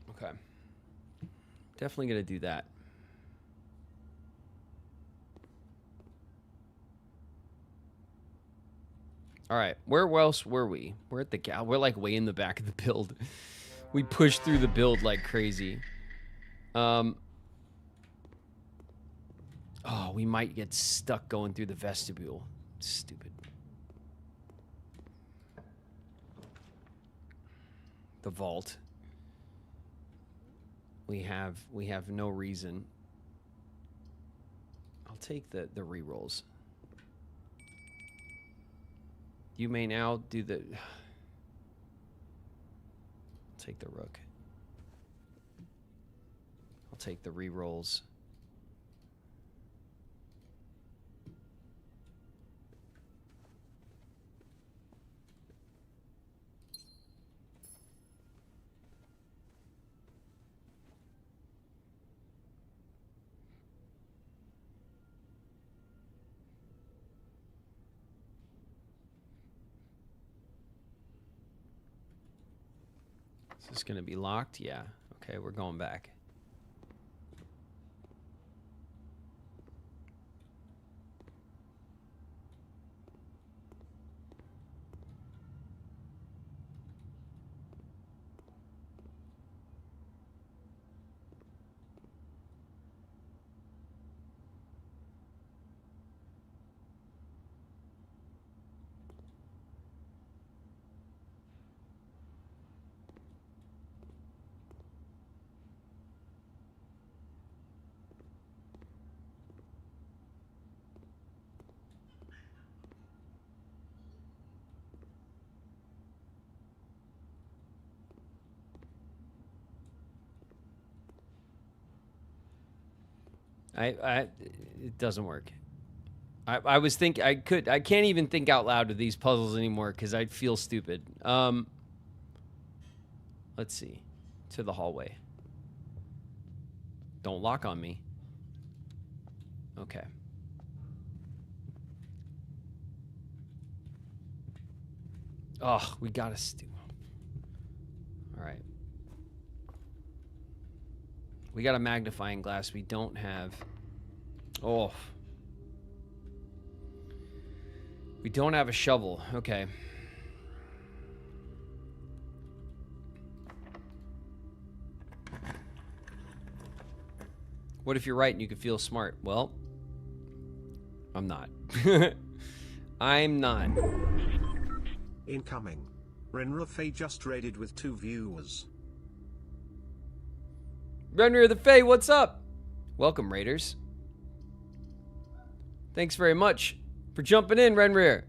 Okay. Definitely gonna do that. All right, where else were we? We're at the we're like way in the back of the build. We pushed through the build like crazy. Oh, we might get stuck going through the vestibule. Stupid. The vault. We have no reason. I'll take the rerolls. You may now do the... I'll take the rook. I'll take the rerolls. Is this going to be locked? Yeah. Okay, we're going back. It doesn't work. I was thinking I can't even think out loud with these puzzles anymore because I'd feel stupid. Let's see. To the hallway. Don't lock on me. Okay. Oh, we gotta all right. We got a magnifying glass. We don't have... Oh. We don't have a shovel. Okay. What if you're right and you could feel smart? Well, I'm not. I'm not. Incoming. Renra Faye just raided with 2 viewers. Renrir the Fae, what's up? Welcome, Raiders. Thanks very much for jumping in, Renrir.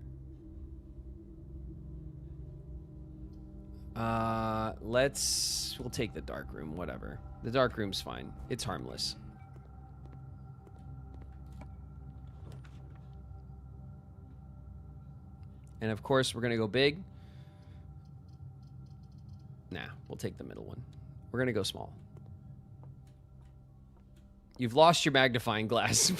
We'll take the dark room, whatever. The dark room's fine. It's harmless. And of course, we're gonna go big. Nah, we'll take the middle one. We're going to go small. You've lost your magnifying glass.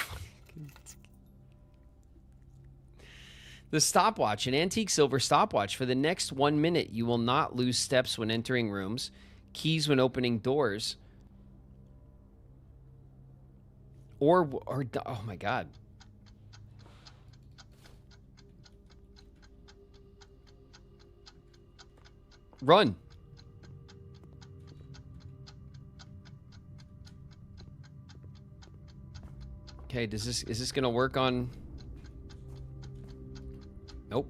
The stopwatch, an antique silver stopwatch. For the next 1 minute, you will not lose steps when entering rooms, keys when opening doors, or oh my God. Run. Okay, is this gonna work on? Nope.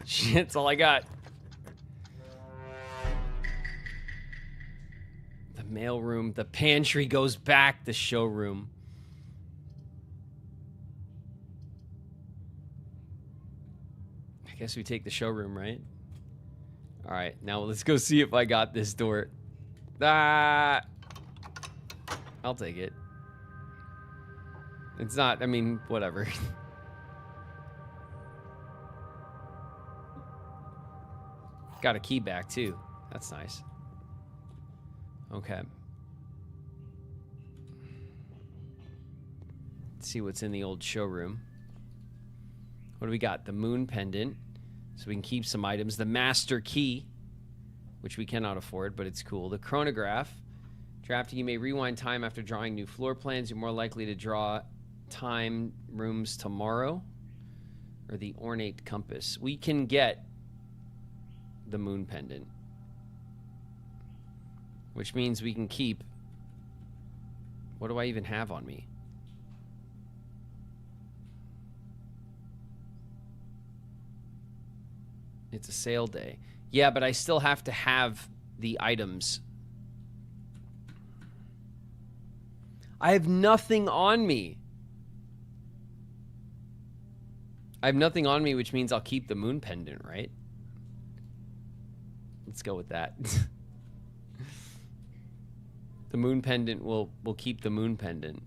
Shit, that's all I got. The mailroom, the pantry goes back, the showroom. I guess we take the showroom, right? All right, now let's go see if I got this door. Ah, I'll take it. It's not, I mean, whatever. Got a key back too. That's nice. Okay. Let's see what's in the old showroom. What do we got? The moon pendant. So we can keep some items. The master key, which we cannot afford, but it's cool. The chronograph. Drafting, you may rewind time after drawing new floor plans. You're more likely to draw time rooms tomorrow. Or the ornate compass. We can get the moon pendant, which means we can keep. What do I even have on me? It's a sale day. Yeah, but I still have to have the items. I have nothing on me. I have nothing on me, which means I'll keep the moon pendant, right? Let's go with that. The moon pendant will keep the moon pendant.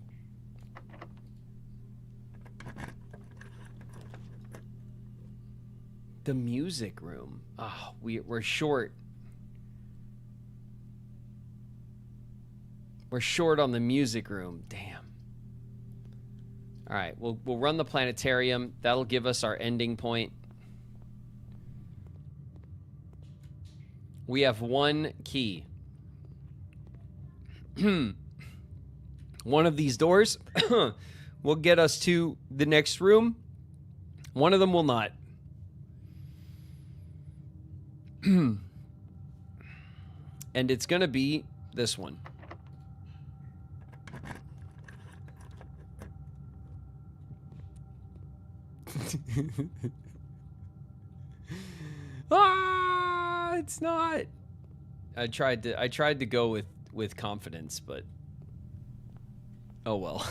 The music room. Oh, we're short. We're short on the music room. Damn. All right, we'll run the planetarium. That'll give us our ending point. We have one key. One of these doors will get us to the next room. One of them will not. And it's going to be this one. Ah, it's not. I tried to go with confidence, but oh well.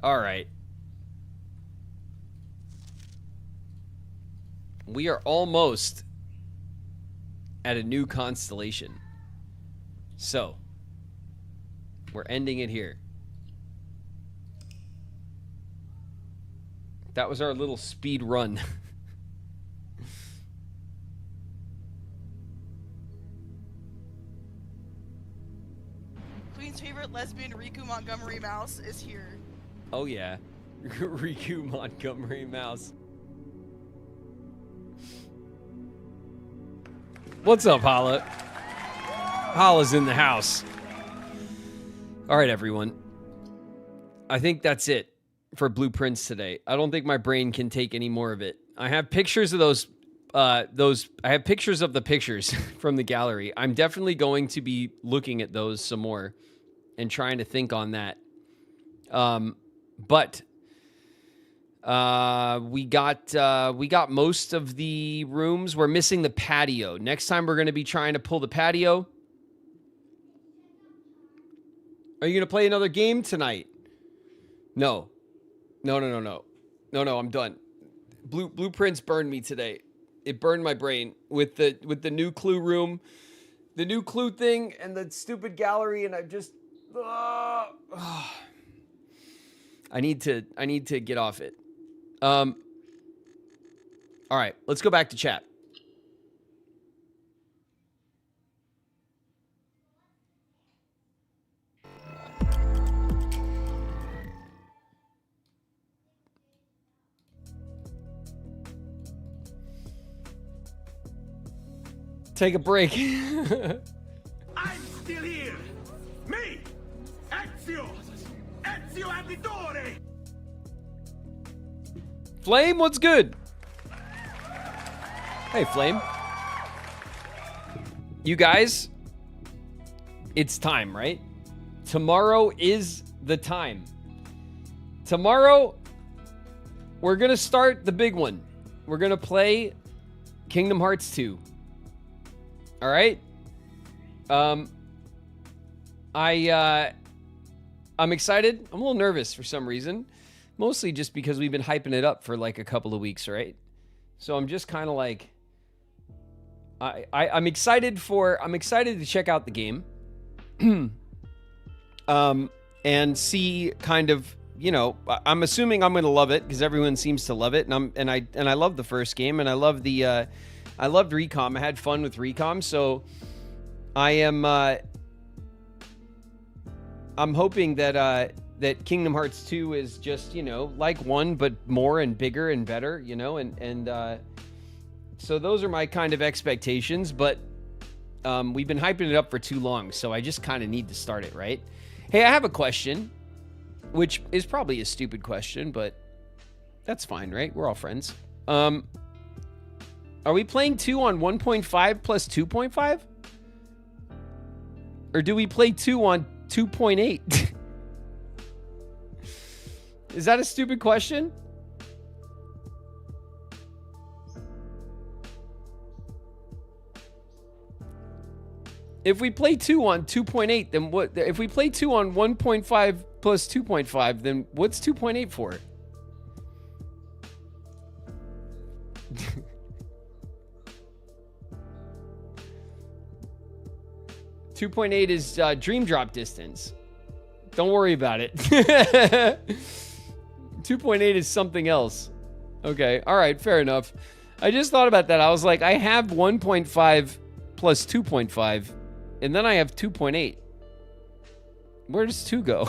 All right. We are almost at a new constellation. So, we're ending it here. That was our little speed run. Queen's favorite lesbian Riku Montgomery Mouse is here. Oh yeah. Riku Montgomery Mouse. What's up, Hala? Hala's in the house. All right, everyone. I think that's it for blueprints today. I don't think my brain can take any more of it. I have pictures of I have pictures of the pictures from the gallery. I'm definitely going to be looking at those some more and trying to think on that. But We got most of the rooms. We're missing the patio. Next time we're going to be trying to pull the patio. Are you going to play another game tonight? No. No, I'm done. Blueprints burned me today. It burned my brain with the new clue room, the new clue thing, and the stupid gallery, and I just I need to get off it. All right, let's go back to chat. Take a break. I'm still here. Me, Ezio Auditore. Flame, what's good? Hey, Flame. You guys, it's time, right? Tomorrow is the time. Tomorrow, we're going to start the big one. We're going to play Kingdom Hearts 2. All right? I'm excited. I'm a little nervous for some reason. Mostly just because we've been hyping it up for like a couple of weeks, right? So I'm just kind of like I'm excited to check out the game. And see kind of, you know, I'm assuming I'm going to love it because everyone seems to love it, and I love the first game, and I love the I loved Recom. I had fun with Recom, so I'm hoping that that Kingdom Hearts 2 is just, you know, like 1 but more and bigger and better, you know, and so those are my kind of expectations, but we've been hyping it up for too long, so I just kind of need to start it, right? Hey, I have a question, which is probably a stupid question, but that's fine, right? We're all friends. Are we playing 2 on 1.5 plus 2.5? Or do we play 2 on 2.8? Is that a stupid question? If we play 2 on 2.8, then what? If we play 2 on 1.5 plus 2.5, then what's 2.8 for? 2.8 is dream drop distance. Don't worry about it. 2.8 is something else. Okay, all right, fair enough. I just thought about that. I was like, I have 1.5 plus 2.5, and then I have 2.8. Where does 2 go?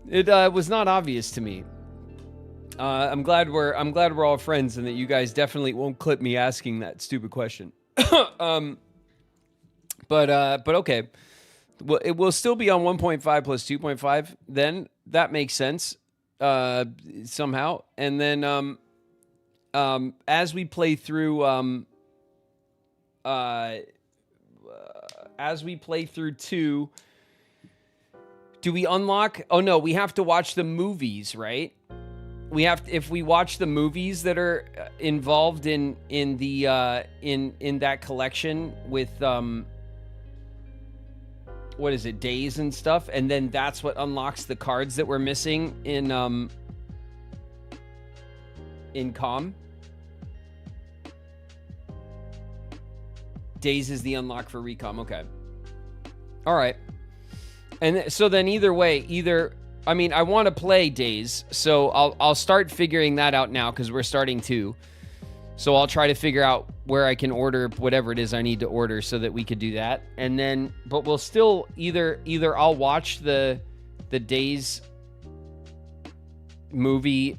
It was not obvious to me. I'm glad we're all friends, and that you guys definitely won't clip me asking that stupid question. But okay. Well, it will still be on 1.5 plus 2.5. Then that makes sense somehow. And then as we play through 2, do we unlock? Oh no, we have to watch the movies, right? We have to, if we watch the movies that are involved in that collection with what is it, Days and stuff, and then that's what unlocks the cards that we're missing in Com. Days is the unlock for Recom. Okay. All right. And so then either way, I mean, I want to play Days, so I'll start figuring that out now because we're starting 2. So I'll try to figure out where I can order whatever it is I need to order so that we could do that. And then, but we'll still either I'll watch the Days movie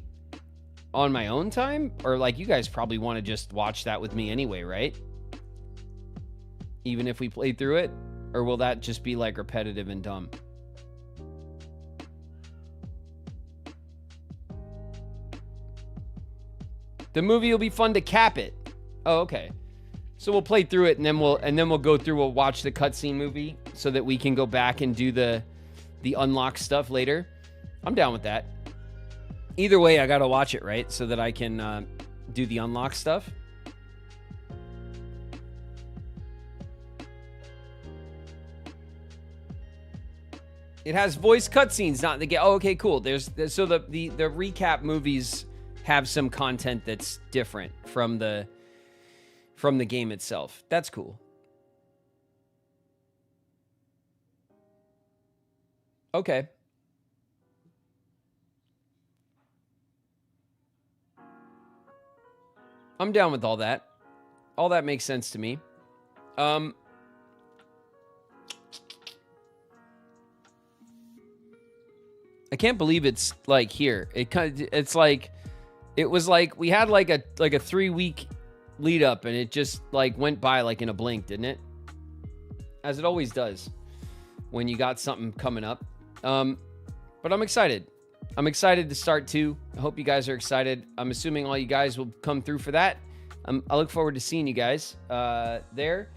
on my own time, or like you guys probably want to just watch that with me anyway, right? Even if we play through it, or will that just be like repetitive and dumb? The movie will be fun to cap it. Oh, okay. So we'll play through it, and then we'll go through. We'll watch the cutscene movie so that we can go back and do the the unlock stuff later, I'm down with that. Either way, I gotta watch it, right? So that I can do the unlock stuff. It has voice cutscenes, not in the game. Oh, okay, cool. So the recap movies have some content that's different from the game itself. That's cool. Okay. I'm down with all that. All that makes sense to me. I can't believe it's like here. It's like it was like we had like a 3-week lead up, and it just like went by like in a blink, didn't it? As it always does when you got something coming up. But I'm excited. I'm excited to start too. I hope you guys are excited. I'm assuming all you guys will come through for that. I look forward to seeing you guys there.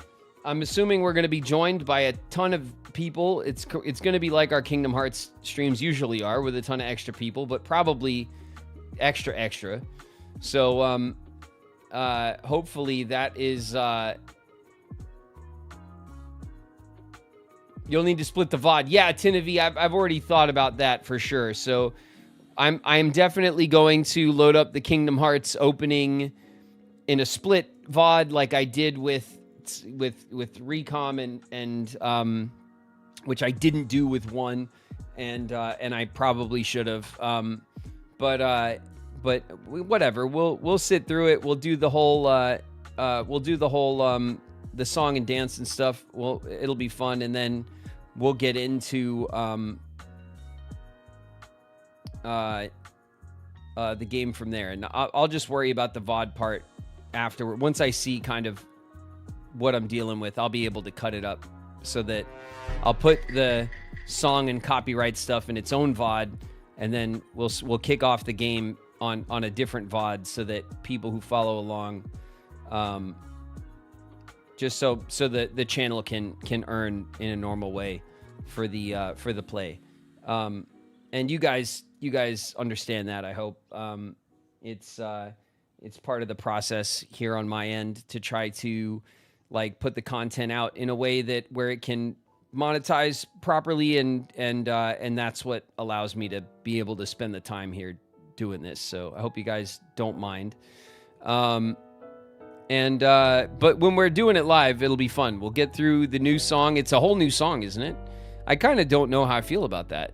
I'm assuming we're going to be joined by a ton of people. It's going to be like our Kingdom Hearts streams usually are, with a ton of extra people, but probably extra. So hopefully that is... You'll need to split the VOD. Yeah, Tinavi, I've already thought about that for sure. So I'm definitely going to load up the Kingdom Hearts opening in a split VOD like I did with Recom and which I didn't do with one, and I probably should have. But whatever. We'll sit through it. We'll do the whole the song and dance and stuff. Well, it'll be fun, and then we'll get into the game from there. And I'll just worry about the VOD part afterward. Once I see kind of what I'm dealing with, I'll be able to cut it up so that I'll put the song and copyright stuff in its own VOD, and then we'll kick off the game on a different VOD so that people who follow along, just so that the channel can earn in a normal way for the play. And you guys understand that, I hope. It's part of the process here on my end to try to like put the content out in a way that where it can monetize properly, and that's what allows me to be able to spend the time here doing this. So I hope you guys don't mind. But when we're doing it live, it'll be fun. We'll get through the new song. It's a whole new song, isn't it? I kind of don't know how I feel about that,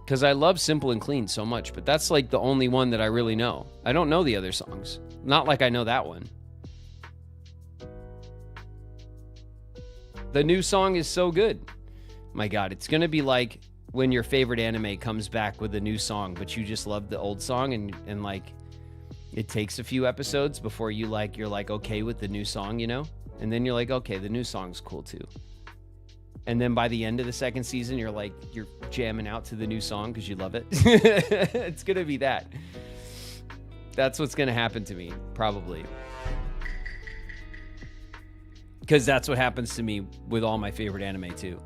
because I love Simple and Clean so much, but that's like the only one that I really know. I don't know the other songs. Not like I know that one. The new song is so good. My God, it's going to be like when your favorite anime comes back with a new song, but you just love the old song, and like it takes a few episodes before you're like okay with the new song, you know? And then you're like, okay, the new song's cool too. And then by the end of the second season, you're jamming out to the new song because you love it. It's going to be that. That's what's going to happen to me, probably. Because that's what happens to me with all my favorite anime too.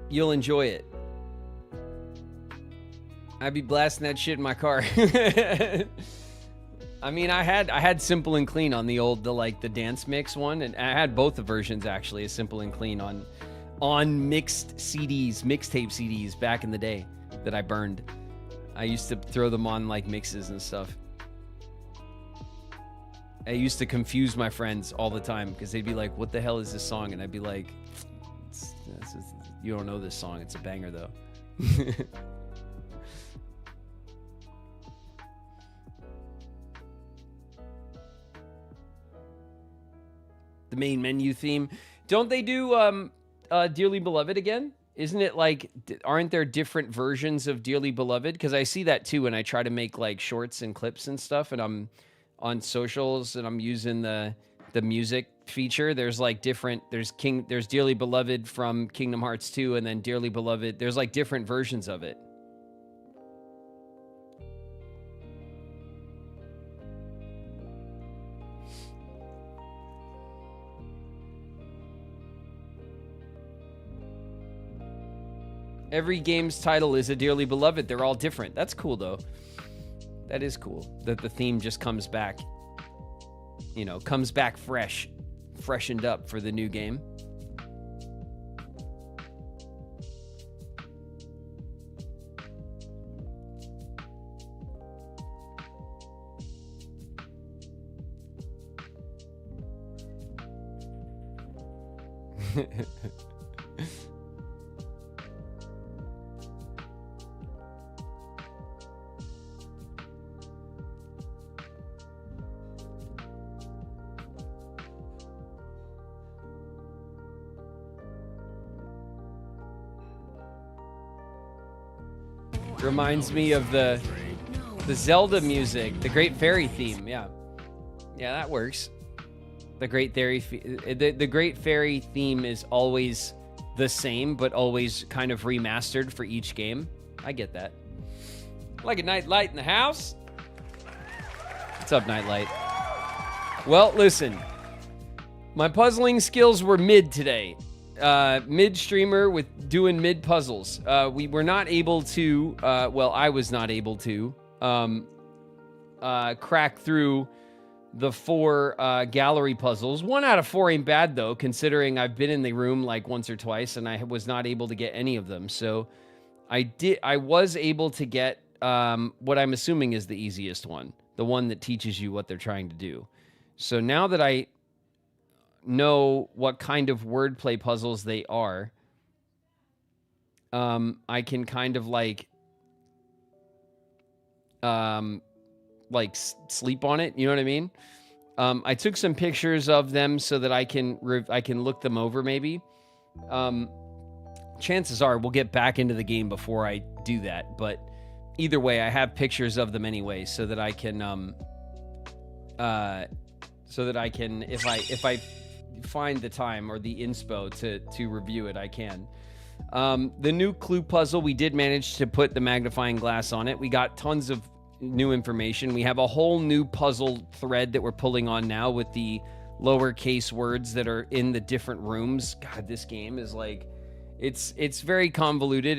You'll enjoy it. I'd be blasting that shit in my car. I mean, I had Simple and Clean on the dance mix one, and I had both the versions actually, a Simple and Clean on mixed CDs, mixtape CDs back in the day that I burned. I used to throw them on like mixes and stuff. I used to confuse my friends all the time because they'd be like, "What the hell is this song?" And I'd be like, "You don't know this song. It's a banger though." The main menu theme. Don't they do Dearly Beloved again? Isn't it like, aren't there different versions of Dearly Beloved? Because I see that too when I try to make like shorts and clips and stuff, and I'm on socials and I'm using the music feature. There's like different, there's Dearly Beloved from Kingdom Hearts 2, and then Dearly Beloved, there's like different versions of it. Every game's title is a dearly beloved. They're all different. That's cool, though. That is cool that the theme just comes back, you know, comes back fresh, freshened up for the new game. Reminds me of the Zelda music, the Great Fairy theme. Yeah, that works. The Great Fairy theme is always the same, but always kind of remastered for each game. I get that. Like a Nightlight in the house. What's up, Nightlight? Well, listen. My puzzling skills were mid today. Mid streamer with doing mid puzzles. We were not able to, I was not able to, crack through the 4 gallery puzzles. 1 out of 4 ain't bad, though, considering I've been in the room like once or twice and I was not able to get any of them. So I was able to get what I'm assuming is the easiest one, the one that teaches you what they're trying to do. So now that I know what kind of wordplay puzzles they are, I can kind of like sleep on it. You know what I mean? I took some pictures of them so that I can look them over maybe. Chances are we'll get back into the game before I do that, but either way, I have pictures of them anyway so that I can if I find the time or the inspo to review it, I can. The new clue puzzle, we did manage to put the magnifying glass on it. We got tons of new information. We have a whole new puzzle thread that we're pulling on now with the lowercase words that are in the different rooms. God, this game is like, it's very convoluted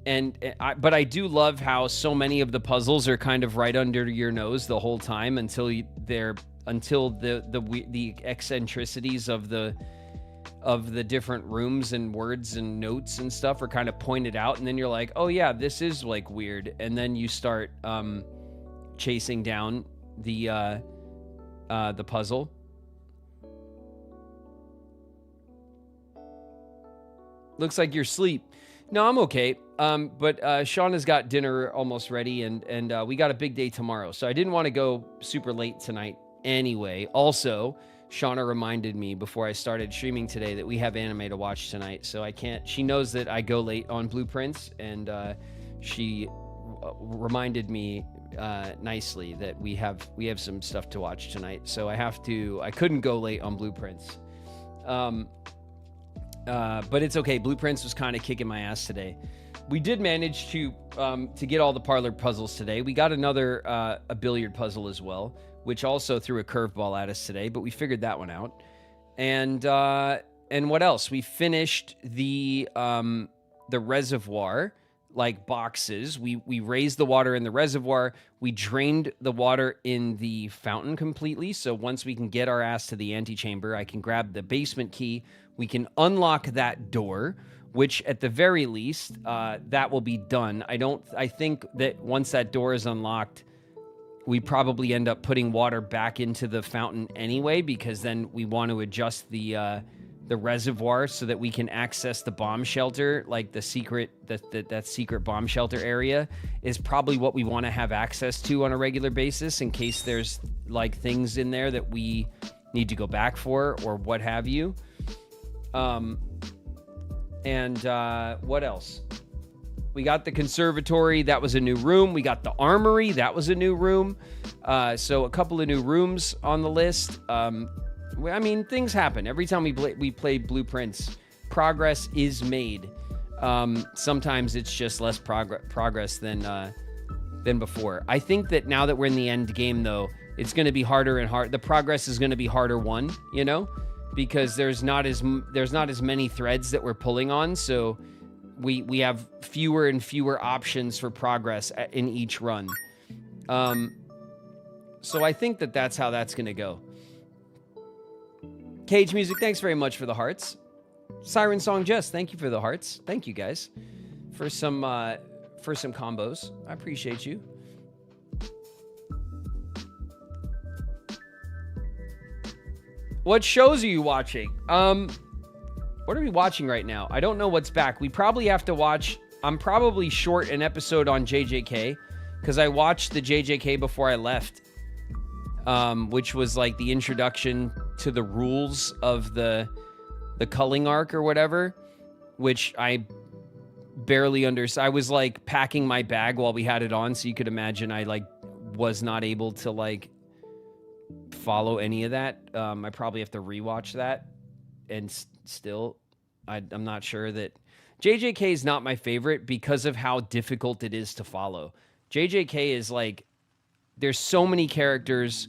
but I do love how so many of the puzzles are kind of right under your nose the whole time until the eccentricities of the different rooms and words and notes and stuff are kind of pointed out, and then you're like, oh yeah, this is like weird, and then you start chasing down the puzzle. Looks like you're asleep. No, I'm okay. But Shauna's got dinner almost ready, and we got a big day tomorrow, so I didn't want to go super late tonight anyway. Also, Shauna reminded me before I started streaming today that we have anime to watch tonight, so I can't. She knows that I go late on Blueprints, and she reminded me nicely that we have some stuff to watch tonight, so I couldn't go late on Blueprints. But it's okay. Blueprints was kind of kicking my ass today. We did manage to get all the parlor puzzles today. We got another a billiard puzzle as well, which also threw a curveball at us today, but we figured that one out. And what else? We finished the reservoir boxes. We raised the water in the reservoir. We drained the water in the fountain completely. So once we can get our ass to the antechamber, I can grab the basement key. We can unlock that door, which at the very least, that will be done. I think that once that door is unlocked, we probably end up putting water back into the fountain anyway, because then we want to adjust the reservoir so that we can access the bomb shelter, like that secret bomb shelter area is probably what we want to have access to on a regular basis in case there's like things in there that we need to go back for or what have you. What else? We got the conservatory. That was a new room. We got the armory. That was a new room. So a couple of new rooms on the list. I mean, things happen. Every time we play Blueprints, progress is made. Sometimes it's just less progress than before. I think that now that we're in the end game, though, it's going to be harder and harder. The progress is going to be harder won, because there's not as many threads that we're pulling on. So we have fewer and fewer options for progress in each run. So I think that's how that's gonna go. Cage Music, thanks very much for the hearts. Siren Song Jess, thank you for the hearts. Thank you guys for some combos. I appreciate you. What shows are you watching? What are we watching right now? I don't know what's back. We probably have to watch... I'm probably short an episode on JJK because I watched the JJK before I left, which was like the introduction to the rules of the culling arc or whatever, which I barely understood. I was like packing my bag while we had it on, so you could imagine I like was not able to like follow any of that. I probably have to rewatch that, and still I'm not sure that JJK is not my favorite because of how difficult it is to follow. JJK is like, there's so many characters,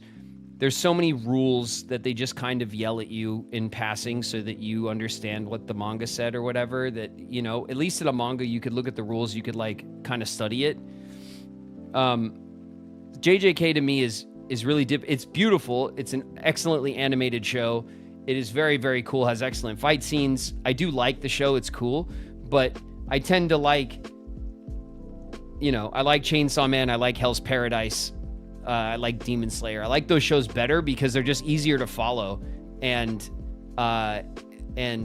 there's so many rules that they just kind of yell at you in passing so that you understand what the manga said or whatever, that, you know, at least in a manga you could look at the rules, you could like kind of study it. JJK to me is really it's beautiful. It's an excellently animated show. It is very, very cool, has excellent fight scenes. I do like the show, it's cool, but I tend to like, you know, I like Chainsaw Man, I like Hell's Paradise, I like Demon Slayer. I like those shows better because they're just easier to follow. And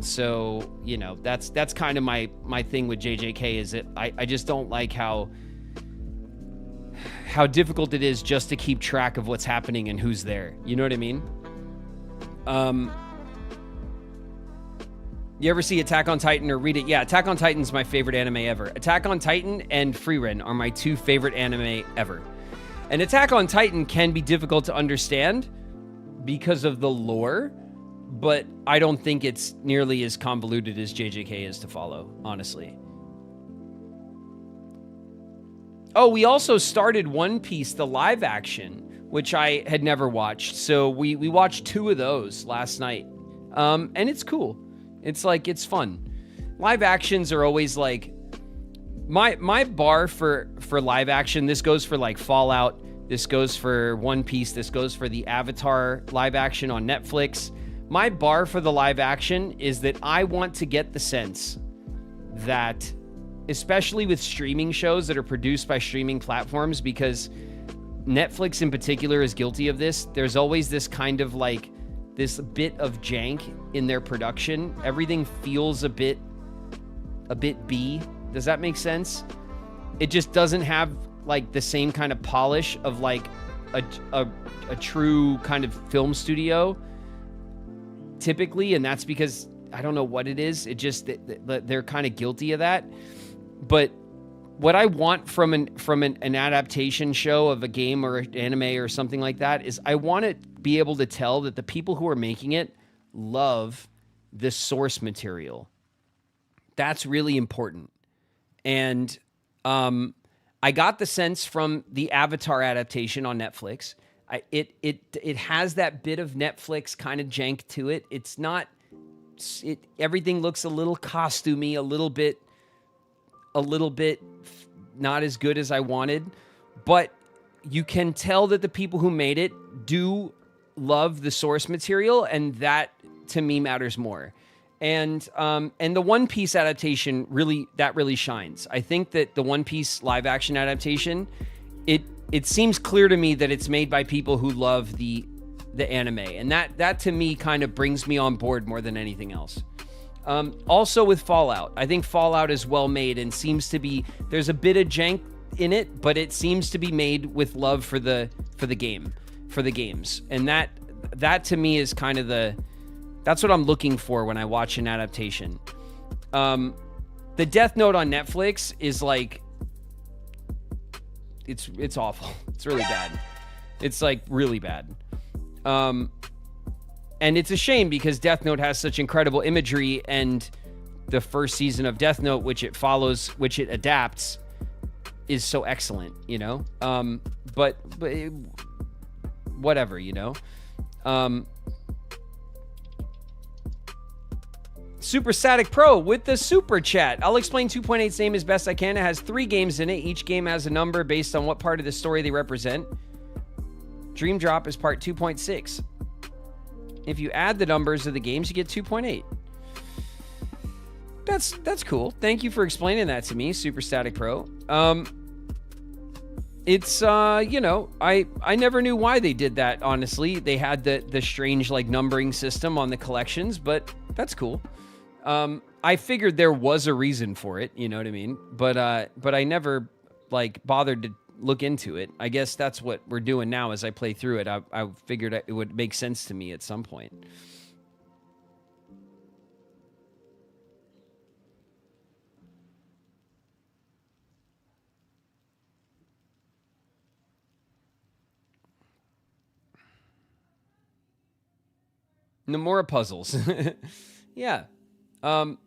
so, you know, that's kind of my thing with JJK is that I just don't like how difficult it is just to keep track of what's happening and who's there. You know what I mean? You ever see Attack on Titan or read it? Yeah, Attack on Titan's my favorite anime ever. Attack on Titan and Frieren are my two favorite anime ever. And Attack on Titan can be difficult to understand because of the lore, but I don't think it's nearly as convoluted as JJK is to follow, honestly. Oh, we also started One Piece, the live action, which I had never watched. So we watched 2 of those last night. And it's cool. It's like, it's fun. Live actions are always like, my bar for live action, this goes for like Fallout, this goes for One Piece, this goes for the Avatar live action on Netflix. My bar for the live action is that I want to get the sense that, especially with streaming shows that are produced by streaming platforms, because Netflix in particular is guilty of this, there's always this kind of like, this bit of jank in their production. Everything feels a bit B. Does that make sense? It just doesn't have like the same kind of polish of like a true kind of film studio typically, and that's because I don't know what it is. It just they're kind of guilty of that. But what I want from an adaptation show of a game or an anime or something like that is I want to be able to tell that the people who are making it love the source material. That's really important. And I got the sense from the Avatar adaptation on Netflix. It has that bit of Netflix kind of jank to it. It's not. Everything looks a little costumey, a little bit not as good as I wanted, but you can tell that the people who made it do love the source material, and that to me matters more. And the One Piece adaptation really shines. I think that the One Piece live action adaptation, it seems clear to me that it's made by people who love the anime, and that to me kind of brings me on board more than anything else. Also with Fallout, I think Fallout is well made and seems to be, there's a bit of jank in it, but it seems to be made with love for the games. And that to me is kind of that's what I'm looking for when I watch an adaptation. The Death Note on Netflix is like, it's awful. It's really bad. It's like really bad. And it's a shame because Death Note has such incredible imagery, and the first season of Death Note, which it follows, which it adapts, is so excellent, you know? But whatever, you know? Super Static Pro with the super chat. I'll explain 2.8's name as best I can. It has 3 games in it. Each game has a number based on what part of the story they represent. Dream Drop is part 2.6. If you add the numbers of the games, you get 2.8. That's cool. Thank you for explaining that to me, Super Static Pro. It's you know, I never knew why they did that, honestly. They had the strange like numbering system on the collections, but that's cool. I figured there was a reason for it, you know what I mean? But I never like bothered to look into it. I guess that's what we're doing now as I play through it. I figured it would make sense to me at some point. Nomura puzzles. Yeah. But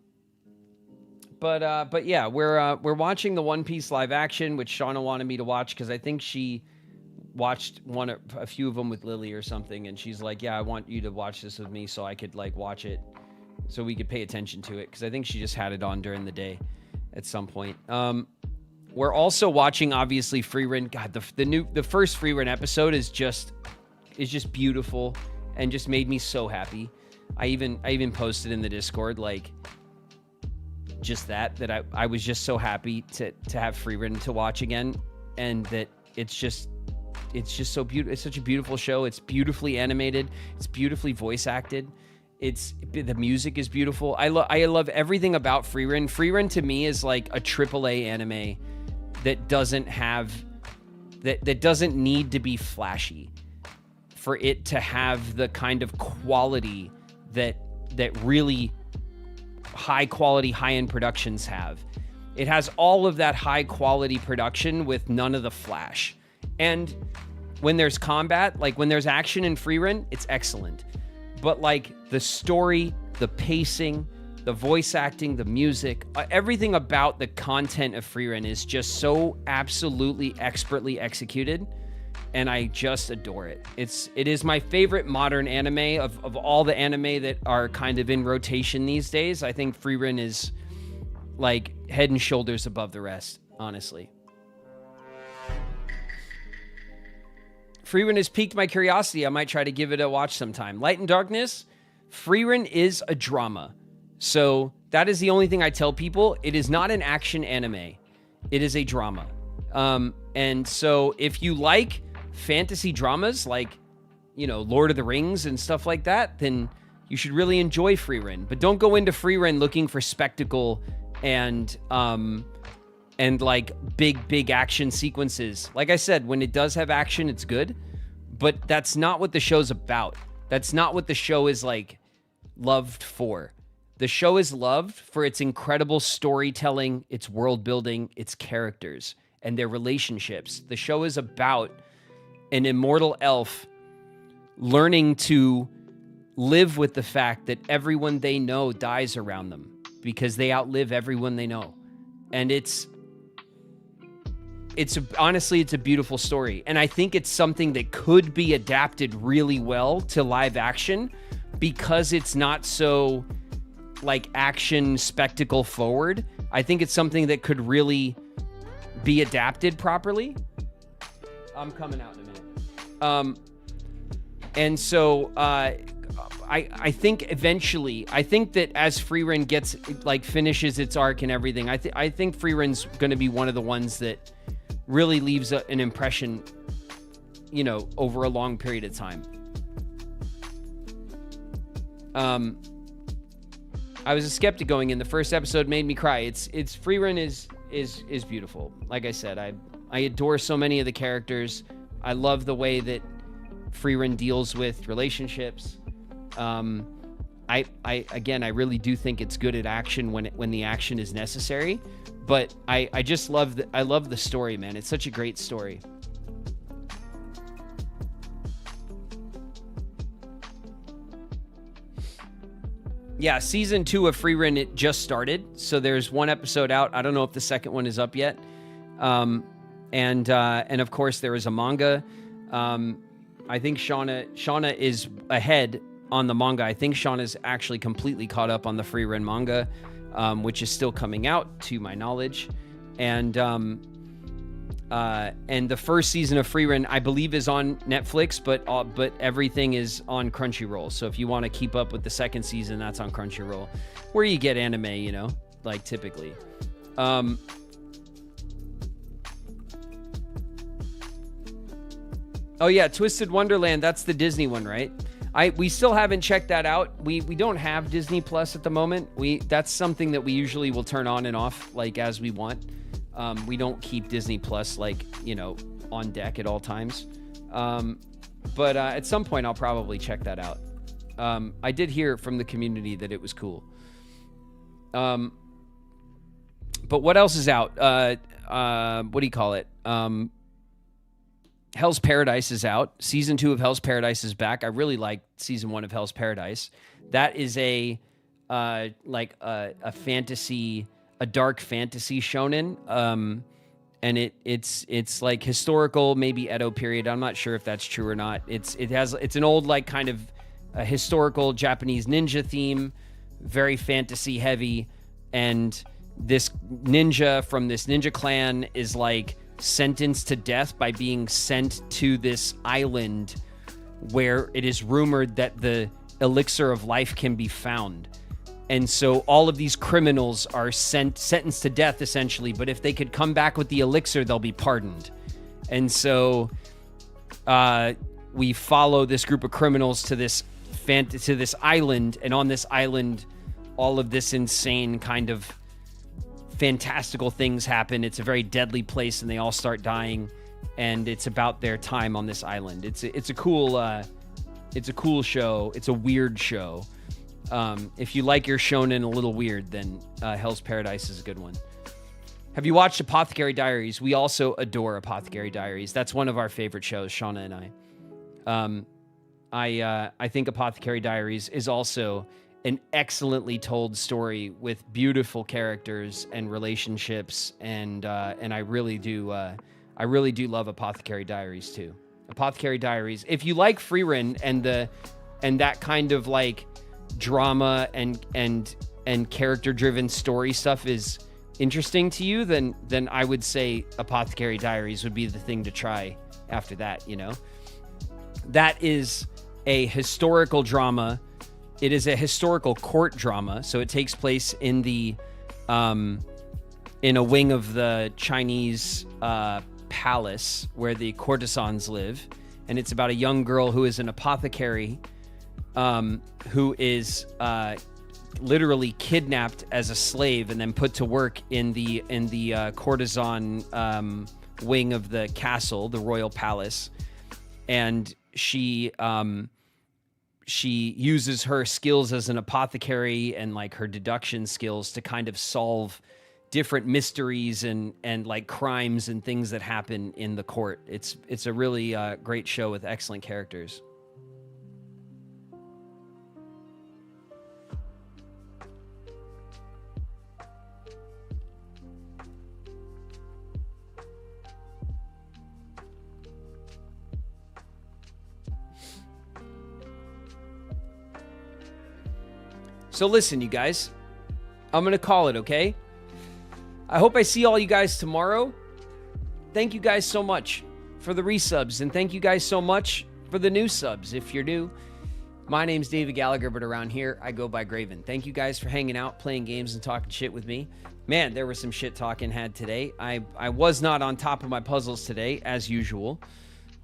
yeah, we're watching the One Piece live action, which Shauna wanted me to watch because I think she watched a few of them with Lily or something, and she's like, "Yeah, I want you to watch this with me so I could like watch it, so we could pay attention to it." Because I think she just had it on during the day at some point. We're also watching obviously Freerun. God, the first Freerun episode is just beautiful and just made me so happy. I even posted in the Discord like just that I was just so happy to have Freerun to watch again, and that it's just so beautiful. It's such a beautiful show. It's beautifully animated. It's beautifully voice acted. The music is beautiful. I love everything about Freerun. Freerun to me is like a AAA anime that doesn't need to be flashy for it to have the kind of quality that really high quality, high-end productions have. It has all of that high quality production with none of the flash. And when there's combat, like when there's action in Freerun, it's excellent. But like the story, the pacing, the voice acting, the music, everything about the content of Freerun is just so absolutely expertly executed, and I just adore it. It is my favorite modern anime of all the anime that are kind of in rotation these days. I think Freerun is like head and shoulders above the rest, honestly. Freerun has piqued my curiosity. I might try to give it a watch sometime. Light and Darkness, Freerun is a drama. So that is the only thing I tell people. It is not an action anime. It is a drama. And so if you like fantasy dramas like, you know, Lord of the Rings and stuff like that, then you should really enjoy Freerun. But don't go into Freerun looking for spectacle and like big action sequences. Like I said, when it does have action, it's good, but that's not what the show's about. That's not what the show is like loved for. The show is loved for its incredible storytelling, its world building, its characters, and their relationships. The show is about an immortal elf learning to live with the fact that everyone they know dies around them because they outlive everyone they know. And honestly, it's a beautiful story. And I think it's something that could be adapted really well to live action because it's not so like action spectacle forward. I think it's something that could really be adapted properly. I'm coming out in a minute. And so I think eventually, I think that as Freerun gets like finishes its arc and everything, I think Freerun's going to be one of the ones that really leaves an impression, you know, over a long period of time. I was a skeptic going in. The first episode made me cry. It's Freerun is beautiful. Like I said, I adore so many of the characters. I love the way that Freerun deals with relationships. I really do think it's good at action when the action is necessary. But I just love the story, man. It's such a great story. Yeah, season 2 of Freerun, it just started. So there's one episode out. I don't know if the second one is up yet. And of course there is a manga. I think Shauna is ahead on the manga. I think Sean is actually completely caught up on the Frieren manga, which is still coming out, to my knowledge. And the first season of Frieren, I believe, is on Netflix, but everything is on Crunchyroll. So if you want to keep up with the second season, that's on Crunchyroll, where you get anime, you know, like typically. Oh yeah, Twisted Wonderland, that's the Disney one, right? We still haven't checked that out. We don't have Disney Plus at the moment. That's something that we usually will turn on and off like as we want. We don't keep Disney Plus like, you know, on deck at all times. But at some point I'll probably check that out. I did hear from the community that it was cool. But what else is out? What do you call it? Hell's Paradise is out. Season 2 of Hell's Paradise is back. I really like season 1 of Hell's Paradise. That is a fantasy, a dark fantasy shonen. And it's like historical, maybe Edo period. I'm not sure if that's true or not. It's an old, like, kind of a historical Japanese ninja theme, very fantasy heavy, and this ninja from this ninja clan is like sentenced to death by being sent to this island where it is rumored that the elixir of life can be found. And so all of these criminals are sentenced to death, essentially, but if they could come back with the elixir, they'll be pardoned. And so we follow this group of criminals to this island, and on this island, all of this insane kind of fantastical things happen. It's a very deadly place, and they all start dying, and it's about their time on this island. It's a cool show. It's a weird show. If you like your shonen a little weird, then Hell's Paradise is a good one. Have you watched Apothecary Diaries? We also adore Apothecary Diaries. That's one of our favorite shows, Shauna and I. I think Apothecary Diaries is also an excellently told story with beautiful characters and relationships, and I really do love Apothecary Diaries too. Apothecary Diaries. If you like Frieren and that kind of like drama and character driven story stuff is interesting to you, then I would say Apothecary Diaries would be the thing to try after that, you know. That is a historical drama. It is a historical court drama, so it takes place in the in a wing of the Chinese palace where the courtesans live, and it's about a young girl who is an apothecary who is literally kidnapped as a slave and then put to work in the courtesan wing of the castle, the royal palace, and she uses her skills as an apothecary and like her deduction skills to kind of solve different mysteries and like crimes and things that happen in the court. It's a really great show with excellent characters. So listen, you guys, I'm going to call it, okay? I hope I see all you guys tomorrow. Thank you guys so much for the resubs, and thank you guys so much for the new subs if you're new. My name's David Gallagher, but around here, I go by Graven. Thank you guys for hanging out, playing games, and talking shit with me. Man, there was some shit talking had today. I was not on top of my puzzles today, as usual.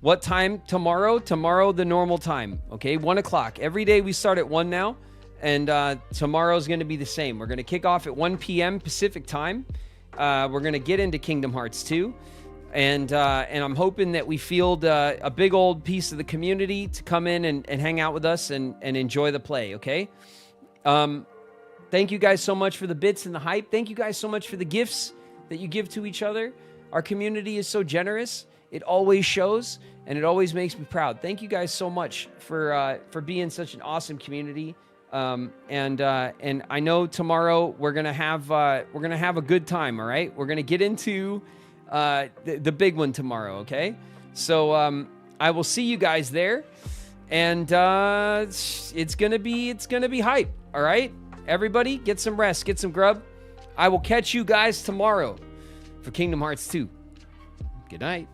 What time tomorrow? Tomorrow, the normal time, okay? 1 o'clock. Every day we start at 1 now. And tomorrow's going to be the same. We're going to kick off at 1 p.m. Pacific time. We're going to get into Kingdom Hearts 2. And I'm hoping that we field a big old piece of the community to come in and hang out with us and enjoy the play, okay? Thank you guys so much for the bits and the hype. Thank you guys so much for the gifts that you give to each other. Our community is so generous. It always shows, and it always makes me proud. Thank you guys so much for being such an awesome community. And I know tomorrow we're gonna have a good time. All right, we're gonna get into the big one tomorrow. Okay, so I will see you guys there. And it's gonna be hype. All right, everybody, get some rest, get some grub. I will catch you guys tomorrow for Kingdom Hearts 2. Good night.